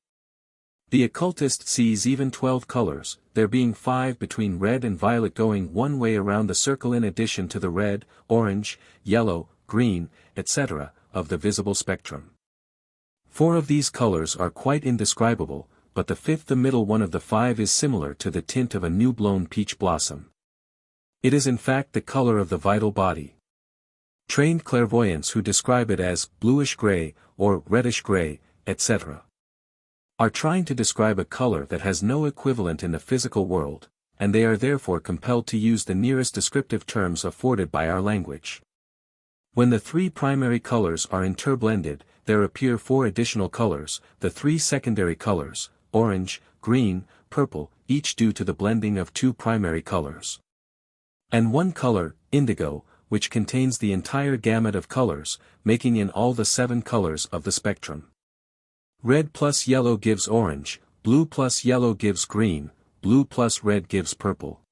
The occultist sees even 12 colors, there being 5 between red and violet going one way around the circle in addition to the red, orange, yellow, green, etc., of the visible spectrum. 4 of these colors are quite indescribable, but the fifth, the middle one of the 5, is similar to the tint of a new-blown peach blossom. It is in fact the color of the vital body. Trained clairvoyants who describe it as bluish-gray, or reddish-gray, etc., are trying to describe a color that has no equivalent in the physical world, and they are therefore compelled to use the nearest descriptive terms afforded by our language. When the 3 primary colors are interblended, there appear 4 additional colors, the 3 secondary colors, orange, green, purple, each due to the blending of 2 primary colors, and 1 color, indigo, which contains the entire gamut of colors, making in all the 7 colors of the spectrum. Red plus yellow gives orange, blue plus yellow gives green, blue plus red gives purple.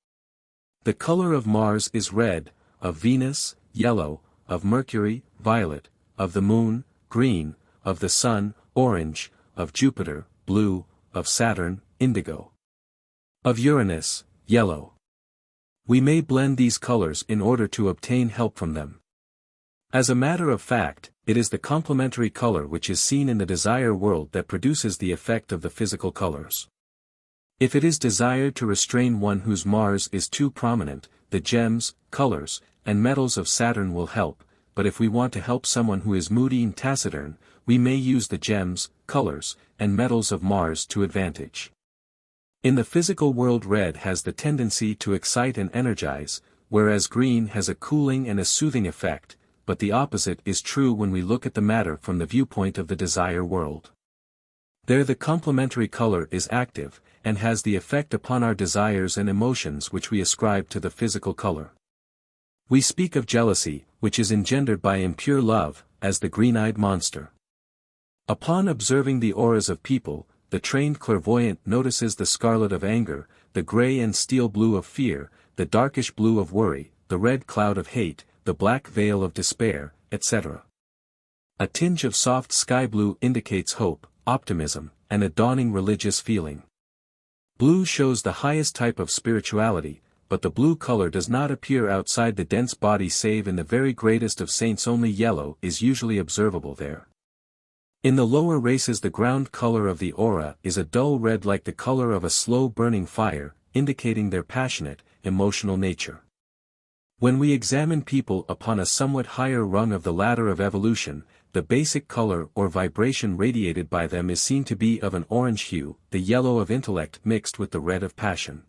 The color of Mars is red, of Venus, yellow, of Mercury, violet, of the moon, green, of the sun, orange, of Jupiter, blue, of Saturn, indigo, of Uranus, yellow. We may blend these colors in order to obtain help from them. As a matter of fact, it is the complementary color which is seen in the desire world that produces the effect of the physical colors. If it is desired to restrain one whose Mars is too prominent, the gems, colors, and metals of Saturn will help, but if we want to help someone who is moody and taciturn, we may use the gems, colors, and metals of Mars to advantage. In the physical world, red has the tendency to excite and energize, whereas green has a cooling and a soothing effect, but the opposite is true when we look at the matter from the viewpoint of the desire world. There the complementary color is active, and has the effect upon our desires and emotions which we ascribe to the physical color. We speak of jealousy, which is engendered by impure love, as the green-eyed monster. Upon observing the auras of people, the trained clairvoyant notices the scarlet of anger, the gray and steel blue of fear, the darkish blue of worry, the red cloud of hate, the black veil of despair, etc. A tinge of soft sky blue indicates hope, optimism, and a dawning religious feeling. Blue shows the highest type of spirituality, but the blue color does not appear outside the dense body save in the very greatest of saints. Only yellow is usually observable there. In the lower races the ground color of the aura is a dull red like the color of a slow-burning fire, indicating their passionate, emotional nature. When we examine people upon a somewhat higher rung of the ladder of evolution, the basic color or vibration radiated by them is seen to be of an orange hue, the yellow of intellect mixed with the red of passion.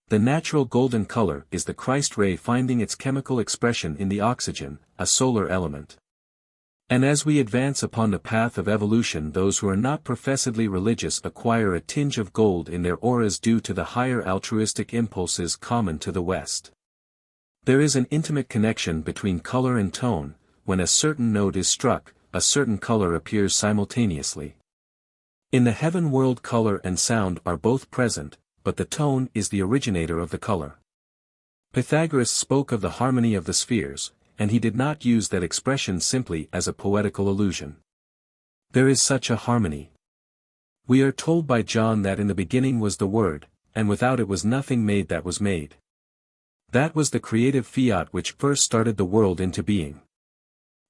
The natural golden color is the Christ ray finding its chemical expression in the oxygen, a solar element. And as we advance upon the path of evolution, those who are not professedly religious acquire a tinge of gold in their auras due to the higher altruistic impulses common to the West. There is an intimate connection between color and tone. When a certain note is struck, a certain color appears simultaneously. In the heaven world color and sound are both present, but the tone is the originator of the color. Pythagoras spoke of the harmony of the spheres, and he did not use that expression simply as a poetical allusion. There is such a harmony. We are told by John that in the beginning was the Word, and without it was nothing made that was made. That was the creative fiat which first started the world into being.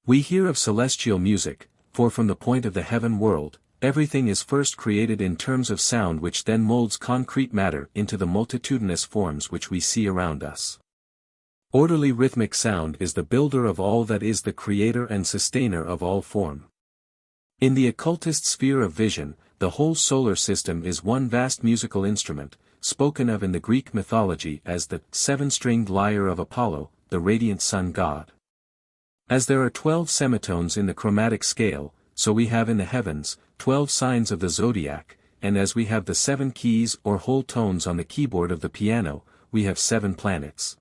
We hear of celestial music, for from the point of the heaven world, everything is first created in terms of sound which then molds concrete matter into the multitudinous forms which we see around us. Orderly rhythmic sound is the builder of all that is the creator and sustainer of all form. In the occultist sphere of vision, the whole solar system is one vast musical instrument, spoken of in the Greek mythology as the seven-stringed lyre of Apollo, the radiant sun god. As there are 12 semitones in the chromatic scale, so we have in the heavens, 12 signs of the zodiac, and as we have the 7 keys or whole tones on the keyboard of the piano, we have 7 planets.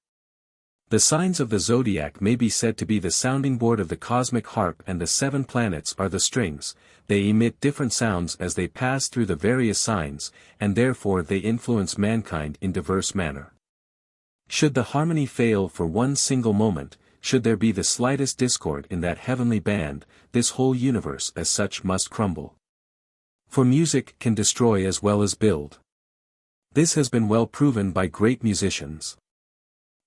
The signs of the zodiac may be said to be the sounding board of the cosmic harp, and the 7 planets are the strings. They emit different sounds as they pass through the various signs, and therefore they influence mankind in diverse manner. Should the harmony fail for one single moment, should there be the slightest discord in that heavenly band, this whole universe as such must crumble. For music can destroy as well as build. This has been well proven by great musicians.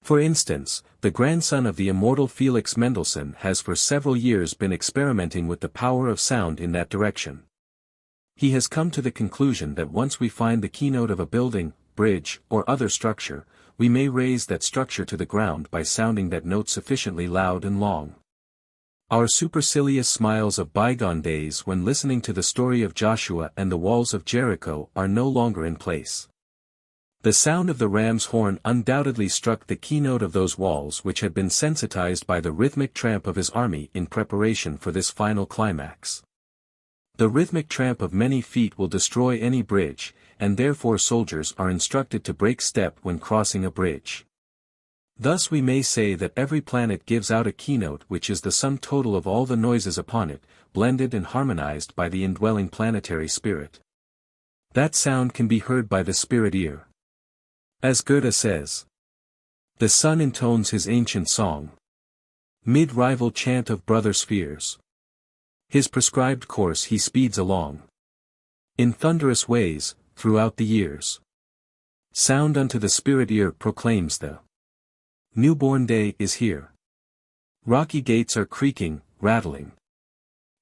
For instance, the grandson of the immortal Felix Mendelssohn has for several years been experimenting with the power of sound in that direction. He has come to the conclusion that once we find the keynote of a building, bridge, or other structure, we may raise that structure to the ground by sounding that note sufficiently loud and long. Our supercilious smiles of bygone days when listening to the story of Joshua and the walls of Jericho are no longer in place. The sound of the ram's horn undoubtedly struck the keynote of those walls which had been sensitized by the rhythmic tramp of his army in preparation for this final climax. The rhythmic tramp of many feet will destroy any bridge, and therefore soldiers are instructed to break step when crossing a bridge. Thus we may say that every planet gives out a keynote which is the sum total of all the noises upon it, blended and harmonized by the indwelling planetary spirit. That sound can be heard by the spirit ear. As Goethe says, the sun intones his ancient song. Mid-rival chant of brother spheres. His prescribed course he speeds along. In thunderous ways, throughout the years. Sound unto the spirit ear proclaims the newborn day is here. Rocky gates are creaking, rattling.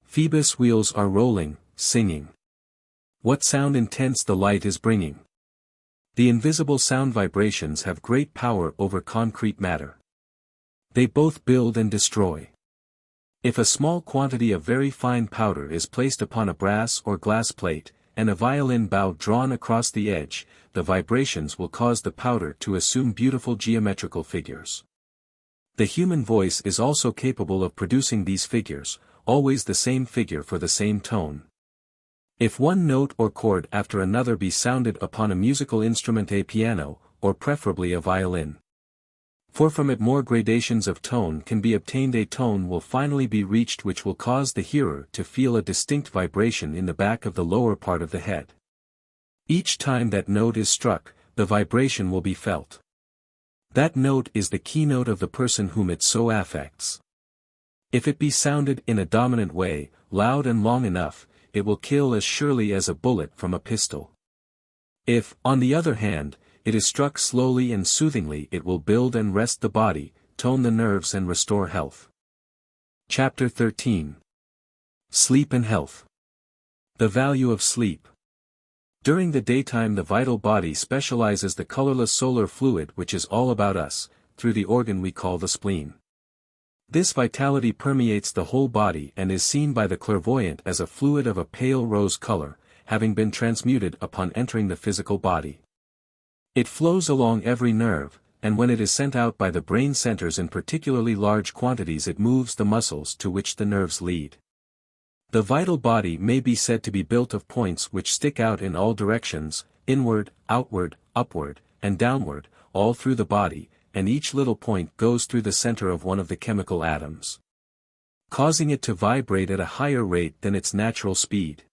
Phoebus wheels are rolling, singing. What sound intense the light is bringing. The invisible sound vibrations have great power over concrete matter. They both build and destroy. If a small quantity of very fine powder is placed upon a brass or glass plate, and a violin bow drawn across the edge, the vibrations will cause the powder to assume beautiful geometrical figures. The human voice is also capable of producing these figures, always the same figure for the same tone. If one note or chord after another be sounded upon a musical instrument, a piano, or preferably a violin. For from it more gradations of tone can be obtained, a tone will finally be reached which will cause the hearer to feel a distinct vibration in the back of the lower part of the head. Each time that note is struck, the vibration will be felt. That note is the keynote of the person whom it so affects. If it be sounded in a dominant way, loud and long enough, it will kill as surely as a bullet from a pistol. If, on the other hand, it is struck slowly and soothingly, it will build and rest the body, tone the nerves and restore health. Chapter 13. Sleep and Health. The value of sleep. During the daytime the vital body specializes the colorless solar fluid which is all about us, through the organ we call the spleen. This vitality permeates the whole body and is seen by the clairvoyant as a fluid of a pale rose color, having been transmuted upon entering the physical body. It flows along every nerve, and when it is sent out by the brain centers in particularly large quantities it moves the muscles to which the nerves lead. The vital body may be said to be built of points which stick out in all directions, inward, outward, upward, and downward, all through the body, and each little point goes through the center of one of the chemical atoms, causing it to vibrate at a higher rate than its natural speed.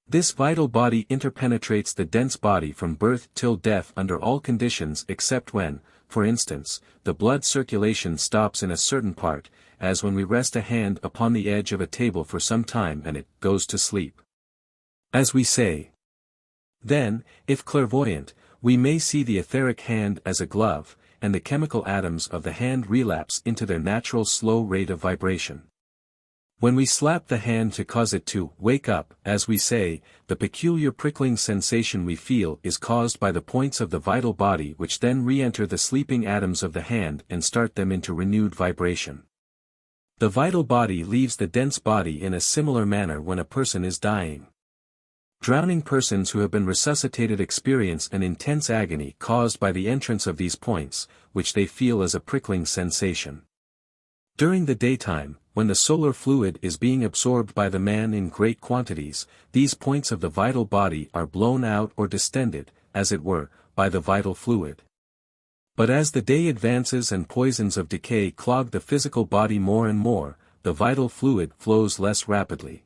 This vital body interpenetrates the dense body from birth till death under all conditions except when, for instance, the blood circulation stops in a certain part, as when we rest a hand upon the edge of a table for some time and it goes to sleep. As we say. Then, if clairvoyant, we may see the etheric hand as a glove, and the chemical atoms of the hand relapse into their natural slow rate of vibration. When we slap the hand to cause it to wake up, as we say, the peculiar prickling sensation we feel is caused by the points of the vital body which then re-enter the sleeping atoms of the hand and start them into renewed vibration. The vital body leaves the dense body in a similar manner when a person is dying. Drowning persons who have been resuscitated experience an intense agony caused by the entrance of these points, which they feel as a prickling sensation. During the daytime, when the solar fluid is being absorbed by the man in great quantities, these points of the vital body are blown out or distended, as it were, by the vital fluid. But as the day advances and poisons of decay clog the physical body more and more, the vital fluid flows less rapidly.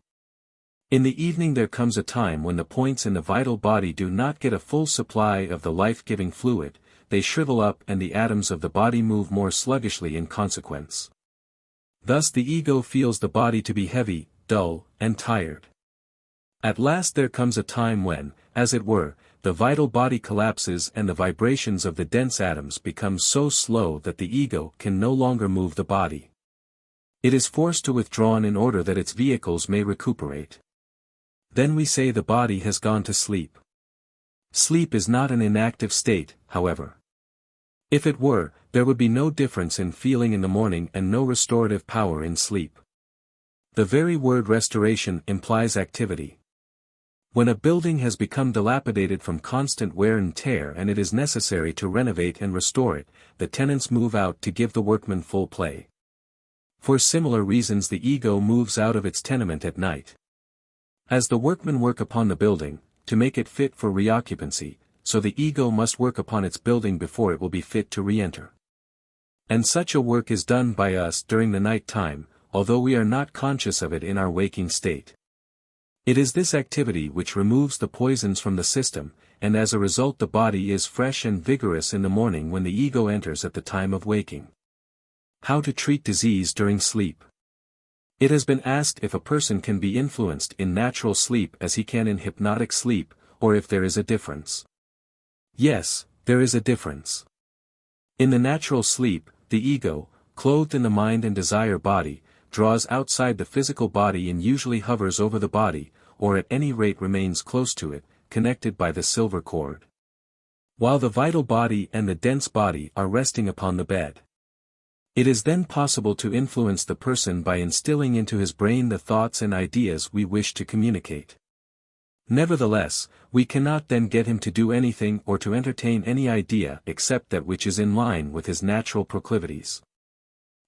In the evening there comes a time when the points in the vital body do not get a full supply of the life-giving fluid, they shrivel up and the atoms of the body move more sluggishly in consequence. Thus the ego feels the body to be heavy, dull, and tired. At last there comes a time when, as it were, the vital body collapses and the vibrations of the dense atoms become so slow that the ego can no longer move the body. It is forced to withdraw in order that its vehicles may recuperate. Then we say the body has gone to sleep. Sleep is not an inactive state, however. If it were, there would be no difference in feeling in the morning and no restorative power in sleep. The very word restoration implies activity. When a building has become dilapidated from constant wear and tear and it is necessary to renovate and restore it, the tenants move out to give the workmen full play. For similar reasons the ego moves out of its tenement at night. As the workmen work upon the building, to make it fit for reoccupancy, so the ego must work upon its building before it will be fit to re-enter. And such a work is done by us during the night time, although we are not conscious of it in our waking state. It is this activity which removes the poisons from the system, and as a result the body is fresh and vigorous in the morning when the ego enters at the time of waking. How to treat disease during sleep. It has been asked if a person can be influenced in natural sleep as he can in hypnotic sleep, or if there is a difference. Yes, there is a difference. In the natural sleep, the ego, clothed in the mind and desire body, draws outside the physical body and usually hovers over the body, or at any rate remains close to it, connected by the silver cord. While the vital body and the dense body are resting upon the bed. It is then possible to influence the person by instilling into his brain the thoughts and ideas we wish to communicate. Nevertheless, we cannot then get him to do anything or to entertain any idea except that which is in line with his natural proclivities.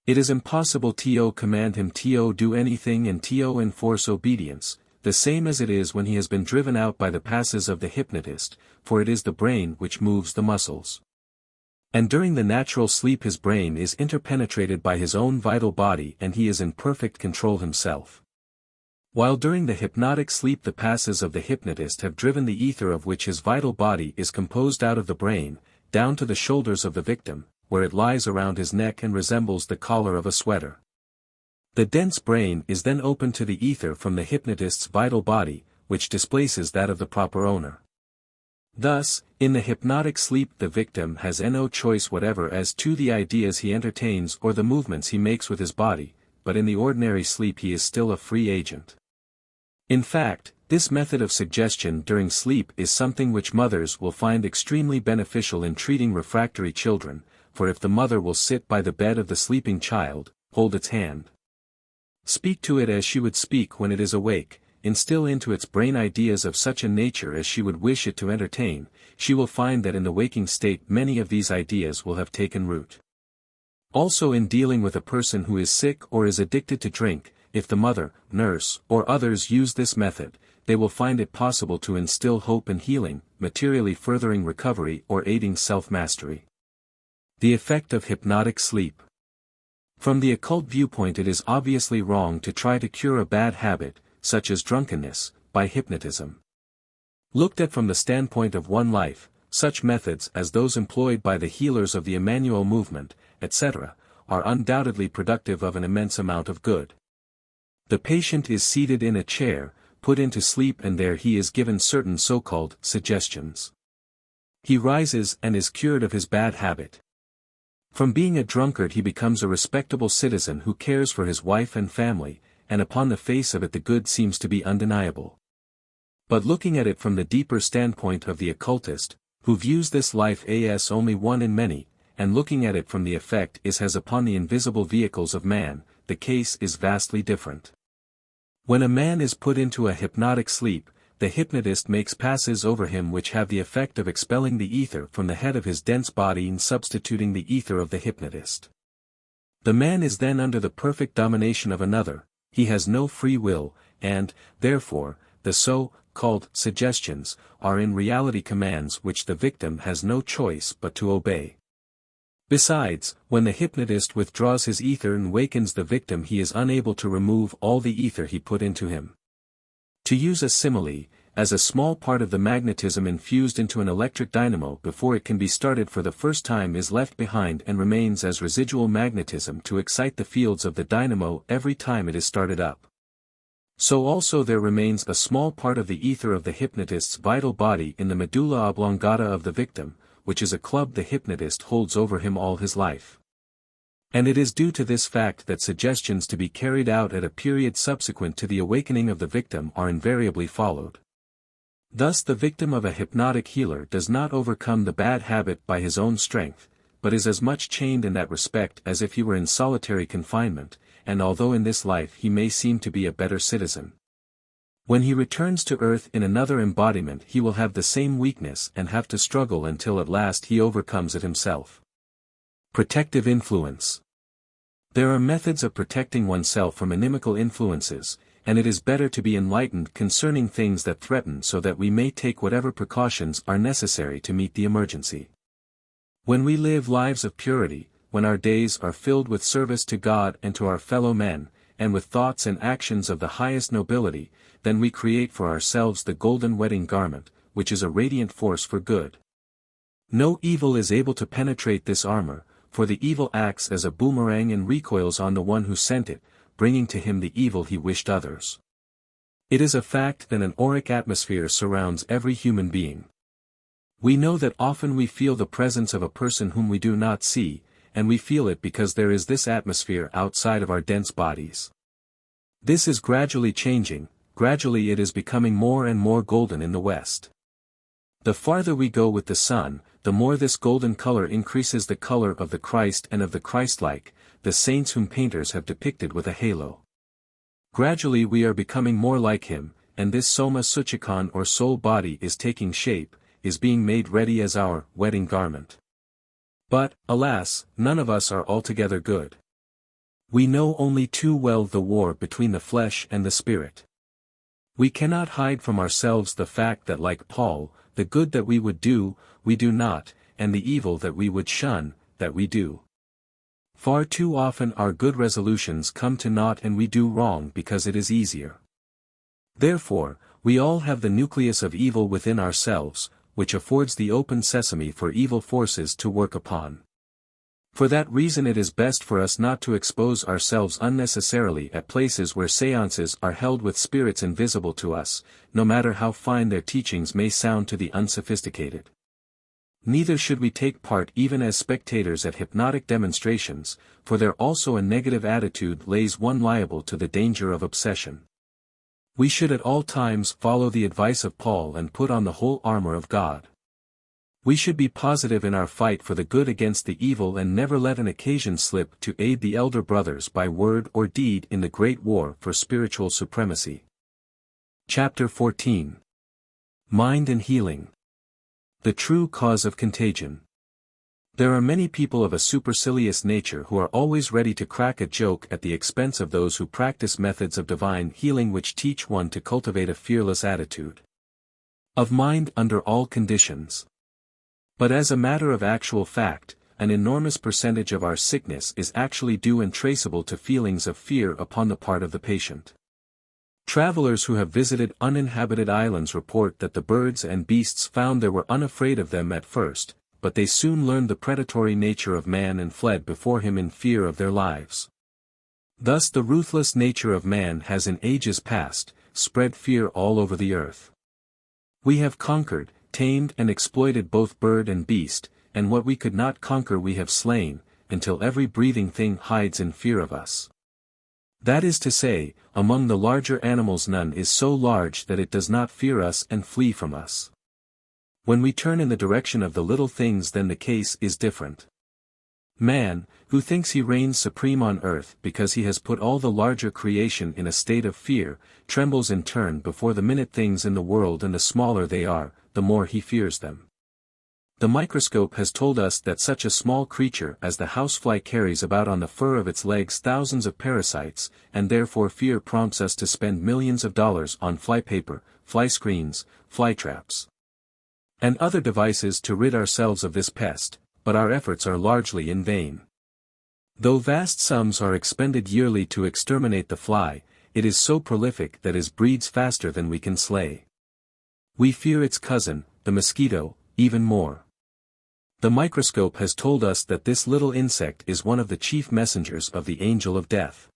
It is impossible to command him to do anything and to enforce obedience, the same as it is when he has been driven out by the passes of the hypnotist, for it is the brain which moves the muscles. And during the natural sleep his brain is interpenetrated by his own vital body and he is in perfect control himself. While during the hypnotic sleep the passes of the hypnotist have driven the ether of which his vital body is composed out of the brain, down to the shoulders of the victim, where it lies around his neck and resembles the collar of a sweater. The dense brain is then open to the ether from the hypnotist's vital body, which displaces that of the proper owner. Thus, in the hypnotic sleep the victim has no choice whatever as to the ideas he entertains or the movements he makes with his body, but in the ordinary sleep he is still a free agent. In fact, this method of suggestion during sleep is something which mothers will find extremely beneficial in treating refractory children, for if the mother will sit by the bed of the sleeping child, hold its hand, speak to it as she would speak when it is awake, instill into its brain ideas of such a nature as she would wish it to entertain, she will find that in the waking state many of these ideas will have taken root. Also in dealing with a person who is sick or is addicted to drink, if the mother, nurse, or others use this method, they will find it possible to instill hope and healing, materially furthering recovery or aiding self-mastery. The effect of hypnotic sleep. From the occult viewpoint it is obviously wrong to try to cure a bad habit, such as drunkenness, by hypnotism. Looked at from the standpoint of one life, such methods as those employed by the healers of the Emmanuel movement, etc., are undoubtedly productive of an immense amount of good. The patient is seated in a chair, put into sleep, and there he is given certain so-called suggestions. He rises and is cured of his bad habit. From being a drunkard he becomes a respectable citizen who cares for his wife and family, and upon the face of it the good seems to be undeniable. But looking at it from the deeper standpoint of the occultist, who views this life as only one in many, and looking at it from the effect it has upon the invisible vehicles of man, the case is vastly different. When a man is put into a hypnotic sleep, the hypnotist makes passes over him which have the effect of expelling the ether from the head of his dense body and substituting the ether of the hypnotist. The man is then under the perfect domination of another, he has no free will, and, therefore, the so-called suggestions are in reality commands which the victim has no choice but to obey. Besides, when the hypnotist withdraws his ether and wakens the victim he is unable to remove all the ether he put into him. To use a simile, as a small part of the magnetism infused into an electric dynamo before it can be started for the first time is left behind and remains as residual magnetism to excite the fields of the dynamo every time it is started up. So also there remains a small part of the ether of the hypnotist's vital body in the medulla oblongata of the victim, which is a club the hypnotist holds over him all his life. And it is due to this fact that suggestions to be carried out at a period subsequent to the awakening of the victim are invariably followed. Thus the victim of a hypnotic healer does not overcome the bad habit by his own strength, but is as much chained in that respect as if he were in solitary confinement, and although in this life he may seem to be a better citizen, when he returns to earth in another embodiment he will have the same weakness and have to struggle until at last he overcomes it himself. Protective influence. There are methods of protecting oneself from inimical influences, and it is better to be enlightened concerning things that threaten so that we may take whatever precautions are necessary to meet the emergency. When we live lives of purity, when our days are filled with service to God and to our fellow men, and with thoughts and actions of the highest nobility, then we create for ourselves the golden wedding garment, which is a radiant force for good. No evil is able to penetrate this armor, for the evil acts as a boomerang and recoils on the one who sent it, bringing to him the evil he wished others. It is a fact that an auric atmosphere surrounds every human being. We know that often we feel the presence of a person whom we do not see, and we feel it because there is this atmosphere outside of our dense bodies. This is gradually changing, gradually it is becoming more and more golden in the west. The farther we go with the sun, the more this golden color increases the color of the Christ and of the Christ-like, the saints whom painters have depicted with a halo. Gradually we are becoming more like him, and this Soma Suchikon or soul body is taking shape, is being made ready as our wedding garment. But, alas, none of us are altogether good. We know only too well the war between the flesh and the spirit. We cannot hide from ourselves the fact that like Paul, the good that we would do, we do not, and the evil that we would shun, that we do. Far too often our good resolutions come to naught and we do wrong because it is easier. Therefore, we all have the nucleus of evil within ourselves, which affords the open sesame for evil forces to work upon. For that reason it is best for us not to expose ourselves unnecessarily at places where seances are held with spirits invisible to us, no matter how fine their teachings may sound to the unsophisticated. Neither should we take part even as spectators at hypnotic demonstrations, for there also a negative attitude lays one liable to the danger of obsession. We should at all times follow the advice of Paul and put on the whole armor of God. We should be positive in our fight for the good against the evil and never let an occasion slip to aid the elder brothers by word or deed in the great war for spiritual supremacy. Chapter 14. Mind and Healing. The True Cause of Contagion. There are many people of a supercilious nature who are always ready to crack a joke at the expense of those who practice methods of divine healing which teach one to cultivate a fearless attitude of mind under all conditions. But as a matter of actual fact, an enormous percentage of our sickness is actually due and traceable to feelings of fear upon the part of the patient. Travelers who have visited uninhabited islands report that the birds and beasts found there were unafraid of them at first, but they soon learned the predatory nature of man and fled before him in fear of their lives. Thus the ruthless nature of man has in ages past, spread fear all over the earth. We have conquered, tamed and exploited both bird and beast, and what we could not conquer we have slain, until every breathing thing hides in fear of us. That is to say, among the larger animals none is so large that it does not fear us and flee from us. When we turn in the direction of the little things then the case is different. Man, who thinks he reigns supreme on earth because he has put all the larger creation in a state of fear, trembles in turn before the minute things in the world, and the smaller they are, the more he fears them. The microscope has told us that such a small creature as the housefly carries about on the fur of its legs thousands of parasites, and therefore fear prompts us to spend millions of dollars on flypaper, fly screens, fly traps, and other devices to rid ourselves of this pest, but our efforts are largely in vain. Though vast sums are expended yearly to exterminate the fly, it is so prolific that it breeds faster than we can slay. We fear its cousin, the mosquito, even more. The microscope has told us that this little insect is one of the chief messengers of the angel of death.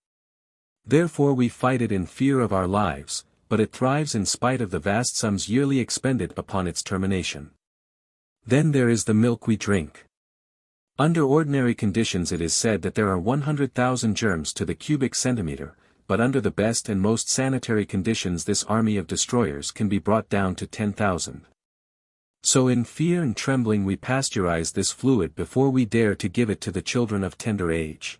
Therefore we fight it in fear of our lives, but it thrives in spite of the vast sums yearly expended upon its termination. Then there is the milk we drink. Under ordinary conditions it is said that there are 100,000 germs to the cubic centimeter, but under the best and most sanitary conditions this army of destroyers can be brought down to 10,000. So in fear and trembling we pasteurize this fluid before we dare to give it to the children of tender age.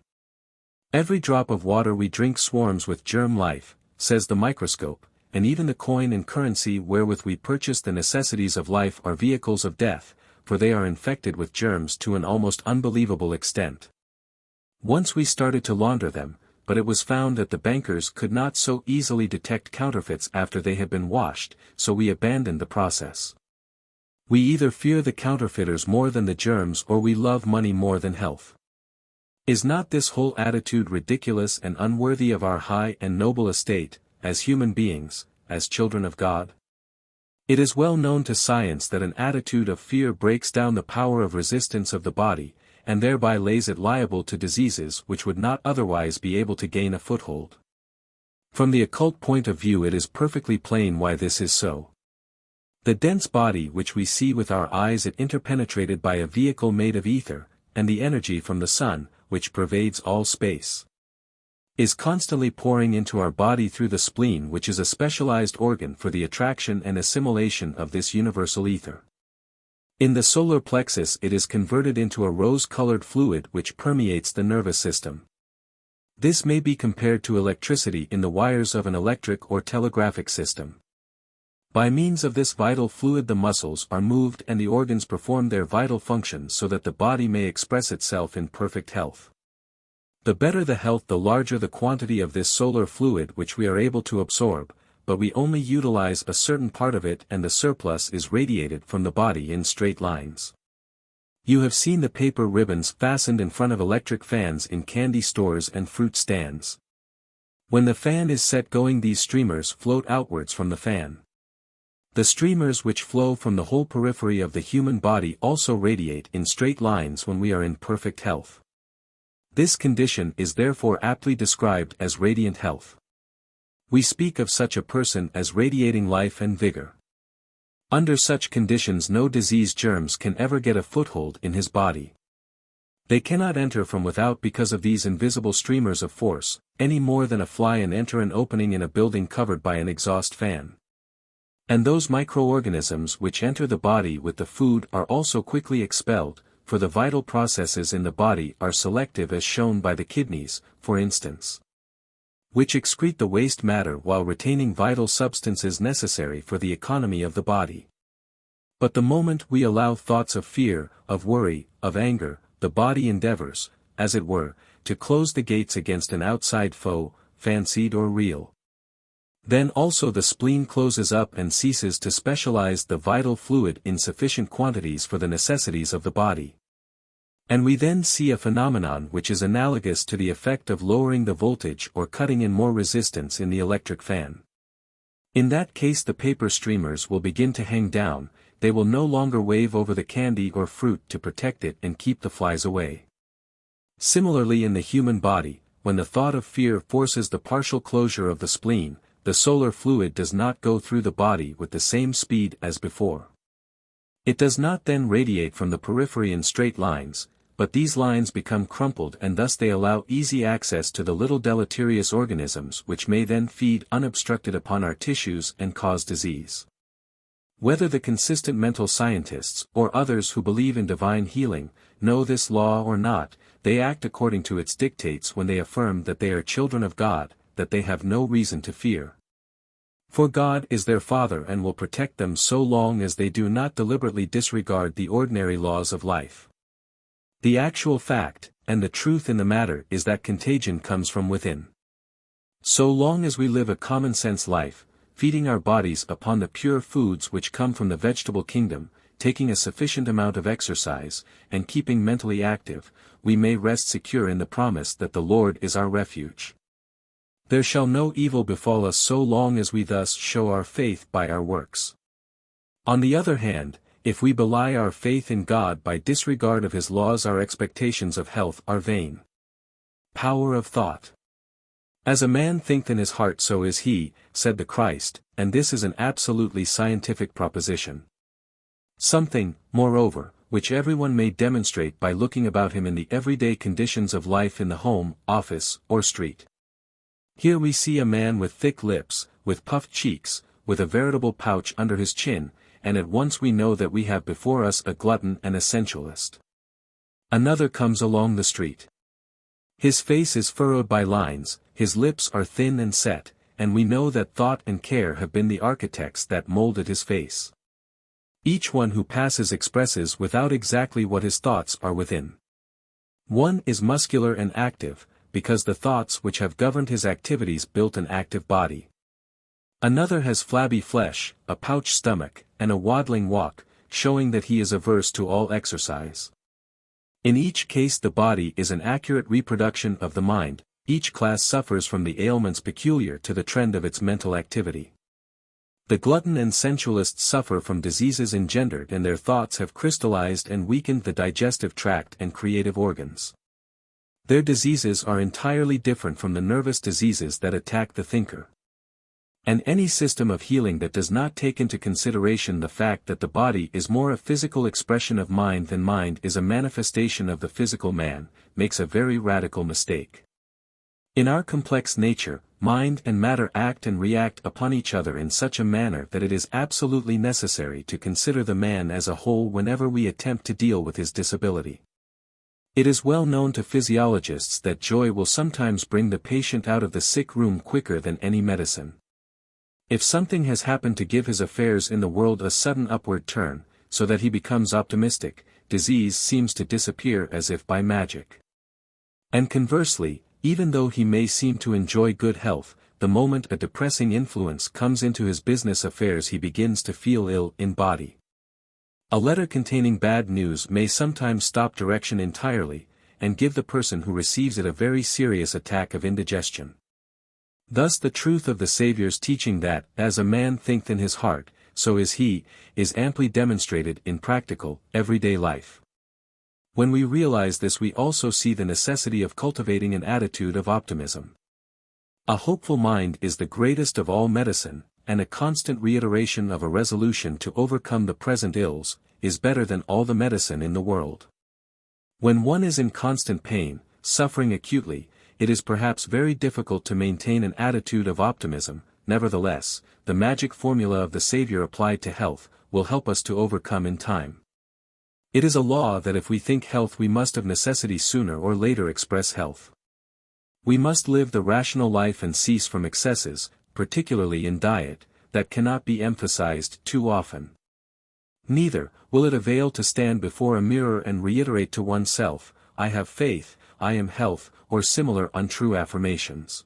Every drop of water we drink swarms with germ life, says the microscope, and even the coin and currency wherewith we purchase the necessities of life are vehicles of death, for they are infected with germs to an almost unbelievable extent. Once we started to launder them, but it was found that the bankers could not so easily detect counterfeits after they had been washed, so we abandoned the process. We either fear the counterfeiters more than the germs or we love money more than health. Is not this whole attitude ridiculous and unworthy of our high and noble estate, as human beings, as children of God? It is well known to science that an attitude of fear breaks down the power of resistance of the body, and thereby lays it liable to diseases which would not otherwise be able to gain a foothold. From the occult point of view it is perfectly plain why this is so. The dense body which we see with our eyes is interpenetrated by a vehicle made of ether, and the energy from the sun, which pervades all space, is constantly pouring into our body through the spleen, which is a specialized organ for the attraction and assimilation of this universal ether. In the solar plexus it is converted into a rose-colored fluid which permeates the nervous system. This may be compared to electricity in the wires of an electric or telegraphic system. By means of this vital fluid the muscles are moved and the organs perform their vital functions so that the body may express itself in perfect health. The better the health the larger the quantity of this solar fluid which we are able to absorb, but we only utilize a certain part of it and the surplus is radiated from the body in straight lines. You have seen the paper ribbons fastened in front of electric fans in candy stores and fruit stands. When the fan is set going these streamers float outwards from the fan. The streamers which flow from the whole periphery of the human body also radiate in straight lines when we are in perfect health. This condition is therefore aptly described as radiant health. We speak of such a person as radiating life and vigor. Under such conditions no disease germs can ever get a foothold in his body. They cannot enter from without because of these invisible streamers of force, any more than a fly can enter an opening in a building covered by an exhaust fan. And those microorganisms which enter the body with the food are also quickly expelled, for the vital processes in the body are selective as shown by the kidneys, for instance, which excrete the waste matter while retaining vital substances necessary for the economy of the body. But the moment we allow thoughts of fear, of worry, of anger, the body endeavors, as it were, to close the gates against an outside foe, fancied or real. Then also the spleen closes up and ceases to specialize the vital fluid in sufficient quantities for the necessities of the body. And we then see a phenomenon which is analogous to the effect of lowering the voltage or cutting in more resistance in the electric fan. In that case the paper streamers will begin to hang down, they will no longer wave over the candy or fruit to protect it and keep the flies away. Similarly in the human body, when the thought of fear forces the partial closure of the spleen, the solar fluid does not go through the body with the same speed as before. It does not then radiate from the periphery in straight lines, but these lines become crumpled and thus they allow easy access to the little deleterious organisms which may then feed unobstructed upon our tissues and cause disease. Whether the consistent mental scientists, or others who believe in divine healing, know this law or not, they act according to its dictates when they affirm that they are children of God, that they have no reason to fear. For God is their Father and will protect them so long as they do not deliberately disregard the ordinary laws of life. The actual fact, and the truth in the matter is that contagion comes from within. So long as we live a common-sense life, feeding our bodies upon the pure foods which come from the vegetable kingdom, taking a sufficient amount of exercise, and keeping mentally active, we may rest secure in the promise that the Lord is our refuge. There shall no evil befall us so long as we thus show our faith by our works. On the other hand, if we belie our faith in God by disregard of His laws, our expectations of health are vain. Power of thought. As a man thinketh in his heart so is he, said the Christ, and this is an absolutely scientific proposition. Something, moreover, which everyone may demonstrate by looking about him in the everyday conditions of life in the home, office, or street. Here we see a man with thick lips, with puffed cheeks, with a veritable pouch under his chin, and at once we know that we have before us a glutton and a sensualist. Another comes along the street. His face is furrowed by lines, his lips are thin and set, and we know that thought and care have been the architects that molded his face. Each one who passes expresses without exactly what his thoughts are within. One is muscular and active, because the thoughts which have governed his activities built an active body. Another has flabby flesh, a pouched stomach, and a waddling walk, showing that he is averse to all exercise. In each case the body is an accurate reproduction of the mind, each class suffers from the ailments peculiar to the trend of its mental activity. The glutton and sensualist suffer from diseases engendered and their thoughts have crystallized and weakened the digestive tract and creative organs. Their diseases are entirely different from the nervous diseases that attack the thinker. And any system of healing that does not take into consideration the fact that the body is more a physical expression of mind than mind is a manifestation of the physical man, makes a very radical mistake. In our complex nature, mind and matter act and react upon each other in such a manner that it is absolutely necessary to consider the man as a whole whenever we attempt to deal with his disability. It is well known to physiologists that joy will sometimes bring the patient out of the sick room quicker than any medicine. If something has happened to give his affairs in the world a sudden upward turn, so that he becomes optimistic, disease seems to disappear as if by magic. And conversely, even though he may seem to enjoy good health, the moment a depressing influence comes into his business affairs he begins to feel ill in body. A letter containing bad news may sometimes stop direction entirely, and give the person who receives it a very serious attack of indigestion. Thus the truth of the Saviour's teaching that, as a man thinketh in his heart, so is he, is amply demonstrated in practical, everyday life. When we realize this, we also see the necessity of cultivating an attitude of optimism. A hopeful mind is the greatest of all medicine, and a constant reiteration of a resolution to overcome the present ills, is better than all the medicine in the world. When one is in constant pain, suffering acutely, it is perhaps very difficult to maintain an attitude of optimism. Nevertheless, the magic formula of the Savior applied to health, will help us to overcome in time. It is a law that if we think health, we must of necessity sooner or later express health. We must live the rational life and cease from excesses, particularly in diet, that cannot be emphasized too often. Neither will it avail to stand before a mirror and reiterate to oneself, "I have faith, I am health," or similar untrue affirmations.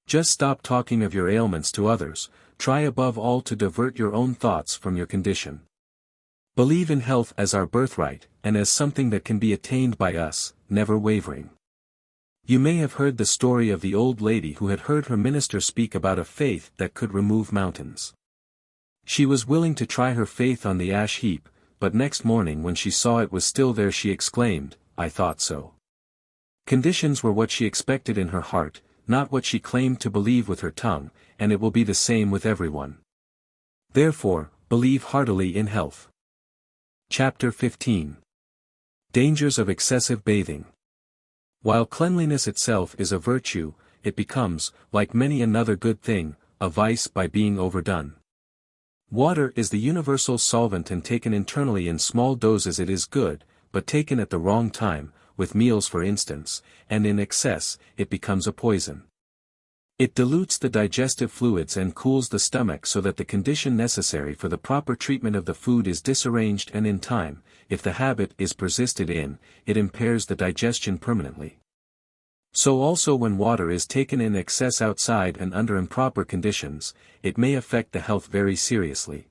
Just stop talking of your ailments to others, try above all to divert your own thoughts from your condition. Believe in health as our birthright, and as something that can be attained by us, never wavering. You may have heard the story of the old lady who had heard her minister speak about a faith that could remove mountains. She was willing to try her faith on the ash heap, but next morning when she saw it was still there, she exclaimed, "I thought so." Conditions were what she expected in her heart, not what she claimed to believe with her tongue, and it will be the same with everyone. Therefore, believe heartily in health. Chapter 15. Dangers of excessive bathing. While cleanliness itself is a virtue, it becomes, like many another good thing, a vice by being overdone. Water is the universal solvent, and taken internally in small doses it is good, but taken at the wrong time, with meals for instance, and in excess, it becomes a poison. It dilutes the digestive fluids and cools the stomach so that the condition necessary for the proper treatment of the food is disarranged, and in time, if the habit is persisted in, it impairs the digestion permanently. So also when water is taken in excess outside and under improper conditions, it may affect the health very seriously.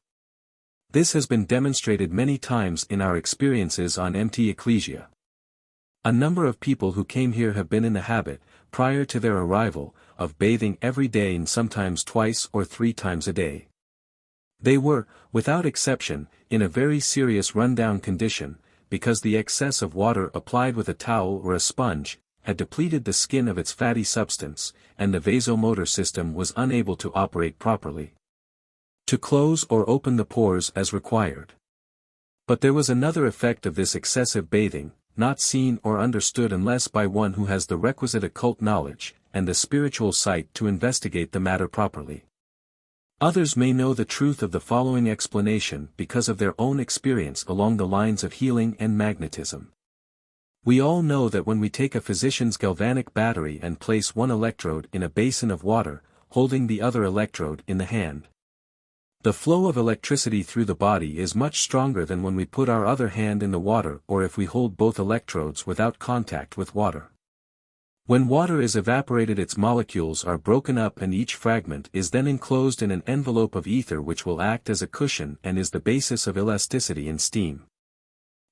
This has been demonstrated many times in our experiences on MT Ecclesia. A number of people who came here have been in the habit, prior to their arrival, of bathing every day and sometimes twice or 3 times a day. They were, without exception, in a very serious run-down condition, because the excess of water applied with a towel or a sponge had depleted the skin of its fatty substance, and the vasomotor system was unable to operate properly, to close or open the pores as required. But there was another effect of this excessive bathing, not seen or understood unless by one who has the requisite occult knowledge, and the spiritual sight to investigate the matter properly. Others may know the truth of the following explanation because of their own experience along the lines of healing and magnetism. We all know that when we take a physician's galvanic battery and place one electrode in a basin of water, holding the other electrode in the hand, the flow of electricity through the body is much stronger than when we put our other hand in the water or if we hold both electrodes without contact with water. When water is evaporated, its molecules are broken up and each fragment is then enclosed in an envelope of ether which will act as a cushion and is the basis of elasticity in steam.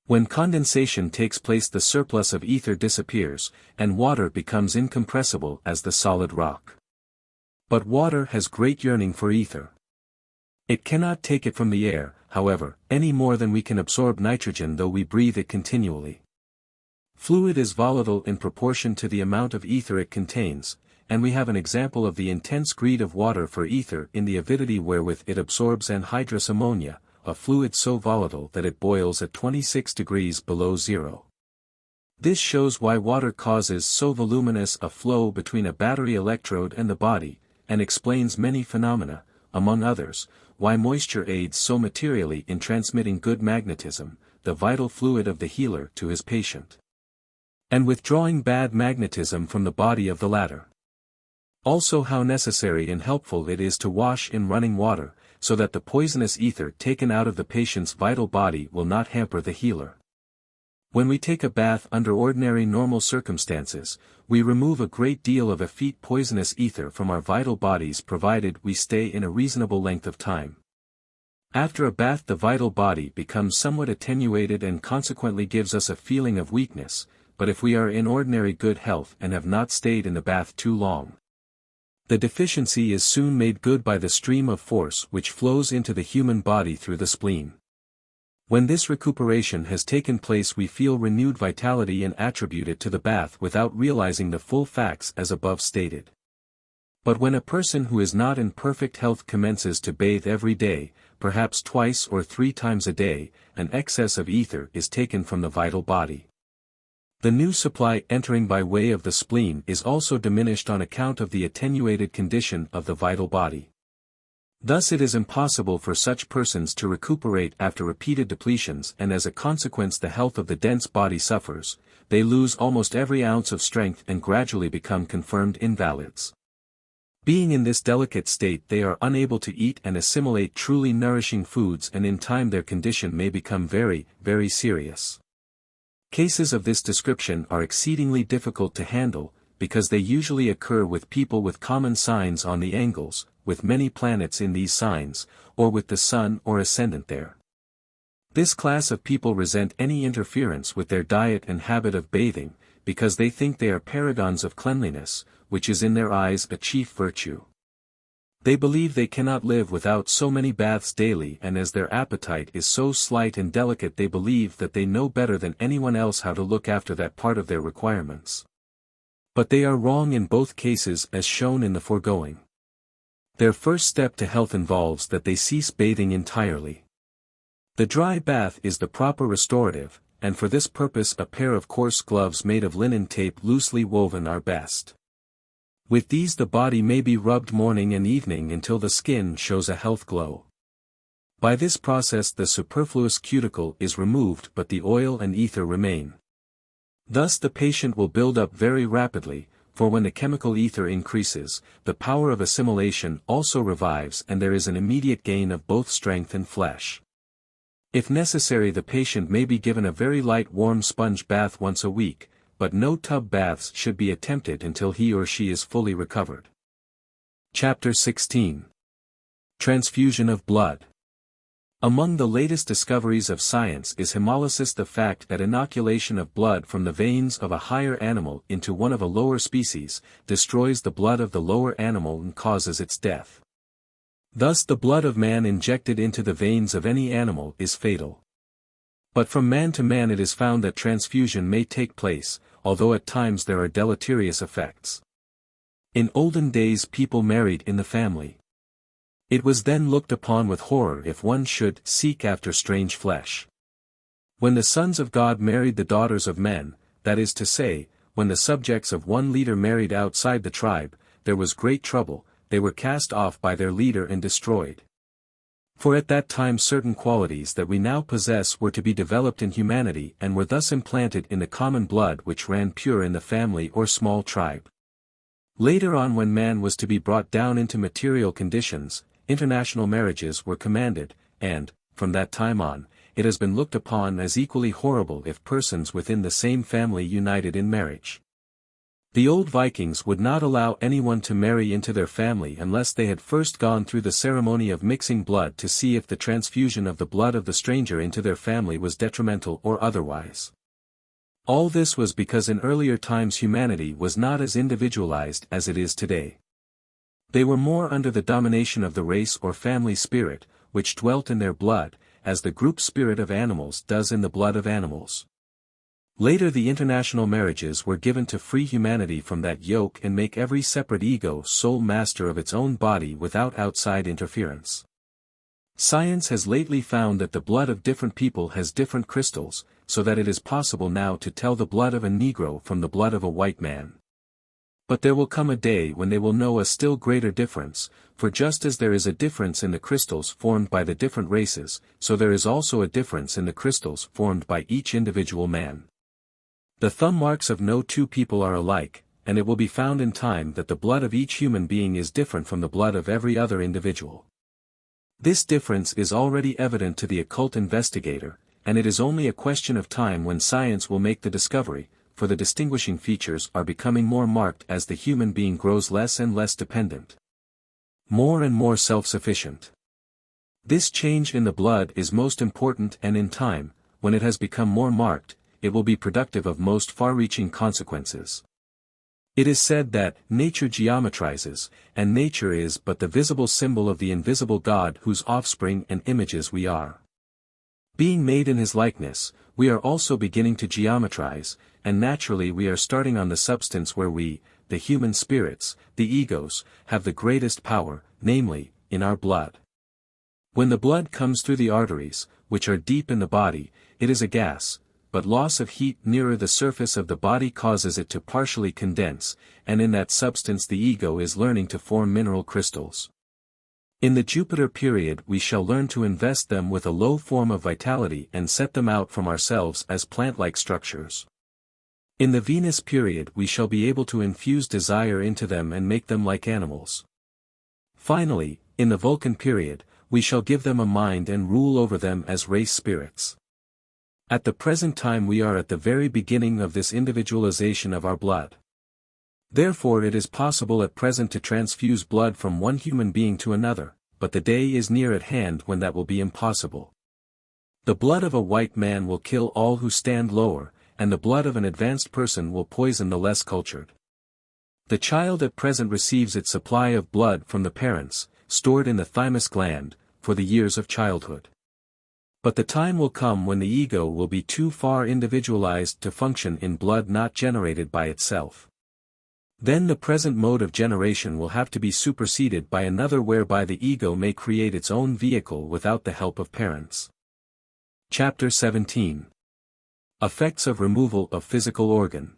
When condensation takes place, the surplus of ether disappears, and water becomes incompressible as the solid rock. But water has great yearning for ether. It cannot take it from the air, however, any more than we can absorb nitrogen though we breathe it continually. Fluid is volatile in proportion to the amount of ether it contains, and we have an example of the intense greed of water for ether in the avidity wherewith it absorbs anhydrous ammonia, a fluid so volatile that it boils at 26 degrees below zero. This shows why water causes so voluminous a flow between a battery electrode and the body, and explains many phenomena, among others, why moisture aids so materially in transmitting good magnetism, the vital fluid of the healer to his patient, and withdrawing bad magnetism from the body of the latter. Also how necessary and helpful it is to wash in running water, so that the poisonous ether taken out of the patient's vital body will not hamper the healer. When we take a bath under ordinary normal circumstances, we remove a great deal of effete poisonous ether from our vital bodies provided we stay in a reasonable length of time. After a bath the vital body becomes somewhat attenuated and consequently gives us a feeling of weakness, but if we are in ordinary good health and have not stayed in the bath too long, the deficiency is soon made good by the stream of force which flows into the human body through the spleen. When this recuperation has taken place, we feel renewed vitality and attribute it to the bath without realizing the full facts as above stated. But when a person who is not in perfect health commences to bathe every day, perhaps twice or 3 times a day, an excess of ether is taken from the vital body. The new supply entering by way of the spleen is also diminished on account of the attenuated condition of the vital body. Thus it is impossible for such persons to recuperate after repeated depletions, and as a consequence the health of the dense body suffers. They lose almost every ounce of strength and gradually become confirmed invalids. Being in this delicate state, they are unable to eat and assimilate truly nourishing foods, and in time their condition may become very, very serious. Cases of this description are exceedingly difficult to handle, because they usually occur with people with common signs on the angles, with many planets in these signs, or with the sun or ascendant there. This class of people resent any interference with their diet and habit of bathing, because they think they are paragons of cleanliness, which is in their eyes a chief virtue. They believe they cannot live without so many baths daily, and as their appetite is so slight and delicate, they believe that they know better than anyone else how to look after that part of their requirements. But they are wrong in both cases, as shown in the foregoing. Their first step to health involves that they cease bathing entirely. The dry bath is the proper restorative, and for this purpose a pair of coarse gloves made of linen tape loosely woven are best. With these the body may be rubbed morning and evening until the skin shows a health glow. By this process the superfluous cuticle is removed, but the oil and ether remain. Thus the patient will build up very rapidly, for when the chemical ether increases, the power of assimilation also revives, and there is an immediate gain of both strength and flesh. If necessary, the patient may be given a very light warm sponge bath once a week, but no tub baths should be attempted until he or she is fully recovered. Chapter 16. Transfusion of blood. Among the latest discoveries of science is hemolysis, the fact that inoculation of blood from the veins of a higher animal into one of a lower species destroys the blood of the lower animal and causes its death. Thus the blood of man injected into the veins of any animal is fatal. But from man to man it is found that transfusion may take place, although at times there are deleterious effects. In olden days people married in the family. It was then looked upon with horror if one should seek after strange flesh. When the sons of God married the daughters of men, that is to say, when the subjects of one leader married outside the tribe, there was great trouble. They were cast off by their leader and destroyed. For at that time certain qualities that we now possess were to be developed in humanity, and were thus implanted in the common blood which ran pure in the family or small tribe. Later on, when man was to be brought down into material conditions, international marriages were commanded, and, from that time on, it has been looked upon as equally horrible if persons within the same family united in marriage. The old Vikings would not allow anyone to marry into their family unless they had first gone through the ceremony of mixing blood to see if the transfusion of the blood of the stranger into their family was detrimental or otherwise. All this was because in earlier times humanity was not as individualized as it is today. They were more under the domination of the race or family spirit, which dwelt in their blood, as the group spirit of animals does in the blood of animals. Later the international marriages were given to free humanity from that yoke and make every separate ego sole master of its own body without outside interference. Science has lately found that the blood of different people has different crystals, so that it is possible now to tell the blood of a Negro from the blood of a white man. But there will come a day when they will know a still greater difference, for just as there is a difference in the crystals formed by the different races, so there is also a difference in the crystals formed by each individual man. The thumb marks of no two people are alike, and it will be found in time that the blood of each human being is different from the blood of every other individual. This difference is already evident to the occult investigator, and it is only a question of time when science will make the discovery, for the distinguishing features are becoming more marked as the human being grows less and less dependent, more and more self-sufficient. This change in the blood is most important, and in time, when it has become more marked, it will be productive of most far-reaching consequences. It is said that nature geometrizes, and nature is but the visible symbol of the invisible God whose offspring and images we are. Being made in his likeness, we are also beginning to geometrize, and naturally we are starting on the substance where we, the human spirits, the egos, have the greatest power, namely, in our blood. When the blood comes through the arteries, which are deep in the body, it is a gas, but loss of heat nearer the surface of the body causes it to partially condense, and in that substance the ego is learning to form mineral crystals. In the Jupiter period we shall learn to invest them with a low form of vitality and set them out from ourselves as plant-like structures. In the Venus period we shall be able to infuse desire into them and make them like animals. Finally, in the Vulcan period, we shall give them a mind and rule over them as race spirits. At the present time we are at the very beginning of this individualization of our blood. Therefore it is possible at present to transfuse blood from one human being to another, but the day is near at hand when that will be impossible. The blood of a white man will kill all who stand lower, and the blood of an advanced person will poison the less cultured. The child at present receives its supply of blood from the parents, stored in the thymus gland, for the years of childhood. But the time will come when the ego will be too far individualized to function in blood not generated by itself. Then the present mode of generation will have to be superseded by another whereby the ego may create its own vehicle without the help of parents. Chapter 17. Effects of removal of physical organ.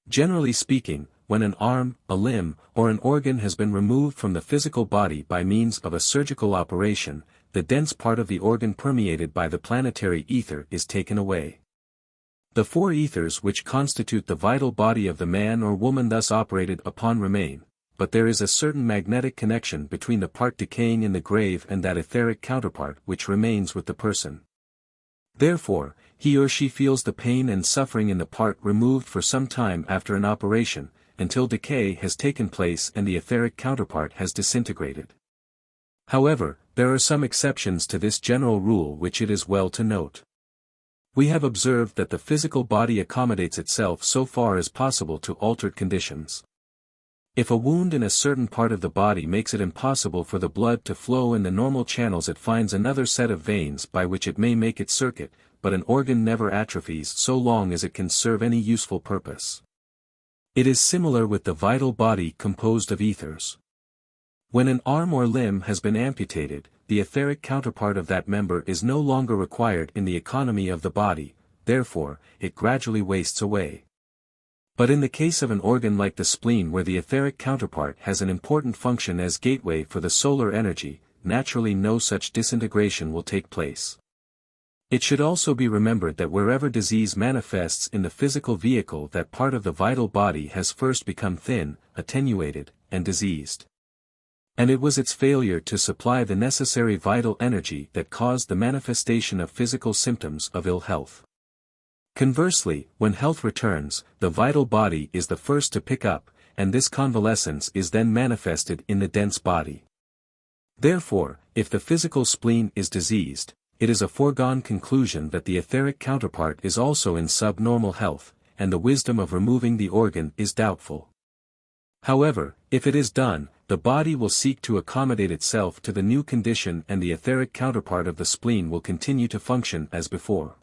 Generally speaking, when an arm, a limb, or an organ has been removed from the physical body by means of a surgical operation, the dense part of the organ permeated by the planetary ether is taken away. The four ethers which constitute the vital body of the man or woman thus operated upon remain, but there is a certain magnetic connection between the part decaying in the grave and that etheric counterpart which remains with the person. Therefore, he or she feels the pain and suffering in the part removed for some time after an operation, until decay has taken place and the etheric counterpart has disintegrated. However, there are some exceptions to this general rule which it is well to note. We have observed that the physical body accommodates itself so far as possible to altered conditions. If a wound in a certain part of the body makes it impossible for the blood to flow in the normal channels, it finds another set of veins by which it may make its circuit, but an organ never atrophies so long as it can serve any useful purpose. It is similar with the vital body composed of ethers. When an arm or limb has been amputated, the etheric counterpart of that member is no longer required in the economy of the body, therefore, it gradually wastes away. But in the case of an organ like the spleen where the etheric counterpart has an important function as gateway for the solar energy, naturally no such disintegration will take place. It should also be remembered that wherever disease manifests in the physical vehicle, that part of the vital body has first become thin, attenuated, and diseased. And it was its failure to supply the necessary vital energy that caused the manifestation of physical symptoms of ill health. Conversely, when health returns, the vital body is the first to pick up, and this convalescence is then manifested in the dense body. Therefore, if the physical spleen is diseased, it is a foregone conclusion that the etheric counterpart is also in subnormal health, and the wisdom of removing the organ is doubtful. However, if it is done, the body will seek to accommodate itself to the new condition and the etheric counterpart of the spleen will continue to function as before.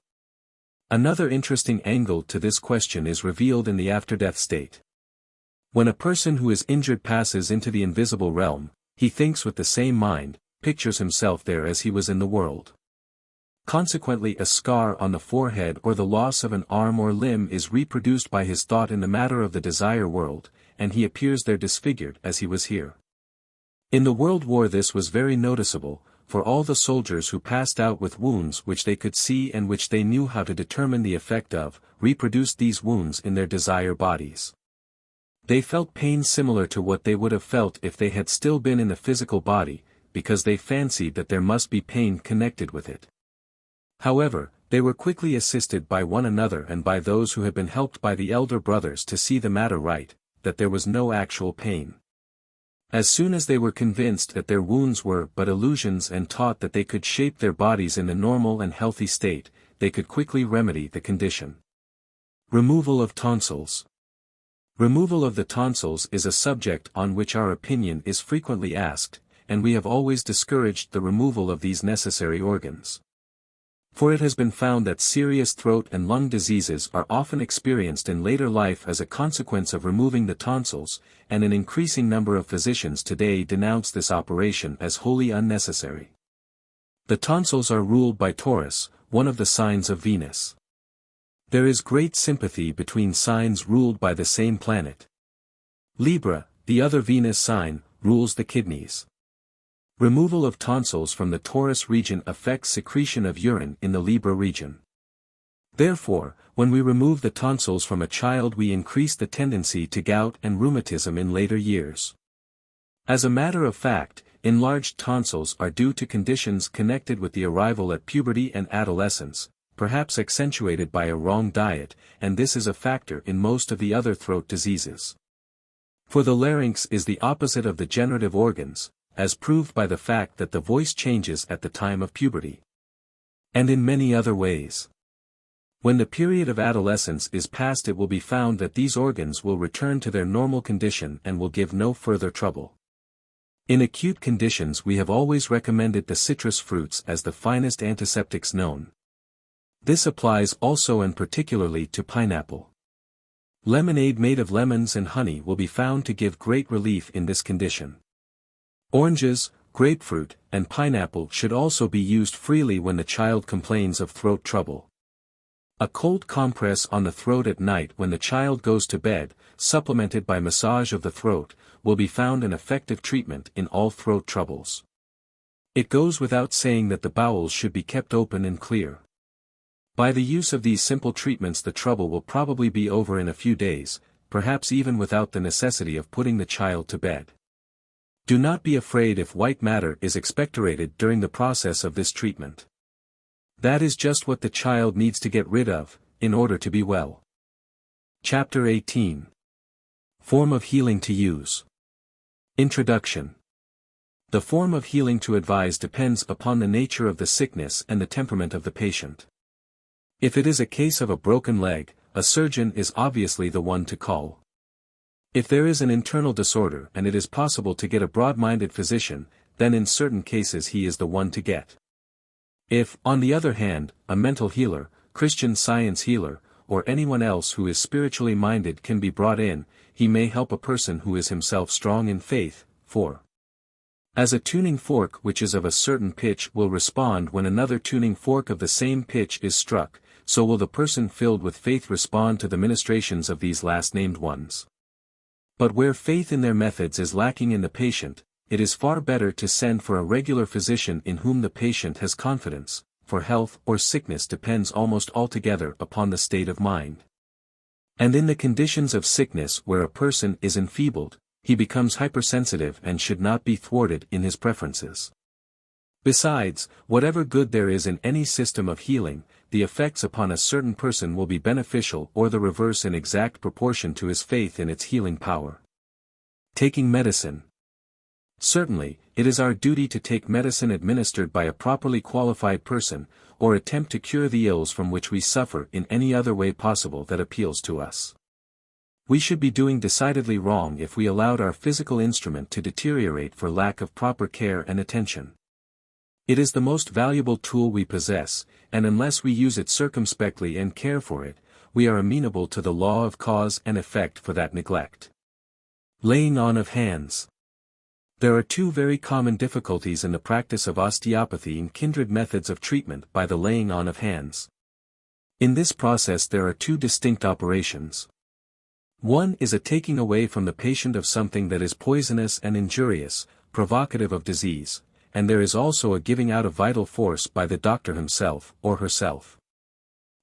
Another interesting angle to this question is revealed in the after-death state. When a person who is injured passes into the invisible realm, he thinks with the same mind, pictures himself there as he was in the world. Consequently, a scar on the forehead or the loss of an arm or limb is reproduced by his thought in the matter of the desire world, and he appears there disfigured as he was here. In the World War this was very noticeable, for all the soldiers who passed out with wounds which they could see and which they knew how to determine the effect of, reproduced these wounds in their desire bodies. They felt pain similar to what they would have felt if they had still been in the physical body, because they fancied that there must be pain connected with it. However, they were quickly assisted by one another and by those who had been helped by the elder brothers to see the matter right, that there was no actual pain. As soon as they were convinced that their wounds were but illusions and taught that they could shape their bodies in the normal and healthy state, they could quickly remedy the condition. Removal of tonsils. Removal of the tonsils is a subject on which our opinion is frequently asked, and we have always discouraged the removal of these necessary organs. For it has been found that serious throat and lung diseases are often experienced in later life as a consequence of removing the tonsils, and an increasing number of physicians today denounce this operation as wholly unnecessary. The tonsils are ruled by Taurus, one of the signs of Venus. There is great sympathy between signs ruled by the same planet. Libra, the other Venus sign, rules the kidneys. Removal of tonsils from the Taurus region affects secretion of urine in the Libra region. Therefore, when we remove the tonsils from a child, we increase the tendency to gout and rheumatism in later years. As a matter of fact, enlarged tonsils are due to conditions connected with the arrival at puberty and adolescence, perhaps accentuated by a wrong diet, and this is a factor in most of the other throat diseases. For the larynx is the opposite of the generative organs, as proved by the fact that the voice changes at the time of puberty. And in many other ways. When the period of adolescence is past, it will be found that these organs will return to their normal condition and will give no further trouble. In acute conditions, we have always recommended the citrus fruits as the finest antiseptics known. This applies also and particularly to pineapple. Lemonade made of lemons and honey will be found to give great relief in this condition. Oranges, grapefruit, and pineapple should also be used freely when the child complains of throat trouble. A cold compress on the throat at night when the child goes to bed, supplemented by massage of the throat, will be found an effective treatment in all throat troubles. It goes without saying that the bowels should be kept open and clear. By the use of these simple treatments, the trouble will probably be over in a few days, perhaps even without the necessity of putting the child to bed. Do not be afraid if white matter is expectorated during the process of this treatment. That is just what the child needs to get rid of, in order to be well. Chapter 18. Form of healing to use. Introduction. The form of healing to advise depends upon the nature of the sickness and the temperament of the patient. If it is a case of a broken leg, a surgeon is obviously the one to call. If there is an internal disorder and it is possible to get a broad-minded physician, then in certain cases he is the one to get. If, on the other hand, a mental healer, Christian Science healer, or anyone else who is spiritually minded can be brought in, he may help a person who is himself strong in faith, for as a tuning fork which is of a certain pitch will respond when another tuning fork of the same pitch is struck, so will the person filled with faith respond to the ministrations of these last-named ones. But where faith in their methods is lacking in the patient, it is far better to send for a regular physician in whom the patient has confidence, for health or sickness depends almost altogether upon the state of mind. And in the conditions of sickness where a person is enfeebled, he becomes hypersensitive and should not be thwarted in his preferences. Besides, whatever good there is in any system of healing, the effects upon a certain person will be beneficial or the reverse in exact proportion to his faith in its healing power. Taking medicine. Certainly, it is our duty to take medicine administered by a properly qualified person, or attempt to cure the ills from which we suffer in any other way possible that appeals to us. We should be doing decidedly wrong if we allowed our physical instrument to deteriorate for lack of proper care and attention. It is the most valuable tool we possess, and unless we use it circumspectly and care for it, we are amenable to the law of cause and effect for that neglect. Laying on of hands. There are two very common difficulties in the practice of osteopathy and kindred methods of treatment by the laying on of hands. In this process there are two distinct operations. One is a taking away from the patient of something that is poisonous and injurious, provocative of disease, and there is also a giving out of vital force by the doctor himself or herself.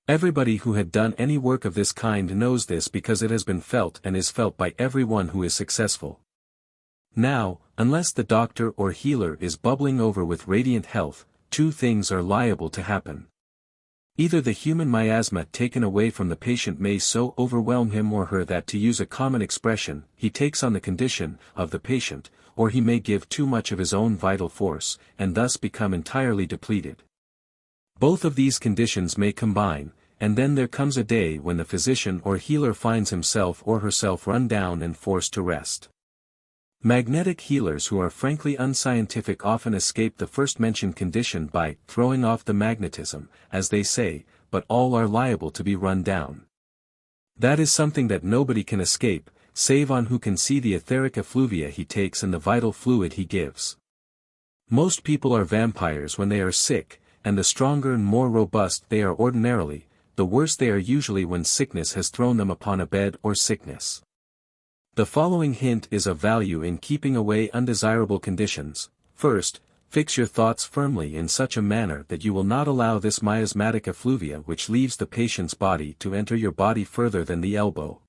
Everybody who had done any work of this kind knows this because it has been felt and is felt by everyone who is successful. Now, unless the doctor or healer is bubbling over with radiant health, two things are liable to happen. Either the human miasma taken away from the patient may so overwhelm him or her that, to use a common expression, he takes on the condition of the patient, or he may give too much of his own vital force, and thus become entirely depleted. Both of these conditions may combine, and then there comes a day when the physician or healer finds himself or herself run down and forced to rest. Magnetic healers who are frankly unscientific often escape the first-mentioned condition by throwing off the magnetism, as they say, but all are liable to be run down. That is something that nobody can escape, save on who can see the etheric effluvia he takes and the vital fluid he gives. Most people are vampires when they are sick, and the stronger and more robust they are ordinarily, the worse they are usually when sickness has thrown them upon a bed or sickness. The following hint is of value in keeping away undesirable conditions. First, fix your thoughts firmly in such a manner that you will not allow this miasmatic effluvia which leaves the patient's body to enter your body further than the elbow.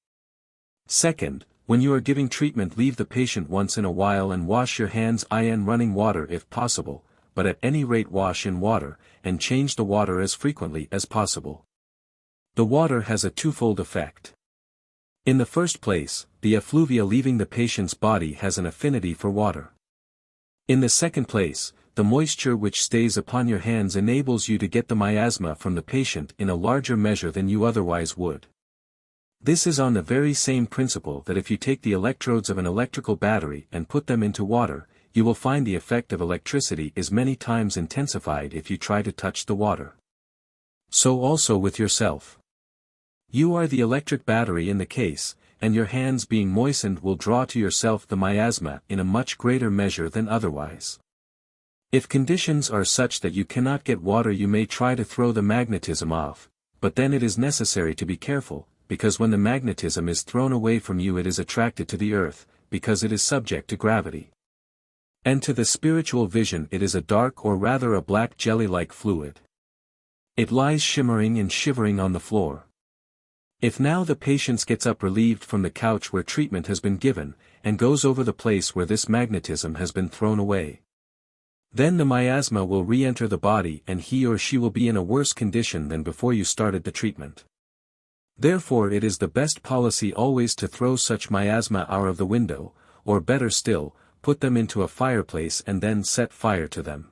Second, when you are giving treatment, leave the patient once in a while and wash your hands in running water if possible, but at any rate wash in water, and change the water as frequently as possible. The water has a twofold effect. In the first place, the effluvia leaving the patient's body has an affinity for water. In the second place, the moisture which stays upon your hands enables you to get the miasma from the patient in a larger measure than you otherwise would. This is on the very same principle that if you take the electrodes of an electrical battery and put them into water, you will find the effect of electricity is many times intensified if you try to touch the water. So also with yourself. You are the electric battery in the case, and your hands being moistened will draw to yourself the miasma in a much greater measure than otherwise. If conditions are such that you cannot get water, you may try to throw the magnetism off, but then it is necessary to be careful, because when the magnetism is thrown away from you it is attracted to the earth, because it is subject to gravity. And to the spiritual vision it is a dark or rather a black jelly-like fluid. It lies shimmering and shivering on the floor. If now the patient gets up relieved from the couch where treatment has been given, and goes over the place where this magnetism has been thrown away, then the miasma will re-enter the body and he or she will be in a worse condition than before you started the treatment. Therefore it is the best policy always to throw such miasma out of the window, or better still, put them into a fireplace and then set fire to them.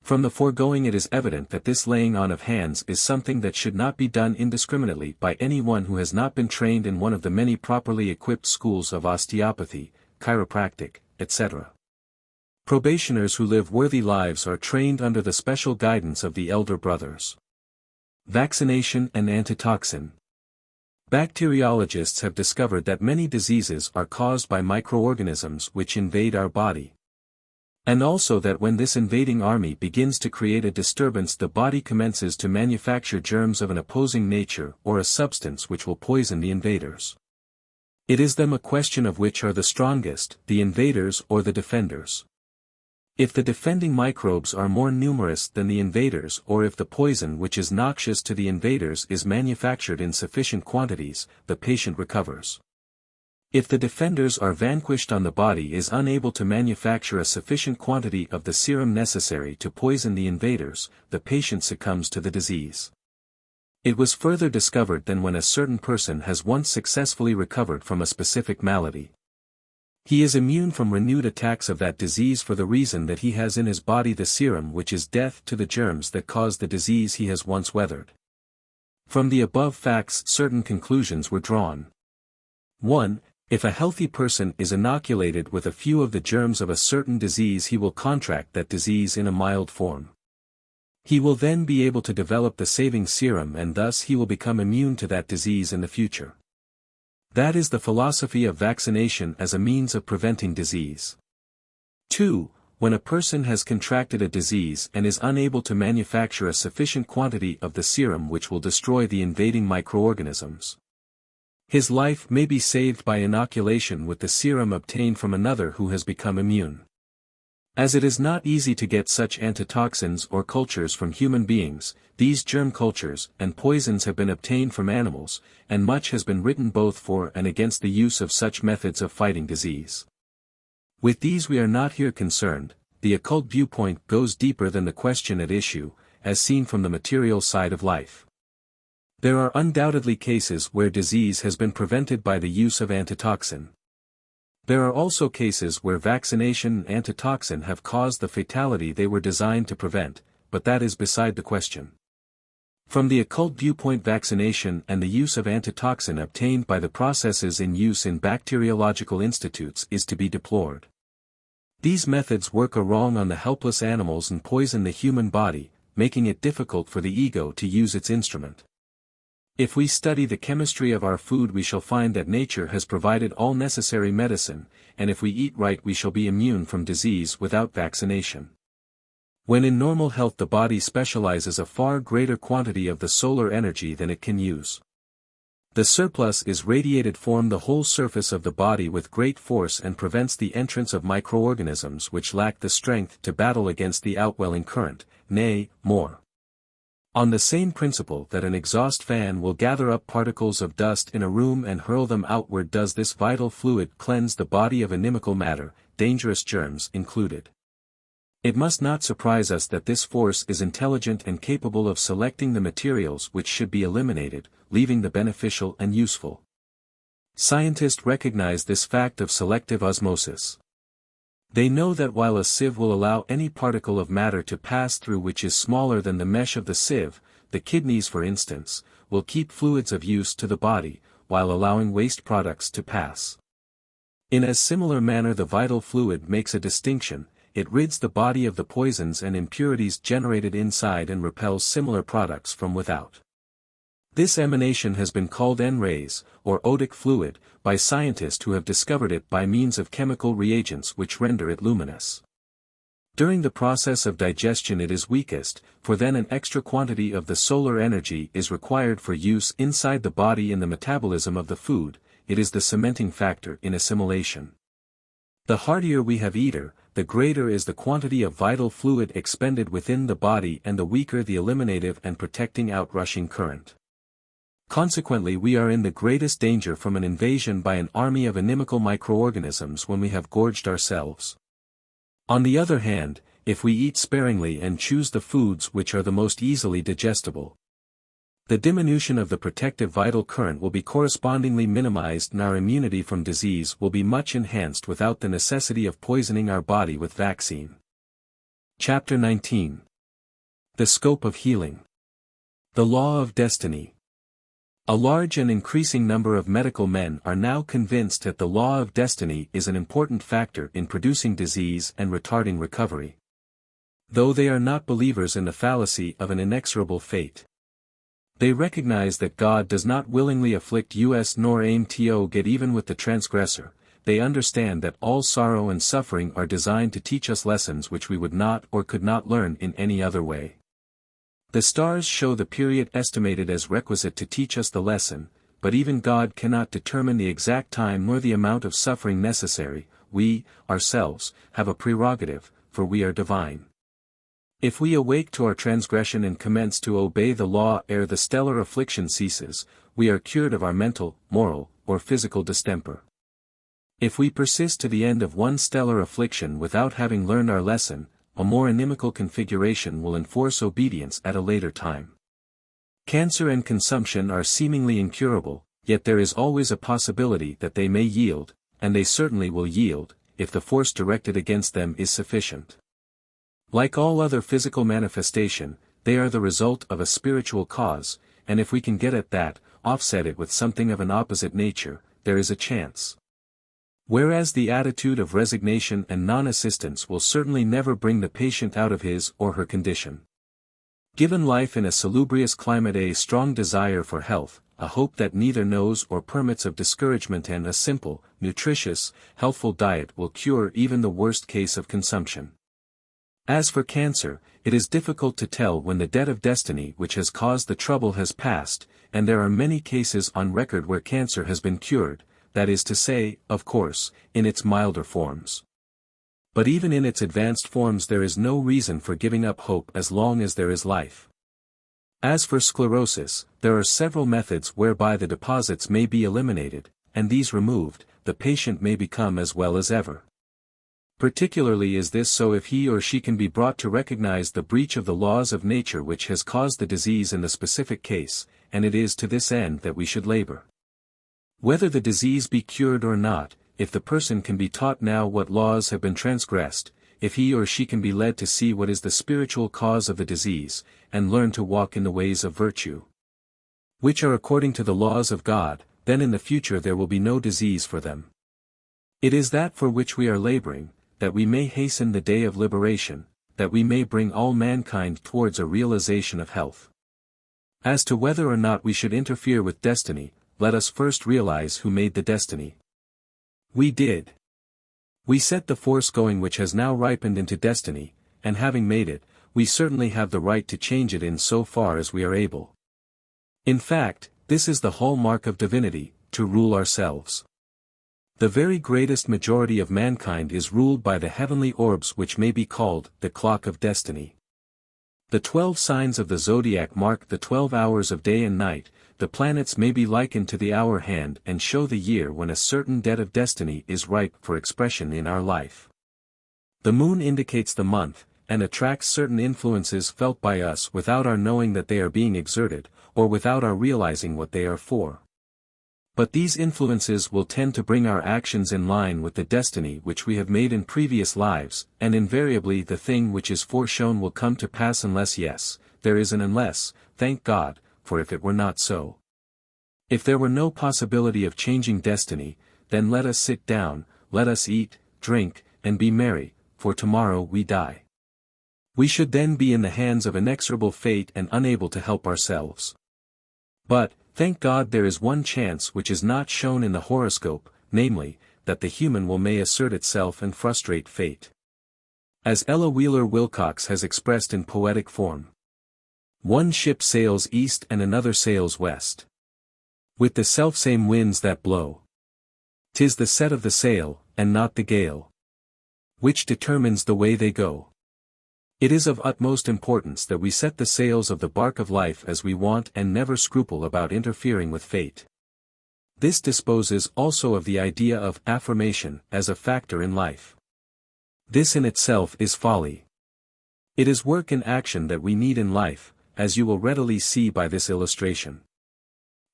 From the foregoing it is evident that this laying on of hands is something that should not be done indiscriminately by anyone who has not been trained in one of the many properly equipped schools of osteopathy, chiropractic, etc. Probationers who live worthy lives are trained under the special guidance of the elder brothers. Vaccination and antitoxin. Bacteriologists have discovered that many diseases are caused by microorganisms which invade our body. And also that when this invading army begins to create a disturbance, the body commences to manufacture germs of an opposing nature or a substance which will poison the invaders. It is then a question of which are the strongest, the invaders or the defenders. If the defending microbes are more numerous than the invaders, or if the poison which is noxious to the invaders is manufactured in sufficient quantities, the patient recovers. If the defenders are vanquished and the body is unable to manufacture a sufficient quantity of the serum necessary to poison the invaders, the patient succumbs to the disease. It was further discovered that when a certain person has once successfully recovered from a specific malady, he is immune from renewed attacks of that disease for the reason that he has in his body the serum which is death to the germs that caused the disease he has once weathered. From the above facts certain conclusions were drawn. 1. If a healthy person is inoculated with a few of the germs of a certain disease, he will contract that disease in a mild form. He will then be able to develop the saving serum and thus he will become immune to that disease in the future. That is the philosophy of vaccination as a means of preventing disease. 2. When a person has contracted a disease and is unable to manufacture a sufficient quantity of the serum which will destroy the invading microorganisms, his life may be saved by inoculation with the serum obtained from another who has become immune. As it is not easy to get such antitoxins or cultures from human beings, these germ cultures and poisons have been obtained from animals, and much has been written both for and against the use of such methods of fighting disease. With these we are not here concerned. The occult viewpoint goes deeper than the question at issue, as seen from the material side of life. There are undoubtedly cases where disease has been prevented by the use of antitoxin. There are also cases where vaccination and antitoxin have caused the fatality they were designed to prevent, but that is beside the question. From the occult viewpoint, vaccination and the use of antitoxin obtained by the processes in use in bacteriological institutes is to be deplored. These methods work wrong on the helpless animals and poison the human body, making it difficult for the ego to use its instrument. If we study the chemistry of our food, we shall find that nature has provided all necessary medicine, and if we eat right we shall be immune from disease without vaccination. When in normal health, the body specializes a far greater quantity of the solar energy than it can use. The surplus is radiated from the whole surface of the body with great force and prevents the entrance of microorganisms which lack the strength to battle against the outwelling current, nay, more. On the same principle that an exhaust fan will gather up particles of dust in a room and hurl them outward, does this vital fluid cleanse the body of inimical matter, dangerous germs included. It must not surprise us that this force is intelligent and capable of selecting the materials which should be eliminated, leaving the beneficial and useful. Scientists recognize this fact of selective osmosis. They know that while a sieve will allow any particle of matter to pass through which is smaller than the mesh of the sieve, the kidneys, for instance, will keep fluids of use to the body, while allowing waste products to pass. In a similar manner, the vital fluid makes a distinction. It rids the body of the poisons and impurities generated inside and repels similar products from without. This emanation has been called N-rays, or odic fluid, by scientists who have discovered it by means of chemical reagents which render it luminous. During the process of digestion it is weakest, for then an extra quantity of the solar energy is required for use inside the body in the metabolism of the food. It is the cementing factor in assimilation. The heartier we have eaten, the greater is the quantity of vital fluid expended within the body and the weaker the eliminative and protecting outrushing current. Consequently, we are in the greatest danger from an invasion by an army of inimical microorganisms when we have gorged ourselves. On the other hand, if we eat sparingly and choose the foods which are the most easily digestible, the diminution of the protective vital current will be correspondingly minimized and our immunity from disease will be much enhanced without the necessity of poisoning our body with vaccine. Chapter 19. The Scope of Healing. The Law of Destiny. A large and increasing number of medical men are now convinced that the law of destiny is an important factor in producing disease and retarding recovery. Though they are not believers in the fallacy of an inexorable fate. They recognize that God does not willingly afflict us nor aim to get even with the transgressor. They understand that all sorrow and suffering are designed to teach us lessons which we would not or could not learn in any other way. The stars show the period estimated as requisite to teach us the lesson, but even God cannot determine the exact time nor the amount of suffering necessary. We, ourselves, have a prerogative, for we are divine. If we awake to our transgression and commence to obey the law ere the stellar affliction ceases, we are cured of our mental, moral, or physical distemper. If we persist to the end of one stellar affliction without having learned our lesson, a more inimical configuration will enforce obedience at a later time. Cancer and consumption are seemingly incurable, yet there is always a possibility that they may yield, and they certainly will yield, if the force directed against them is sufficient. Like all other physical manifestation, they are the result of a spiritual cause, and if we can get at that, offset it with something of an opposite nature, there is a chance. Whereas the attitude of resignation and non-assistance will certainly never bring the patient out of his or her condition. Given life in a salubrious climate, a strong desire for health, a hope that neither knows or permits of discouragement, and a simple, nutritious, healthful diet will cure even the worst case of consumption. As for cancer, it is difficult to tell when the debt of destiny which has caused the trouble has passed, and there are many cases on record where cancer has been cured, that is to say, of course, in its milder forms. But even in its advanced forms there is no reason for giving up hope as long as there is life. As for sclerosis, there are several methods whereby the deposits may be eliminated, and these removed, the patient may become as well as ever. Particularly is this so if he or she can be brought to recognize the breach of the laws of nature which has caused the disease in the specific case, and it is to this end that we should labor. Whether the disease be cured or not, if the person can be taught now what laws have been transgressed, if he or she can be led to see what is the spiritual cause of the disease, and learn to walk in the ways of virtue, which are according to the laws of God, then in the future there will be no disease for them. It is that for which we are laboring, that we may hasten the day of liberation, that we may bring all mankind towards a realization of health. As to whether or not we should interfere with destiny, let us first realize who made the destiny. We did. We set the force going which has now ripened into destiny, and having made it, we certainly have the right to change it in so far as we are able. In fact, this is the hallmark of divinity, to rule ourselves. The very greatest majority of mankind is ruled by the heavenly orbs which may be called the clock of destiny. The 12 signs of the zodiac mark the 12 hours of day and night. The planets may be likened to the hour hand and show the year when a certain debt of destiny is ripe for expression in our life. The moon indicates the month, and attracts certain influences felt by us without our knowing that they are being exerted, or without our realizing what they are for. But these influences will tend to bring our actions in line with the destiny which we have made in previous lives, and invariably the thing which is foreshown will come to pass unless there is an unless, thank God, for if it were not so. If there were no possibility of changing destiny, then let us sit down, let us eat, drink, and be merry, for tomorrow we die. We should then be in the hands of inexorable fate and unable to help ourselves. But, thank God there is one chance which is not shown in the horoscope, namely, that the human will may assert itself and frustrate fate. As Ella Wheeler Wilcox has expressed in poetic form, one ship sails east and another sails west, with the selfsame winds that blow. 'Tis the set of the sail, and not the gale, which determines the way they go. It is of utmost importance that we set the sails of the bark of life as we want and never scruple about interfering with fate. This disposes also of the idea of affirmation as a factor in life. This in itself is folly. It is work in action that we need in life, as you will readily see by this illustration.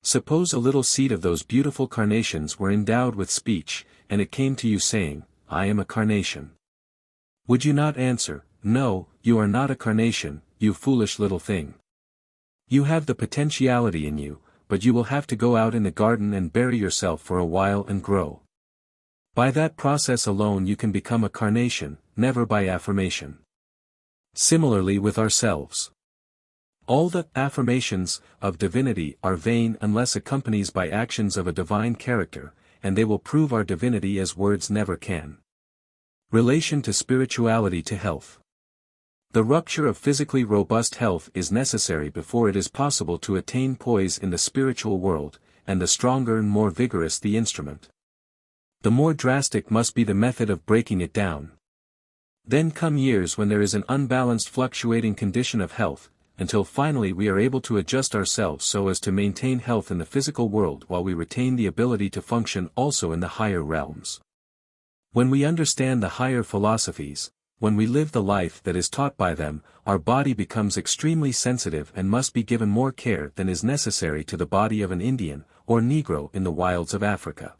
Suppose a little seed of those beautiful carnations were endowed with speech, and it came to you saying, "I am a carnation." Would you not answer, "No, you are not a carnation, you foolish little thing. You have the potentiality in you, but you will have to go out in the garden and bury yourself for a while and grow. By that process alone you can become a carnation, never by affirmation." Similarly with ourselves. All the affirmations of divinity are vain unless accompanied by actions of a divine character, and they will prove our divinity as words never can. Relation to spirituality to health. The rupture of physically robust health is necessary before it is possible to attain poise in the spiritual world, and the stronger and more vigorous the instrument, the more drastic must be the method of breaking it down. Then come years when there is an unbalanced fluctuating condition of health, until finally we are able to adjust ourselves so as to maintain health in the physical world while we retain the ability to function also in the higher realms. When we understand the higher philosophies, when we live the life that is taught by them, our body becomes extremely sensitive and must be given more care than is necessary to the body of an Indian, or Negro in the wilds of Africa.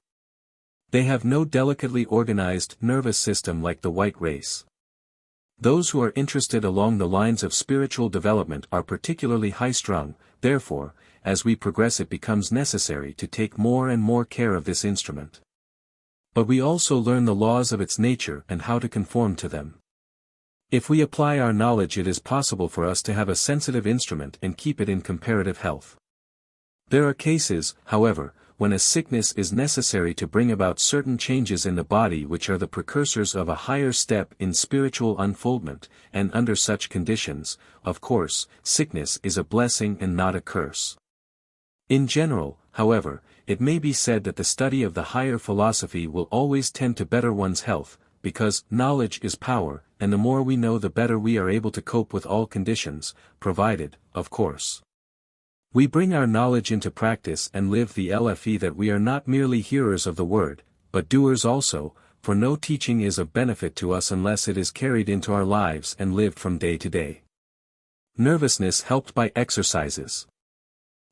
They have no delicately organized nervous system like the white race. Those who are interested along the lines of spiritual development are particularly high-strung, therefore, as we progress it becomes necessary to take more and more care of this instrument. But we also learn the laws of its nature and how to conform to them. If we apply our knowledge, it is possible for us to have a sensitive instrument and keep it in comparative health. There are cases, however, when a sickness is necessary to bring about certain changes in the body which are the precursors of a higher step in spiritual unfoldment, and under such conditions, of course, sickness is a blessing and not a curse. In general, however, it may be said that the study of the higher philosophy will always tend to better one's health, because knowledge is power, and the more we know the better we are able to cope with all conditions, provided, of course, we bring our knowledge into practice and live the LFE that we are not merely hearers of the word, but doers also, for no teaching is of benefit to us unless it is carried into our lives and lived from day to day. Nervousness helped by exercises.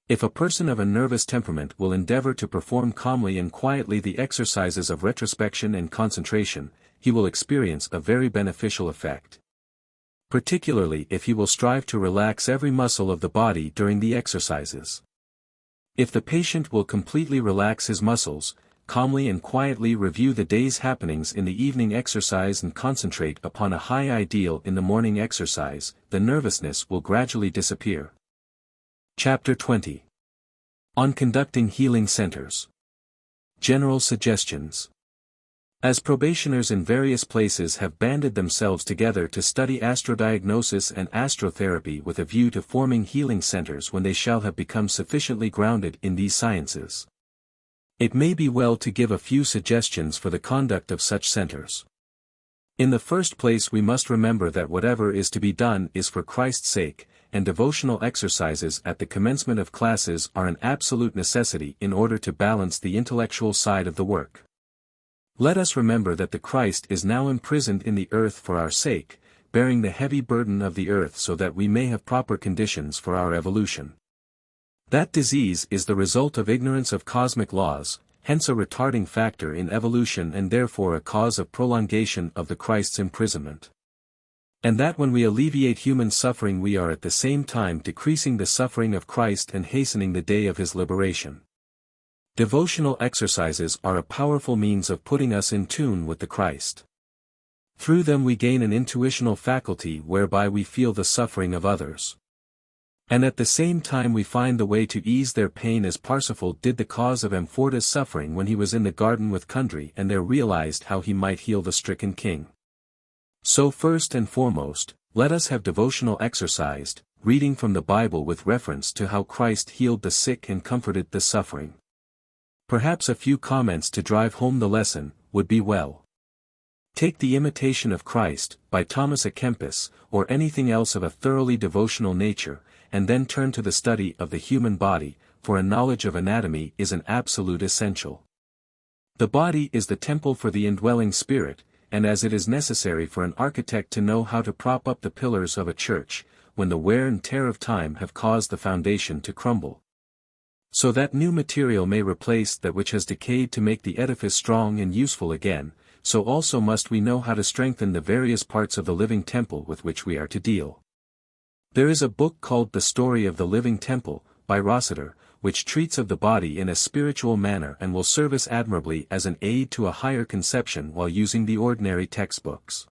If a person of a nervous temperament will endeavor to perform calmly and quietly the exercises of retrospection and concentration, he will experience a very beneficial effect. Particularly if he will strive to relax every muscle of the body during the exercises. If the patient will completely relax his muscles, calmly and quietly review the day's happenings in the evening exercise and concentrate upon a high ideal in the morning exercise, the nervousness will gradually disappear. Chapter 20. On conducting healing centers. General suggestions. As probationers in various places have banded themselves together to study astrodiagnosis and astrotherapy with a view to forming healing centers when they shall have become sufficiently grounded in these sciences, it may be well to give a few suggestions for the conduct of such centers. In the first place, we must remember that whatever is to be done is for Christ's sake, and devotional exercises at the commencement of classes are an absolute necessity in order to balance the intellectual side of the work. Let us remember that the Christ is now imprisoned in the earth for our sake, bearing the heavy burden of the earth so that we may have proper conditions for our evolution. That disease is the result of ignorance of cosmic laws, hence a retarding factor in evolution and therefore a cause of prolongation of the Christ's imprisonment. And that when we alleviate human suffering we are at the same time decreasing the suffering of Christ and hastening the day of his liberation. Devotional exercises are a powerful means of putting us in tune with the Christ. Through them we gain an intuitional faculty whereby we feel the suffering of others. And at the same time we find the way to ease their pain, as Parsifal did the cause of Amforta's suffering when he was in the garden with Kundry and there realized how he might heal the stricken king. So first and foremost, let us have devotional exercised, reading from the Bible with reference to how Christ healed the sick and comforted the suffering. Perhaps a few comments to drive home the lesson would be well. Take The Imitation of Christ, by Thomas à Kempis, or anything else of a thoroughly devotional nature, and then turn to the study of the human body, for a knowledge of anatomy is an absolute essential. The body is the temple for the indwelling spirit, and as it is necessary for an architect to know how to prop up the pillars of a church, when the wear and tear of time have caused the foundation to crumble, so that new material may replace that which has decayed to make the edifice strong and useful again, so also must we know how to strengthen the various parts of the living temple with which we are to deal. There is a book called The Story of the Living Temple, by Rossiter, which treats of the body in a spiritual manner and will serve us admirably as an aid to a higher conception while using the ordinary textbooks.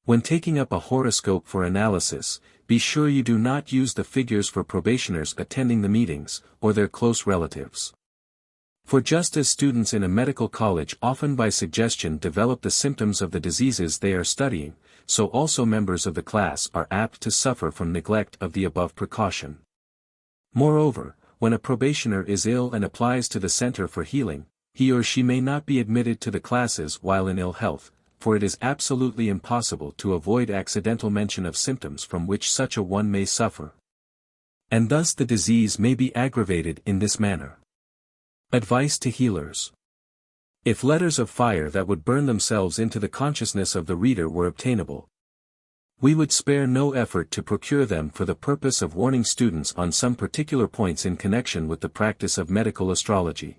When taking up a horoscope for analysis, be sure you do not use the figures for probationers attending the meetings, or their close relatives. For just as students in a medical college often by suggestion develop the symptoms of the diseases they are studying, so also members of the class are apt to suffer from neglect of the above precaution. Moreover, when a probationer is ill and applies to the center for healing, he or she may not be admitted to the classes while in ill health, for it is absolutely impossible to avoid accidental mention of symptoms from which such a one may suffer. And thus the disease may be aggravated in this manner. Advice to healers. If letters of fire that would burn themselves into the consciousness of the reader were obtainable, we would spare no effort to procure them for the purpose of warning students on some particular points in connection with the practice of medical astrology.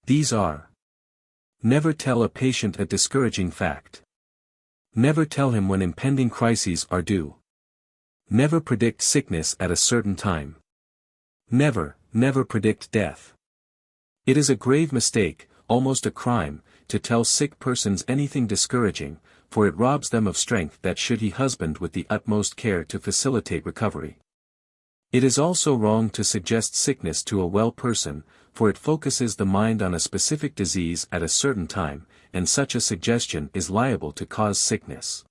These are: never tell a patient a discouraging fact. Never tell him when impending crises are due. Never predict sickness at a certain time. Never predict death. It is a grave mistake, almost a crime, to tell sick persons anything discouraging, for it robs them of strength that should he husband with the utmost care to facilitate recovery. It is also wrong to suggest sickness to a well person, for it focuses the mind on a specific disease at a certain time, and such a suggestion is liable to cause sickness.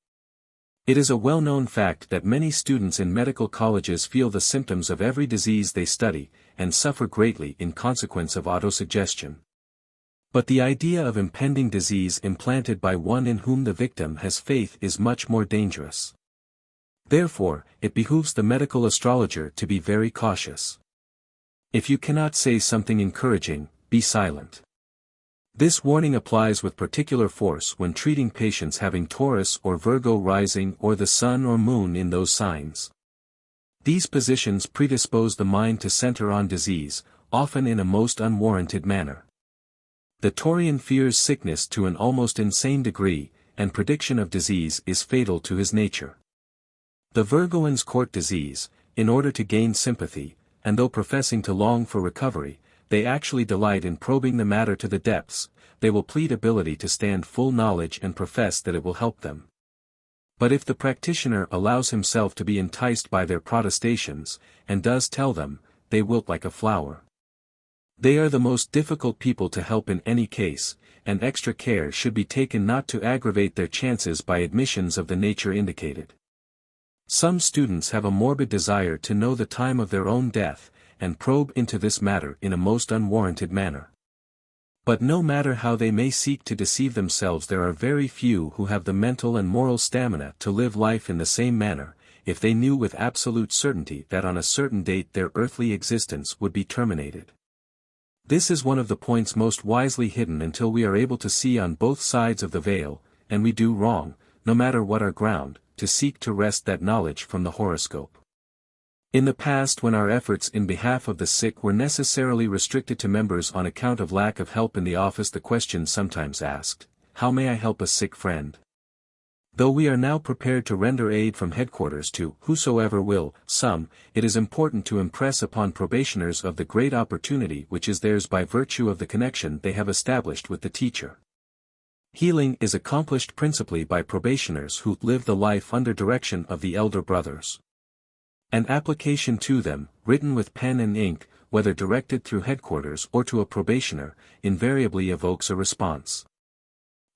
It is a well-known fact that many students in medical colleges feel the symptoms of every disease they study, and suffer greatly in consequence of autosuggestion. But the idea of impending disease implanted by one in whom the victim has faith is much more dangerous. Therefore, it behooves the medical astrologer to be very cautious. If you cannot say something encouraging, be silent. This warning applies with particular force when treating patients having Taurus or Virgo rising or the sun or moon in those signs. These positions predispose the mind to center on disease, often in a most unwarranted manner. The Taurian fears sickness to an almost insane degree, and prediction of disease is fatal to his nature. The Virgoans court disease, in order to gain sympathy, and though professing to long for recovery, they actually delight in probing the matter to the depths. They will plead ability to stand full knowledge and profess that it will help them. But if the practitioner allows himself to be enticed by their protestations, and does tell them, they wilt like a flower. They are the most difficult people to help in any case, and extra care should be taken not to aggravate their chances by admissions of the nature indicated. Some students have a morbid desire to know the time of their own death, and probe into this matter in a most unwarranted manner. But no matter how they may seek to deceive themselves, there are very few who have the mental and moral stamina to live life in the same manner, if they knew with absolute certainty that on a certain date their earthly existence would be terminated. This is one of the points most wisely hidden until we are able to see on both sides of the veil, and we do wrong, no matter what our ground, to seek to wrest that knowledge from the horoscope. In the past, when our efforts in behalf of the sick were necessarily restricted to members on account of lack of help in the office, the question sometimes asked, "How may I help a sick friend?" Though we are now prepared to render aid from headquarters to whosoever will, it is important to impress upon probationers of the great opportunity which is theirs by virtue of the connection they have established with the teacher. Healing is accomplished principally by probationers who live the life under direction of the elder brothers. An application to them, written with pen and ink, whether directed through headquarters or to a probationer, invariably evokes a response.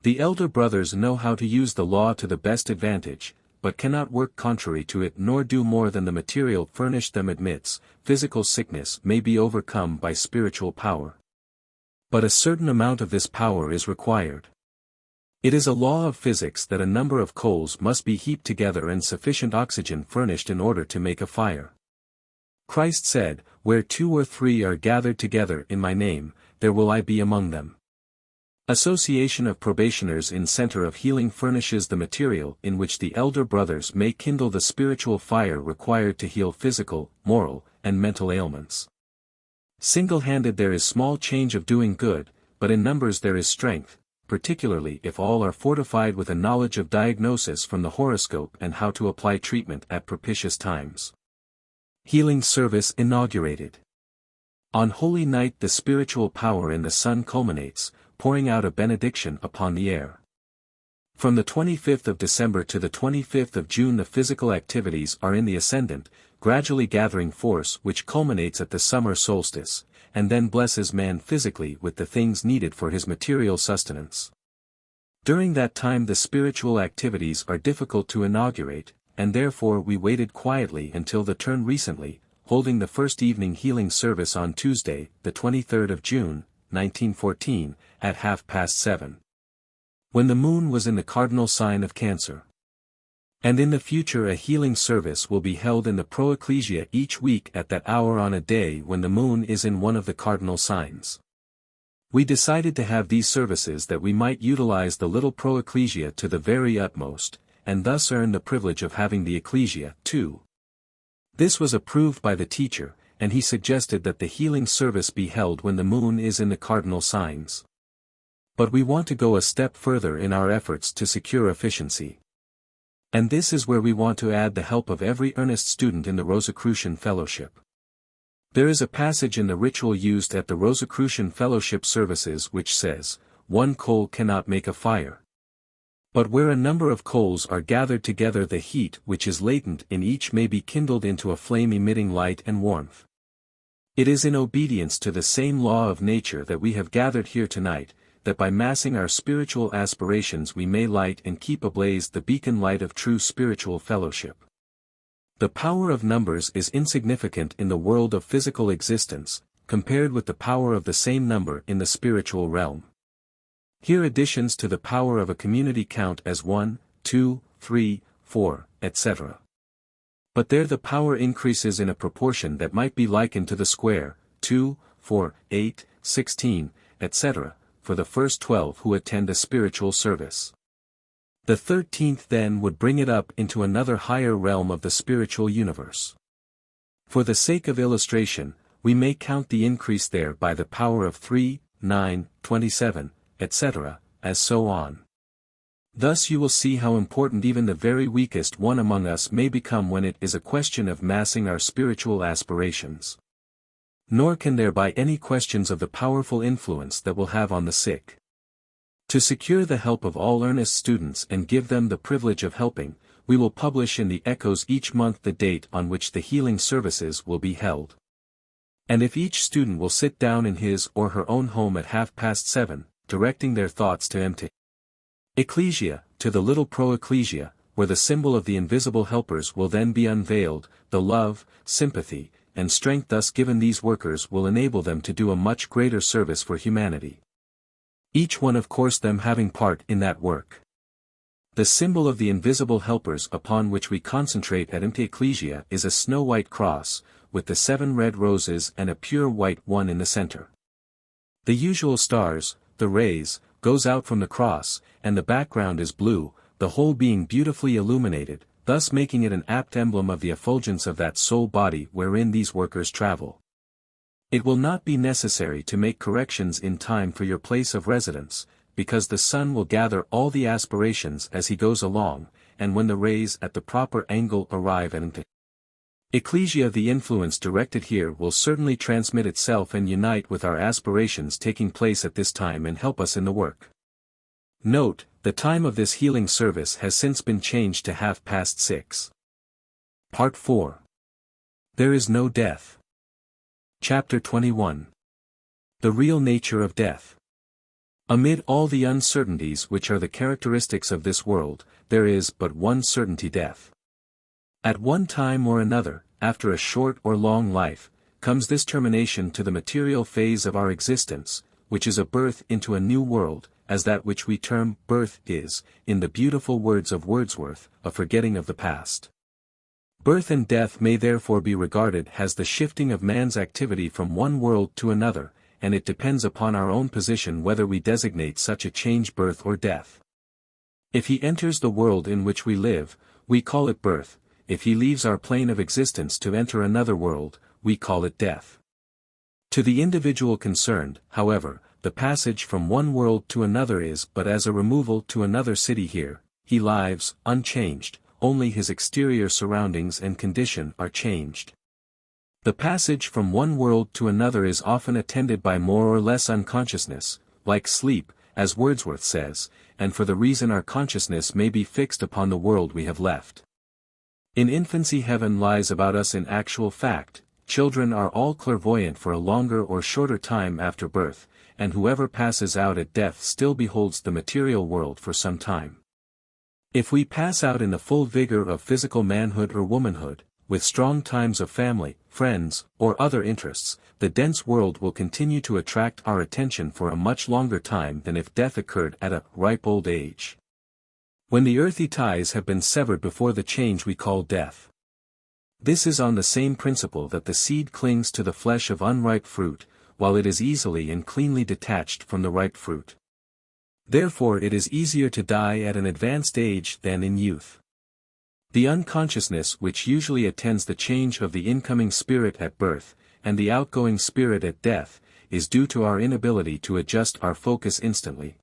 The elder brothers know how to use the law to the best advantage, but cannot work contrary to it nor do more than the material furnished them admits. Physical sickness may be overcome by spiritual power. But a certain amount of this power is required. It is a law of physics that a number of coals must be heaped together and sufficient oxygen furnished in order to make a fire. Christ said, "Where 2 or 3 are gathered together in my name, there will I be among them." Association of probationers in Center of Healing furnishes the material in which the elder brothers may kindle the spiritual fire required to heal physical, moral, and mental ailments. Single-handed there is small change of doing good, but in numbers there is strength, particularly if all are fortified with a knowledge of diagnosis from the horoscope and how to apply treatment at propitious times. Healing service inaugurated. On Holy Night the spiritual power in the sun culminates, pouring out a benediction upon the air. From the 25th of December to the 25th of June the physical activities are in the ascendant, gradually gathering force which culminates at the summer solstice, and then blesses man physically with the things needed for his material sustenance. During that time the spiritual activities are difficult to inaugurate, and therefore we waited quietly until the turn recently, holding the first evening healing service on Tuesday, the 23rd of June, 1914, at 7:30. When the moon was in the cardinal sign of Cancer. And in the future a healing service will be held in the Pro-Ecclesia each week at that hour on a day when the moon is in one of the cardinal signs. We decided to have these services that we might utilize the little Pro-Ecclesia to the very utmost, and thus earn the privilege of having the Ecclesia, too. This was approved by the teacher, and he suggested that the healing service be held when the moon is in the cardinal signs. But we want to go a step further in our efforts to secure efficiency. And this is where we want to add the help of every earnest student in the Rosicrucian Fellowship. There is a passage in the ritual used at the Rosicrucian Fellowship services which says, "One coal cannot make a fire." But where a number of coals are gathered together the heat which is latent in each may be kindled into a flame emitting light and warmth. It is in obedience to the same law of nature that we have gathered here tonight, that by massing our spiritual aspirations we may light and keep ablaze the beacon light of true spiritual fellowship. The power of numbers is insignificant in the world of physical existence, compared with the power of the same number in the spiritual realm. Here additions to the power of a community count as 1, 2, 3, 4, etc. But there the power increases in a proportion that might be likened to the square, 2, 4, 8, 16, etc., for the first 12 who attend a spiritual service. The 13th then would bring it up into another higher realm of the spiritual universe. For the sake of illustration, we may count the increase there by the power of 3, 9, 27, etc., as so on. Thus you will see how important even the very weakest one among us may become when it is a question of massing our spiritual aspirations. Nor can there be any questions of the powerful influence that will have on the sick. To secure the help of all earnest students and give them the privilege of helping, we will publish in the Echoes each month the date on which the healing services will be held. And if each student will sit down in his or her own home at 7:30, directing their thoughts to Mt. Ecclesia, to the little pro-ecclesia, where the symbol of the invisible helpers will then be unveiled, the love, sympathy, and strength thus given these workers will enable them to do a much greater service for humanity. Each one of course them having part in that work. The symbol of the invisible helpers upon which we concentrate at Mt. Ecclesia is a snow-white cross, with the 7 red roses and a pure white one in the center. The usual stars, the rays, goes out from the cross, and the background is blue, the whole being beautifully illuminated, thus making it an apt emblem of the effulgence of that soul body wherein these workers travel. It will not be necessary to make corrections in time for your place of residence, because the sun will gather all the aspirations as he goes along, and when the rays at the proper angle arrive at Mt. Ecclesia, the influence directed here will certainly transmit itself and unite with our aspirations taking place at this time and help us in the work. Note, the time of this healing service has since been changed to 6:30. Part 4. There is no death. Chapter 21. The real nature of death. Amid all the uncertainties which are the characteristics of this world, there is but one certainty: death. At one time or another, after a short or long life, comes this termination to the material phase of our existence, which is a birth into a new world, as that which we term birth is, in the beautiful words of Wordsworth, a forgetting of the past. Birth and death may therefore be regarded as the shifting of man's activity from one world to another, and it depends upon our own position whether we designate such a change birth or death. If he enters the world in which we live, we call it birth. If he leaves our plane of existence to enter another world, we call it death. To the individual concerned, however, the passage from one world to another is but as a removal to another city. Here, he lives, unchanged, only his exterior surroundings and condition are changed. The passage from one world to another is often attended by more or less unconsciousness, like sleep, as Wordsworth says, and for the reason our consciousness may be fixed upon the world we have left. In infancy heaven lies about us in actual fact. Children are all clairvoyant for a longer or shorter time after birth, and whoever passes out at death still beholds the material world for some time. If we pass out in the full vigor of physical manhood or womanhood, with strong times of family, friends, or other interests, the dense world will continue to attract our attention for a much longer time than if death occurred at a ripe old age. When the earthy ties have been severed before the change we call death. This is on the same principle that the seed clings to the flesh of unripe fruit, while it is easily and cleanly detached from the ripe fruit. Therefore it is easier to die at an advanced age than in youth. The unconsciousness which usually attends the change of the incoming spirit at birth, and the outgoing spirit at death, is due to our inability to adjust our focus instantly.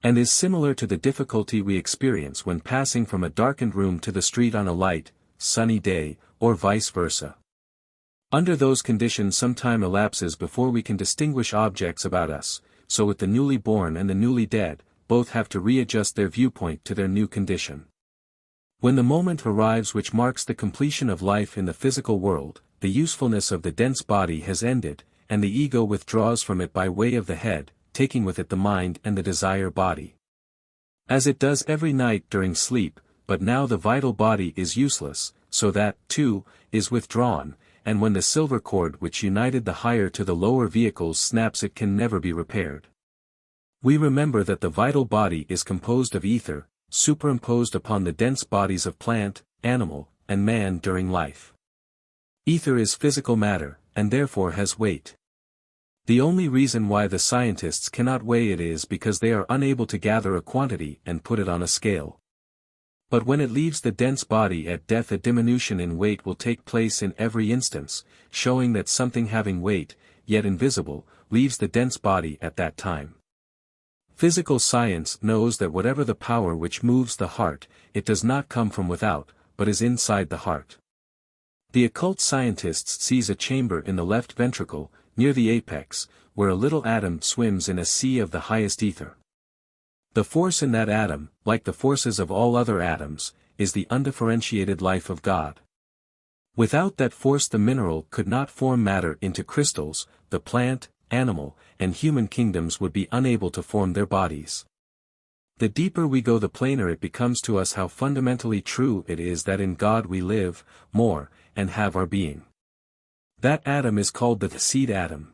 And is similar to the difficulty we experience when passing from a darkened room to the street on a light, sunny day, or vice versa. Under those conditions some time elapses before we can distinguish objects about us, so with the newly born and the newly dead, both have to readjust their viewpoint to their new condition. When the moment arrives which marks the completion of life in the physical world, the usefulness of the dense body has ended, and the ego withdraws from it by way of the head, taking with it the mind and the desire body. As it does every night during sleep, but now the vital body is useless, so that, too, is withdrawn, and when the silver cord which united the higher to the lower vehicles snaps it can never be repaired. We remember that the vital body is composed of ether, superimposed upon the dense bodies of plant, animal, and man during life. Ether is physical matter, and therefore has weight. The only reason why the scientists cannot weigh it is because they are unable to gather a quantity and put it on a scale. But when it leaves the dense body at death a diminution in weight will take place in every instance, showing that something having weight, yet invisible, leaves the dense body at that time. Physical science knows that whatever the power which moves the heart, it does not come from without, but is inside the heart. The occult scientist sees a chamber in the left ventricle, near the apex, where a little atom swims in a sea of the highest ether. The force in that atom, like the forces of all other atoms, is the undifferentiated life of God. Without that force the mineral could not form matter into crystals, the plant, animal, and human kingdoms would be unable to form their bodies. The deeper we go the plainer it becomes to us how fundamentally true it is that in God we live, more, and have our being. That atom is called the seed atom.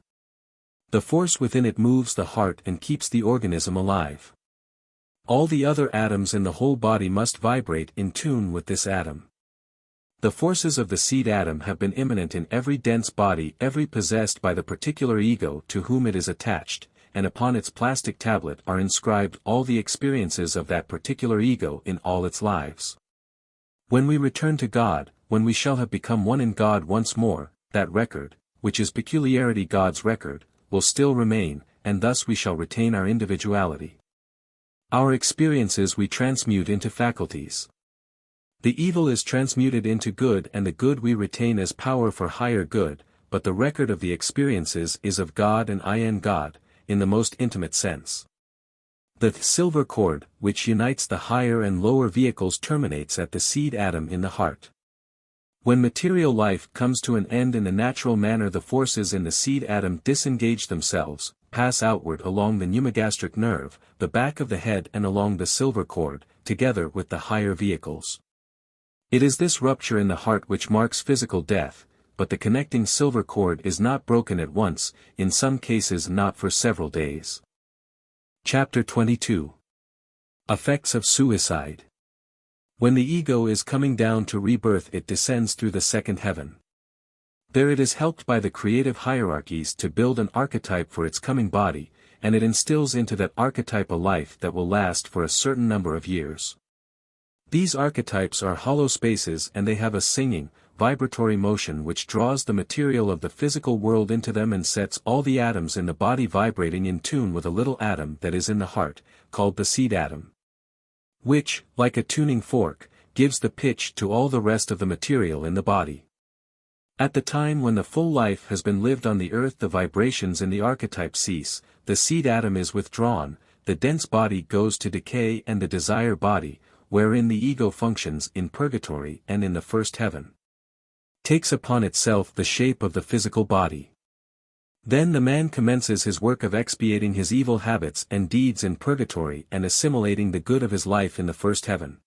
The force within it moves the heart and keeps the organism alive. All the other atoms in the whole body must vibrate in tune with this atom. The forces of the seed atom have been immanent in every dense body every possessed by the particular ego to whom it is attached, and upon its plastic tablet are inscribed all the experiences of that particular ego in all its lives. When we return to God, when we shall have become one in God once more, that record, which is peculiarity God's record, will still remain, and thus we shall retain our individuality. Our experiences we transmute into faculties. The evil is transmuted into good and the good we retain as power for higher good, but the record of the experiences is of God and I am God, in the most intimate sense. The silver cord, which unites the higher and lower vehicles terminates at the seed atom in the heart. When material life comes to an end in the natural manner the forces in the seed atom disengage themselves, pass outward along the pneumogastric nerve, the back of the head and along the silver cord, together with the higher vehicles. It is this rupture in the heart which marks physical death, but the connecting silver cord is not broken at once, in some cases not for several days. Chapter 22. Effects of Suicide. When the ego is coming down to rebirth it descends through the second heaven. There it is helped by the creative hierarchies to build an archetype for its coming body, and it instills into that archetype a life that will last for a certain number of years. These archetypes are hollow spaces and they have a singing, vibratory motion which draws the material of the physical world into them and sets all the atoms in the body vibrating in tune with a little atom that is in the heart, called the seed atom. Which, like a tuning fork, gives the pitch to all the rest of the material in the body. At the time when the full life has been lived on the earth the vibrations in the archetype cease, the seed atom is withdrawn, the dense body goes to decay and the desire body, wherein the ego functions in purgatory and in the first heaven, takes upon itself the shape of the physical body. Then the man commences his work of expiating his evil habits and deeds in purgatory and assimilating the good of his life in the first heaven.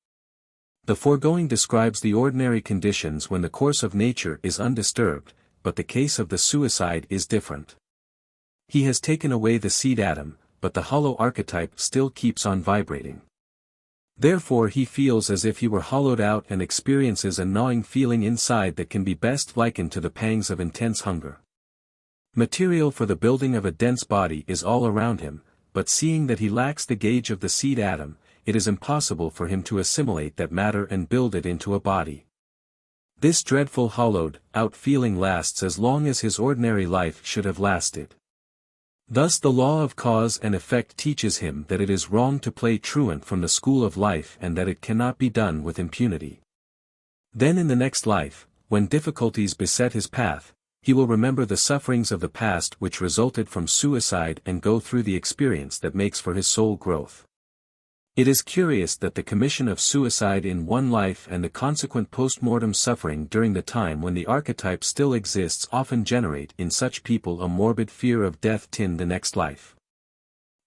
The foregoing describes the ordinary conditions when the course of nature is undisturbed, but the case of the suicide is different. He has taken away the seed atom, but the hollow archetype still keeps on vibrating. Therefore he feels as if he were hollowed out and experiences a gnawing feeling inside that can be best likened to the pangs of intense hunger. Material for the building of a dense body is all around him, but seeing that he lacks the gauge of the seed atom, it is impossible for him to assimilate that matter and build it into a body. This dreadful hollowed-out feeling lasts as long as his ordinary life should have lasted. Thus the law of cause and effect teaches him that it is wrong to play truant from the school of life and that it cannot be done with impunity. Then in the next life, when difficulties beset his path, he will remember the sufferings of the past which resulted from suicide and go through the experience that makes for his soul growth. It is curious that the commission of suicide in one life and the consequent post-mortem suffering during the time when the archetype still exists often generate in such people a morbid fear of death in the next life.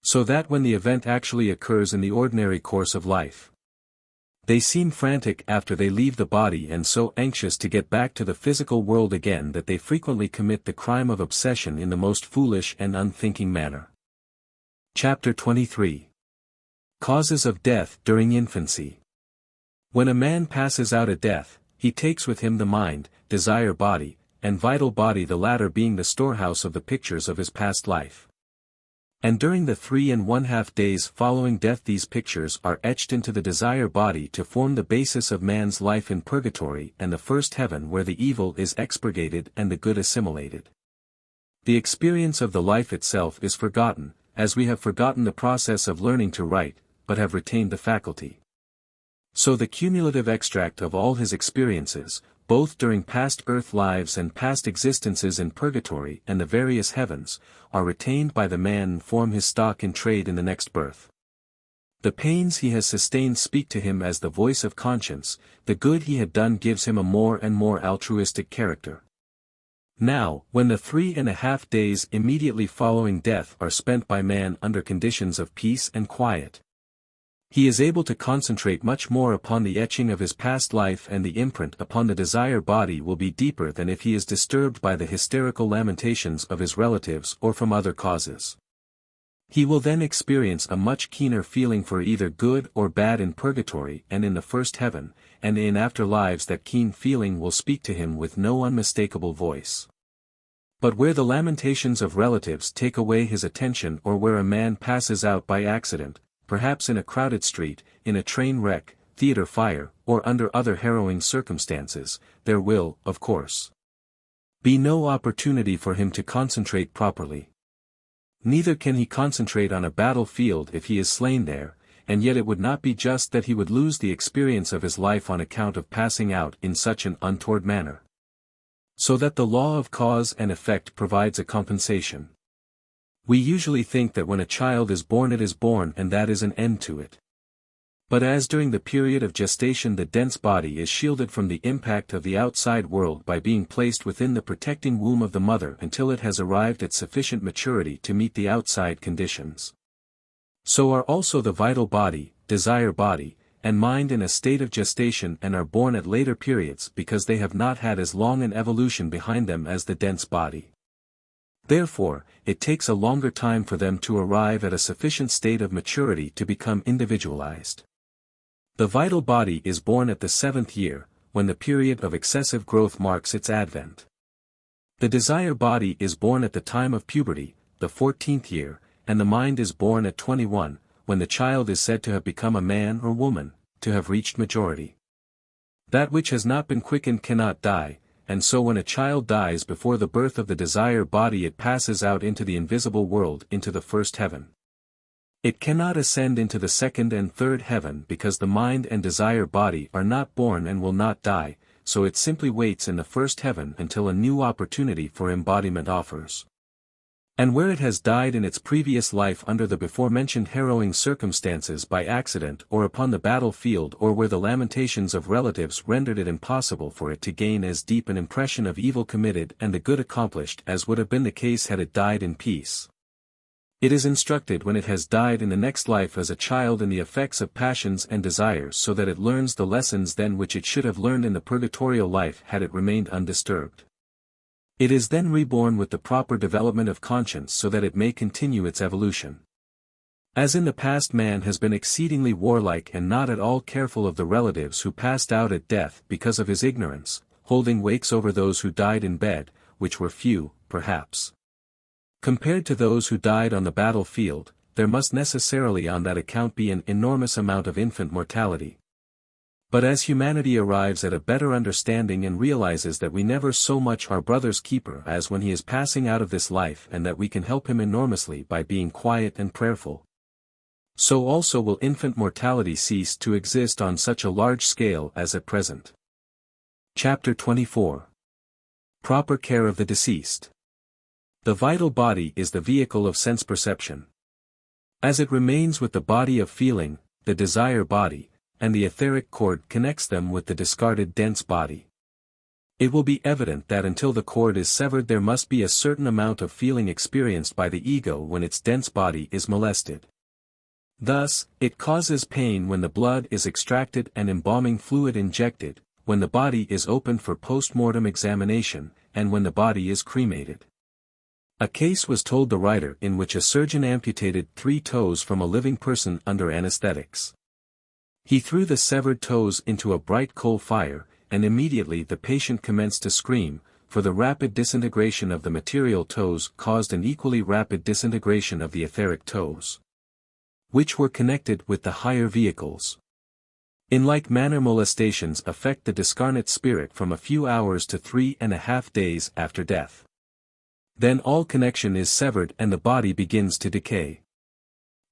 So that when the event actually occurs in the ordinary course of life, they seem frantic after they leave the body and so anxious to get back to the physical world again that they frequently commit the crime of obsession in the most foolish and unthinking manner. Chapter 23. Causes of Death During Infancy. When a man passes out at death, he takes with him the mind, desire body, and vital body, the latter being the storehouse of the pictures of his past life. And during the 3½ days following death these pictures are etched into the desire body to form the basis of man's life in purgatory and the first heaven where the evil is expurgated and the good assimilated. The experience of the life itself is forgotten, as we have forgotten the process of learning to write, but have retained the faculty. So the cumulative extract of all his experiences, both during past earth lives and past existences in purgatory and the various heavens, are retained by the man and form his stock in trade in the next birth. The pains he has sustained speak to him as the voice of conscience, the good he had done gives him a more and more altruistic character. Now, when the 3.5 days immediately following death are spent by man under conditions of peace and quiet, he is able to concentrate much more upon the etching of his past life, and the imprint upon the desire body will be deeper than if he is disturbed by the hysterical lamentations of his relatives or from other causes. He will then experience a much keener feeling for either good or bad in purgatory and in the first heaven, and in after lives that keen feeling will speak to him with no unmistakable voice. But where the lamentations of relatives take away his attention, or where a man passes out by accident, perhaps in a crowded street, in a train wreck, theater fire, or under other harrowing circumstances, there will, of course, be no opportunity for him to concentrate properly. Neither can he concentrate on a battlefield if he is slain there, and yet it would not be just that he would lose the experience of his life on account of passing out in such an untoward manner. So that the law of cause and effect provides a compensation. We usually think that when a child is born it is born and that is an end to it. But as during the period of gestation the dense body is shielded from the impact of the outside world by being placed within the protecting womb of the mother until it has arrived at sufficient maturity to meet the outside conditions, so are also the vital body, desire body, and mind in a state of gestation and are born at later periods because they have not had as long an evolution behind them as the dense body. Therefore, it takes a longer time for them to arrive at a sufficient state of maturity to become individualized. The vital body is born at the 7th year, when the period of excessive growth marks its advent. The desire body is born at the time of puberty, the 14th year, and the mind is born at 21, when the child is said to have become a man or woman, to have reached majority. That which has not been quickened cannot die, and so when a child dies before the birth of the desire body it passes out into the invisible world, into the first heaven. It cannot ascend into the second and third heaven because the mind and desire body are not born and will not die, so it simply waits in the first heaven until a new opportunity for embodiment offers. And where it has died in its previous life under the before-mentioned harrowing circumstances by accident or upon the battlefield, or where the lamentations of relatives rendered it impossible for it to gain as deep an impression of evil committed and the good accomplished as would have been the case had it died in peace, it is instructed when it has died in the next life as a child in the effects of passions and desires, so that it learns the lessons then which it should have learned in the purgatorial life had it remained undisturbed. It is then reborn with the proper development of conscience so that it may continue its evolution. As in the past, man has been exceedingly warlike and not at all careful of the relatives who passed out at death because of his ignorance, holding wakes over those who died in bed, which were few, perhaps, compared to those who died on the battlefield. There must necessarily on that account be an enormous amount of infant mortality. But as humanity arrives at a better understanding and realizes that we never so much our brother's keeper as when he is passing out of this life, and that we can help him enormously by being quiet and prayerful, so also will infant mortality cease to exist on such a large scale as at present. Chapter 24. Proper care of the deceased. The vital body is the vehicle of sense perception. As it remains with the body of feeling, the desire body, and the etheric cord connects them with the discarded dense body, it will be evident that until the cord is severed there must be a certain amount of feeling experienced by the ego when its dense body is molested. Thus, it causes pain when the blood is extracted and embalming fluid injected, when the body is opened for post-mortem examination, and when the body is cremated. A case was told the writer in which a surgeon amputated 3 toes from a living person under anesthetics. He threw the severed toes into a bright coal fire, and immediately the patient commenced to scream, for the rapid disintegration of the material toes caused an equally rapid disintegration of the etheric toes, which were connected with the higher vehicles. In like manner molestations affect the discarnate spirit from a few hours to 3.5 days after death. Then all connection is severed and the body begins to decay.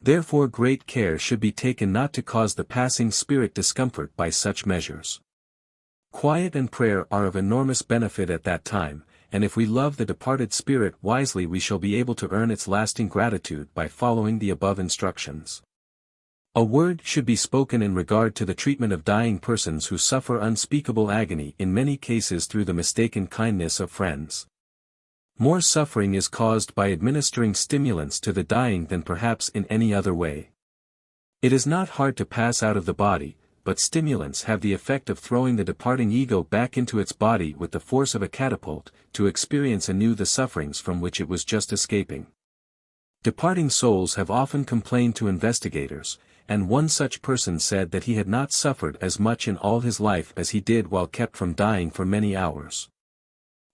Therefore great care should be taken not to cause the passing spirit discomfort by such measures. Quiet and prayer are of enormous benefit at that time, and if we love the departed spirit wisely we shall be able to earn its lasting gratitude by following the above instructions. A word should be spoken in regard to the treatment of dying persons who suffer unspeakable agony in many cases through the mistaken kindness of friends. More suffering is caused by administering stimulants to the dying than perhaps in any other way. It is not hard to pass out of the body, but stimulants have the effect of throwing the departing ego back into its body with the force of a catapult, to experience anew the sufferings from which it was just escaping. Departing souls have often complained to investigators, and one such person said that he had not suffered as much in all his life as he did while kept from dying for many hours.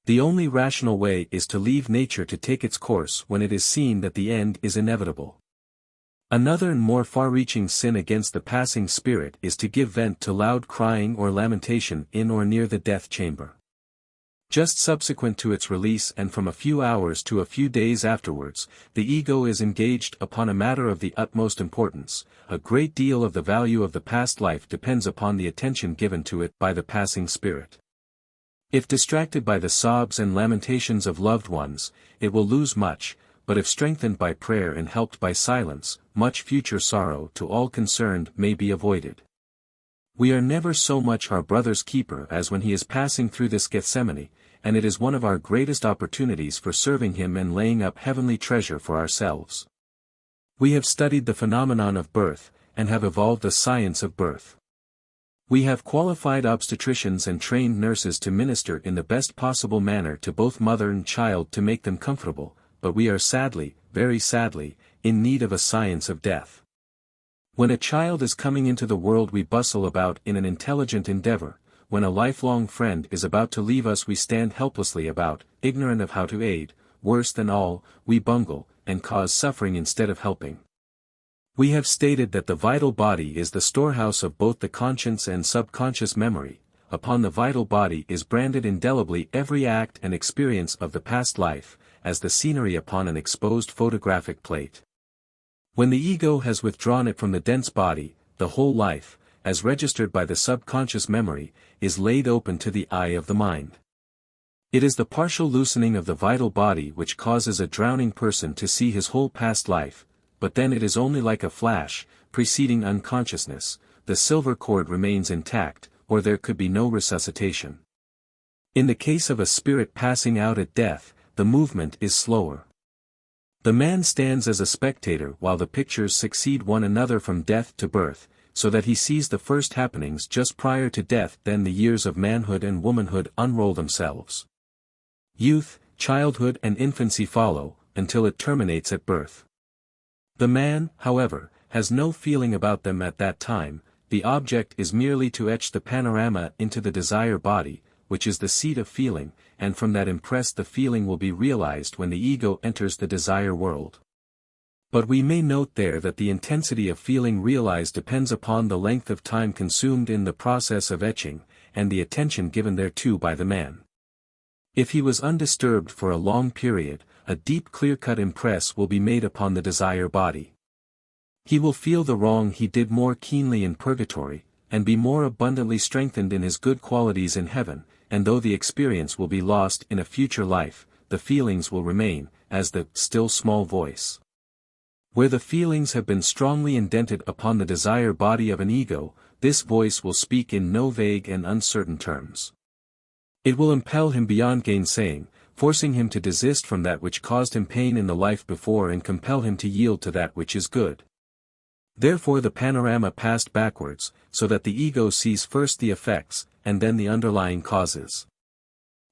The only rational way is to leave nature to take its course when it is seen that the end is inevitable. Another and more far-reaching sin against the passing spirit is to give vent to loud crying or lamentation in or near the death chamber. Just subsequent to its release and from a few hours to a few days afterwards, the ego is engaged upon a matter of the utmost importance. A great deal of the value of the past life depends upon the attention given to it by the passing spirit. If distracted by the sobs and lamentations of loved ones, it will lose much, but if strengthened by prayer and helped by silence, much future sorrow to all concerned may be avoided. We are never so much our brother's keeper as when he is passing through this Gethsemane, and it is one of our greatest opportunities for serving him and laying up heavenly treasure for ourselves. We have studied the phenomenon of birth, and have evolved the science of birth. We have qualified obstetricians and trained nurses to minister in the best possible manner to both mother and child to make them comfortable, but we are sadly, very sadly, in need of a science of death. When a child is coming into the world we bustle about in an intelligent endeavor, when a lifelong friend is about to leave us we stand helplessly about, ignorant of how to aid, worse than all, we bungle, and cause suffering instead of helping. We have stated that the vital body is the storehouse of both the conscious and subconscious memory. Upon the vital body is branded indelibly every act and experience of the past life, as the scenery upon an exposed photographic plate. When the ego has withdrawn it from the dense body, the whole life, as registered by the subconscious memory, is laid open to the eye of the mind. It is the partial loosening of the vital body which causes a drowning person to see his whole past life, but then it is only like a flash, preceding unconsciousness, the silver cord remains intact, or there could be no resuscitation. In the case of a spirit passing out at death, the movement is slower. The man stands as a spectator while the pictures succeed one another from death to birth, so that he sees the first happenings just prior to death, then the years of manhood and womanhood unroll themselves. Youth, childhood and infancy follow, until it terminates at birth. The man, however, has no feeling about them at that time. The object is merely to etch the panorama into the desire body, which is the seat of feeling, and from that impress the feeling will be realized when the ego enters the desire world. But we may note there that the intensity of feeling realized depends upon the length of time consumed in the process of etching, and the attention given thereto by the man. If he was undisturbed for a long period, a deep clear-cut impress will be made upon the desire body. He will feel the wrong he did more keenly in purgatory, and be more abundantly strengthened in his good qualities in heaven, and though the experience will be lost in a future life, the feelings will remain, as the still small voice. Where the feelings have been strongly indented upon the desire body of an ego, this voice will speak in no vague and uncertain terms. It will impel him beyond gainsaying, forcing him to desist from that which caused him pain in the life before and compel him to yield to that which is good. Therefore the panorama passed backwards, so that the ego sees first the effects, and then the underlying causes.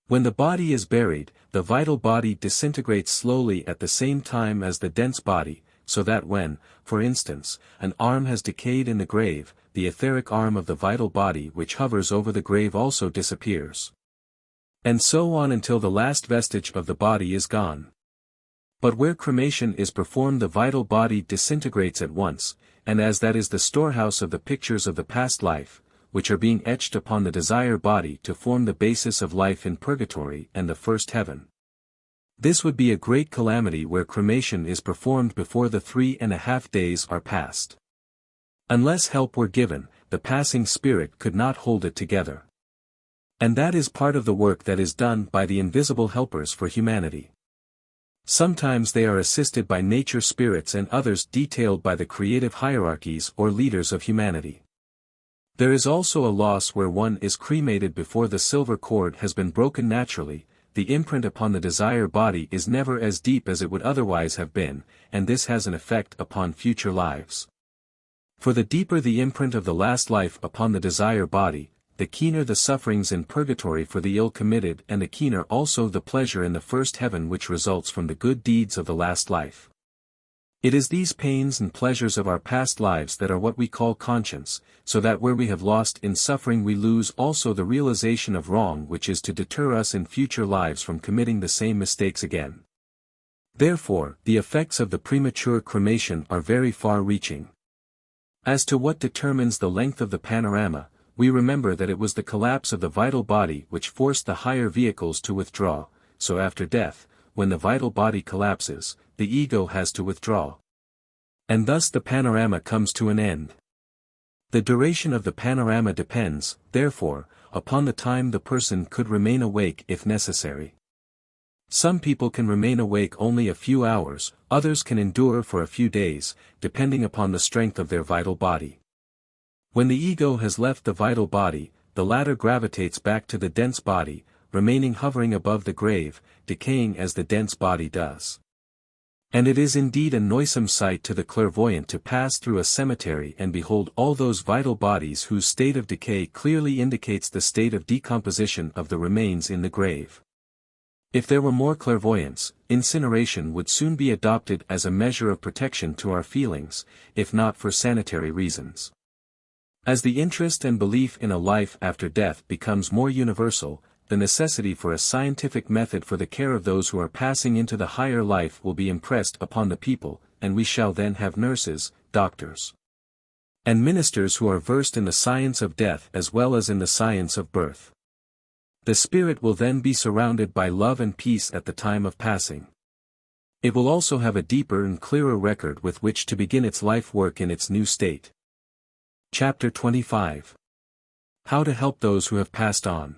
When the body is buried, the vital body disintegrates slowly at the same time as the dense body, so that when, for instance, an arm has decayed in the grave, the etheric arm of the vital body which hovers over the grave also disappears. And so on until the last vestige of the body is gone. But where cremation is performed the vital body disintegrates at once, and as that is the storehouse of the pictures of the past life, which are being etched upon the desire body to form the basis of life in purgatory and the first heaven. This would be a great calamity where cremation is performed before the 3.5 days are past. Unless help were given, the passing spirit could not hold it together. And that is part of the work that is done by the invisible helpers for humanity. Sometimes they are assisted by nature spirits and others detailed by the creative hierarchies or leaders of humanity. There is also a loss where one is cremated before the silver cord has been broken naturally. The imprint upon the desire body is never as deep as it would otherwise have been, and this has an effect upon future lives. For the deeper the imprint of the last life upon the desire body, the keener the sufferings in purgatory for the ill committed, and the keener also the pleasure in the first heaven which results from the good deeds of the last life. It is these pains and pleasures of our past lives that are what we call conscience, so that where we have lost in suffering we lose also the realization of wrong which is to deter us in future lives from committing the same mistakes again. Therefore, the effects of the premature cremation are very far-reaching. As to what determines the length of the panorama, we remember that it was the collapse of the vital body which forced the higher vehicles to withdraw, so after death, when the vital body collapses, the ego has to withdraw. And thus the panorama comes to an end. The duration of the panorama depends, therefore, upon the time the person could remain awake if necessary. Some people can remain awake only a few hours, others can endure for a few days, depending upon the strength of their vital body. When the ego has left the vital body, the latter gravitates back to the dense body, remaining hovering above the grave, decaying as the dense body does. And it is indeed a noisome sight to the clairvoyant to pass through a cemetery and behold all those vital bodies whose state of decay clearly indicates the state of decomposition of the remains in the grave. If there were more clairvoyance, incineration would soon be adopted as a measure of protection to our feelings, if not for sanitary reasons. As the interest and belief in a life after death becomes more universal, the necessity for a scientific method for the care of those who are passing into the higher life will be impressed upon the people, and we shall then have nurses, doctors, and ministers who are versed in the science of death as well as in the science of birth. The spirit will then be surrounded by love and peace at the time of passing. It will also have a deeper and clearer record with which to begin its life work in its new state. Chapter 25. How to help those who have passed on.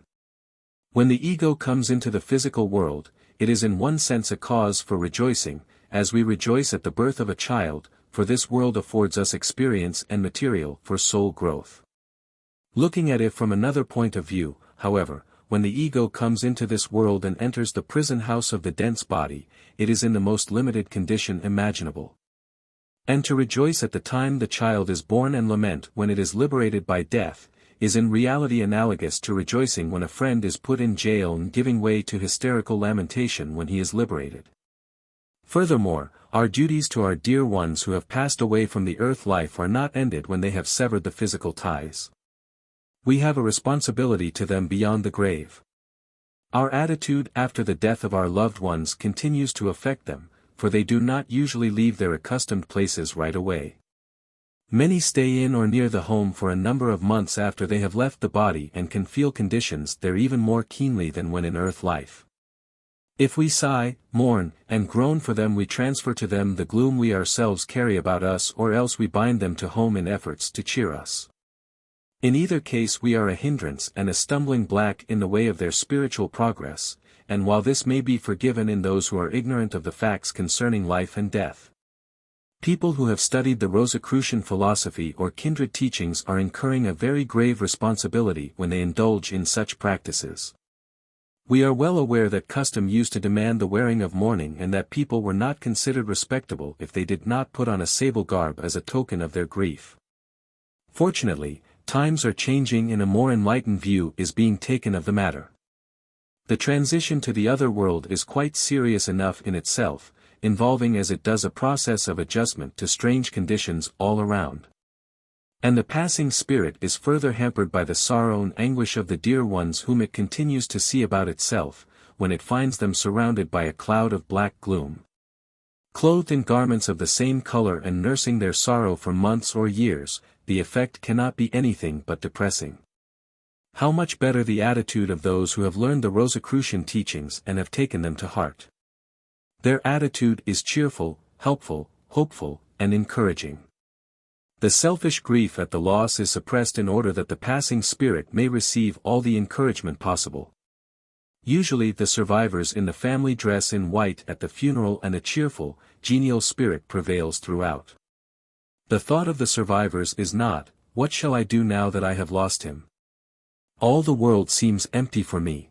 When the ego comes into the physical world, it is in one sense a cause for rejoicing, as we rejoice at the birth of a child, for this world affords us experience and material for soul growth. Looking at it from another point of view, however, when the ego comes into this world and enters the prison house of the dense body, it is in the most limited condition imaginable. And to rejoice at the time the child is born and lament when it is liberated by death, is in reality analogous to rejoicing when a friend is put in jail and giving way to hysterical lamentation when he is liberated. Furthermore, our duties to our dear ones who have passed away from the earth life are not ended when they have severed the physical ties. We have a responsibility to them beyond the grave. Our attitude after the death of our loved ones continues to affect them, for they do not usually leave their accustomed places right away. Many stay in or near the home for a number of months after they have left the body and can feel conditions there even more keenly than when in earth life. If we sigh, mourn, and groan for them, we transfer to them the gloom we ourselves carry about us, or else we bind them to home in efforts to cheer us. In either case we are a hindrance and a stumbling block in the way of their spiritual progress, and while this may be forgiven in those who are ignorant of the facts concerning life and death, people who have studied the Rosicrucian philosophy or kindred teachings are incurring a very grave responsibility when they indulge in such practices. We are well aware that custom used to demand the wearing of mourning and that people were not considered respectable if they did not put on a sable garb as a token of their grief. Fortunately, times are changing and a more enlightened view is being taken of the matter. The transition to the other world is quite serious enough in itself, involving as it does a process of adjustment to strange conditions all around. And the passing spirit is further hampered by the sorrow and anguish of the dear ones whom it continues to see about itself, when it finds them surrounded by a cloud of black gloom. Clothed in garments of the same color and nursing their sorrow for months or years, the effect cannot be anything but depressing. How much better the attitude of those who have learned the Rosicrucian teachings and have taken them to heart. Their attitude is cheerful, helpful, hopeful, and encouraging. The selfish grief at the loss is suppressed in order that the passing spirit may receive all the encouragement possible. Usually the survivors in the family dress in white at the funeral and a cheerful, genial spirit prevails throughout. The thought of the survivors is not, "What shall I do now that I have lost him? All the world seems empty for me."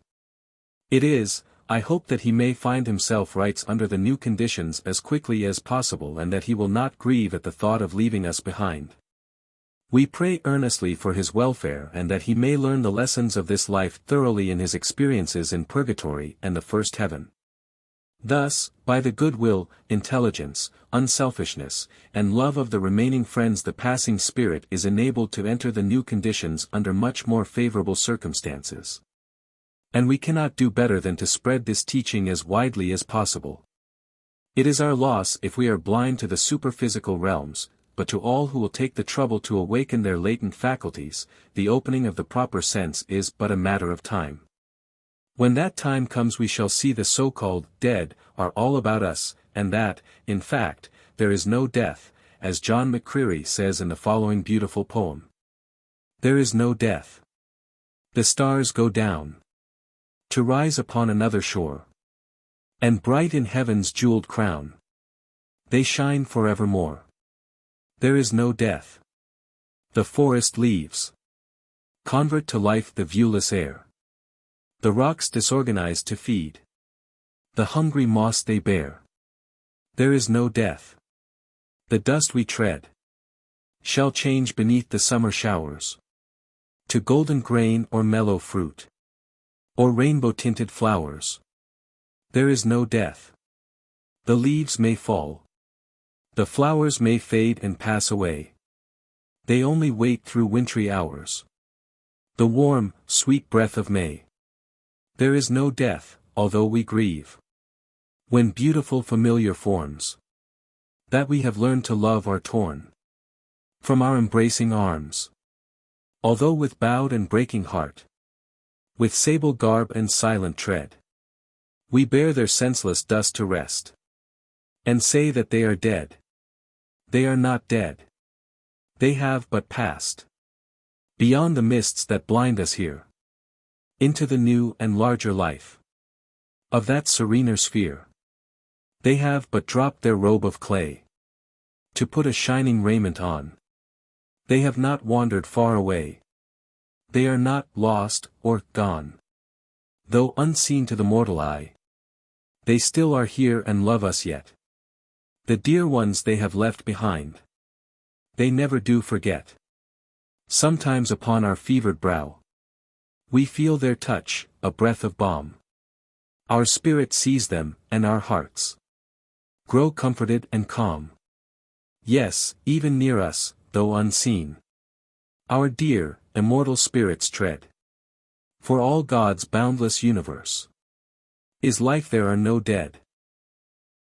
It is, "I hope that he may find himself rights under the new conditions as quickly as possible and that he will not grieve at the thought of leaving us behind. We pray earnestly for his welfare and that he may learn the lessons of this life thoroughly in his experiences in purgatory and the first heaven." Thus, by the goodwill, intelligence, unselfishness, and love of the remaining friends the passing spirit is enabled to enter the new conditions under much more favorable circumstances. And we cannot do better than to spread this teaching as widely as possible. It is our loss if we are blind to the superphysical realms, but to all who will take the trouble to awaken their latent faculties, the opening of the proper sense is but a matter of time. When that time comes we shall see the so-called dead are all about us, and that, in fact, there is no death, as John McCreary says in the following beautiful poem. There is no death. The stars go down to rise upon another shore. And bright in heaven's jeweled crown, they shine forevermore. There is no death. The forest leaves convert to life the viewless air. The rocks disorganized to feed the hungry moss they bear. There is no death. The dust we tread shall change beneath the summer showers to golden grain or mellow fruit, or rainbow-tinted flowers. There is no death. The leaves may fall. The flowers may fade and pass away. They only wait through wintry hours. The warm, sweet breath of May. There is no death, although we grieve. When beautiful familiar forms that we have learned to love are torn from our embracing arms. Although with bowed and breaking heart, with sable garb and silent tread, we bear their senseless dust to rest, and say that they are dead. They are not dead. They have but passed beyond the mists that blind us here, into the new and larger life of that serener sphere. They have but dropped their robe of clay to put a shining raiment on. They have not wandered far away. They are not lost or gone. Though unseen to the mortal eye, they still are here and love us yet. The dear ones they have left behind, they never do forget. Sometimes upon our fevered brow, we feel their touch, a breath of balm. Our spirit sees them, and our hearts grow comforted and calm. Yes, even near us, though unseen, our dear, immortal spirits tread. For all God's boundless universe is life, there are no dead.